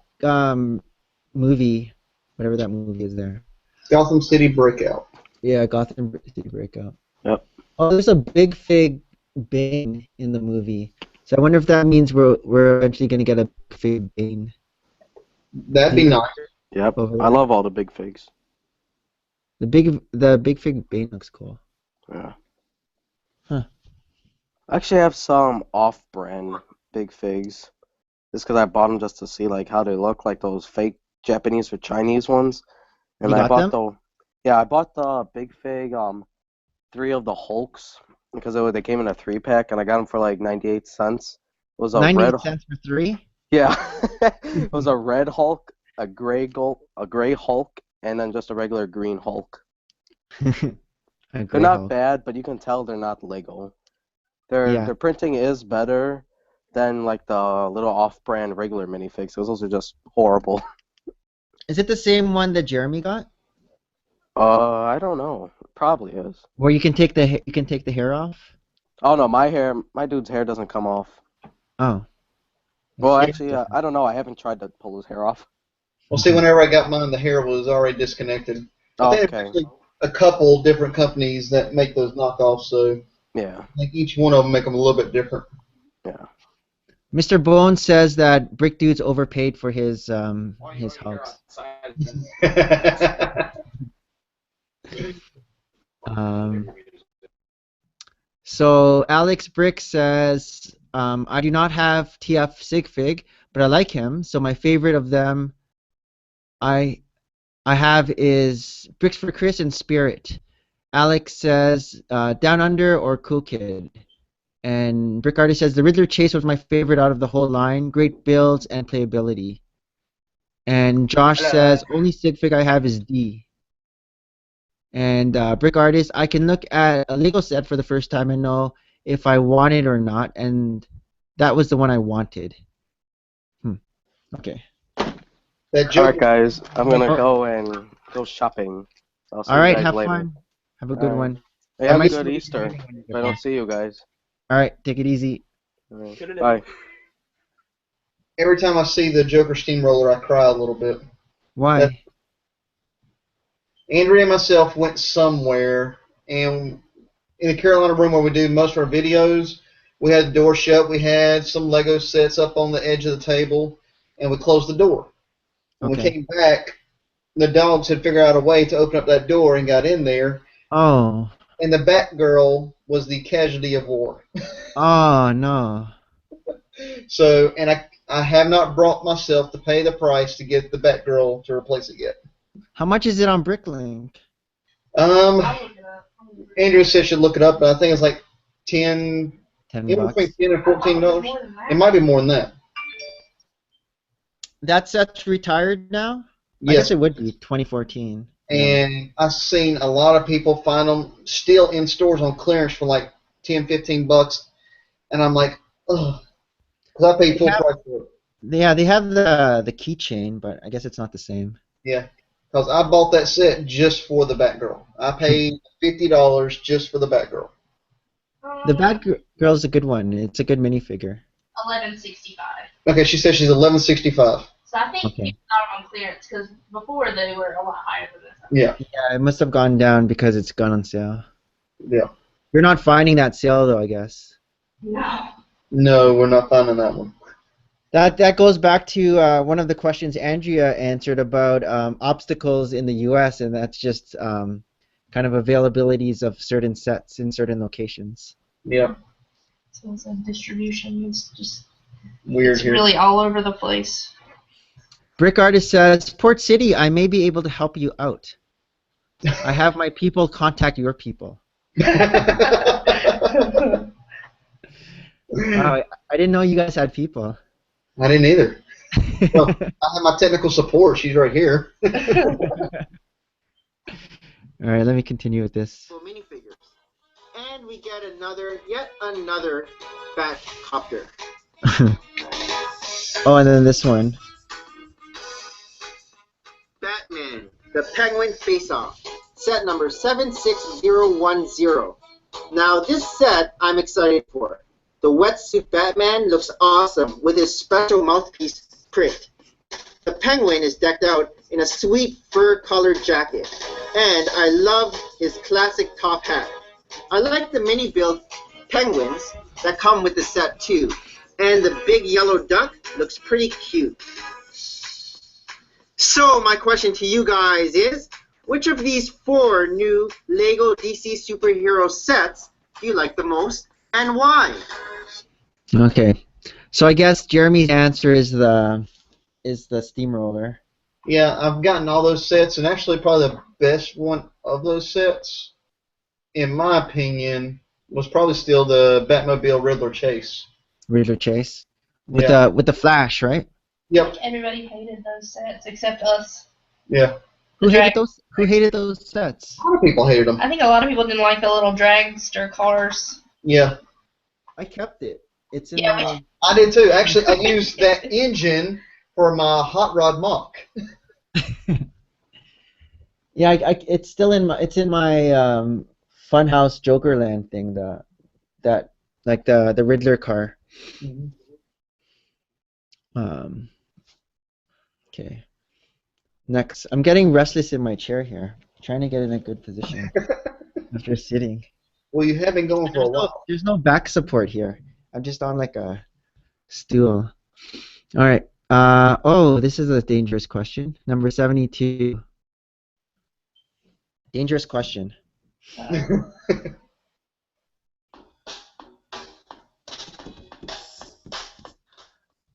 movie, whatever that movie is there. Gotham City Breakout. Yeah, Gotham City Breakout. Yep. Oh, there's a big fig Bane in the movie. So I wonder if that means we're eventually gonna get a big fig Bane. That'd be nice. Yep. Over I love all the big figs. The big fig Bane looks cool. Yeah. Huh. I actually have some off-brand big figs. Just because I bought them just to see like how they look, like those fake Japanese or Chinese ones. And You I got bought I bought the big fig 3 of the Hulks because they came in a 3-pack and I got them for like 98 cents. was a 98 cents for 3? Yeah, it was a red Hulk, a gray Hulk, and then just a regular green Hulk. They're not bad, but you can tell they're not Lego. Their printing is better than like the little off-brand regular minifigs, because those are just horrible. Is it the same one that Jeremy got? I don't know. It probably is. Where you can take the hair off? Oh no, my dude's hair doesn't come off. Oh. Well, actually, I don't know. I haven't tried to pull his hair off. Well, see, whenever I got mine, the hair was already disconnected. Oh, I think okay. there's a couple different companies that make those knockoffs, so Yeah. I think each one of them make them a little bit different. Yeah. Mr. Bones says that Brick Dude's overpaid for his Hulks. So Alex Brick says, I do not have TF Sigfig, but I like him. So my favorite of them I have is Bricks for Chris and Spirit. Alex says Down Under or Cool Kid. And Brick Artist says the Riddler Chase was my favorite out of the whole line. Great builds and playability. And Josh says only Sigfig I have is D. And Brick Artist, I can look at a Lego set for the first time and know if I want it or not, and that was the one I wanted. Okay. Alright, guys, I'm gonna go shopping. I'll see you Alright, guys have later. fun. Have a good one. Hey, have a good Easter. If I don't see you guys. Alright, take it easy. Right. Bye. Every time I see the Joker Steamroller, I cry a little bit. Why? Andrea and myself went somewhere, and in the Carolina room where we do most of our videos, we had the door shut. We had some Lego sets up on the edge of the table, and we closed the door. When we came back, the dogs had figured out a way to open up that door and got in there. Oh. And the Batgirl was the casualty of war. Oh, no. So, and I have not brought myself to pay the price to get the Batgirl to replace it yet. How much is it on Bricklink? Andrew said she'd look it up, but I think it's like $10 bucks. Between $10 and $14. It might be more than that. That set's retired now? Yes. I guess it would be 2014. And I've seen a lot of people find them still in stores on clearance for like $10, $15, and I'm like, ugh, because I paid full price for it. Yeah, they have the keychain, but I guess it's not the same. Yeah, because I bought that set just for the Batgirl. I paid $50 just for the Batgirl. The Batgirl's a good one. It's a good minifigure. $11.65. Okay, she says she's $11.65. So I think it's not on clearance because before they were a lot higher than this. Yeah. Yeah, it must have gone down because it's gone on sale. Yeah. You're not finding that sale though, I guess. No. No, we're not finding that one. That goes back to one of the questions Andrea answered about obstacles in the U.S. and that's just kind of availabilities of certain sets in certain locations. Yeah. So it's a distribution. It's just weird. It's really all over the place. Brick Artist says, Port City, I may be able to help you out. I have my people contact your people. Wow, I didn't know you guys had people. I didn't either. Well, I have my technical support. She's right here. All right, let me continue with this. Minifigures. And we get yet another Bat Copter. Oh, and then this one. Batman, the Penguin Face-Off, set number 76010. Now this set I'm excited for. The wetsuit Batman looks awesome with his special mouthpiece print. The Penguin is decked out in a sweet fur-colored jacket, and I love his classic top hat. I like the mini-build penguins that come with the set too, and the big yellow duck looks pretty cute. So my question to you guys is, which of these 4 new LEGO DC superhero sets do you like the most, and why? Okay, so I guess Jeremy's answer is the steamroller. Yeah, I've gotten all those sets, and actually probably the best one of those sets, in my opinion, was probably still the Batmobile Riddler Chase. Riddler Chase? with the flash, right? Yep. Everybody hated those sets except us. Yeah. Who The hated drag- those? Who hated those sets? A lot of people hated them. I think a lot of people didn't like the little dragster cars. Yeah. I kept it. It's in Yeah, my. I did too. Actually, I used that engine for my hot rod mock. Yeah, it's still in my. It's in my Funhouse Jokerland thing. That like the Riddler car. Mhm. Okay. Next, I'm getting restless in my chair here. Trying to get in a good position after sitting. Well, you have been going for a while. There's no back support here. I'm just on like a stool. All right. Oh, this is a dangerous question. Number 72. Dangerous question.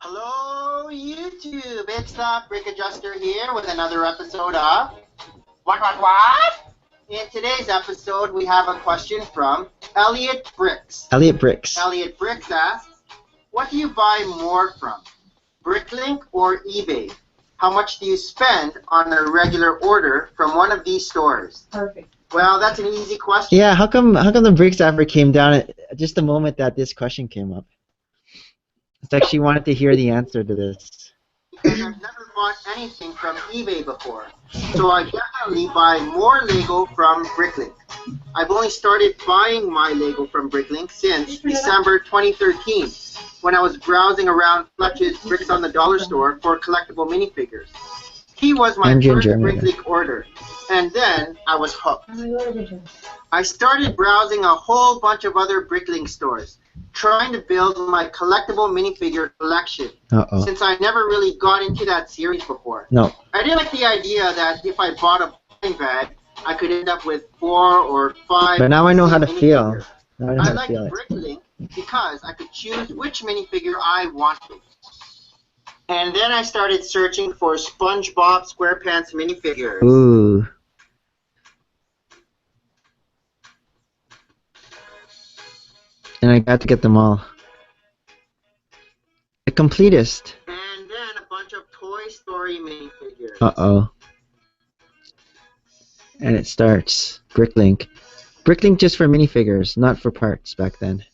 Hello, YouTube. It's the Brick Adjuster here with another episode of What? In today's episode, we have a question from Elliot Bricks. Elliot Bricks. Elliot Bricks asks, what do you buy more from, Bricklink or eBay? How much do you spend on a regular order from one of these stores? Perfect. Well, that's an easy question. Yeah, how come the Bricks ever came down at just the moment that this question came up? It's like she wanted to hear the answer to this. Because I've never bought anything from eBay before. So I definitely buy more Lego from Bricklink. I've only started buying my Lego from Bricklink since December 2013, when I was browsing around Fletch's Bricks on the Dollar Store for collectible minifigures. He was my And first Ginger, Bricklink order, and then I was hooked. I'm gonna go to the gym. I started browsing a whole bunch of other Bricklink stores, trying to build my collectible minifigure collection, Uh-oh. since I never really got into that series before. No. I did like the idea that if I bought a blind bag, I could end up with 4 or 5. But now I know how to minifigures. feel. Now I know I how to liked feel it. Bricklink because I could choose which minifigure I wanted. And then I started searching for SpongeBob SquarePants minifigures. Ooh. And I got to get them all. The completist. And then a bunch of Toy Story minifigures. Uh-oh. And it starts. Bricklink. Bricklink just for minifigures, not for parts back then.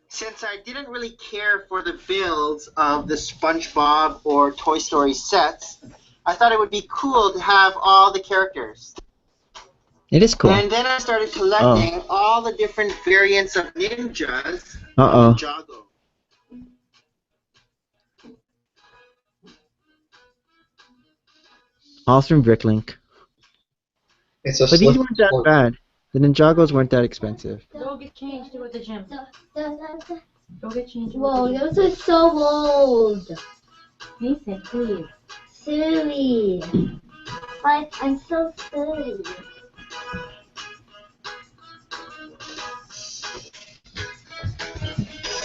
Since I didn't really care for the builds of the SpongeBob or Toy Story sets, I thought it would be cool to have all the characters. It is cool. And then I started collecting all the different variants of ninjas Uh-oh. from Jago. All from Bricklink. It's a But these slip weren't that forward. bad. The Ninjagos weren't that expensive. Go get changed. Do at the gym. Go get changed. Whoa, those are so old. Nathan, please. Silly. But I'm so silly.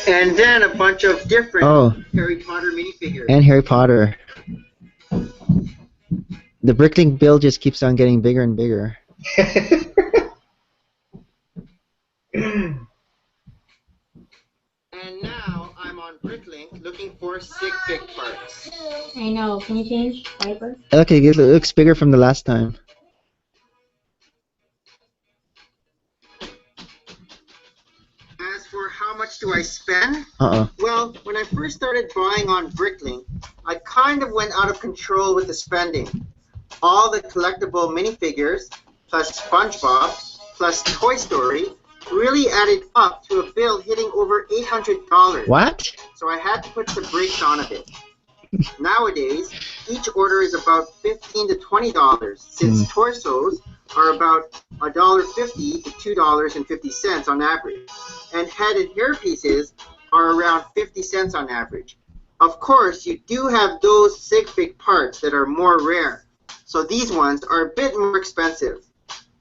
And then a bunch of different Oh, Harry Potter minifigures. and Harry Potter. The Bricklink build just keeps on getting bigger and bigger. And now I'm on Bricklink looking for sick pick parts. I know. Can you change diaper? Okay, it looks bigger from the last time. As for how much do I spend? Uh-oh. Well, when I first started buying on Bricklink, I kind of went out of control with the spending. All the collectible minifigures, plus SpongeBob, plus Toy Story, really added up to a bill hitting over $800. What? So I had to put the brakes on a bit. Nowadays, each order is about $15 to $20, since torsos are about $1.50 to $2.50 on average, and head and hair pieces are around 50 cents on average. Of course, you do have those sig fig parts that are more rare, so these ones are a bit more expensive.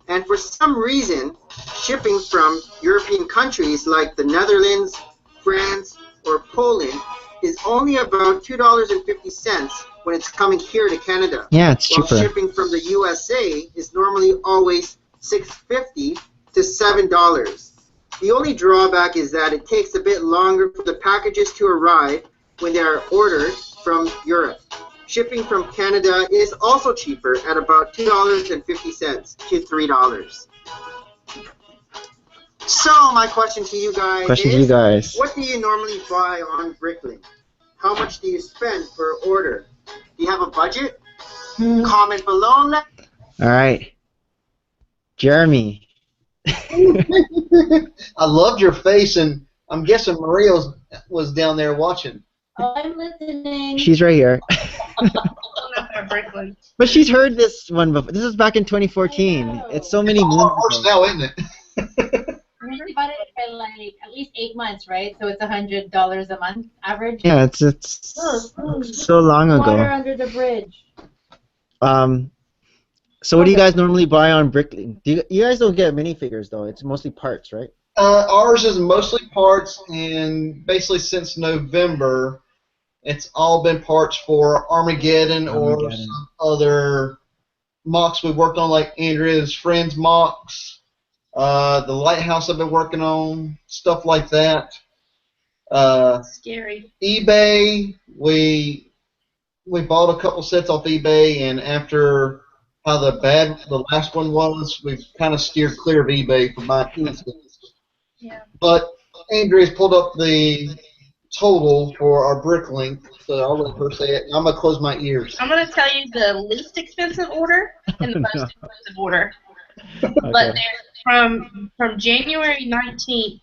And for some reason, shipping from European countries like the Netherlands, France, or Poland is only about $2.50 when it's coming here to Canada. Yeah, it's While cheaper. shipping from the USA is normally always $6.50 to $7. The only drawback is that it takes a bit longer for the packages to arrive when they are ordered from Europe. Shipping from Canada is also cheaper at about $2.50 to $3. So my question to you guys Question to is, you guys. what do you normally buy on Bricklink? How much do you spend per order? Do you have a budget? Comment below. All right. Jeremy. I loved your face, and I'm guessing Maria was down there watching. Oh, I'm listening. She's right here. Bricklink. But she's heard this one before. This was back in 2014. I know. It's so many It's all moons horse ago. now, isn't it? We bought it for like at least 8 months, right? So it's $100 a month average. Yeah, it's so long Water ago. under the bridge. So what do you guys normally buy on Bricklink? You guys don't get minifigures though. It's mostly parts, right? Ours is mostly parts, and basically since November, it's all been parts for Armageddon or Armageddon. some other mocks we worked on, like Andrea's Friends mocks, the Lighthouse I've been working on, stuff like that. Scary. eBay, we bought a couple sets off eBay, and after how the last one was, we've kind of steered clear of eBay for buying anything. Yeah. But Andrea's pulled up the total for our Bricklink, so I'll let her say it. I'm gonna close my ears. I'm gonna tell you the least expensive order and the most No. expensive order. Okay. But from January 19th,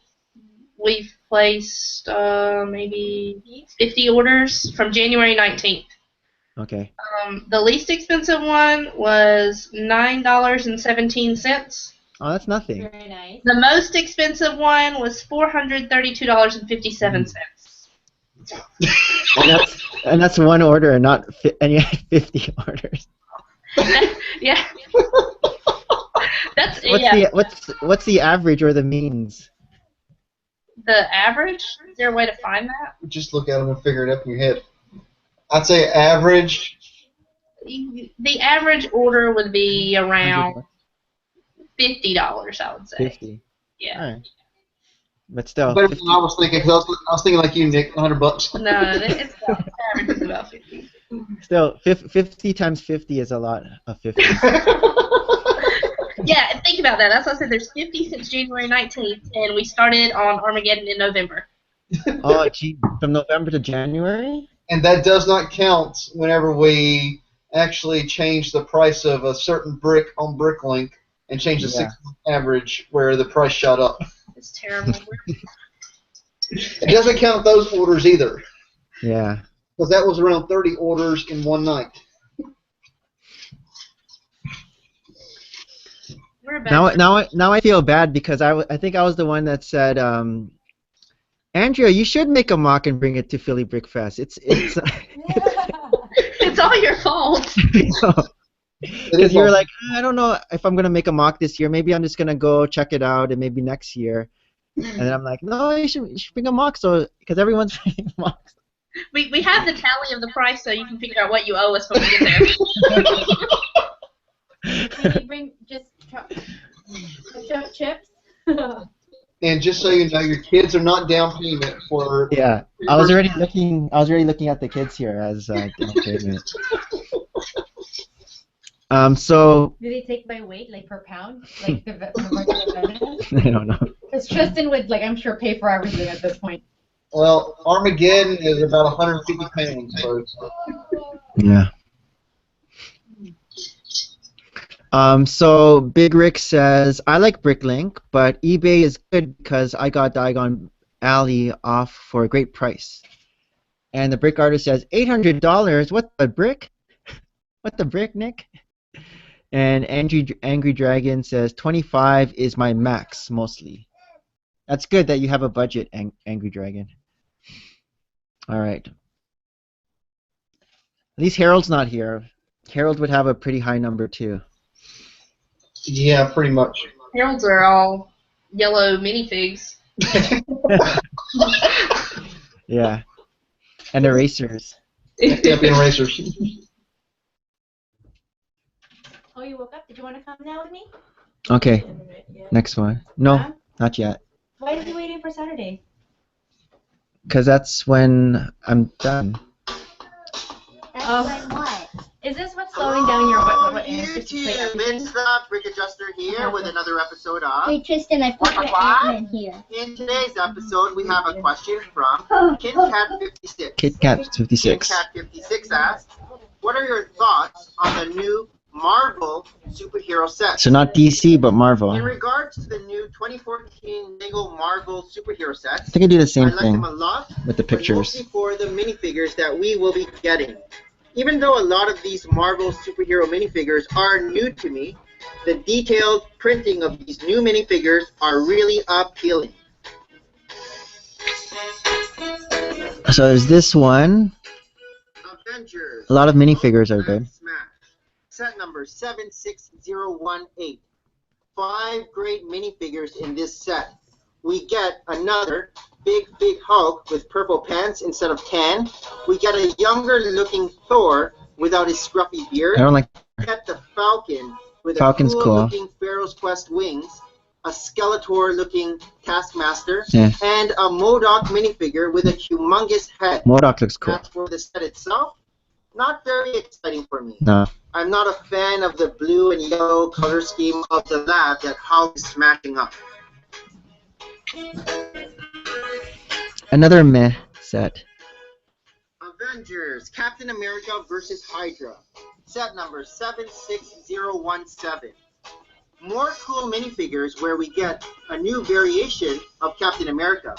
we've placed maybe 50 orders from January 19th. Okay. The least expensive one was $9.17. Oh, that's nothing. Very nice. The most expensive one was $432.57. And that's one order, and not and you had 50 orders. Yeah. That's What's the average or the means? the average. Is there a way to find that? Just look at them and figure it up in your head. I'd say average. The average order would be around $50, I would say. 50. Yeah. All right. But still, Better 50. than I was thinking. 'Cause I was thinking like you, Nick, $100. No, it's about, the average is about 50. Still, 50 times 50 is a lot of 50. Yeah, and think about that. That's what I said. There's 50 since January 19th, and we started on Armageddon in November. Oh, gee, from November to January? And that does not count whenever we actually change the price of a certain brick on Bricklink and change the 6-month average where the price shot up. It's terrible. It doesn't count those orders either, Yeah. because that was around 30 orders in one night. We're about Now I feel bad because I think I was the one that said, Andrea, you should make a mock and bring it to Philly Brick Fest. It's It's all your fault. because you were like, I don't know if I'm gonna make a mock this year. Maybe I'm just gonna go check it out, and maybe next year. And then I'm like, no, you should bring a mock, so because everyone's bringing mocks. We have the tally of the price, so you can figure out what you owe us when we get there. Can you bring just chips? And just so you know, your kids are not down payment for. Yeah, I was already looking at the kids here as down payment. So Do they take by weight, like per pound, like the regular bananas? I don't know. Because Tristan would, like, I'm sure, pay for everything at this point. Well, Armageddon is about 150 pounds. So. Yeah. So Big Rick says, I like Bricklink, but eBay is good because I got Diagon Alley off for a great price. And the brick artist says, $800? What the brick? What the brick, Nick? And Angry Dragon says, 25 is my max, mostly. That's good that you have a budget, Angry Dragon. All right. At least Harold's not here. Harold would have a pretty high number, too. Yeah, pretty much. Heralds are all yellow minifigs. Yeah. And erasers. Yeah, being racers. Oh, you woke up? Did you want to come now with me? Okay. Next one. No, Huh? not yet. Why is he waiting for Saturday? Because that's when I'm done. That's Oh. when what? Is this what's slowing down your what answers to play YouTube, everything? it's the Brick Adjuster here with another episode of. Wait, Tristan, I put your Ant-Man here. In today's episode, we have a question from KitKat56. KitKat 56. KitKat56 asks, what are your thoughts on the new Marvel superhero set? So not DC, but In Marvel. regards to the new 2014 Lego Marvel superhero sets, I think I do the same I like thing them a lot, with the but pictures. mostly for the minifigures that we will be getting. Even though a lot of these Marvel superhero minifigures are new to me, the detailed printing of these new minifigures are really appealing. So there's this one. Avengers. A lot of minifigures are good. Smash. Set number 76018. 5 great minifigures in this set. We get another big Hulk with purple pants instead of tan. We get a younger looking Thor without his scruffy beard. I don't like. We get the Falcon with Falcon's a cool cool. looking Pharaoh's Quest wings, a Skeletor looking Taskmaster, Yeah. and a MODOK minifigure with a humongous head. MODOK looks cool. As for the set itself, not very exciting for me. No. I'm not a fan of the blue and yellow color scheme of the lab that Hulk is smashing up. Another meh set. Avengers, Captain America versus Hydra. Set number 76017. More cool minifigures where we get a new variation of Captain America.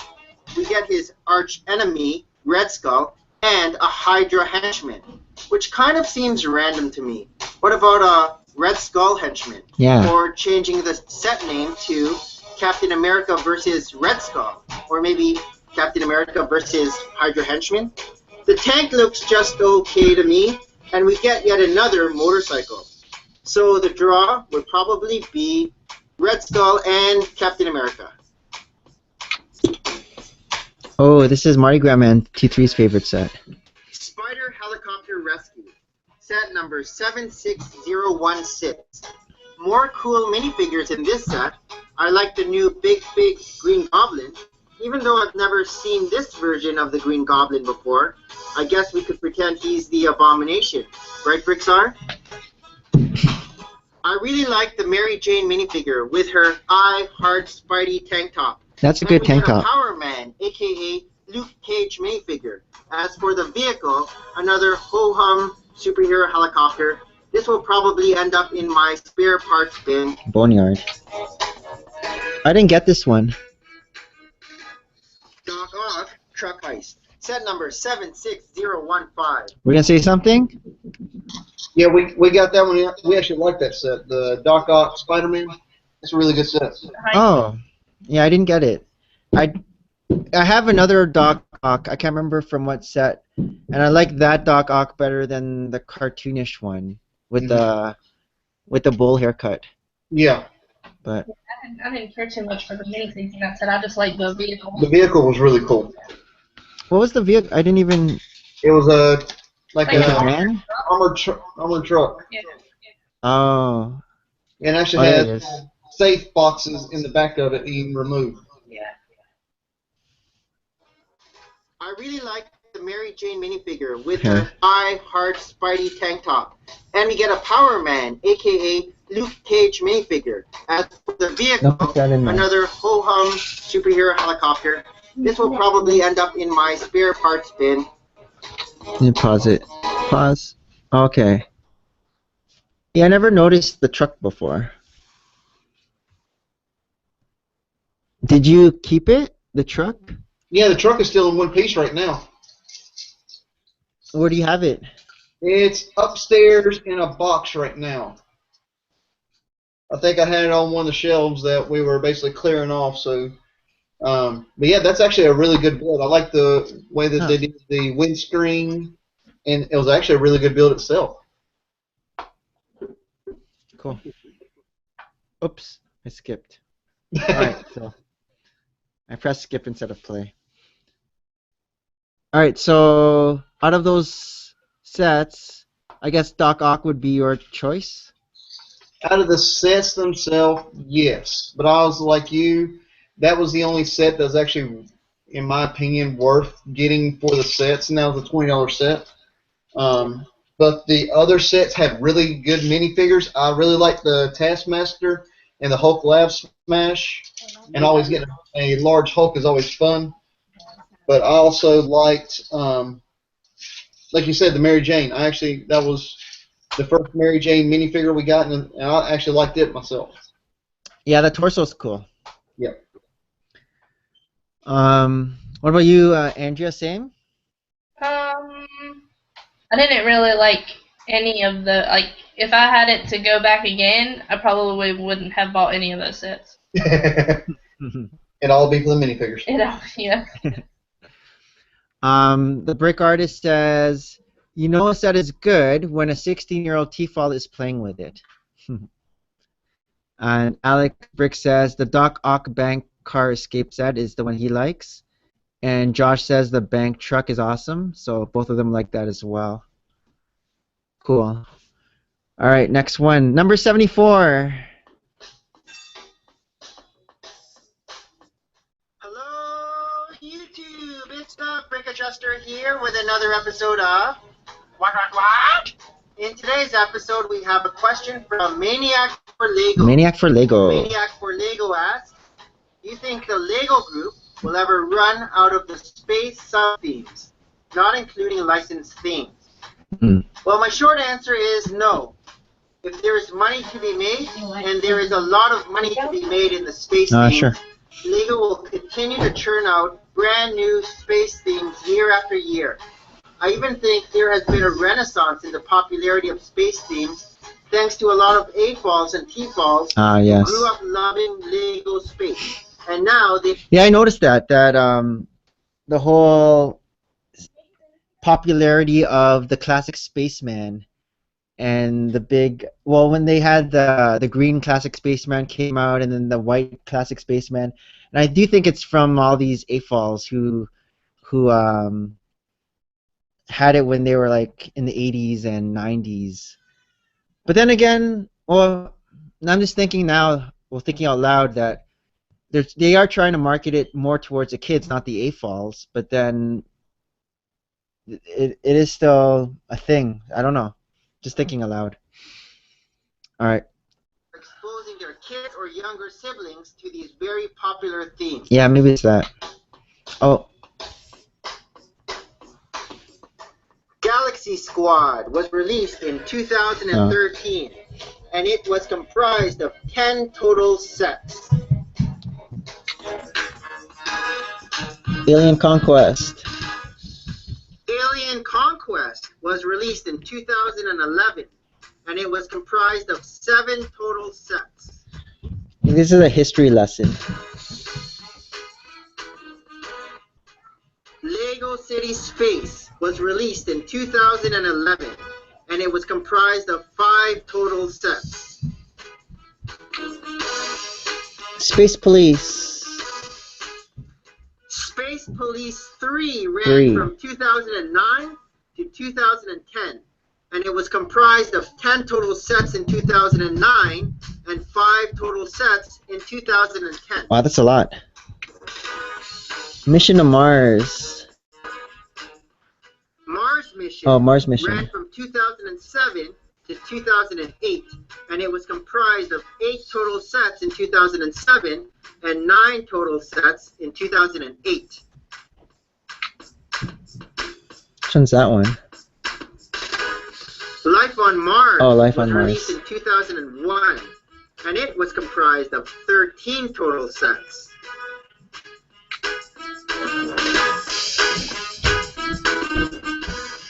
We get his arch enemy, Red Skull, and a Hydra henchman, which kind of seems random to me. What about a Red Skull henchman? Yeah. Or changing the set name to Captain America versus Red Skull, or maybe Captain America versus Hydra henchman. The tank looks just okay to me, and we get yet another motorcycle. So the draw would probably be Red Skull and Captain America. Oh, this is Mardi Gras Man T3's favorite set. Spider Helicopter Rescue. Set number 76016. More cool minifigures in this set. I like the new big Green Goblin. Even though I've never seen this version of the Green Goblin before, I guess we could pretend he's the Abomination. Right, Brixar? I really like the Mary Jane minifigure with her I Heart Spidey tank top. That's a And good we tank get a top. Power Man, aka Luke Cage minifigure. As for the vehicle, another ho-hum superhero helicopter. This will probably end up in my spare parts bin. Boneyard. I didn't get this one. Doc Ock Truck Heist. Set number 76015. We're gonna say something? Yeah, we got that one. We actually like that set. The Doc Ock Spider-Man. It's a really good set. Oh, yeah, I didn't get it. I have another Doc Ock. I can't remember from what set, and I like that Doc Ock better than the cartoonish one with the bull haircut. Yeah. But I didn't care too much for the minifigures in that set. I just like the vehicle. The vehicle was really cool. what was the vehicle? I didn't even. It was a like Like a a van? armored truck. Yeah. Oh, And actually there had it is. safe boxes in the back of it that you can remove. Yeah. I really like the Mary Jane minifigure with Okay. her I Heart Spidey tank top. And we get a Power Man, aka Luke Cage minifigure. As for the vehicle, Don't put that in there. another ho-hum superhero helicopter. This will probably end up in my spare parts bin. Let me pause it. Pause. Okay. Yeah, I never noticed the truck before. Did you keep it? The truck? Yeah, the truck is still in one piece right now. Where do you have it? It's upstairs in a box right now. I think I had it on one of the shelves that we were basically clearing off. So, but yeah, that's actually a really good build. I like the way that they did the windscreen, and it was actually a really good build itself. Cool. Oops, I skipped. Alright, so I pressed skip instead of play. Alright, so out of those sets, I guess Doc Ock would be your choice? Out of the sets themselves, yes. But I was like you, that was the only set that was actually, in my opinion, worth getting for the sets, and that was a $20 set. But the other sets had really good minifigures. I really liked the Taskmaster and the Hulk Lab Smash, and always getting a large Hulk is always fun. But I also liked, like you said, the Mary Jane. That was the first Mary Jane minifigure we got, and I actually liked it myself. Yeah, the torso's cool. Yep. What about you, Andrea? Same? I didn't really like any of the, like, if I had it to go back again, I probably wouldn't have bought any of those sets. It all be for the minifigures. Yeah. The brick artist says, you know a set is good when a 16-year-old T-Fall is playing with it. And Alec Brick says the Doc Ock Bank car escape set is the one he likes. And Josh says the bank truck is awesome, so both of them like that as well. Cool. All right, next one. Number 74. Hello, YouTube. It's the Brick Adjuster here with another episode of What? In today's episode, we have a question from Maniac for Lego. Maniac for Lego. Maniac for Lego asks, do you think the Lego group will ever run out of the space sub-themes, not including licensed themes? Well, my short answer is no. If there is money to be made, and there is a lot of money to be made in the space themes, Sure. Lego will continue to churn out brand new space themes year after year. I even think there has been a renaissance in the popularity of space themes thanks to a lot of A-falls and T-falls Yes. who grew up loving Lego space. And now they... Yeah, I noticed that the whole popularity of the classic spaceman and the big, well, when they had the green classic spaceman came out and then the white classic spaceman, and I do think it's from all these AFOLs who had it when they were like in the 80s and 90s. But then again, well, I'm just thinking now, well, thinking out loud that they are trying to market it more towards the kids, not the AFOLs, but then it is still a thing. I don't know. Just thinking aloud. All right. exposing their kids or younger siblings to these very popular themes. Yeah, maybe it's that. Oh. Galaxy Squad was released in 2013, and it was comprised of 10 total sets. Alien Conquest. Alien Conquest was released in 2011, and it was comprised of 7 total sets. This is a history lesson. Lego City Space was released in 2011, and it was comprised of 5 total sets. Space Police. Space Police 3 ran from 2009 to 2010, and it was comprised of 10 total sets in 2009 and 5 total sets in 2010. Wow, that's a lot. Mission to Mars. Mars Mission, Mars Mission ran from 2007 to 2008, and it was comprised of 8 total sets in 2007 and 9 total sets in 2008. Which one's that one? Life on Mars Life was on released Mars. in 2001, and it was comprised of 13 total sets.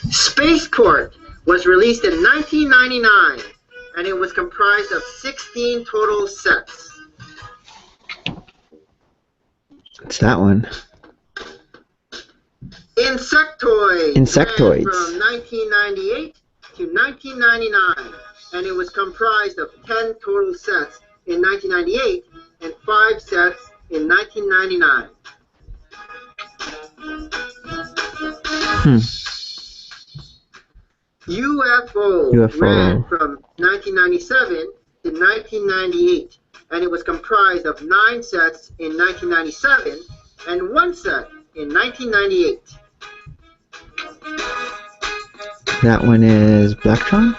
Spaceport was released in 1999, and it was comprised of 16 total sets. It's that one. Insectoids ran from 1998 to 1999, and it was comprised of 10 total sets in 1998 and 5 sets in 1999. UFO ran from 1997 to 1998, and it was comprised of 9 sets in 1997 and 1 set in 1998. That one is Blacktron?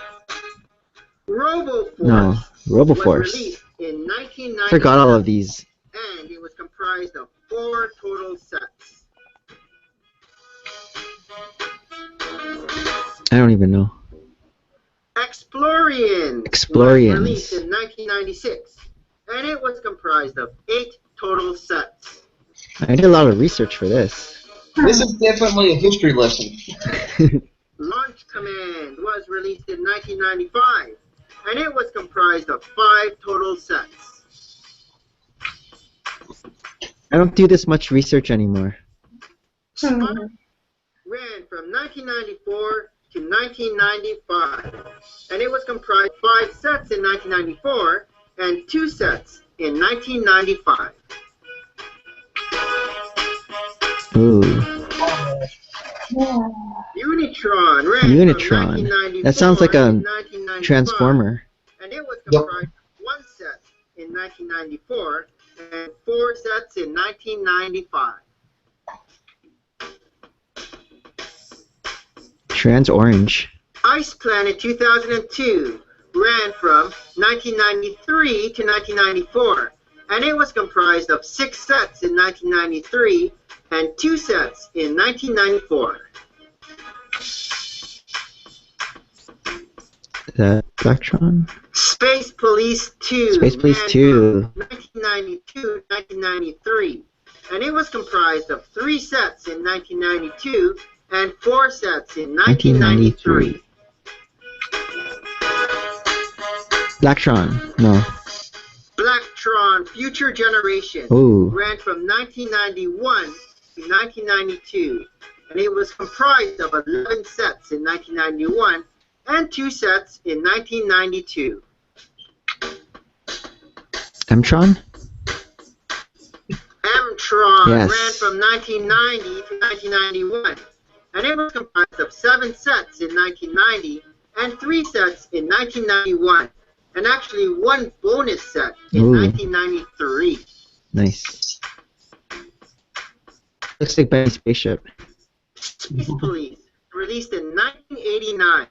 RoboForce No, was RoboForce. released in 1997. Forgot all of these. And it was comprised of 4 total sets. I don't even know. Explorians Explorians. was released in 1996, and it was comprised of 8 total sets. I did a lot of research for this. This is definitely a history lesson. Launch Command was released in 1995, and it was comprised of 5 total sets. I don't do this much research anymore. Spark ran from 1994 to 1995, and it was comprised of 5 sets in 1994 and 2 sets in 1995. Ooh. Unitron ran Unitron. from 1994 That sounds like to a 1995, Transformer. and it was comprised of 1 set in 1994 and 4 sets in 1995. Trans Orange. Ice Planet 2002 ran from 1993 to 1994, and it was comprised of 6 sets in 1993 and 2 sets in 1994. Is that Blacktron? Space Police 2 Space Police ran 2. from 1992 to 1993, and it was comprised of 3 sets in 1992 and 4 sets in 1993. Blacktron. No. Blacktron Future Generation Ooh. ran from 1991 to 1992, and it was comprised of 11 sets in 1991 and 2 sets in 1992. Mtron? Mtron Yes. ran from 1990 to 1991, and it was comprised of 7 sets in 1990 and 3 sets in 1991, and actually 1 bonus set in Ooh. 1993. Nice. Looks like Benny Spaceship. Space Police released in 1989,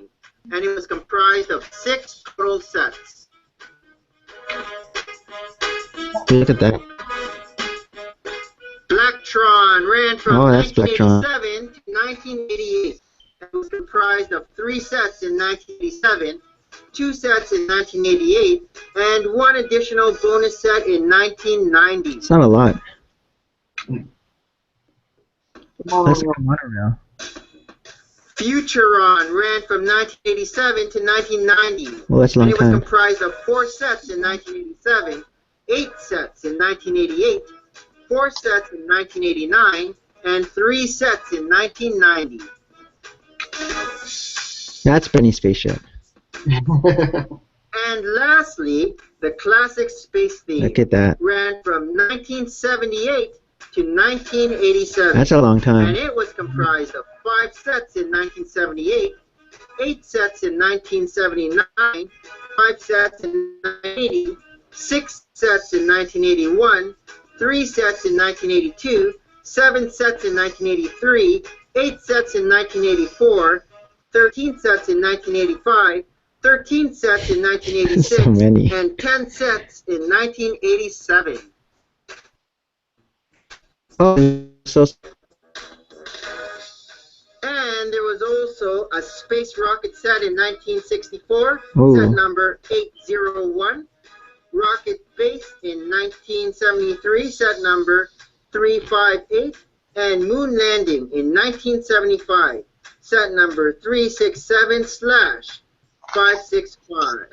and it was comprised of 6 total sets. Look at that. Blacktron ran from Oh, that's 1987 to 1988, and was comprised of 3 sets in 1987, 2 sets in 1988, and 1 additional bonus set in 1990. It's not a lot. Looks like a monorail. Futuron ran from 1987 to 1990. Well, that's a And long it was time. comprised of 4 sets in 1987, 8 sets in 1988, 4 sets in 1989, and 3 sets in 1990. That's Benny Spaceship. And lastly, the classic space theme Look at that. ran from 1978 to 1987. That's a long And time. it was comprised of 5 sets in 1978, 8 sets in 1979, 5 sets in 1980, 6 sets in 1981, 3 sets in 1982, 7 sets in 1983, 8 sets in 1984, 13 sets in 1985, 13 sets in 1986, So many. and 10 sets in 1987. Oh, so And there was also a space rocket set in 1964, Ooh. set number 801. Rocket base in 1973, set number 358. And moon landing in 1975, set number 367/565.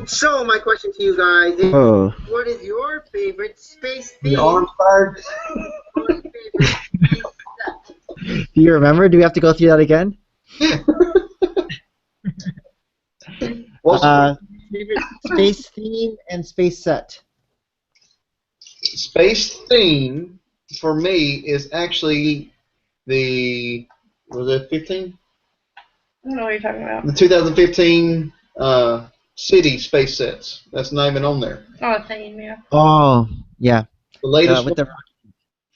So my question to you guys is, oh, what is your favorite space theme? You all inspired? Or favorite space set? do you remember? Do we have to go through that again? Well, Favorite space theme and space set. space theme for me is actually was it 15? I don't know what you're talking about. The 2015 City space sets. That's not even on there. Oh, same, yeah. Oh, yeah. The latest With one.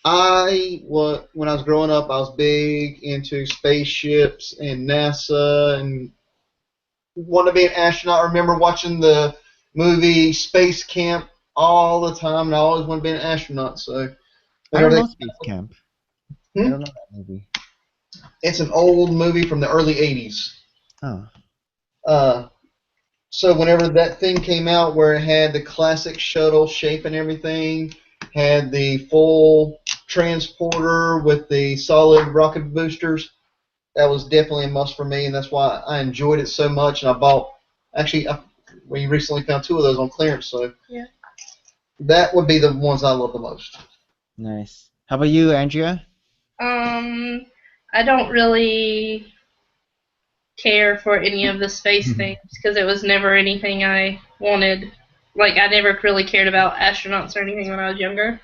the When I was growing up, I was big into spaceships and NASA and wanted to be an astronaut. I remember watching the movie Space Camp all the time, and I always wanted to be an astronaut. So I don't whenever know Space Camp. I Hmm? don't know that movie. it's an old movie from the early '80s. Oh. So whenever that thing came out where it had the classic shuttle shape and everything, had the full transporter with the solid rocket boosters, that was definitely a must for me, and that's why I enjoyed it so much. And I bought, we recently found 2 of those on clearance, so Yeah. that would be the ones I love the most. Nice. How about you, Andrea? I don't really care for any of the space things because it was never anything I wanted. Like, I never really cared about astronauts or anything when I was younger,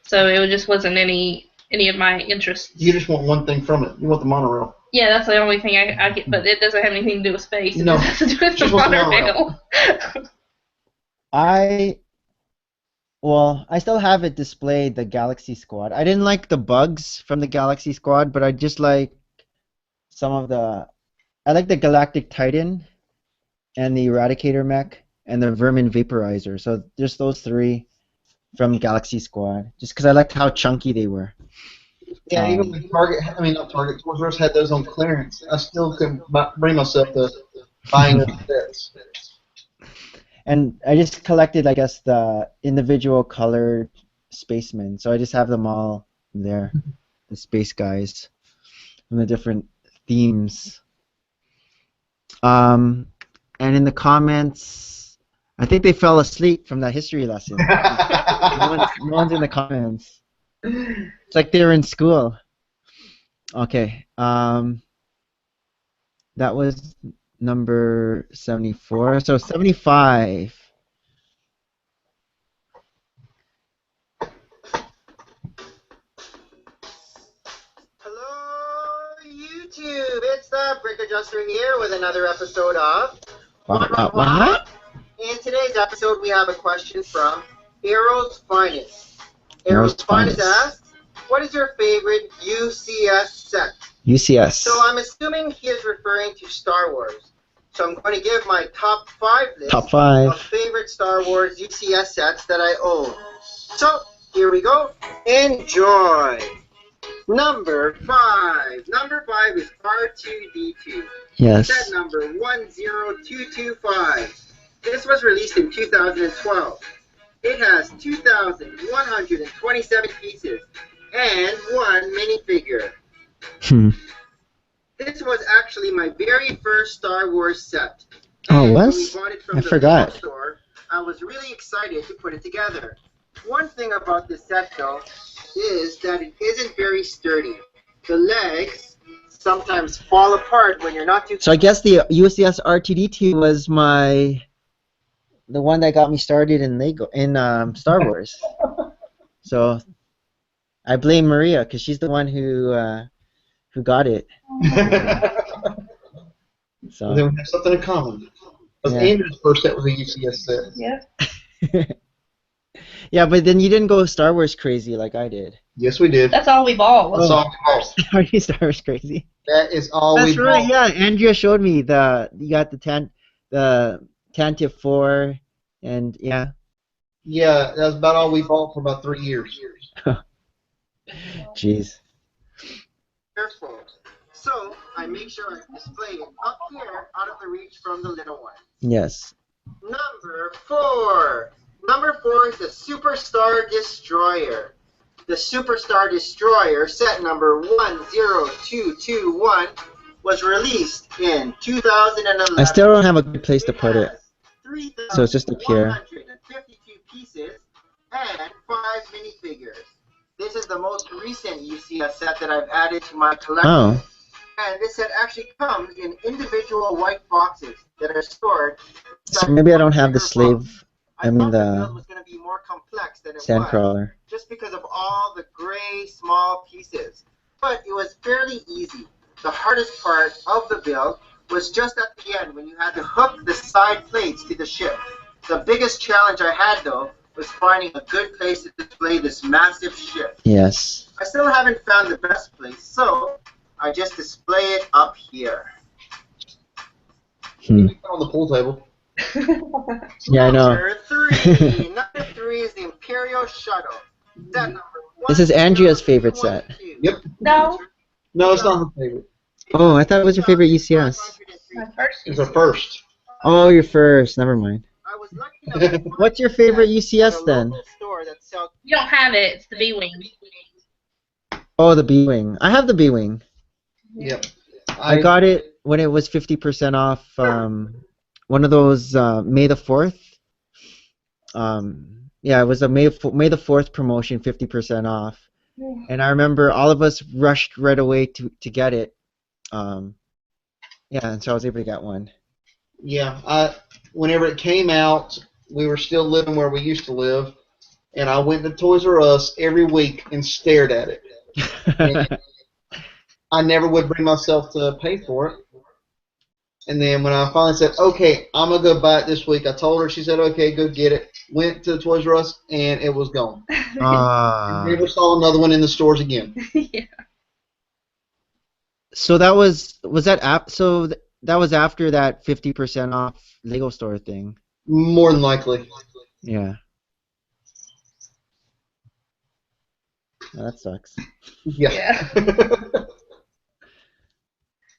so it just wasn't any of my interests. You just want one thing from it. You want the monorail. Yeah, that's the only thing I get, but it doesn't have anything to do with space. It No, just has to do with the just want the monorail. I still have it displayed, the Galaxy Squad. I didn't like the bugs from the Galaxy Squad, but I just like some of the. I like the Galactic Titan, and the Eradicator mech, and the Vermin Vaporizer. So just those 3 from Galaxy Squad, just because I liked how chunky they were. Yeah, even when not Target, Toys R Us had those on clearance. I still couldn't bring myself to buying those sets. And I just collected, I guess, the individual colored spacemen. So I just have them all there, the space guys, from the different themes. And in the comments, I think they fell asleep from that history lesson. No one's in the comments. It's like they were in school. Okay. That was number 74. So 75. Hello, YouTube. It's the Brick Adjuster here with another episode of What? In today's episode, we have a question from Arrow's Finest. Arrow's Finest Finest. asks, what is your favorite UCS set? UCS. So I'm assuming he is referring to Star Wars. So I'm going to give my top 5 list Top 5. of favorite Star Wars UCS sets that I own. So here we go. Enjoy. Number 5. Number 5 is R2D2. Yes. Set number 10225. This was released in 2012. It has 2,127 pieces and 1 minifigure. This was actually my very first Star Wars set. Oh, it And when was? we bought it from I the forgot. store, I was really excited to put it together. One thing about this set, though, is that it isn't very sturdy. The legs sometimes fall apart when you're not too. So I guess the UCS R2D2 was the one that got me started in Star Wars. So I blame Maria because she's the one who got it. So Then we have something in common. Because Yeah. Andrew's first set was a UCS set. Yeah. yeah, but then you didn't go Star Wars crazy like I did. Yes, we did. That's all we bought. That's Was all we bought. Are you Star Wars crazy? That is all That's we right. bought. Yeah, Andrea showed me you got the Tantive 4, and yeah. Yeah, that's about all we bought for about 3 years. Jeez. Careful. So I make sure I display it up here out of the reach from the little one. Yes. Number 4. Number 4 is the Superstar Destroyer. The Superstar Destroyer, set number 10221, was released in 2011. I still don't have a good place to put it. So it's just up here. 3,152 pieces and 5 minifigures. This is the most recent UCS set that I've added to my collection. Oh. And this set actually comes in individual white boxes that are stored. So maybe I don't have the inside one bigger box. slave. I mean thought the the build was going to be more complex than it was, Sandcrawler. just because of all the gray small pieces. But it was fairly easy. The hardest part of the build was just at the end when you had to hook the side plates to the ship. The biggest challenge I had, though, was finding a good place to display this massive ship. Yes. I still haven't found the best place, so I just display it up here. Hmm. On the pool table. Yeah, I know. Number 3. Number 3 is the Imperial Shuttle. Set number This is Andrea's favorite set. 10312. Yep. No, No, it's not her favorite. Oh, I thought it was your favorite UCS. my first. It's her first. Oh, your first. Never mind. I was lucky enough to find What's your favorite it UCS at a then? local store that sells You don't have it. It's the B wing. Oh, the B-Wing. I have the B-Wing. Yep. I got it when it was 50% off. One of those May the 4th. Yeah, it was a May the 4th promotion, 50% off. And I remember all of us rushed right away to get it. Yeah, and so I was able to get one. Yeah, whenever it came out, we were still living where we used to live, and I went to Toys R Us every week and stared at it. And I never would bring myself to pay for it. And then when I finally said, okay, I'm going to go buy it this week, I told her, she said, okay, go get it. Went to Toys R Us, and it was gone. Never saw another one in the stores again. Yeah. So that was that was after that 50% off Lego store thing. More than likely. Yeah. Oh, that sucks. Yeah.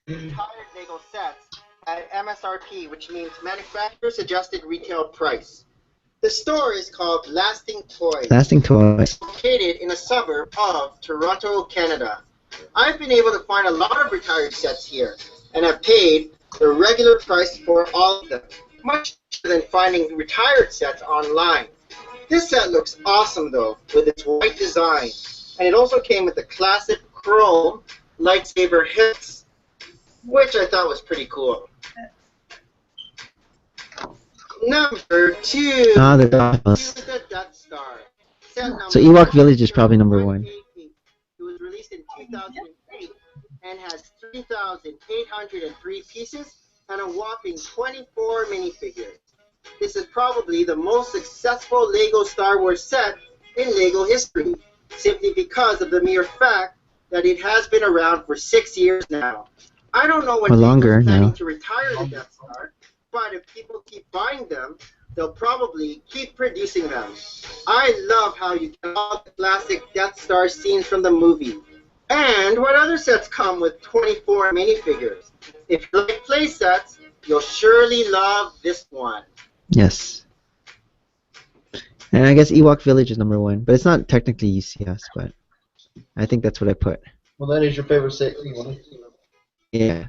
retired Lego sets at MSRP, which means Manufacturer's Adjusted Retail Price. The store is called Lasting Toys, Lasting toys. located in a suburb of Toronto, Canada. I've been able to find a lot of retired sets here, and have paid the regular price for all of them, much cheaper than finding retired sets online. This set looks awesome though, with its white design, and it also came with the classic chrome lightsaber hips, which I thought was pretty cool. Number 2 Ah, the is dolphins. the Death Star. Set number So Ewok Village is probably number 1. 188. It was released in 2008 and has 3,803 pieces and a whopping 24 minifigures. This is probably the most successful Lego Star Wars set in Lego history, simply because of the mere fact that it has been around for 6 years now. I don't know when Or longer Lego's planning now. to retire the Death Star, but if people keep buying them, they'll probably keep producing them. I love how you get all the classic Death Star scenes from the movie. And what other sets come with 24 minifigures? If you like play sets, you'll surely love this one. Yes. And I guess Ewok Village is number 1, but it's not technically UCS, but I think that's what I put. Well, that is your favorite set anyway. Yeah.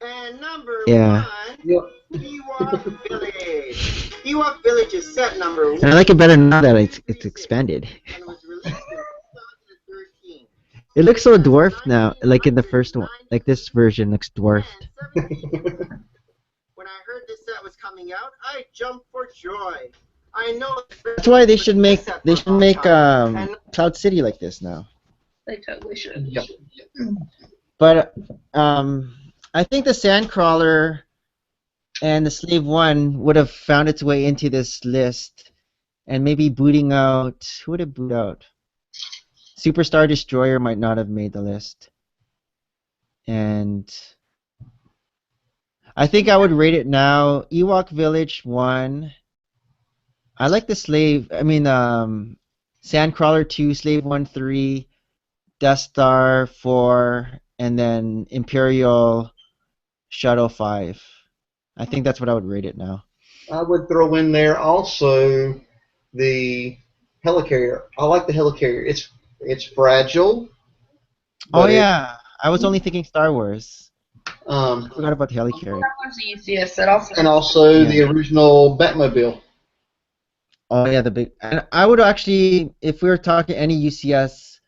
And number Yeah. 1, Yep. Ewok Village. Ewok Village is set number 1. And I like it better now that it's expanded. And was released in 2013. It looks so dwarfed now, like in the first one. Like this version looks dwarfed. When I heard this set was coming out, I jumped for joy. I know That's why they should make Cloud City like this now. They totally should. Yep. But I think the Sandcrawler and the Slave 1 would have found its way into this list, and maybe booting out. Who would it boot out? Superstar Destroyer might not have made the list. And I think I would rate it now. Ewok Village 1. I like the Sandcrawler 2, Slave 1 3, Death Star 4, and then Imperial Shuttle 5. I think that's what I would rate it now. I would throw in there also the helicarrier. I like the helicarrier. It's fragile. Oh but yeah, I was only thinking Star Wars. I Forgot about the helicarrier. That was the UCS set also. and also the original Batmobile. Oh yeah, the big. And I would actually, if we were talking any UCS,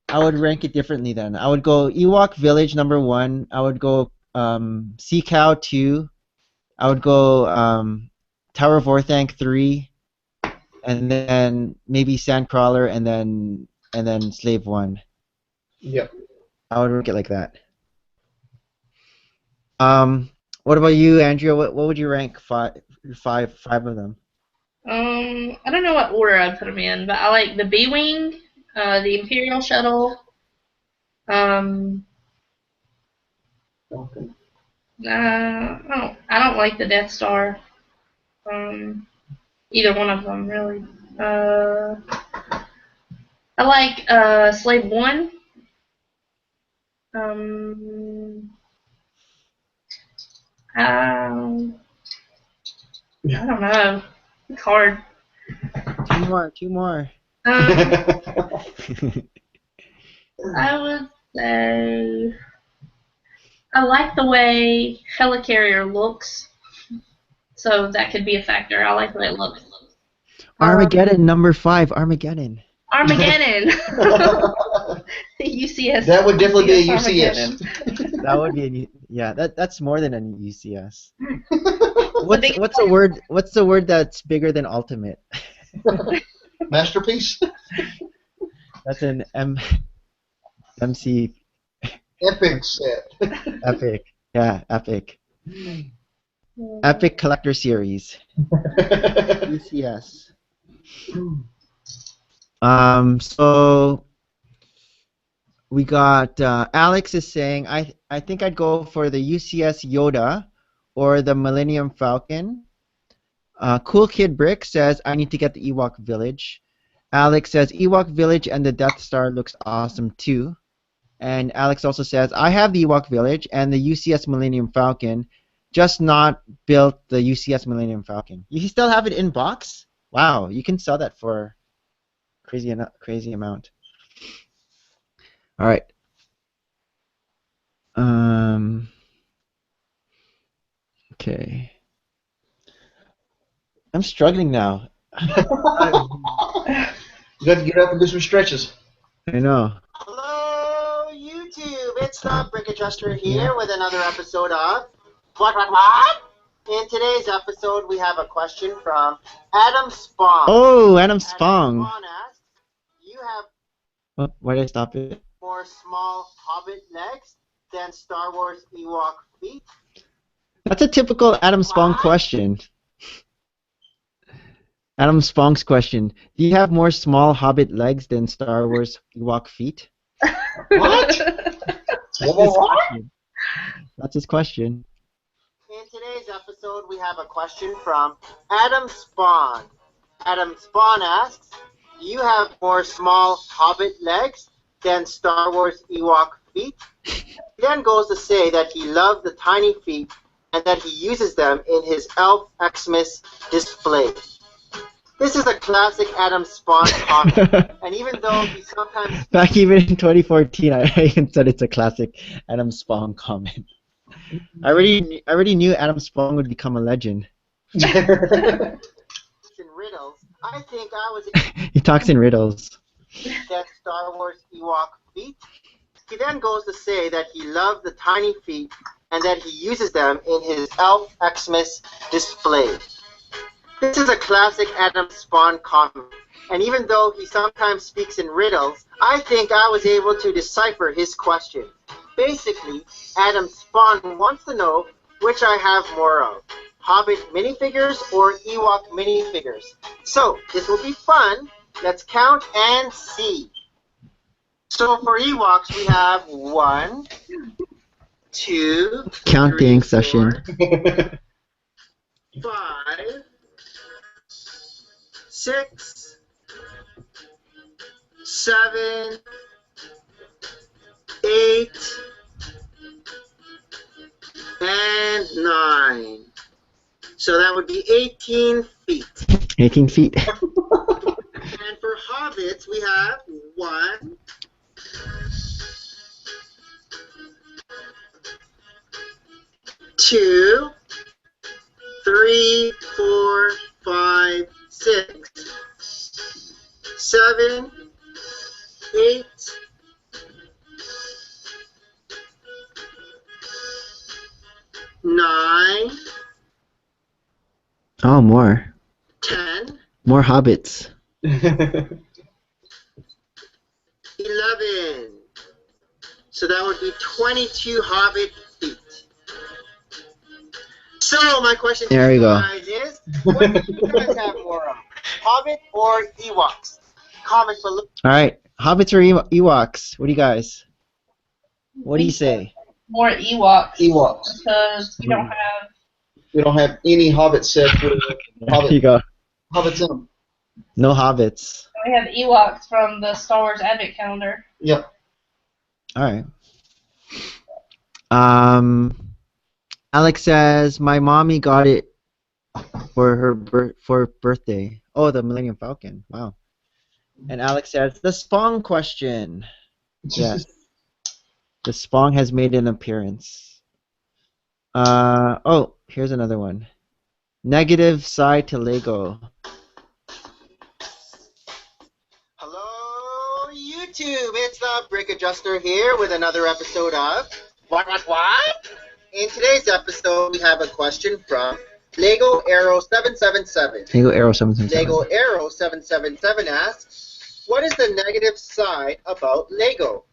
I would rank it differently then. I would go Ewok Village number 1. I would go Sea Cow 2. I would go Tower of Orthanc 3, and then maybe Sandcrawler, and then Slave 1. Yep. I would rank it like that. What about you, Andrea? What would you rank five of them? I don't know what order I put them in, but I like the B-wing, the Imperial shuttle. Um, I don't like the Death Star. Either one of them really. I like Slave One. Um, I don't know. It's hard. Two more. I would say I like the way Helicarrier looks, so that could be a factor. I like the way it looks. Armageddon, number 5, Armageddon. Armageddon. UCS. That would definitely be a Armageddon. UCS. That would be that's more than a UCS. What's a word? What's the word that's bigger than ultimate? Masterpiece. That's an MC. Epic set. Epic. Yeah, epic. Epic Collector Series. UCS. So we got Alex is saying I think I'd go for the UCS Yoda or the Millennium Falcon. Cool Kid Brick says I need to get the Ewok Village. Alex says Ewok Village and the Death Star looks awesome too. And Alex also says I have the Ewok Village and the UCS Millennium Falcon, just not built the UCS Millennium Falcon. You still have it in box? Wow, you can sell that for crazy amount. All right. Okay. I'm struggling now. You got to get up and do some stretches. I know. Hello, YouTube. It's the Brick Adjuster here with another episode of What? In today's episode, we have a question from Adam Spong. Oh, Adam Spong. Adam Spong asks, you have Why did I stop it? more small Hobbit legs than Star Wars Ewok feet? That's a typical Adam Spong question. Adam Spong's question. Do you have more small Hobbit legs than Star Wars Ewok feet? What? That's his question. In today's episode, we have a question from Adam Spong. Adam Spong asks, do you have more small Hobbit legs than Star Wars Ewok feet? He then goes to say that he loved the tiny feet and that he uses them in his Elf Xmas display. This is a classic Adam Spong comment, and even though he sometimes... Back even in 2014, I even said it's a classic Adam Spong comment. I already knew Adam Spong would become a legend. in riddles, I think I was... He talks in riddles. that Star Wars Ewok feet. He then goes to say that he loved the tiny feet and that he uses them in his Elf Xmas display. This is a classic Adam Spong comment, and even though he sometimes speaks in riddles, I think I was able to decipher his question. Basically, Adam Spong wants to know which I have more of, Hobbit minifigures or Ewok minifigures. So, this will be fun. Let's count and see. So for Ewoks, we have 1, 2, Counting 3, session. 4, 5, 6, 7, 8, and 9. So that would be 18 feet. 18 feet. And for hobbits, we have 1, 2, 3, 4, 5, 6, 7, 8, 9, Oh, more. 10, More hobbits. 11. So that would be 22 hobbit feet. So my question There to you you go. guys is, what do you guys have more of? Hobbit or Ewoks? Comment below. All right, hobbits or Ewoks? What do you guys? What do you say? More Ewoks. Ewoks. Because we don't have. We don't have any Hobbit sets with There you go. Hobbits in them. No hobbits. We have Ewoks from the Star Wars Advent Calendar. Yep. All right. Alex says my mommy got it for her birthday. Oh, the Millennium Falcon. Wow. And Alex says the Spong question. Yes. The Spong has made an appearance. Oh, here's another one. Negative side to Lego. Hello, YouTube. It's the Brick Adjuster here with another episode of What? In today's episode, we have a question from Lego Arrow 777. Lego Arrow 777. Lego Arrow 777 asks, what is the negative side about Lego?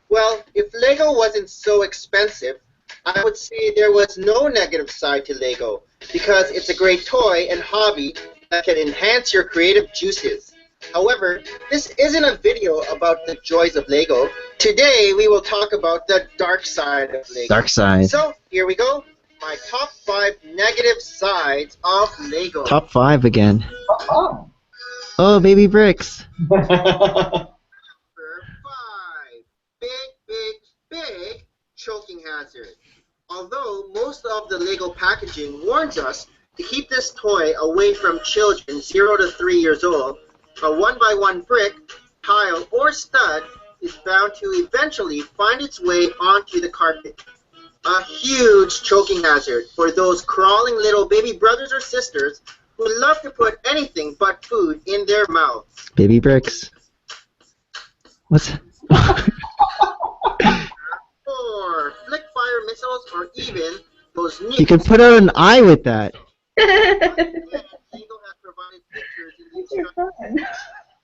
Well, if Lego wasn't so expensive, I would say there was no negative side to Lego because it's a great toy and hobby that can enhance your creative juices. However, this isn't a video about the joys of Lego. Today, we will talk about the dark side of Lego. Dark side. So, here we go. My top 5 negative sides of Lego. Top 5 again. Oh, baby bricks. Number 5. Big choking hazard. Although most of the Lego packaging warns us to keep this toy away from children 0 to 3 years old, a 1x1 brick, tile, or stud is bound to eventually find its way onto the carpet. A huge choking hazard for those crawling little baby brothers or sisters who love to put anything but food in their mouths. Baby bricks. What's 4. Flick fire missiles or even those nukes. You can put out an eye with that. Lego has provided pictures in the instructions.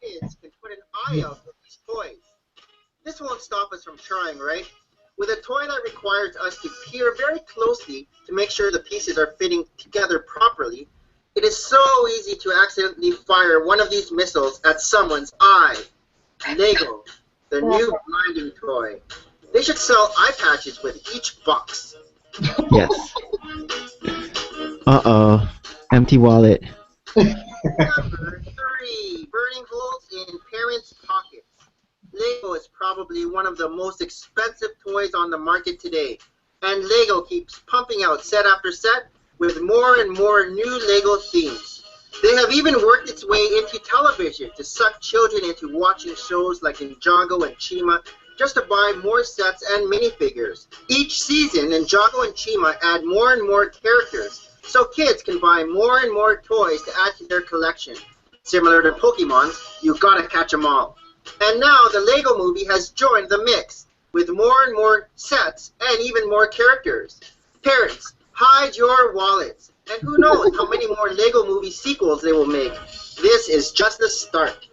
Kids can put an eye out with these toys. This won't stop us from trying, right? With a toy that requires us to peer very closely to make sure the pieces are fitting together properly, it is so easy to accidentally fire one of these missiles at someone's eye. Lego, the new blinding toy. They should sell eye patches with each box. Yes. Uh-oh. Empty wallet. Number 3. Burning holes in parents' pockets. Lego is probably one of the most expensive toys on the market today, and Lego keeps pumping out set after set with more and more new Lego themes. They have even worked its way into television to suck children into watching shows like Ninjago and Chima just to buy more sets and minifigures. Each season, Ninjago and Chima add more and more characters, so kids can buy more and more toys to add to their collection. Similar to Pokemon, you gotta catch 'em all. And now the Lego movie has joined the mix, with more and more sets and even more characters. Parents, hide your wallets, and who knows how many more Lego movie sequels they will make. This is just the start.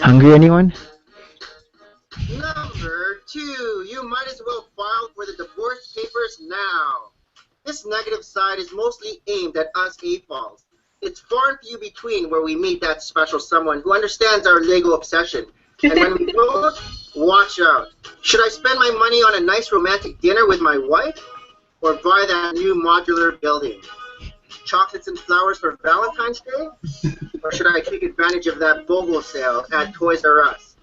Hungry, anyone? Number 2, you might as well file for the divorce papers now. This negative side is mostly aimed at us AFOLs. It's far and few between where we meet that special someone who understands our Lego obsession. And when we don't, watch out. Should I spend my money on a nice romantic dinner with my wife? Or buy that new modular building? Chocolates and flowers for Valentine's Day? Or should I take advantage of that BOGO sale at Toys R Us?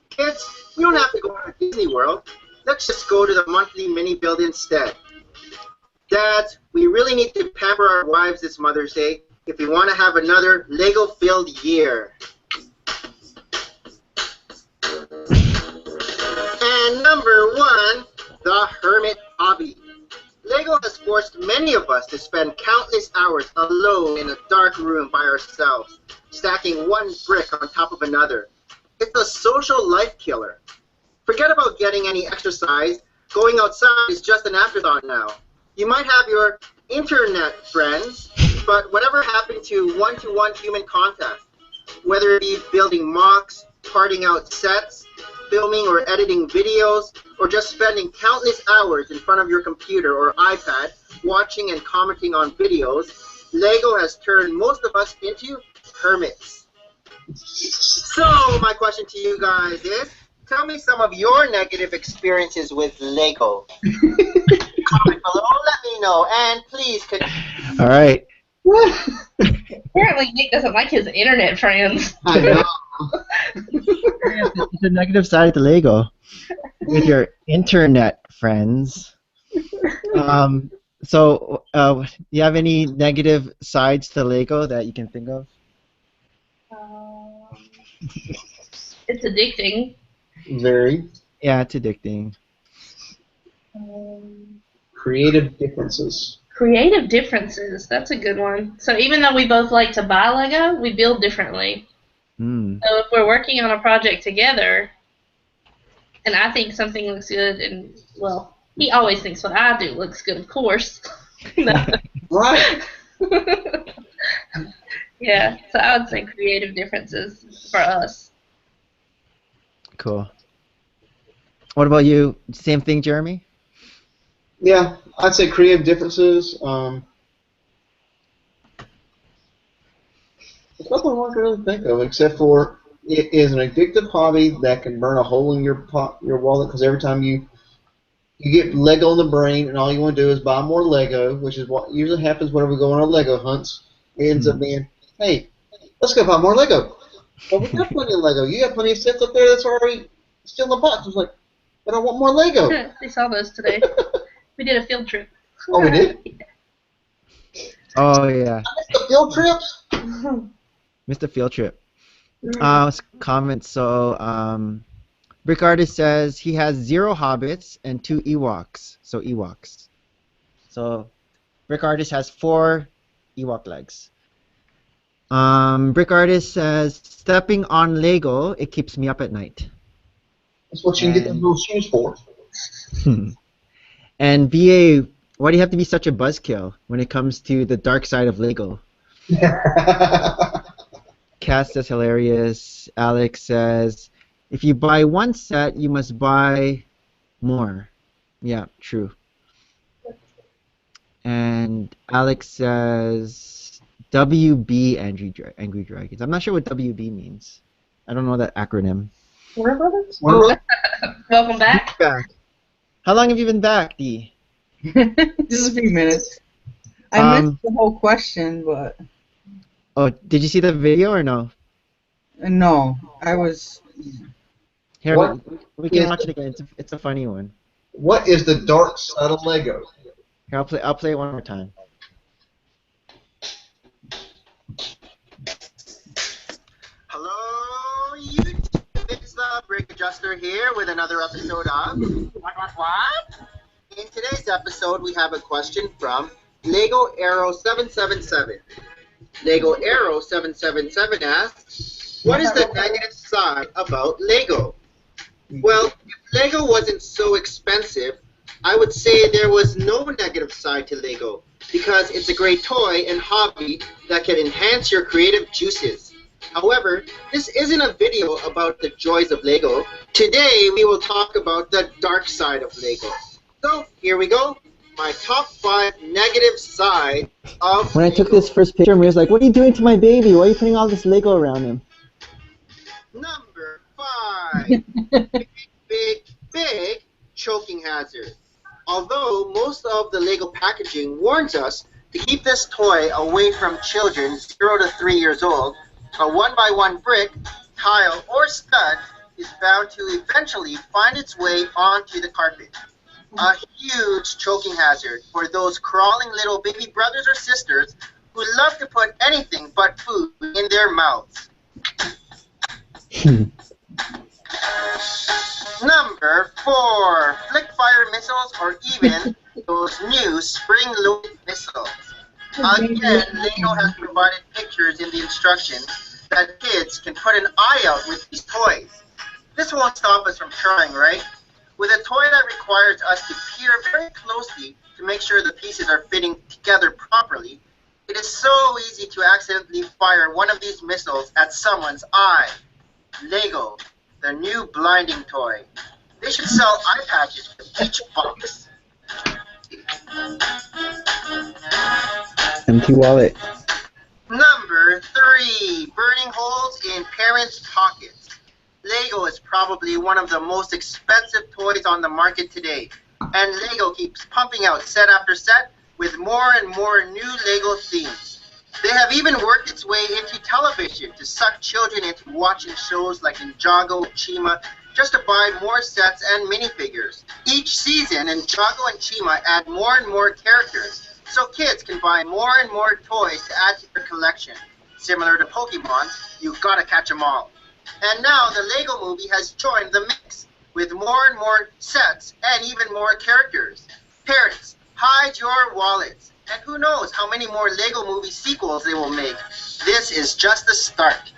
Kids, we don't have to go to Disney World. Let's just go to the monthly mini build instead. Dads, we really need to pamper our wives this Mother's Day if we want to have another Lego-filled year. And number 1, the hermit hobby. Lego has forced many of us to spend countless hours alone in a dark room by ourselves, stacking one brick on top of another. It's a social life killer. Forget about getting any exercise. Going outside is just an afterthought now. You might have your internet friends, but whatever happened to one-to-one human contact? Whether it be building mocks, parting out sets, filming or editing videos, or just spending countless hours in front of your computer or iPad watching and commenting on videos, Lego has turned most of us into hermits. So, my question to you guys is, tell me some of your negative experiences with Lego. Comment below, let me know, and please All right. Apparently, Nick doesn't like his internet friends. I know. It's a negative side to Lego with your internet friends. So, do you have any negative sides to Lego that you can think of? It's addicting. Very Yeah, it's addicting. creative differences. Creative differences. That's a good one. So even though we both like to buy Lego, we build differently. Hmm. So if we're working on a project together, and I think something looks good, and well, he always thinks what I do looks good, of course. Right. Yeah, so I would say creative differences for us. Cool. What about you? Same thing, Jeremy? Yeah, I'd say creative differences. There's nothing I can really think of except for it is an addictive hobby that can burn a hole in your wallet because every time you get Lego in the brain and all you want to do is buy more Lego, which is what usually happens whenever we go on our Lego hunts. It ends up being, hey, let's go buy more Lego. Well, we got plenty of Lego. You got plenty of sets up there that's already still in the box. I was like, but I want more Lego. They saw those today. We did a field trip. Oh, we did? Oh, yeah. I missed the field trips? Missed a field trip. Comments. So, Brick Artist says he has 0 hobbits and 2 Ewoks. So, Ewoks. So, Brick Artist has 4 Ewok legs. Brick Artist says, stepping on Lego, it keeps me up at night. That's what you can get those little shoes for. And BA, why do you have to be such a buzzkill when it comes to the dark side of Lego? Cass says hilarious. Alex says, if you buy one set, you must buy more. Yeah, true. And Alex says, WB Angry Dragons. I'm not sure what WB means. I don't know that acronym. Warner Brothers? Warner Welcome back. How long have you been back, Dee? Just a few minutes. I missed the whole question, but Oh, did you see the video or no? no, I was. Here, What we can is watch it again. It's a funny one. What is the dark side of Lego? Here, I'll play it one more time. Hello, YouTube. It's the Brick Adjuster here with another episode of What? In today's episode, we have a question from Lego Arrow 777. Lego Arrow 777 asks, what is the negative side about Lego? Well, if Lego wasn't so expensive, I would say there was no negative side to Lego because it's a great toy and hobby that can enhance your creative juices. However, this isn't a video about the joys of Lego. Today, we will talk about the dark side of Lego. So, here we go. My top 5 negative side of When I took this first picture, Maria's like, what are you doing to my baby? Why are you putting all this Lego around him? Number 5. Big choking hazard. Although most of the Lego packaging warns us to keep this toy away from children 0 to 3 years old, a 1x1 brick, tile, or stud is bound to eventually find its way onto the carpet. A huge choking hazard for those crawling little baby brothers or sisters who love to put anything but food in their mouths. Number 4. Flick fire missiles or even those new spring-loaded missiles. Again, Lego has provided pictures in the instructions that kids can put an eye out with these toys. This won't stop us from trying, right? With a toy that requires us to peer very closely to make sure the pieces are fitting together properly, it is so easy to accidentally fire one of these missiles at someone's eye. Lego, the new blinding toy. They should sell eye patches with each box. Empty wallet. Number 3, burning holes in parents' pockets. Lego is probably one of the most expensive toys on the market today, and Lego keeps pumping out set after set with more and more new Lego themes. They have even worked its way into television to suck children into watching shows like Ninjago and Chima just to buy more sets and minifigures. Each season, Ninjago and Chima add more and more characters, so kids can buy more and more toys to add to their collection. Similar to Pokemon, you've got to catch them all. And now the Lego movie has joined the mix with more and more sets and even more characters. Parents, hide your wallets. And who knows how many more Lego movie sequels they will make. This is just the start.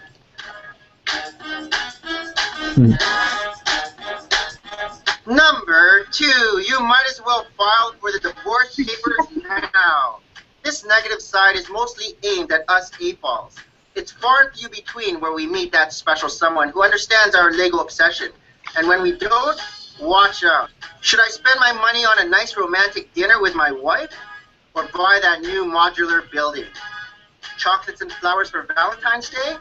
Number 2, you might as well file for the divorce papers now. This negative side is mostly aimed at us AFOLs. It's far and few between where we meet that special someone who understands our Lego obsession. And when we don't, watch out. Should I spend my money on a nice romantic dinner with my wife? Or buy that new modular building? Chocolates and flowers for Valentine's Day?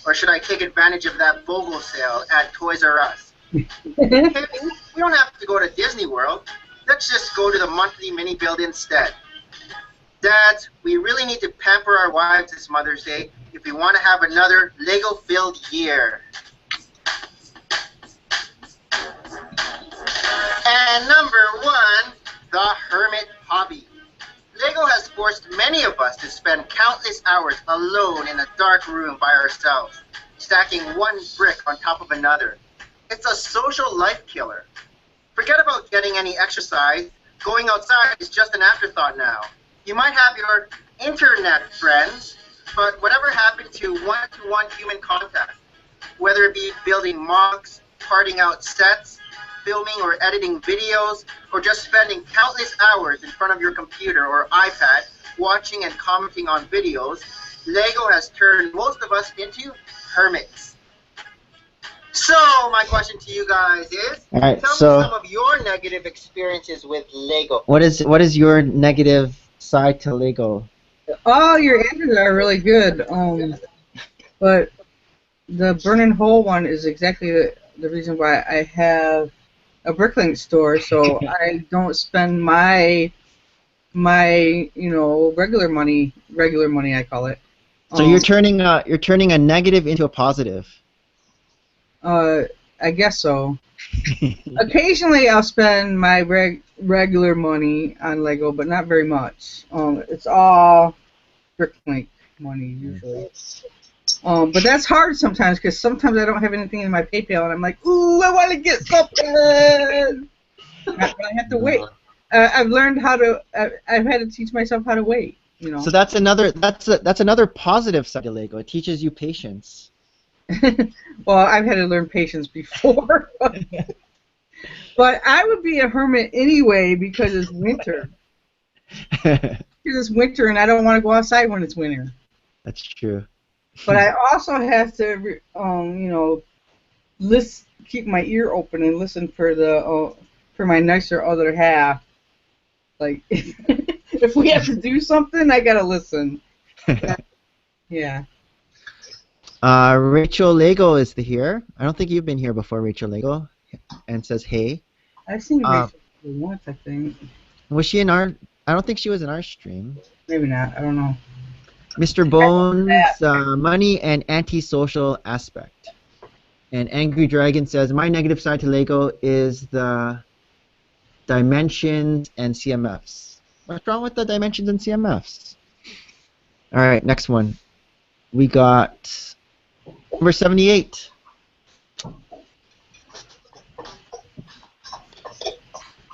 Or should I take advantage of that BOGO sale at Toys R Us? Hey, we don't have to go to Disney World. Let's just go to the monthly mini build instead. Dads, we really need to pamper our wives this Mother's Day if we want to have another Lego-filled year. And number 1, the hermit hobby. Lego has forced many of us to spend countless hours alone in a dark room by ourselves, stacking one brick on top of another. It's a social life killer. Forget about getting any exercise. Going outside is just an afterthought now. You might have your internet friends, but whatever happened to one-to-one human contact? Whether it be building mocks, parting out sets, filming or editing videos, or just spending countless hours in front of your computer or iPad watching and commenting on videos, Lego has turned most of us into hermits. So, my question to you guys is, All right, tell so me some of your negative experiences with Lego. what is your negative side to Lego? All your answers are really good. But the burning hole one is exactly the reason why I have a Bricklink store, so I don't spend my regular money I call it. So you're turning a negative into a positive. I guess so. Occasionally I'll spend my regular money on Lego, but not very much. It's all Bricklink money usually. But that's hard sometimes because sometimes I don't have anything in my PayPal and I'm like, ooh, I want to get something. But I have to wait. I've learned how to. I've had to teach myself how to wait. You know. So that's another positive side to Lego. It teaches you patience. Well, I've had to learn patience before. But I would be a hermit anyway because it's winter. Because it's winter and I don't want to go outside when it's winter. That's true. But I also have to, keep my ear open and listen for my nicer other half. Like, if we have to do something, I gotta listen. Yeah. Rachel Lego is here. I don't think you've been here before, Rachel Lego, and says hey. I've seen Rachel once, I think. Was she in our? I don't think she was in our stream. Maybe not. I don't know. Mr. Bones, money and antisocial aspect. And Angry Dragon says, my negative side to Lego is the dimensions and CMFs. What's wrong with the dimensions and CMFs? All right, next one. We got number 78.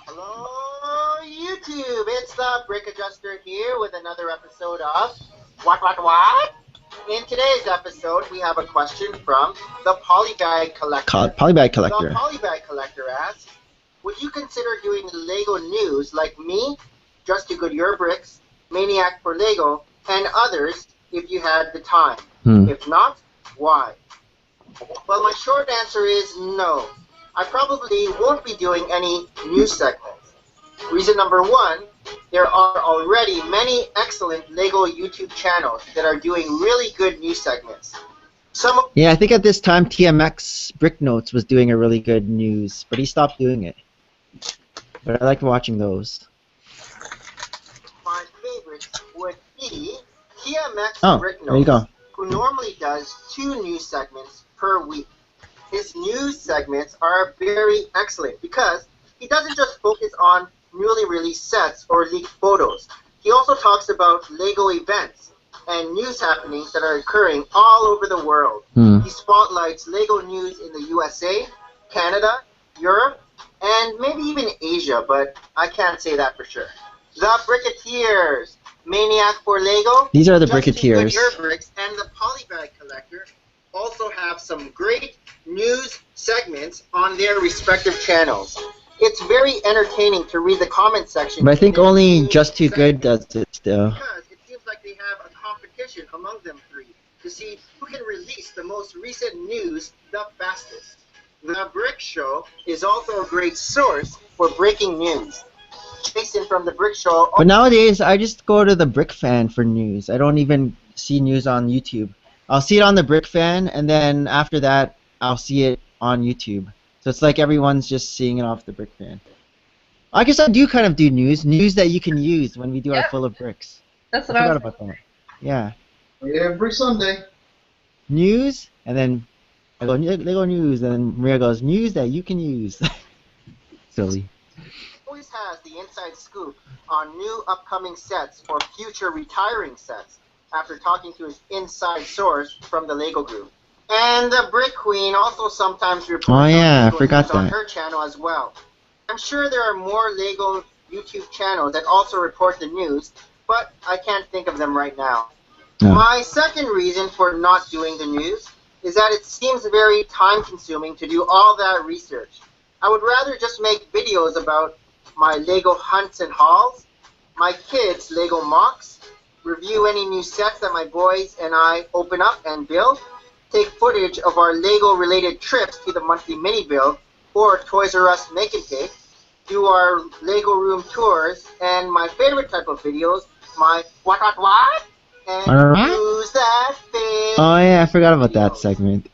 Hello, YouTube. It's the Brick Adjuster here with another episode of What? In today's episode, we have a question from the Polybag Collector. Polybag Collector. The Polybag Collector asks, would you consider doing Lego news like me, Just Too Good Your Bricks, Maniac for Lego, and others if you had the time? If not, why? Well, my short answer is no. I probably won't be doing any news segments. Reason number one, there are already many excellent LEGO YouTube channels that are doing really good news segments. Some of Yeah, I think at this time TMX Brick Notes was doing a really good news, but he stopped doing it. But I like watching those. my favorites would be TMX Oh, Brick there you Notes, go. who normally does 2 news segments per week. His news segments are very excellent because he doesn't just focus on newly released sets or leaked photos. He also talks about LEGO events and news happenings that are occurring all over the world. He spotlights LEGO news in the USA, Canada, Europe, and maybe even Asia, but I can't say that for sure. The Bricketeers, Maniac for LEGO, These are the Just Too Bricketeers. Good Bricks, and the Polybag Collector also have some great news segments on their respective channels. It's very entertaining to read the comment section. But I in think their only news Just Too Good segments does it still. because it seems like they have a competition among them three to see who can release the most recent news the fastest. The Brick Show is also a great source for breaking news. Jason from the Brick Show. But nowadays, I just go to the Brick Fan for news. I don't even see news on YouTube. I'll see it on the Brick Fan, and then after that, I'll see it on YouTube. So it's like everyone's just seeing it off the Brick Fan. I guess I do kind of do news that you can use when we do our Yep. Full of Bricks. That's I what I forgot was about that. Yeah. Every Sunday. News, and then I go, Lego News, and then Maria goes, news that you can use. Silly. Always has the inside scoop on new upcoming sets or future retiring sets after talking to his inside source from the Lego group. And the Brick Queen also sometimes reports Oh, yeah, on I Lego forgot news on that. her channel as well. I'm sure there are more Lego YouTube channels that also report the news, but I can't think of them right now. No. My second reason for not doing the news is that it seems very time consuming to do all that research. I would rather just make videos about my Lego hunts and hauls, my kids' Lego mocks, review any new sets that my boys and I open up and build, take footage of our Lego related trips to the monthly mini build or Toys R Us make and take, do our Lego room tours, and my favorite type of videos, my what? And What? who's that thing? Oh, yeah, I forgot about that videos. segment.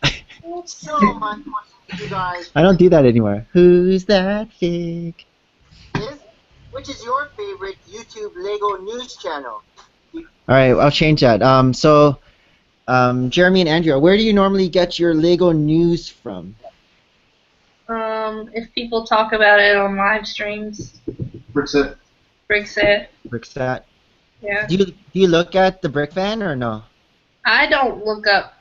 So my question to you guys I don't do that anymore. Who's that fake? is, which is your favorite YouTube Lego news channel? Alright, I'll change that. Jeremy and Andrea, where do you normally get your Lego news from? if people talk about it on live streams, Brixit. Brickset, Bricksat. yeah. Do you look at the Brick Fan or no? I don't look up,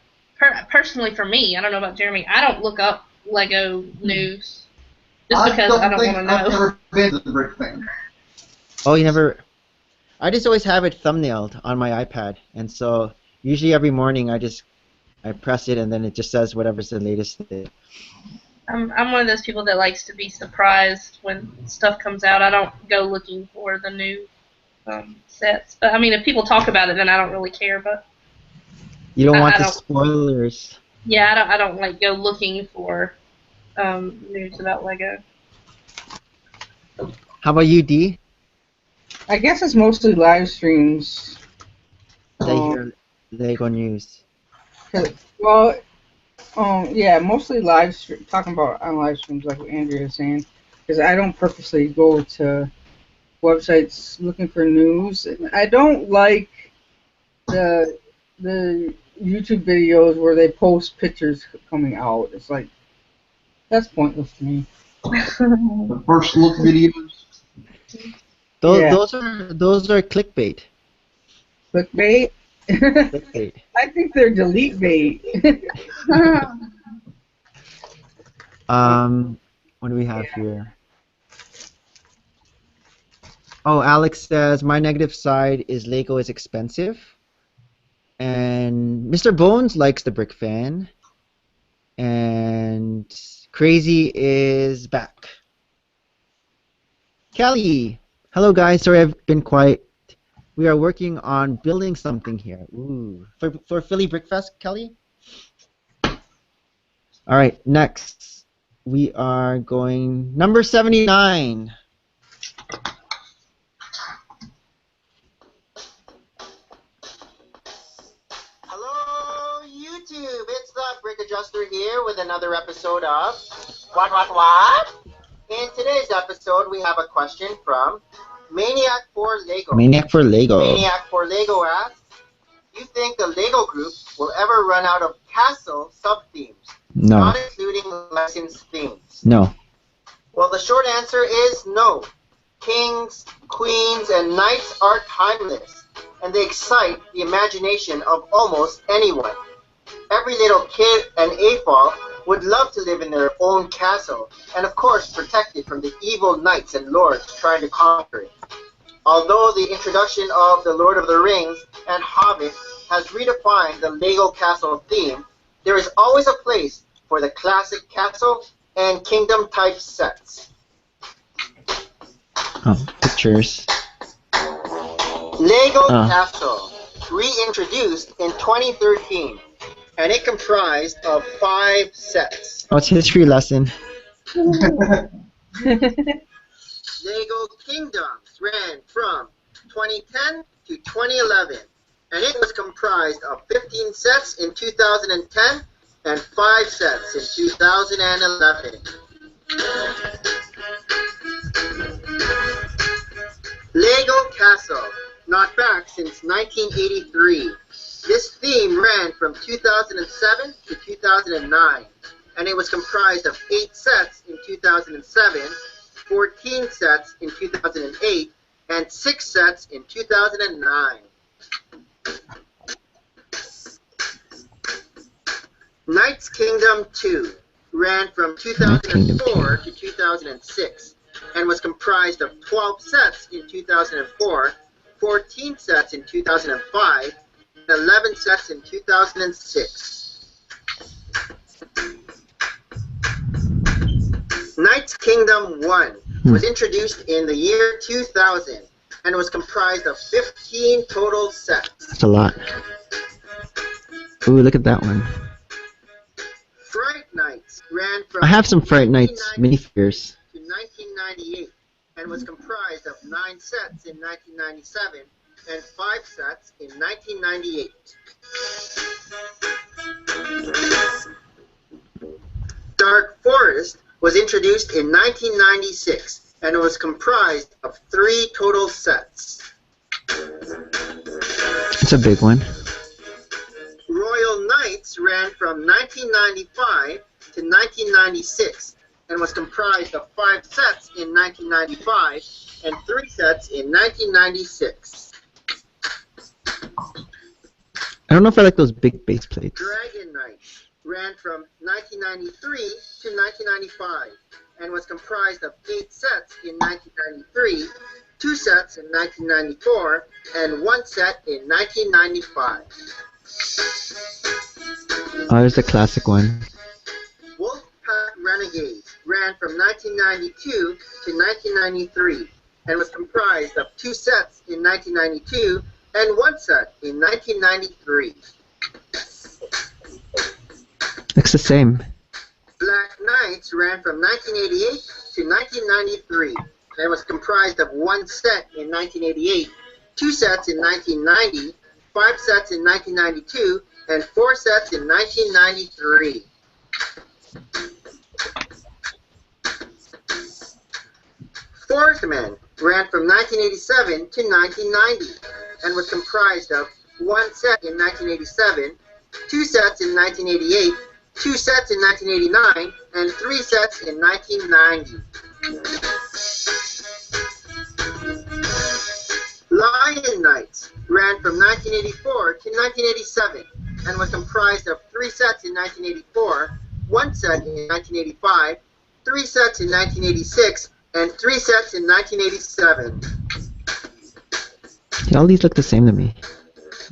personally for me, I don't know about Jeremy, I don't look up Lego news. Just because I don't want to know. I've never been to the Brick Fan. Oh, you never. I just always have it thumbnailed on my iPad, and so usually every morning I press it and then it just says whatever's the latest thing. I'm one of those people that likes to be surprised when stuff comes out. I don't go looking for the new sets. But I mean, if people talk about it, then I don't really care. But You don't want I the don't- spoilers. yeah, I don't like go looking for news about Lego. How about you, D? I guess it's mostly live streams. They hear Lego news. Well, yeah, mostly talking about on live streams like what Andrea is saying, because I don't purposely go to websites looking for news. I don't like the YouTube videos where they post pictures coming out. It's like, that's pointless to me. The first look videos. Yeah. Those are clickbait. Clickbait? Clickbait. I think they're delete bait. What do we have here? Oh, Alex says my negative side is Lego is expensive, and Mr. Bones likes the Brick Fan, and Crazy is back. Kelly, hello guys. Sorry I've been quiet. We are working on building something here. Ooh, for Philly Brickfest, Kelly. All right, next we are going number 79. Hello, YouTube. It's the Brick Adjuster here with another episode of What? In today's episode, we have a question from Maniac for Lego. Maniac for Lego. Maniac for Lego asks, you think the Lego group will ever run out of castle sub-themes, No. not including licensed themes? No. Well, the short answer is no. Kings, queens, and knights are timeless, and they excite the imagination of almost anyone. Every little kid and AFOL would love to live in their own castle, and of course protected from the evil knights and lords trying to conquer it. Although the introduction of The Lord of the Rings and Hobbit has redefined the Lego castle theme, there is always a place for the classic castle and kingdom type sets. Oh, pictures. Lego Castle, reintroduced in 2013, and it comprised of 5 sets. Oh, it's history lesson. Lego Kingdoms ran from 2010 to 2011, and it was comprised of 15 sets in 2010 and 5 sets in 2011. Lego Castle, not back since 1983. This theme ran from 2007 to 2009, and it was comprised of 8 sets in 2007, 14 sets in 2008, and 6 sets in 2009. Knights Kingdom 2 ran from 2004 to 2006 and was comprised of 12 sets in 2004, 14 sets in 2005, and 11 sets in 2006. Knights Kingdom 1 was introduced in the year 2000 and was comprised of 15 total sets. That's a lot. Ooh, look at that one. Fright Nights ran from I have some Fright Nights minifigures. to 1998 and was comprised of 9 sets in 1997 and 5 sets in 1998. Dark Forest was introduced in 1996 and was comprised of 3 total sets. It's a big one. Royal Knights ran from 1995 to 1996 and was comprised of 5 sets in 1995 and 3 sets in 1996. I don't know if I like those big base plates. Dragon Knight ran from 1993 to 1995 and was comprised of 8 sets in 1993, 2 sets in 1994, and 1 set in 1995. Oh, there's the classic one. Wolfpack Renegades ran from 1992 to 1993 and was comprised of 2 sets in 1992 and 1 set in 1993. Looks the same. Black Knights ran from 1988 to 1993 and was comprised of 1 set in 1988, 2 sets in 1990, 5 sets in 1992, and 4 sets in 1993. Swordsman ran from 1987 to 1990 and was comprised of 1 set in 1987, 2 sets in 1988, 2 sets in 1989, and 3 sets in 1990. Lion Knights ran from 1984 to 1987 and was comprised of 3 sets in 1984, 1 set in 1985, 3 sets in 1986, and 3 sets in 1987. Yeah, all these look the same to me.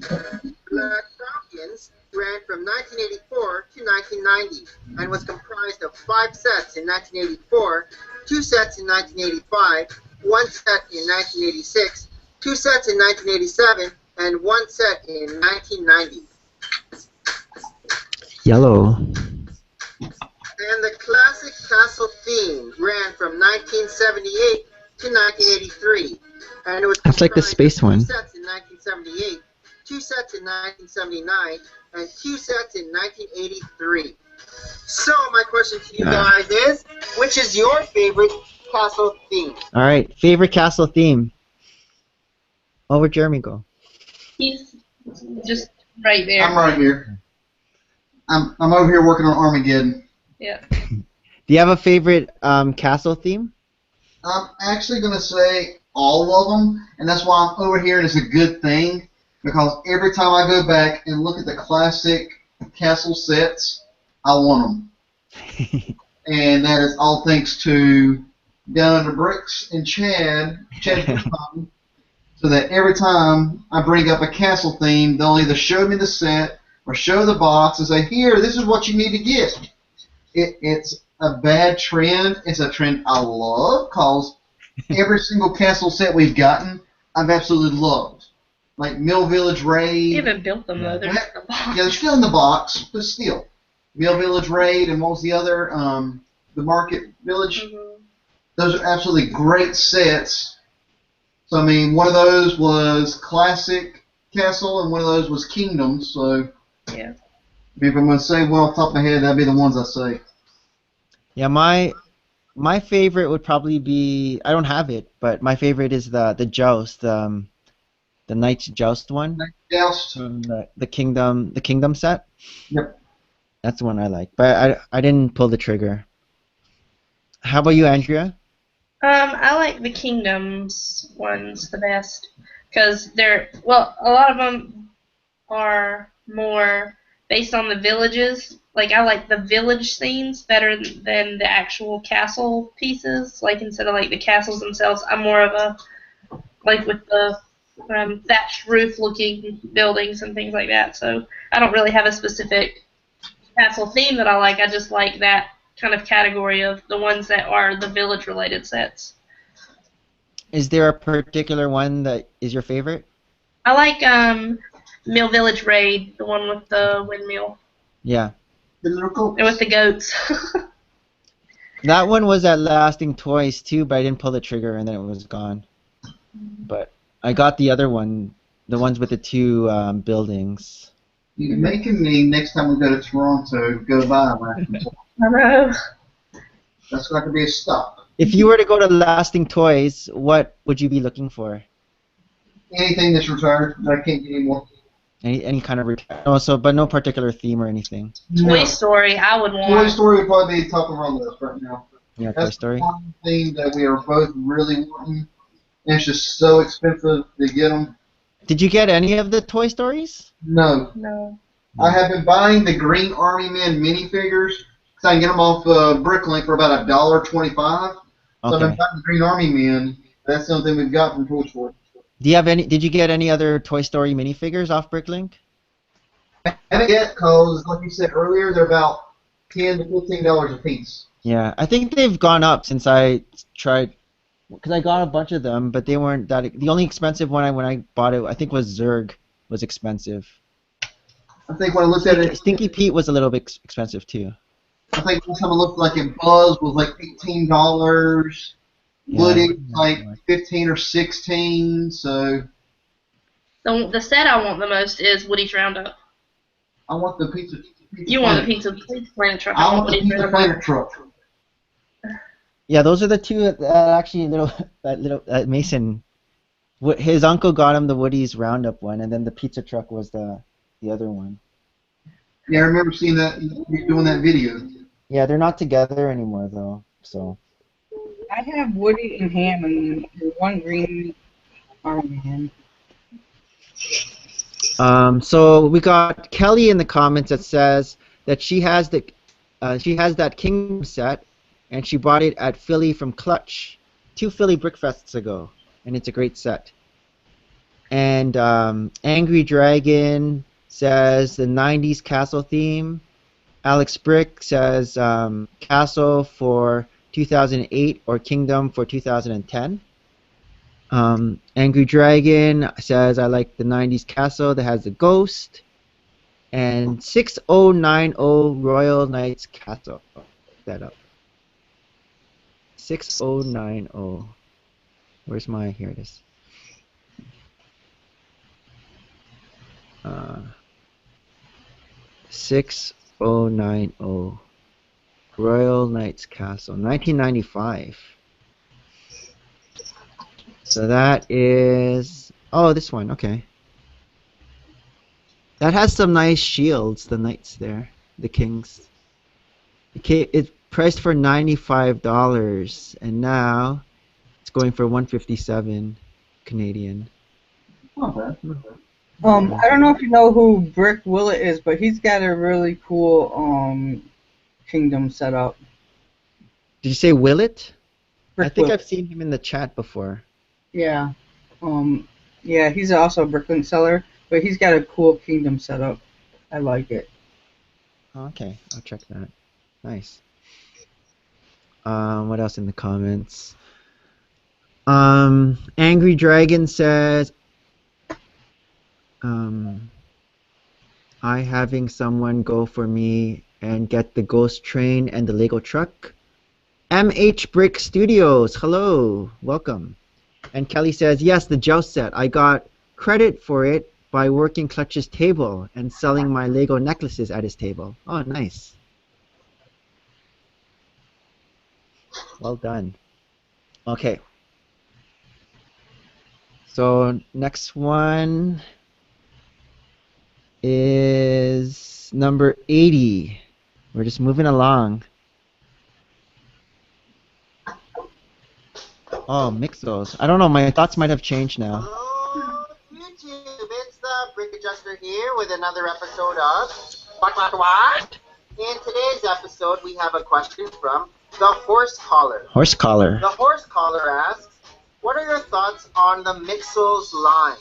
Black Falcons ran from 1984 to 1990 and was comprised of 5 sets in 1984, 2 sets in 1985, 1 set in 1986, 2 sets in 1987, and 1 set in 1990. Yellow. And the classic castle theme ran from 1978 to 1983. And it was That's like the comprised of space two one. sets in 1978, two sets in 1979, and two sets in 1983. So my question to you guys is, which is your favorite castle theme? All right, favorite castle theme. Oh, where'd Jeremy go? He's just right there. I'm right here. I'm over here working on Armageddon. Yeah. Do you have a favorite castle theme? I'm actually going to say all of them, and that's why I'm over here, and it's a good thing, because every time I go back and look at the classic castle sets, I want them. And that is all thanks to Down Under Bricks and Chad so that every time I bring up a castle theme, they'll either show me the set or show the box and say, here, this is what you need to get. It's a bad trend. It's a trend I love because every single castle set we've gotten, I've absolutely loved. Like Mill Village Raid. You haven't built them though. They're in the box. Yeah, they're still in the box, but still. Mill Village Raid and what was the other? The Market Village. Mm-hmm. Those are absolutely great sets. So, I mean, one of those was Classic Castle and one of those was Kingdom. So, Yeah. if I'm going to say one off the top of my head, that'd be the ones I say. Yeah, my favorite would probably be, I don't have it, but my favorite is the Joust, the Knight's Joust one. Joust. From the Kingdom set. Yep. That's the one I like, but I didn't pull the trigger. How about you, Andrea? I like the Kingdoms ones the best because they're a lot of them are more based on the villages. Like I like the village scenes better than the actual castle pieces. Like instead of like the castles themselves, I'm more of a like with the thatched roof looking buildings and things like that. So I don't really have a specific castle theme that I like. I just like that kind of category of the ones that are the village related sets. Is there a particular one that is your favorite? I like Mill Village Raid, the one with the windmill. Yeah. The little goats. And with the goats. That one was at Lasting Toys too, but I didn't pull the trigger and then it was gone. But I got the other one, the ones with the two buildings. You're making me, next time we go to Toronto, go by Lasting Toys. I know. That's going to be a stop. If you were to go to Lasting Toys, what would you be looking for? Anything that's retired, I can't get anymore. Any kind of but no particular theme or anything. Toy Story, I would want. Toy Story would probably be top of our list right now. Yeah, Toy That's Story. one thing that we are both really wanting. And it's just so expensive to get them. Did you get any of the Toy Stories? No. No. I have been buying the Green Army Men minifigures because I can get them off Bricklink for about $1.25. So I've been Okay. buying the Green Army Men. That's the only thing we've got from Toy Story. Do you have any? Did you get any other Toy Story minifigures off Bricklink? I haven't yet because, like you said earlier, they're about $10 to $15 a piece. Yeah, I think they've gone up since I tried, because I got a bunch of them, but they weren't that. The only expensive one when I bought it, I think, was Zurg, was expensive. I think when I looked at it, Stinky Pete was a little bit expensive too. I think one time I looked like it, Buzz was like $18. Woody like 15 or 16. So The set I want the most is Woody's Roundup. I want the pizza. You want the Pizza Planet truck. I want the Woody's Pizza Roundup. Planet truck. Yeah, those are the two that actually that Mason, his uncle got him the Woody's Roundup one, and then the pizza truck was the other one. Yeah, I remember seeing that you doing that video. Yeah, they're not together anymore though. So. I have Woody and Ham and one green army man. So we got Kelly in the comments that says that she has that Kingdom set, and she bought it at Philly from Clutch 2 Philly Brickfests ago, and it's a great set. And Angry Dragon says the 90s castle theme. Alex Brick says castle for 2008 or Kingdom for 2010. Angry Dragon says I like the 90s castle that has the ghost. And 6090 Royal Knights Castle. that up. 6090. Where's my? Here it is. 6090. Royal Knights Castle, 1995. So that is, oh, this one, okay. That has some nice shields, the knights there, the kings. Okay, it's priced for $95, and now it's going for $157 Canadian. I don't know if you know who Brick Willett is, but he's got a really cool kingdom set up. Did you say Willett? Brick I think Willett. I've seen him in the chat before. Yeah. Yeah, he's also a Bricklink seller, but he's got a cool kingdom set up. I like it. Okay, I'll check that. Nice. What else in the comments? Angry Dragon says, I having someone go for me and get the ghost train and the Lego truck. MH Brick Studios, hello, welcome. And Kelly says, yes, the joust set. I got credit for it by working Clutch's table and selling my Lego necklaces at his table. Oh, nice. Well done. Okay. So next one is number 80. We're just moving along. Oh, Mixos. I don't know, my thoughts might have changed now. Hello, YouTube. It's the Brick Adjuster here with another episode of What? In today's episode, we have a question from the Horse Caller. Horse collar. The Horse Caller asks, what are your thoughts on the Mixos line?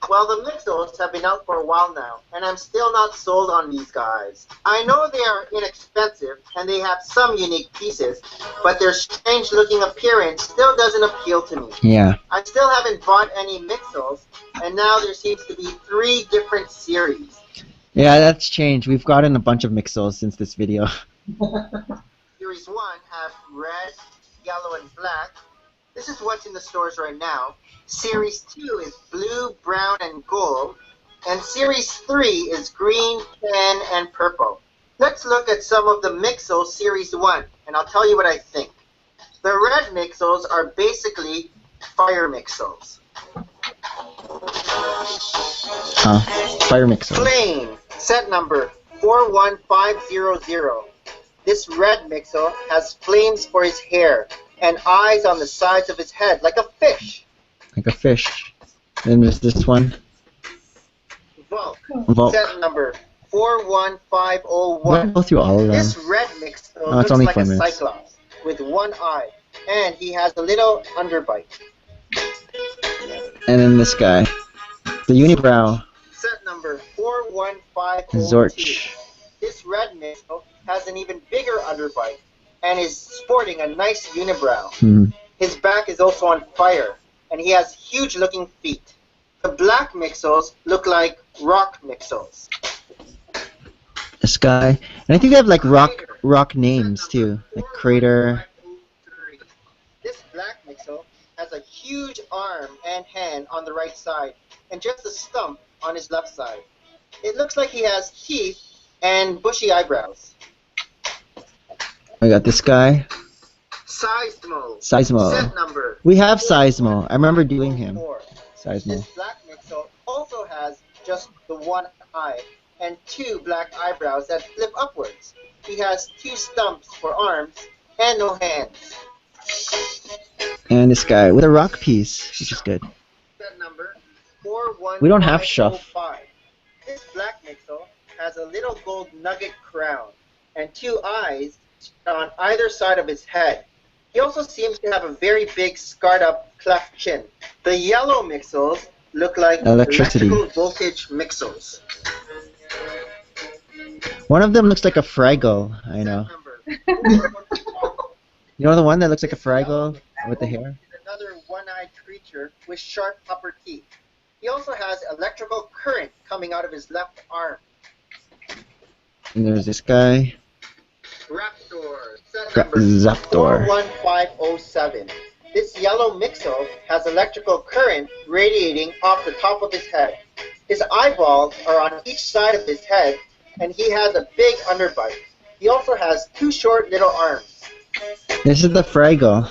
Well, the Mixos have been out for a while now, and I'm still not sold on these guys. I know they are inexpensive, and they have some unique pieces, but their strange-looking appearance still doesn't appeal to me. Yeah. I still haven't bought any Mixos, and now there seems to be 3 different series. Yeah, that's changed. We've gotten a bunch of Mixos since this video. Series 1 have red, yellow, and black. This is what's in the stores right now. Series 2 is blue, brown, and gold. And Series 3 is green, tan, and purple. Let's look at some of the Mixos Series 1, and I'll tell you what I think. The red Mixos are basically fire Mixos. Fire Mixo. Flame, set number 41500. This red Mixo has flames for his hair and eyes on the sides of his head like a fish. Like a fish. Then there's this one. Volk, Volk. set number 41501. We'll go through all of them. This red Mixo it's looks only like 4 a minutes. cyclops with one eye, and he has a little underbite. And then this guy. The unibrow. Set number 41502. Zorch. This red Mixo has an even bigger underbite and is sporting a nice unibrow. His back is also on fire, and he has huge-looking feet. The black Mixos look like rock Mixos. This guy. And I think they have like rock names too. Like Crater. This black Mixo has a huge arm and hand on the right side, and just a stump on his left side. It looks like he has teeth and bushy eyebrows. I got this guy. Seismo. Seismo. Set number. We have Seismo. I remember doing him. 4. Seismo. This black Mixo also has just the one eye and 2 black eyebrows that flip upwards. He has 2 stumps for arms and no hands. And this guy with a rock piece, which is good. Set number 41505. We don't have Shuff. This black Mixo has a little gold nugget crown and 2 eyes on either side of his head. He also seems to have a very big scarred up cleft chin. The yellow Mixos look like Electricity. electrical voltage Mixos. One of them looks like a Fraggle, I know. Set number You know the one that looks like a Fraggle with the hair? another one-eyed creature with sharp upper teeth. He also has electrical current coming out of his left arm. And there's this guy. Raptor. Number Zaptor. 41507. This yellow mixel has electrical current radiating off the top of his head. His eyeballs are on each side of his head, and he has a big underbite. He also has two short little arms. This is the Fraggle.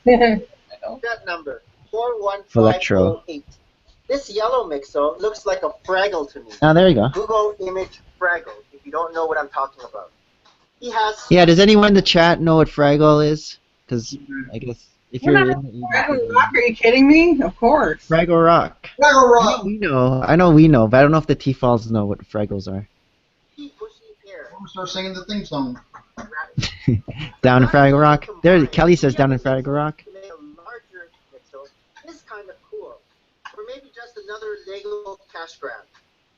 That number, Electro. 41508. This yellow mixel looks like a Fraggle to me. Oh, there you go. Google image Fraggle if you don't know what I'm talking about. He has... Yeah, does anyone in the chat know what Fraggle is? Because I guess if you're in the Fraggle Rock, are you kidding me? Of course. Fraggle Rock. Fraggle Rock. I know we know, but I don't know if the T-Falls know what Fraggles are. We'll start singing the theme song. Down in Fraggle Rock. There, Kelly says down in Fraggle Rock. To make a larger mixel is kind of cool. Or maybe just another Lego cash grab.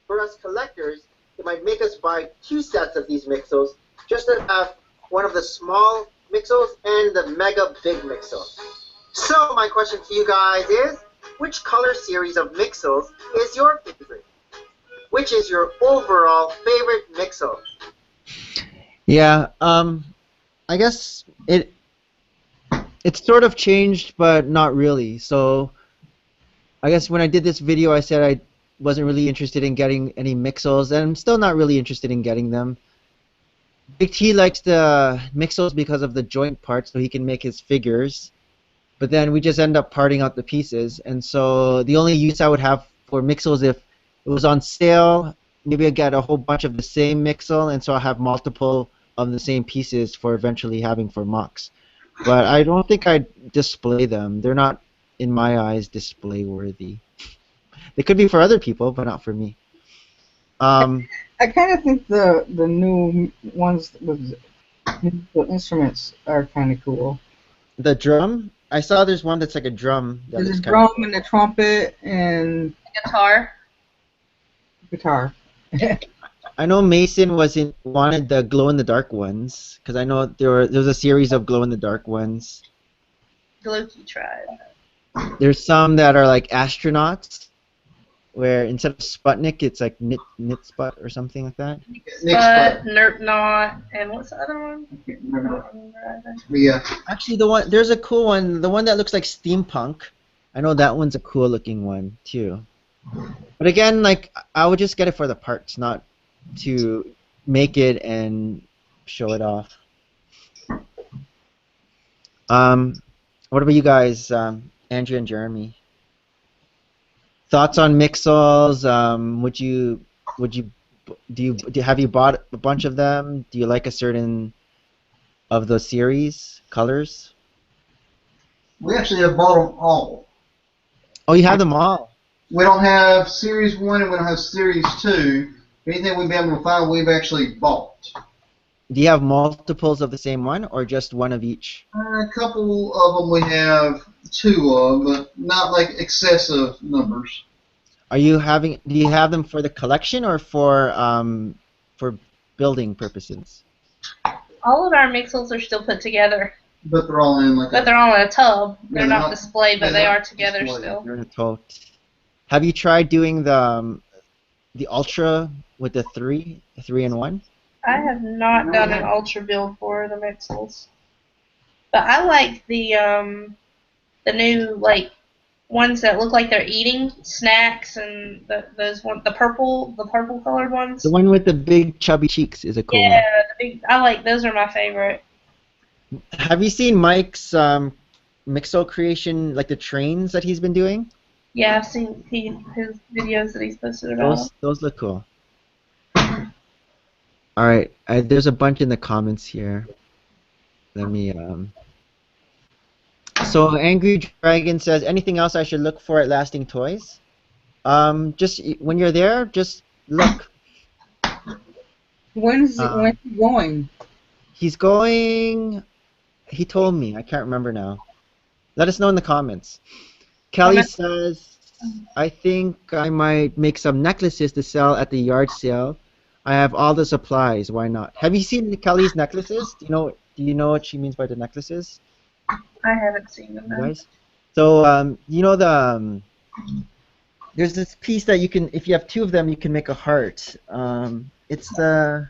For us collectors, it might make us buy 2 sets of these mixels just to have one of the small mixels and the mega big mixel. So my question to you guys is, which color series of mixels is your favorite? Which is your overall favorite mixel? Yeah, I guess it's sort of changed, but not really. So I guess when I did this video, I said I wasn't really interested in getting any mixels, and I'm still not really interested in getting them. Big T likes the mixels because of the joint parts, so he can make his figures. But then we just end up parting out the pieces, and so the only use I would have for mixels if it was on sale, maybe I get a whole bunch of the same mixel, and so I have multiple of the same pieces for eventually having for mocks. But I don't think I'd display them. They're not, in my eyes, display worthy. They could be for other people, but not for me. I kind of think the new ones with musical instruments are kind of cool. The drum? I saw there's one that's like a drum. There's a drum and a trumpet and Guitar. guitar. I know Mason wanted the glow-in-the-dark ones, because I know there's a series of glow-in-the-dark ones. Glokey tried. There's some that are like astronauts, where instead of Sputnik, it's like Nitsput or something like that. But Nerpnaut, and what's the other one? I can't remember. I don't remember either. Yeah. Actually, there's a cool one. The one that looks like steampunk. I know that one's a cool-looking one too. But again, like I would just get it for the parts, not to make it and show it off. What about you guys, Andrew and Jeremy? Thoughts on mixels? Have you bought a bunch of them? Do you like a certain of the series colors? We actually have bought them all. Oh, you have them all. We don't have Series 1 and we don't have Series 2. Anything we've been able to find, we've actually bought. Do you have multiples of the same one, or just one of each? A couple of them we have 2 of, but not like excessive numbers. Do you have them for the collection or for building purposes? All of our mixels are still put together, But they're all in like but they're all in a tub. They're Yeah, not displayed, but they're they not are together displayed. still. They're in a tote. Have you tried doing the Ultra with the 3-in-1? I have not done an ultra build for the mixels, but I like the new ones that look like they're eating snacks, and the purple colored ones. The one with the big chubby cheeks is a cool one. Yeah, I like those. Are my favorite. Have you seen Mike's Mixel creation, like the trains that he's been doing? Yeah, I've seen his videos that he's posted about. Those look cool. All right, there's a bunch in the comments here. Let me. So Angry Dragon says, anything else I should look for at Lasting Toys? Just when you're there, just look. When's he going? He's going. He told me. I can't remember now. Let us know in the comments. Kelly says, I think I might make some necklaces to sell at the yard sale. I have all the supplies. Why not? Have you seen Kelly's necklaces? Do you know what she means by the necklaces? I haven't seen them. Guys? So you know there's this piece that you can, if you have 2 of them, you can make a heart. It's the.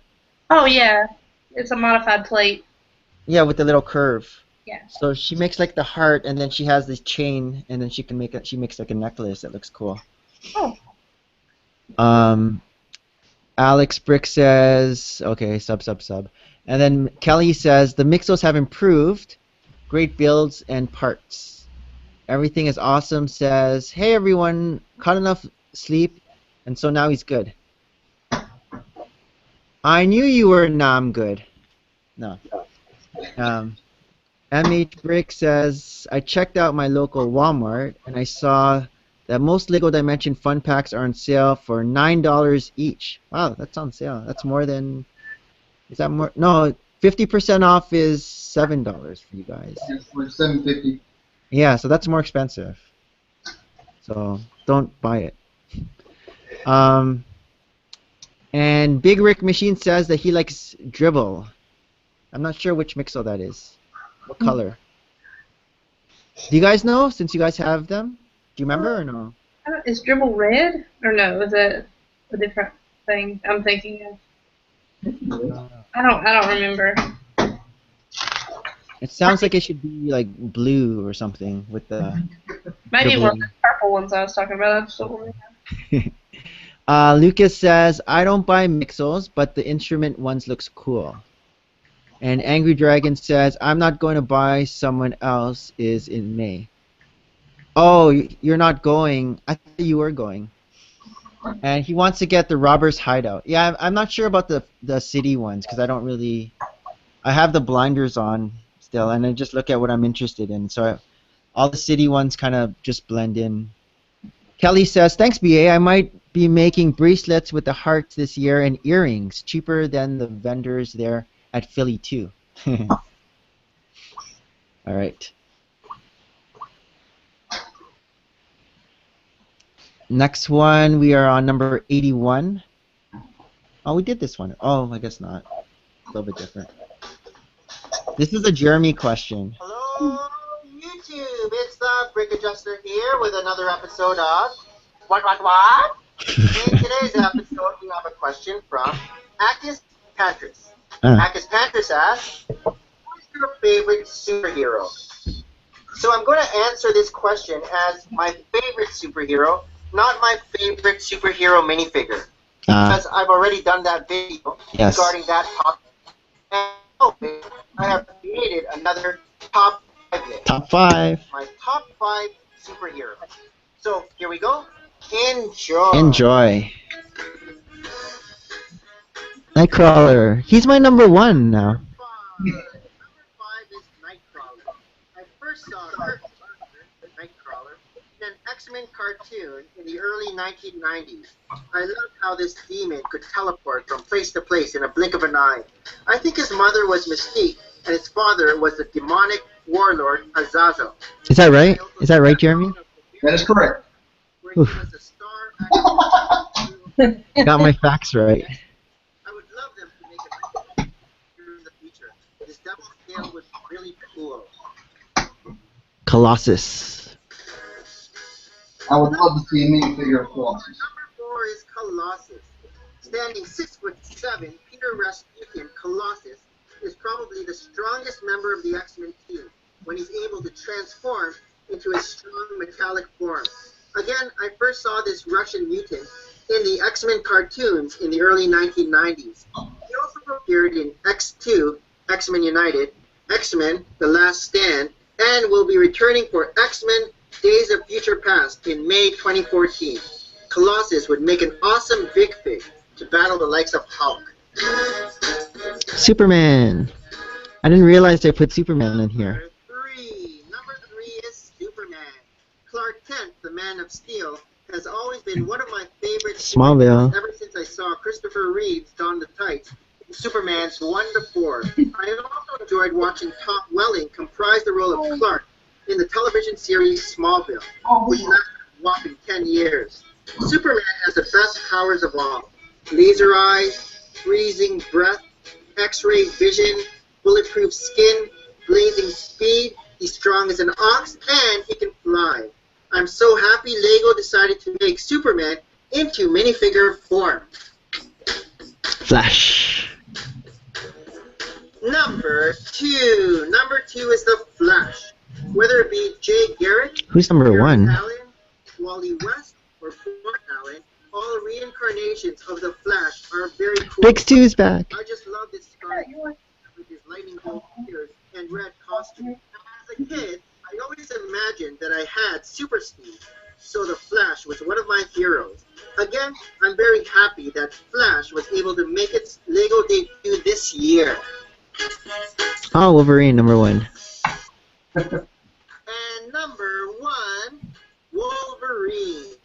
Oh yeah. It's a modified plate. Yeah, with the little curve. Yeah. So she makes like the heart, and then she has this chain, and then she can make it. She makes like a necklace that looks cool. Oh. Alex Brick says, okay, sub. And then Kelly says, the Mixos have improved. Great builds and parts. Everything is awesome, says, hey everyone, caught enough sleep, and so now he's good. I knew you were Nam good. No. MH Brick says, I checked out my local Walmart, and I saw that most LEGO Dimension Fun Packs are on sale for $9 each. Wow, that's on sale. That's more than... Is that more? No, 50% off is $7 for you guys. It's like $7.50. Yeah, so that's more expensive. So don't buy it. And Big Rick Machine says that he likes Dribble. I'm not sure which Mixo that is. What color? Do you guys know, since you guys have them? Do you remember or no? Is Dribble red? Or no, is it a different thing I'm thinking of? I don't remember. It sounds like it should be like blue or something with the... Maybe one of dribbling. the purple ones I was talking about. I just don't remember. Lucas says, I don't buy Mixos, but the instrument ones looks cool. And Angry Dragon says, I'm not going to buy, someone else is in May. Oh, you're not going. I thought you were going. And he wants to get the Robber's Hideout. Yeah, I'm not sure about the city ones because I don't really... I have the blinders on still, and I just look at what I'm interested in. So all the city ones kind of just blend in. Kelly says, thanks, BA. I might be making bracelets with the hearts this year and earrings, cheaper than the vendors there at Philly, too. All right. Next one, we are on number 81. Oh, we did this one. Oh, I guess not. A little bit different. This is a Jeremy question. Hello, YouTube. It's the Brick Adjuster here with another episode of What? In today's episode, we have a question from Akis Pantris. Akis Pantris asks, who's your favorite superhero? So I'm going to answer this question as my favorite superhero, not my favorite superhero minifigure. Because I've already done that video regarding that topic. And I have created another top 5 list. Top 5. My top 5 superheroes. So here we go. Enjoy. Enjoy. Nightcrawler. He's my number 1 now. Number 5 is Nightcrawler. I first saw Nightcrawler in an X-Men cartoon in the early 1990s. I loved how this demon could teleport from place to place in a blink of an eye. I think his mother was Mystique, and his father was the demonic warlord Azazel. Is that right? Is that right, Jeremy? That is correct. Where he was a star actor. Got my facts right. I would love them to make a in the future. His double scale was really cool. Colossus. I would love to see a minifigure of Colossus. Number 4 is Colossus. Standing 6'7", Peter Rasputin Colossus is probably the strongest member of the X-Men team when he's able to transform into a strong metallic form. Again, I first saw this Russian mutant in the X-Men cartoons in the early 1990s. He also appeared in X2, X-Men United, X-Men The Last Stand, and will be returning for X-Men Days of Future Past in May 2014. Colossus would make an awesome big fig to battle the likes of Hulk. Superman. I didn't realize they put Superman in here. Number 3 is Superman. Clark Kent, the Man of Steel, has always been one of my favorite Smallville. ever since I saw Christopher Reeves don the tights in Superman's 1 to 4. I also enjoyed watching Tom Welling comprise the role of Clark in the television series Smallville, which lasted a whopping 10 years. Superman has the best powers of all. Laser eyes, freezing breath, X-ray vision, bulletproof skin, blazing speed, he's strong as an ox, and he can fly. I'm so happy LEGO decided to make Superman into minifigure form. Flash. Number 2. Number 2 is the Flash. Whether it be Jay Garrick, Who's number Barry 1? Allen, Wally West, or Clark Allen, all reincarnations of the Flash are very cool. Big Stu's back. I just love this guy with his lightning bolt ears and red costume. As a kid, I always imagined that I had super speed, so the Flash was one of my heroes. Again, I'm very happy that Flash was able to make its Lego debut this year. Oh, Wolverine, number 1. And number 1, Wolverine.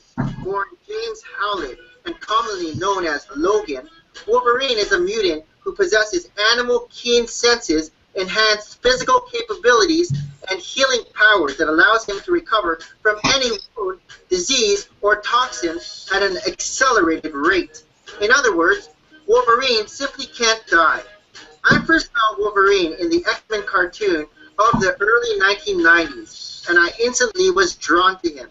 Born James Howlett and commonly known as Logan, Wolverine is a mutant who possesses animal keen senses, enhanced physical capabilities, and healing powers that allows him to recover from any wound, disease, or toxin at an accelerated rate. In other words, Wolverine simply can't die. I first saw Wolverine in the X-Men cartoon of the early 1990s, and I instantly was drawn to him.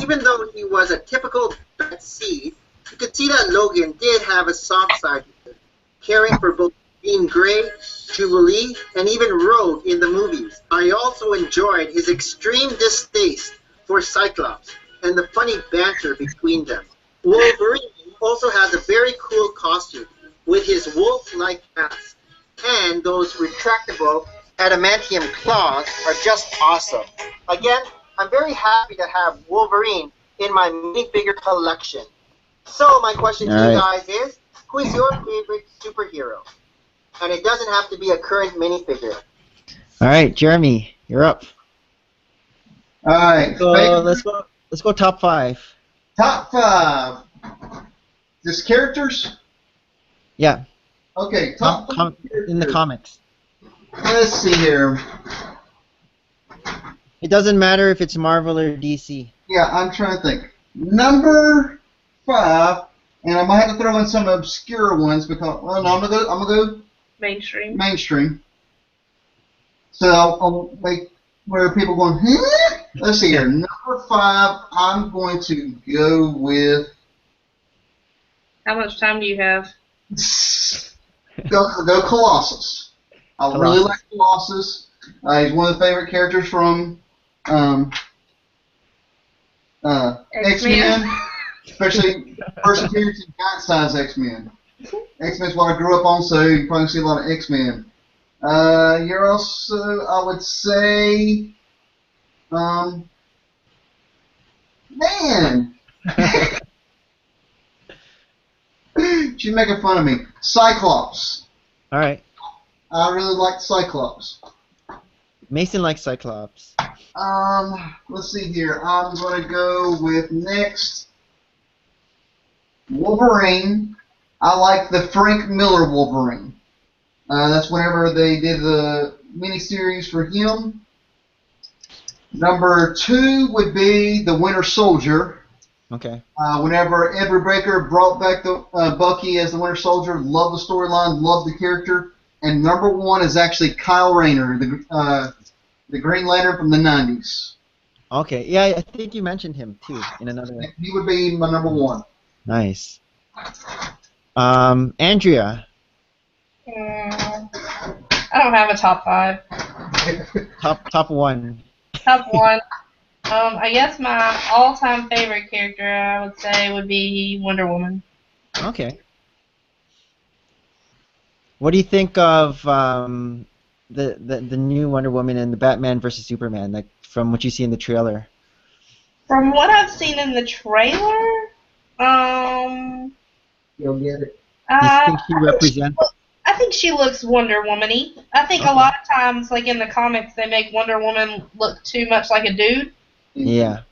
Even though he was a typical bad seed, you could see that Logan did have a soft side to him, caring for both Jean Grey, Jubilee, and even Rogue in the movies. I also enjoyed his extreme distaste for Cyclops and the funny banter between them. Wolverine also has a very cool costume with his wolf-like mask, and those retractable adamantium claws are just awesome. Again, I'm very happy to have Wolverine in my minifigure collection. So my question to you guys is, who is your favorite superhero? And it doesn't have to be a current minifigure. All right, Jeremy, you're up. All right. So let's go top 5. Top 5. Just characters? Yeah. Okay, top 5 in the comics. Let's see here. It doesn't matter if it's Marvel or DC. Yeah, I'm trying to think. Number 5, and I might have to throw in some obscure ones because, well, no, I'm gonna go Mainstream. mainstream. So I'll make where people going, huh? Let's see here. Number 5, I'm going to go with. How much time do you have? Go Colossus. I really like Colossus. He's one of the favorite characters from X-Men, especially first appearance in giant-size X-Men. X-Men's what I grew up on, so you probably see a lot of X-Men. You're also, I would say, man, she's making fun of me. Cyclops. All right. I really like Cyclops. Mason likes Cyclops. Let's see here. I'm going to go with next Wolverine. I like the Frank Miller Wolverine. That's whenever they did the miniseries for him. Number 2 would be the Winter Soldier. Okay. Whenever Ed Brubaker brought back the Bucky as the Winter Soldier, loved the storyline, loved the character. And number 1 is actually Kyle Rayner, the Green Lantern from the 90s. Okay. Yeah, I think you mentioned him too in another. He would be my number 1. Nice. Andrea. I don't have a top 5. Top 1. Top 1. I guess my all-time favorite character, I would say, would be Wonder Woman. Okay. What do you think of the new Wonder Woman and the Batman versus Superman, like from what you see in the trailer? From what I've seen in the trailer, You'll get it. Do you think she represents? I think she looks Wonder Woman-y. I think a lot of times, like in the comics, they make Wonder Woman look too much like a dude. Yeah.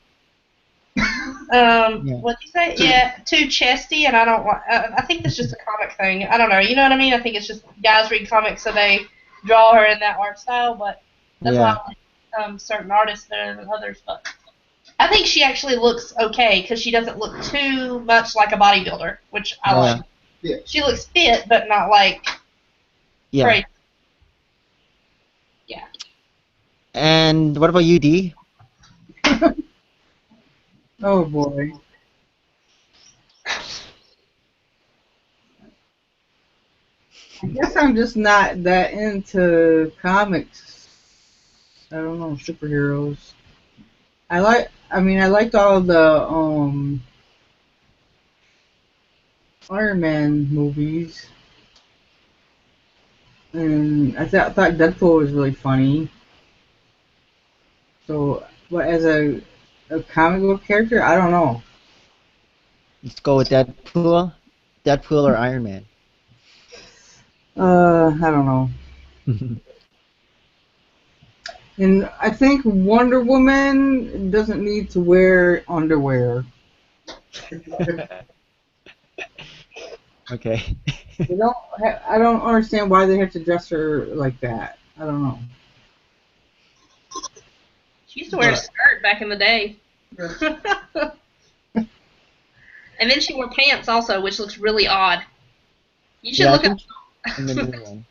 What do you say? Yeah, too chesty, and I don't want. I think that's just a comic thing. I don't know. You know what I mean? I think it's just guys read comics, so they draw her in that art style. But that's why I like certain artists better than others. But I think she actually looks okay because she doesn't look too much like a bodybuilder, which I like. Yeah. She looks fit, but not like crazy. Yeah. And what about you, D? Oh boy. I guess I'm just not that into comics. I don't know, superheroes. I liked all the Iron Man movies, and I thought Deadpool was really funny. So, but as a comic book character, I don't know. Let's go with Deadpool. Deadpool or Iron Man. I don't know. And I think Wonder Woman doesn't need to wear underwear. Okay. I don't understand why they have to dress her like that. I don't know. She used to wear a skirt back in the day. And then she wore pants also, which looks really odd. You should Yeah, I look up. think in the new one.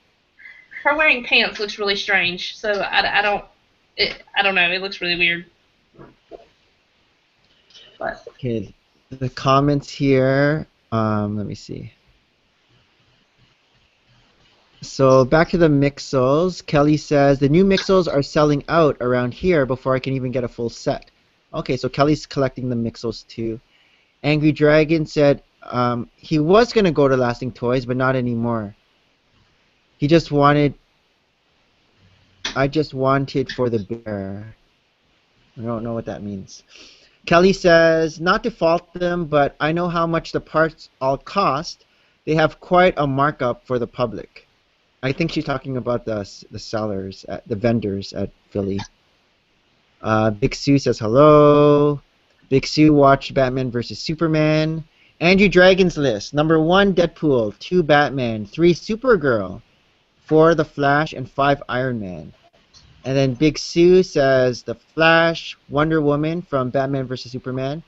Her wearing pants looks really strange. So I don't know. It looks really weird. But Okay, the comments here. Let me see. So back to the Mixels. Kelly says the new Mixels are selling out around here before I can even get a full set. Okay, so Kelly's collecting the Mixels too. Angry Dragon said he was gonna go to Lasting Toys, but not anymore. He just wanted. I just wanted for the bear. I don't know what that means. Kelly says, not to fault them, but I know how much the parts all cost. They have quite a markup for the public. I think she's talking about the sellers, the vendors at Philly. Big Sue says hello. Big Sue watched Batman vs. Superman. Andrew Dragon's List. Number 1, Deadpool. 2, Batman. 3, Supergirl. 4, The Flash. And 5, Iron Man. And then Big Sue says The Flash, Wonder Woman from Batman vs. Superman.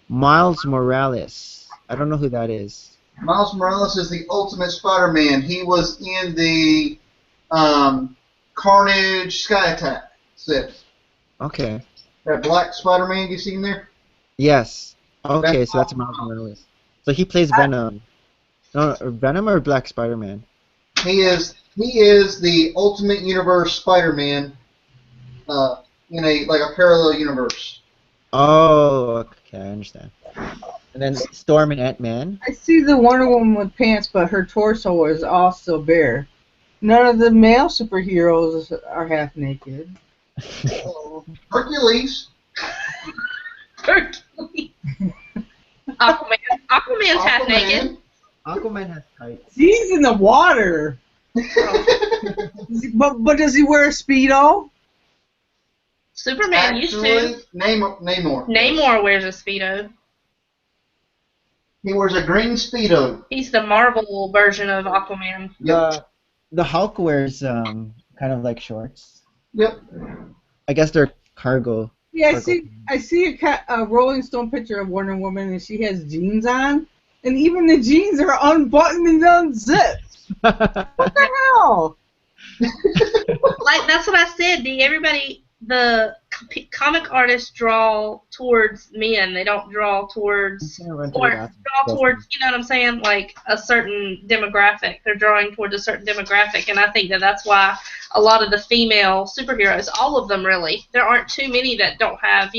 Miles Morales. I don't know who that is. Miles Morales is the Ultimate Spider-Man. He was in the Carnage Sky Attack set. Okay. That black Spider-Man you seen there? Yes. Okay, so that's Miles Morales. So he plays Venom. No, Venom or Black Spider-Man? He is the Ultimate Universe Spider-Man in a parallel universe. Oh, okay, I understand. And then Storm and Ant-Man. I see the Wonder Woman with pants, but her torso is also bare. None of the male superheroes are half naked. Hercules. Hercules. Aquaman's half naked. Aquaman has tights. He's in the water. But does he wear a Speedo? Superman used to. Namor. Namor wears a Speedo. He wears a green Speedo. He's the Marvel version of Aquaman. The Hulk wears kind of like shorts. Yep. I guess they're cargo. Yeah, I see a Rolling Stone picture of Wonder Woman, and she has jeans on, and even the jeans are unbuttoned and unzipped. What the hell? Like, that's what I said, D. Everybody, the comic artists draw towards men. They don't draw towards, you know what I'm saying? Like a certain demographic. They're drawing towards a certain demographic, and I think that's why a lot of the female superheroes, all of them really, there aren't too many that don't have,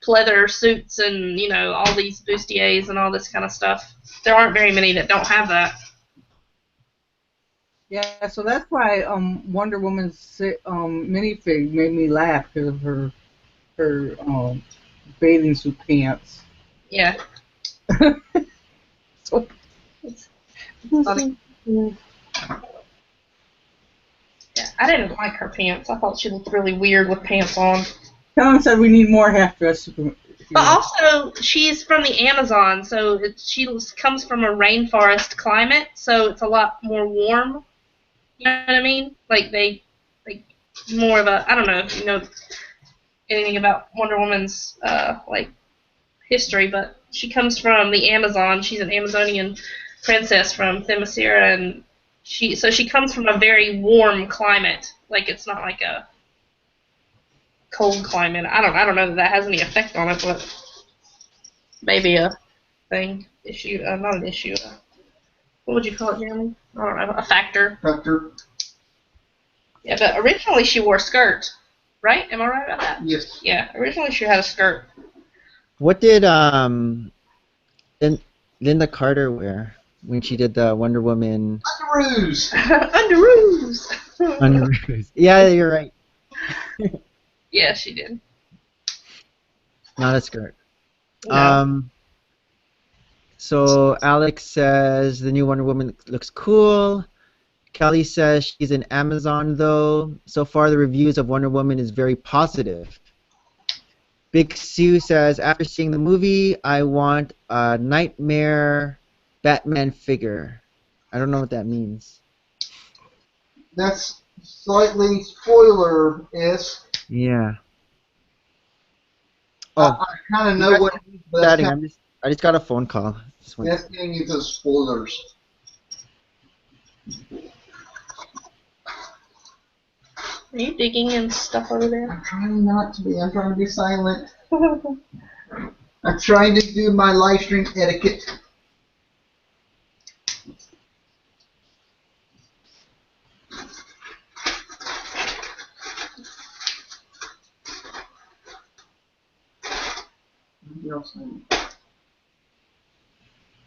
pleather suits and, all these bustiers and all this kind of stuff. There aren't very many that don't have that. Yeah, so that's why Wonder Woman's minifig made me laugh because of her bathing suit pants. Yeah. So, it's funny. Yeah, I didn't like her pants. I thought she looked really weird with pants on. Helen said we need more half-dressed superheroes. But also, she's from the Amazon, so she comes from a rainforest climate, so it's a lot more warm. You know what I mean? Like more of a, I don't know if you know anything about Wonder Woman's history, but she comes from the Amazon. She's an Amazonian princess from Themyscira, and she comes from a very warm climate. Like, it's not like a cold climate. I don't know that has any effect on it, but maybe a thing issue. Not an issue. What would you call it, Jeremy? I don't know, a factor. Factor. Yeah, but originally she wore a skirt, right? Am I right about that? Yes. Yeah, originally she had a skirt. What did Linda Carter wear when she did the Wonder Woman? Underoos. Underoos. Underoos. Yeah, you're right. Yeah, she did. Not a skirt. No. So Alex says the new Wonder Woman looks cool. Kelly says she's in Amazon though. So far the reviews of Wonder Woman is very positive. Big Sue says after seeing the movie, I want a Nightmare Batman figure. I don't know what that means. That's slightly spoiler-esque. Yeah. I kind of know what it is, but Chatting. I just got a phone call. that's getting into spoilers. Are you digging and stuff over there? I'm trying not to be. I'm trying to be silent. I'm trying to do my live stream etiquette.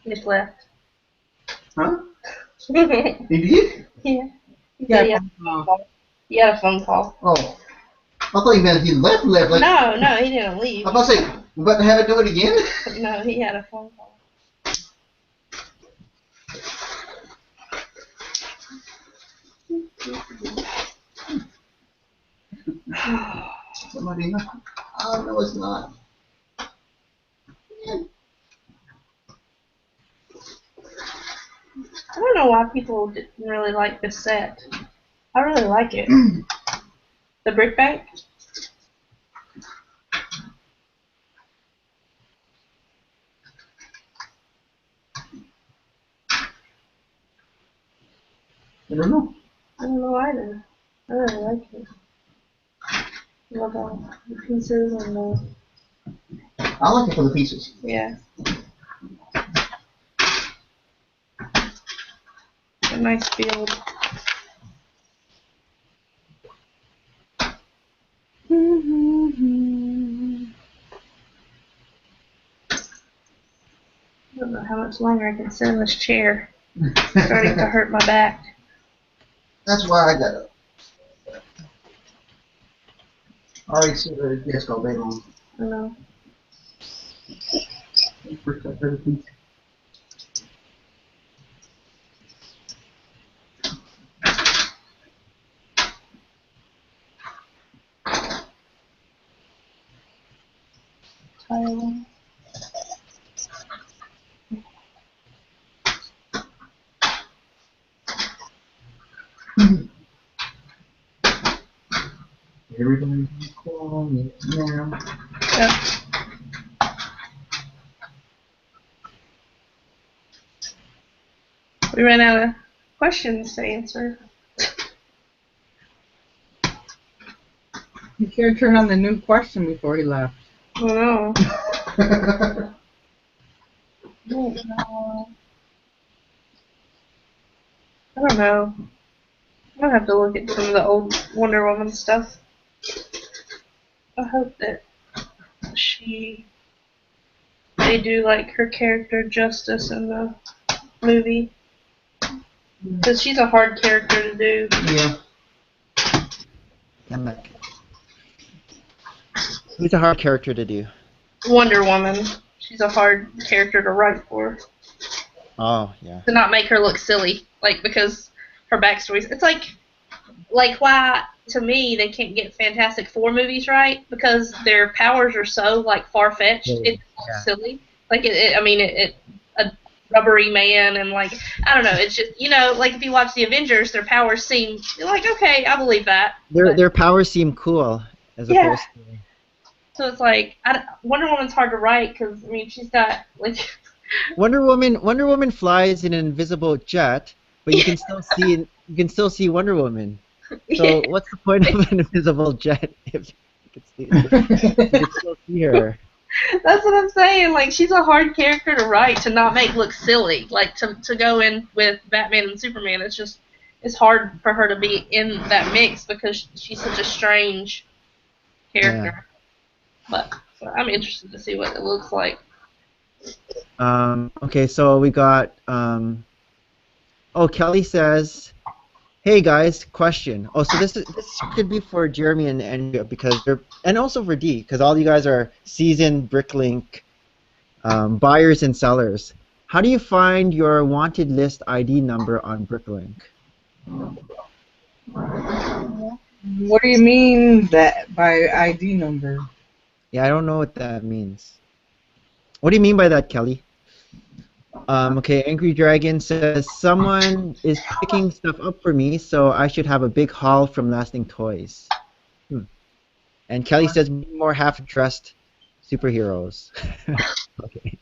Just left. Huh? Yeah. He did? Yeah. Yeah. He had a phone call. Oh. I thought he meant he left. Like, No, he didn't leave. I'm about to say, we about to have it do it again? No, he had a phone call. Somebody, oh, no, it's not. I don't know why people didn't really like this set. I really like it. The brick bank? I don't know. I don't know either. I really like it. Love all the pieces and the... I like it for the pieces. Yeah. A nice build. I don't know how much longer I can sit in this chair. It's starting to hurt my back. That's why I got up. I already sit at a desk all day long. I know. Protect everything. Tiring. Everybody's quiet now. Yep. We ran out of questions to answer. He should have turned on the new question before he left. I don't know. I I don't know. I'll have to look at some of the old Wonder Woman stuff. I hope that they do like her character justice in the movie. Because she's a hard character to do. Yeah. I'm back. Who's a hard character to do? Wonder Woman. She's a hard character to write for. Oh, yeah. To not make her look silly. Like, because her backstories. It's like why, to me, they can't get Fantastic Four movies right. Because their powers are so, like, far-fetched. Yeah. It's silly. Like, a rubbery man and, like, I don't know. It's just, like, if you watch the Avengers, their powers seem, you're like, okay, I believe that. Their powers seem cool, as opposed to... So it's like, Wonder Woman's hard to write because, I mean, she's got, like... Wonder Woman flies in an invisible jet, but you can still see Wonder Woman. So what's the point of an invisible jet if you can still see her? That's what I'm saying. Like, she's a hard character to write, to not make look silly. Like, to go in with Batman and Superman, it's hard for her to be in that mix because she's such a strange character. But so I'm interested to see what it looks like. Okay, so we got. Oh, Kelly says, "Hey guys, question. Oh, so this could be for Jeremy and Andrea because they're, and also for D because all you guys are seasoned Bricklink buyers and sellers. How do you find your wanted list ID number on Bricklink?" What do you mean that by ID number? Yeah, I don't know what that means. What do you mean by that, Kelly? Okay, Angry Dragon says, someone is picking stuff up for me, so I should have a big haul from Lasting Toys. And Kelly says, more half-dressed superheroes. Okay.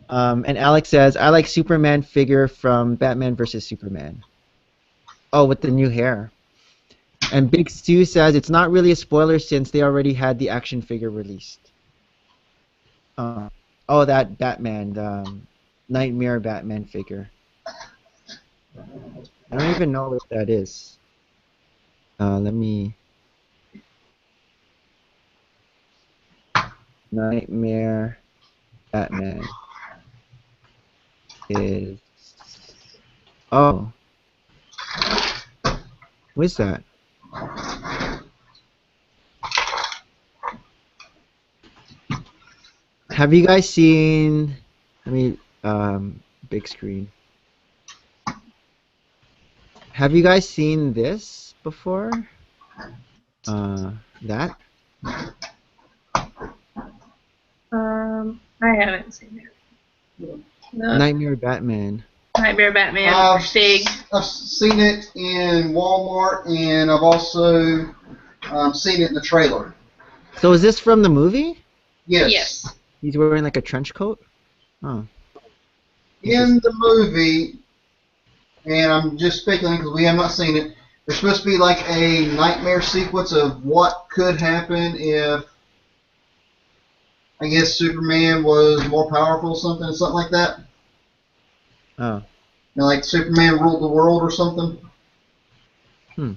And Alex says, I like Superman figure from Batman vs. Superman. Oh, with the new hair. And Big Stu says, it's not really a spoiler since they already had the action figure released. Oh, that Batman, the Nightmare Batman figure. I don't even know what that is. Let me... Nightmare Batman is... Oh. What is that? Have you guys seen... Let me... big screen. Have you guys seen this before? That? I haven't seen it. No. Nightmare Batman. Nightmare Batman. Fig. I've seen it in Walmart, and I've also seen it in the trailer. So is this from the movie? Yes. He's wearing like a trench coat? Oh. In the movie, and I'm just speculating because we have not seen it, there's supposed to be like a nightmare sequence of what could happen if, I guess, Superman was more powerful, something like that. Oh. You know, like Superman ruled the world or something. I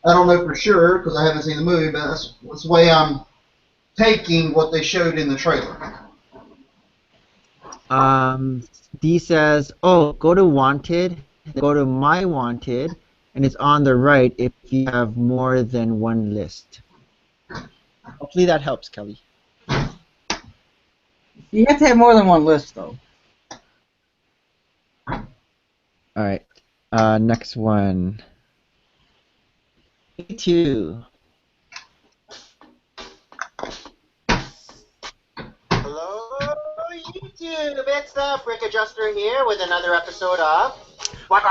don't know for sure because I haven't seen the movie, but that's the way I'm taking what they showed in the trailer. D says, oh, go to Wanted, go to My Wanted, and it's on the right if you have more than one list. Hopefully that helps, Kelly. You have to have more than one list, though. Alright, next one. Me too. Hello, YouTube. It's the Brick Adjuster here with another episode of What?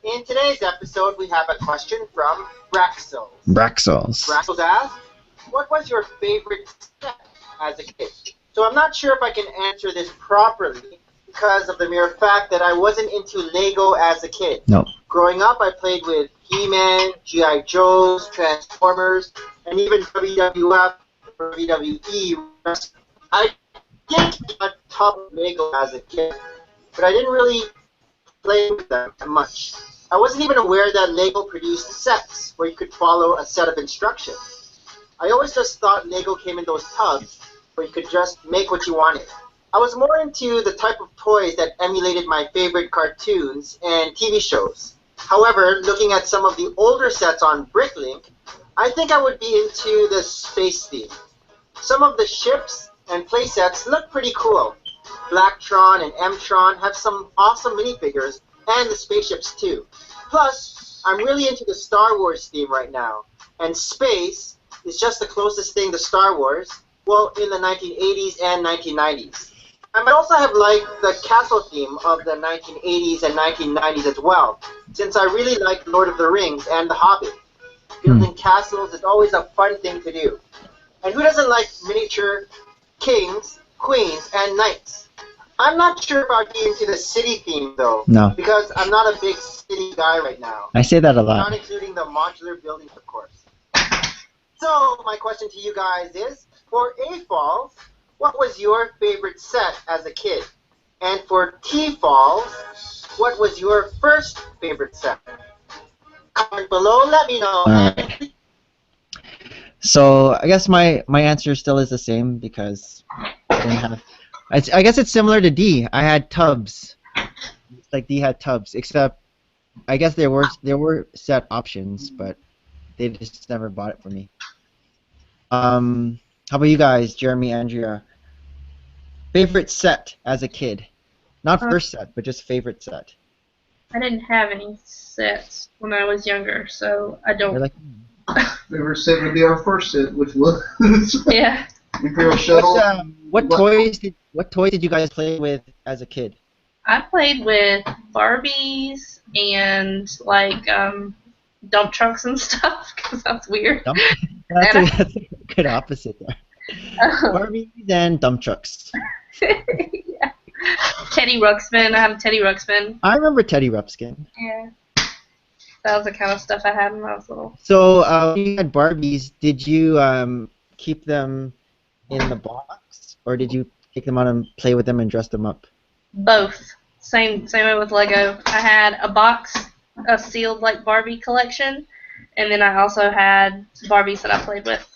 In today's episode, we have a question from Braxels. Braxels. Braxels asks, what was your favorite set as a kid? So I'm not sure if I can answer this properly because of the mere fact that I wasn't into Lego as a kid. No. Growing up, I played with He-Man, G.I. Joes, Transformers, and even WWF, WWE. I did on top of Lego as a kid, but I didn't really play with them that much. I wasn't even aware that Lego produced sets where you could follow a set of instructions. I always just thought Lego came in those tubs where you could just make what you wanted. I was more into the type of toys that emulated my favorite cartoons and TV shows. However, looking at some of the older sets on Bricklink, I think I would be into the space theme. Some of the ships and playsets look pretty cool. Blacktron and Mtron have some awesome minifigures, and the spaceships too. Plus, I'm really into the Star Wars theme right now, and space is just the closest thing to Star Wars, well, in the 1980s and 1990s. I might also have liked the castle theme of the 1980s and 1990s as well, since I really like Lord of the Rings and The Hobbit. Building castles is always a fun thing to do. And who doesn't like miniature kings, queens, and knights? I'm not sure if I'd be into the city theme, though. No. Because I'm not a big city guy right now. I say that a lot. Not including the modular buildings, of course. So my question to you guys is, for A Falls, what was your favorite set as a kid? And for T Falls, what was your first favorite set? Comment below, let me know. All right. So I guess my answer still is the same because I didn't have. I guess it's similar to D. I had tubs. It's like D had tubs, except I guess there were set options, but they just never bought it for me. How about you guys, Jeremy, Andrea? Favorite set as a kid? Not first set, but just favorite set. I didn't have any sets when I was younger, so I don't. You're like, Favorite set would be our first set, which was Yeah. Imperial Shuttle. what toys did you guys play with as a kid? I played with Barbies and like dump trucks and stuff because that's weird. That's a good opposite there. Barbies and dump trucks. Yeah. Teddy Ruxpin. I have a Teddy Ruxpin. I remember Teddy Ruxpin. Yeah. That was the kind of stuff I had when I was little. So when you had Barbies, did you keep them in the box, or did you take them out and play with them and dress them up? Both. Same way with Lego. I had a box, a sealed like Barbie collection, and then I also had Barbies that I played with.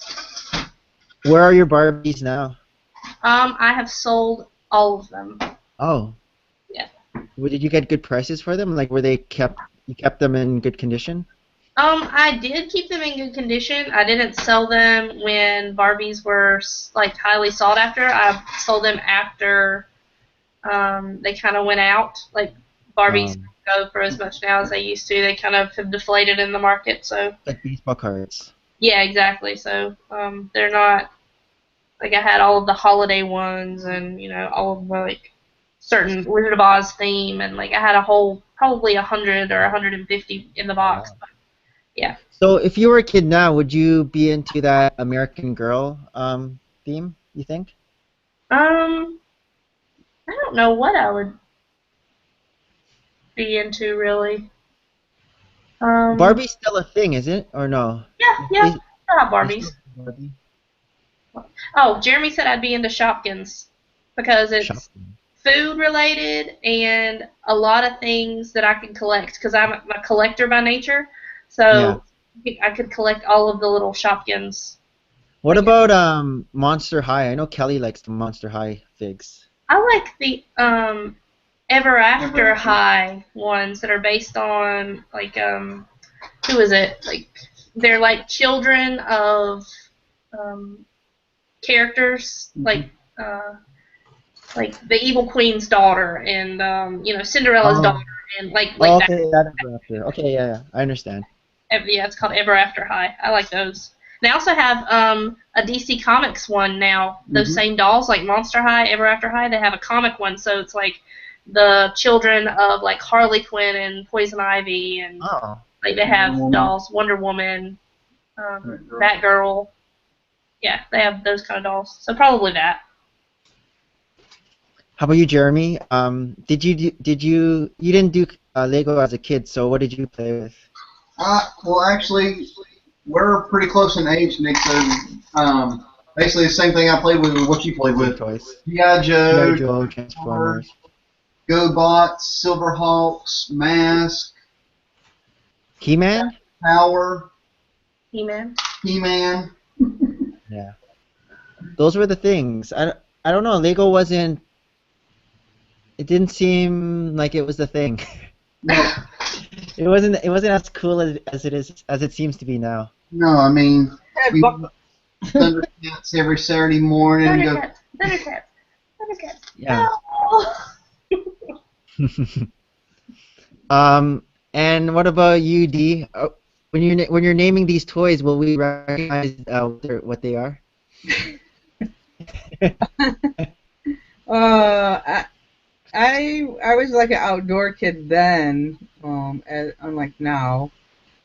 Where are your Barbies now? I have sold all of them. Oh. Yeah. Well, did you get good prices for them? Like, you kept them in good condition? I did keep them in good condition. I didn't sell them when Barbies were like highly sought after. I sold them after they kind of went out. Like Barbies don't go for as much now as they used to. They kind of have deflated in the market. So like baseball cards. Yeah, exactly. So they're not like I had all of the holiday ones and all of the like certain Wizard of Oz theme and like I had a whole probably 100 or 150 in the box. Wow. But, yeah. So if you were a kid now, would you be into that American Girl theme, you think? I don't know what I would be into really. Barbie's still a thing, is it? Or no? Yeah, I have Barbies. Barbie? Oh, Jeremy said I'd be into Shopkins because it's Shopkins. food related and a lot of things that I can collect because I'm a collector by nature. So I could collect all of the little Shopkins. What about Monster High? I know Kelly likes the Monster High figs. I like the Ever After High ones that are based on like who is it? Like they're like children of characters like the Evil Queen's daughter and Cinderella's daughter and like that. Okay, that Ever After. Okay, yeah, I understand. Yeah, it's called Ever After High. I like those. They also have a DC Comics one now. Those same dolls, like Monster High, Ever After High, they have a comic one. So it's like the children of like Harley Quinn and Poison Ivy, and like they have dolls, Wonder Woman, Batgirl. Yeah, they have those kind of dolls. So probably that. How about you, Jeremy? You didn't do Lego as a kid, so what did you play with? Well, actually, we're pretty close in age, Nick. So basically the same thing I played with what you played with. Toys. G.I. Joe, Transformers, GoBots, Silverhawks, Mask, He-Man. Power, He-Man. He-Man. Yeah, those were the things. I don't know. Lego wasn't. It didn't seem like it was the thing. No. It wasn't as cool as it seems to be now. No, I mean, we Thundercats every Saturday morning. Thundercats. Yeah. And what about you, Dee? When you're naming these toys, will we recognize what they are? I was like an outdoor kid then, unlike now.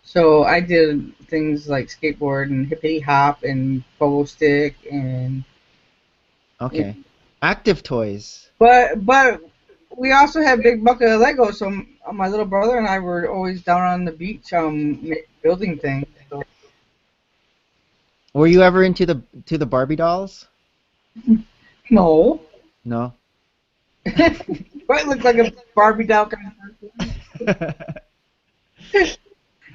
So I did things like skateboard and hippity hop and pogo stick and. Okay. Active toys. But we also had big bucket of Lego, so my little brother and I were always down on the beach building things. So. Were you ever into the Barbie dolls? No. No. Do I look like a Barbie doll kind of person?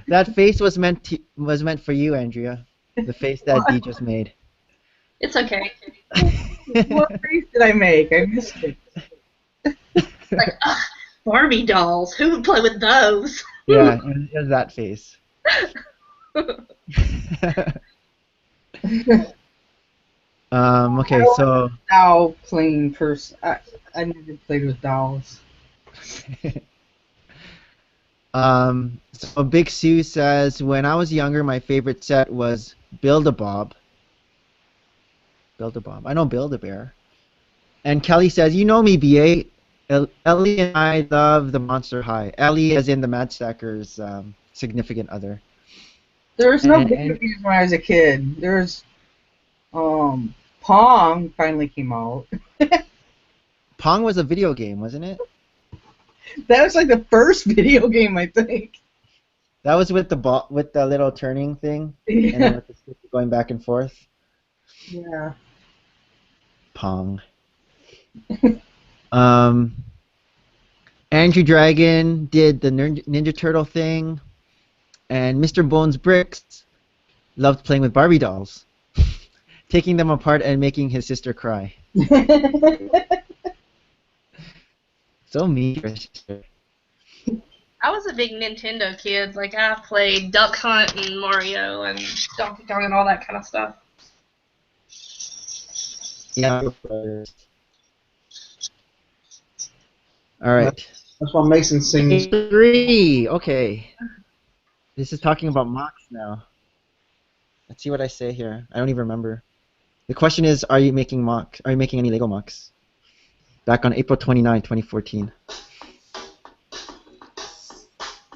That face was meant for you, Andrea. The face that Dee just made. It's okay. What face did I make? I missed it. Like, ugh, Barbie dolls. Who would play with those? Yeah, it was that face. Okay, so Doll playing person. I never played with dolls. so Big Sue says, when I was younger, my favorite set was Build-A-Bob. Build-A-Bob. I know Build-A-Bear. And Kelly says, you know me, BA. Ellie and I love the Monster High. Ellie as in the Mad Stacker's significant other. There was no video games when I was a kid. There's Pong finally came out. Pong was a video game, wasn't it? That was like the first video game, I think. That was with the ball, with the little turning thing, and then with the stick going back and forth. Yeah. Pong. Andrew Dragon did the Ninja Turtle thing, and Mr. Bones Bricks loved playing with Barbie dolls, taking them apart and making his sister cry. So mean to his sister. I was a big Nintendo kid. Like, I played Duck Hunt and Mario and Donkey Kong and all that kind of stuff. Yeah. All right. That's why Mason sings. 3. Okay. This is talking about mocks now. Let's see what I say here. I don't even remember. The question is, are you making mocks? Are you making any Lego mocks? Back on April 29, 2014.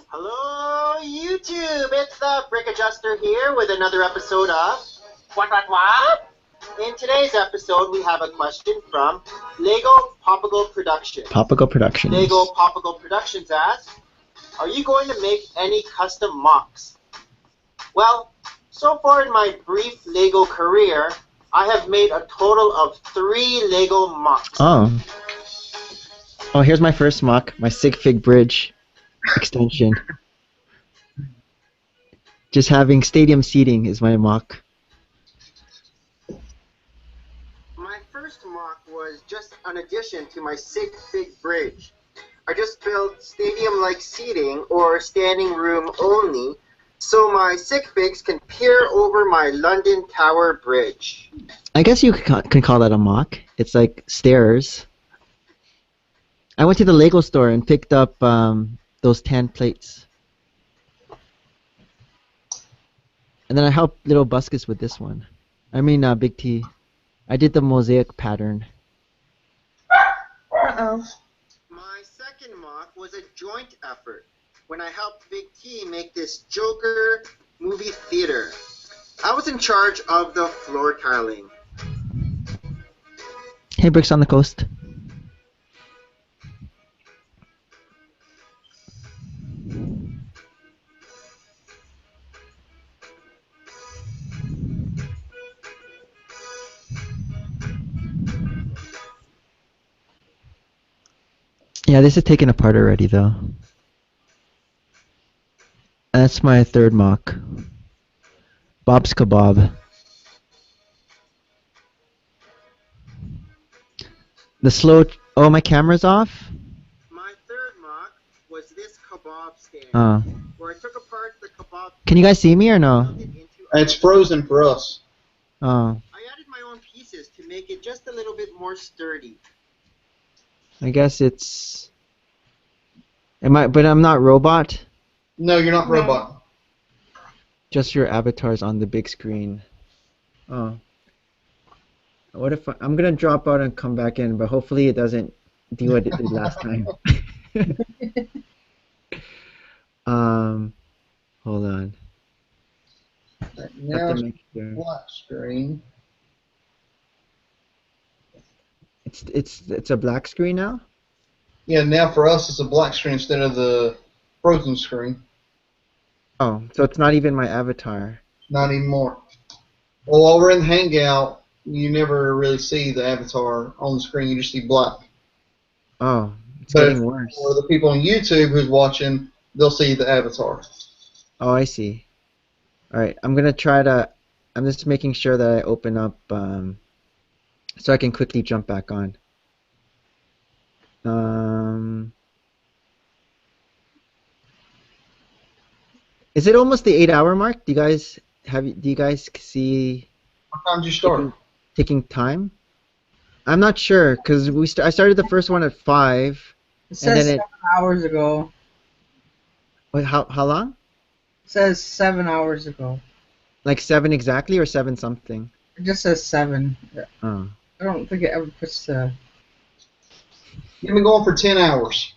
Hello, YouTube. It's the Brick Adjuster here with another episode of What? In today's episode, we have a question from Lego Popical Productions. Popical Productions. Lego Popical Productions asks, are you going to make any custom mocks? Well, so far in my brief Lego career, I have made a total of 3 Lego mocks. Oh, here's my first mock, my Sig Fig Bridge extension. Just having stadium seating is my mock. My first mock was just an addition to my Sig Fig Bridge. I just built stadium-like seating, or standing room only, so my Sig Figs can peer over my London Tower Bridge. I guess you can call that a mock. It's like stairs. I went to the Lego store and picked up those tan plates. And then I helped little Buscus with this one. I mean, Big T. I did the mosaic pattern. Uh-oh. My second mock was a joint effort when I helped Big T make this Joker movie theater. I was in charge of the floor tiling. Hey, Bricks on the Coast. Yeah, this is taken apart already, though. That's my third mock. Bob's Kebab. The slow... Oh, my camera's off? My third mock was this kebab stand, Oh. where I took apart the kebab Can you guys see me or no? built it into It's frozen for us. Oh. I added my own pieces to make it just a little bit more sturdy. I guess it's... But I'm not robot? No, you're not robot. Just your avatars on the big screen. Oh. What if I'm gonna drop out and come back in, but hopefully it doesn't do what it did last time. Hold on. Now Have to it's make sure. black screen. It's a black screen now? Yeah, now for us it's a black screen instead of the frozen screen. Oh, so it's not even my avatar. Not anymore. Well, while we're in Hangout, you never really see the avatar on the screen. You just see black. Oh, it's But getting worse. for the people on YouTube who's watching, they'll see the avatar. Oh, I see. All right, I'm gonna try to. I'm just making sure that I open up so I can quickly jump back on. Is it almost the 8 hour mark? Do you guys see What time did you start? taking time? I'm not sure because I started the first one at 5, It and then says 7 hours ago. wait, how long? It says 7 hours ago. Like 7 exactly or 7 something? It just says 7. Oh. I don't think it ever puts the. You've been going for 10 hours.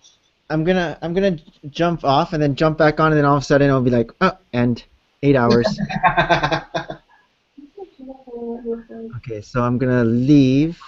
I'm gonna jump off and then jump back on, and then all of a sudden it'll be like, oh, and 8 hours. Okay, so I'm gonna leave.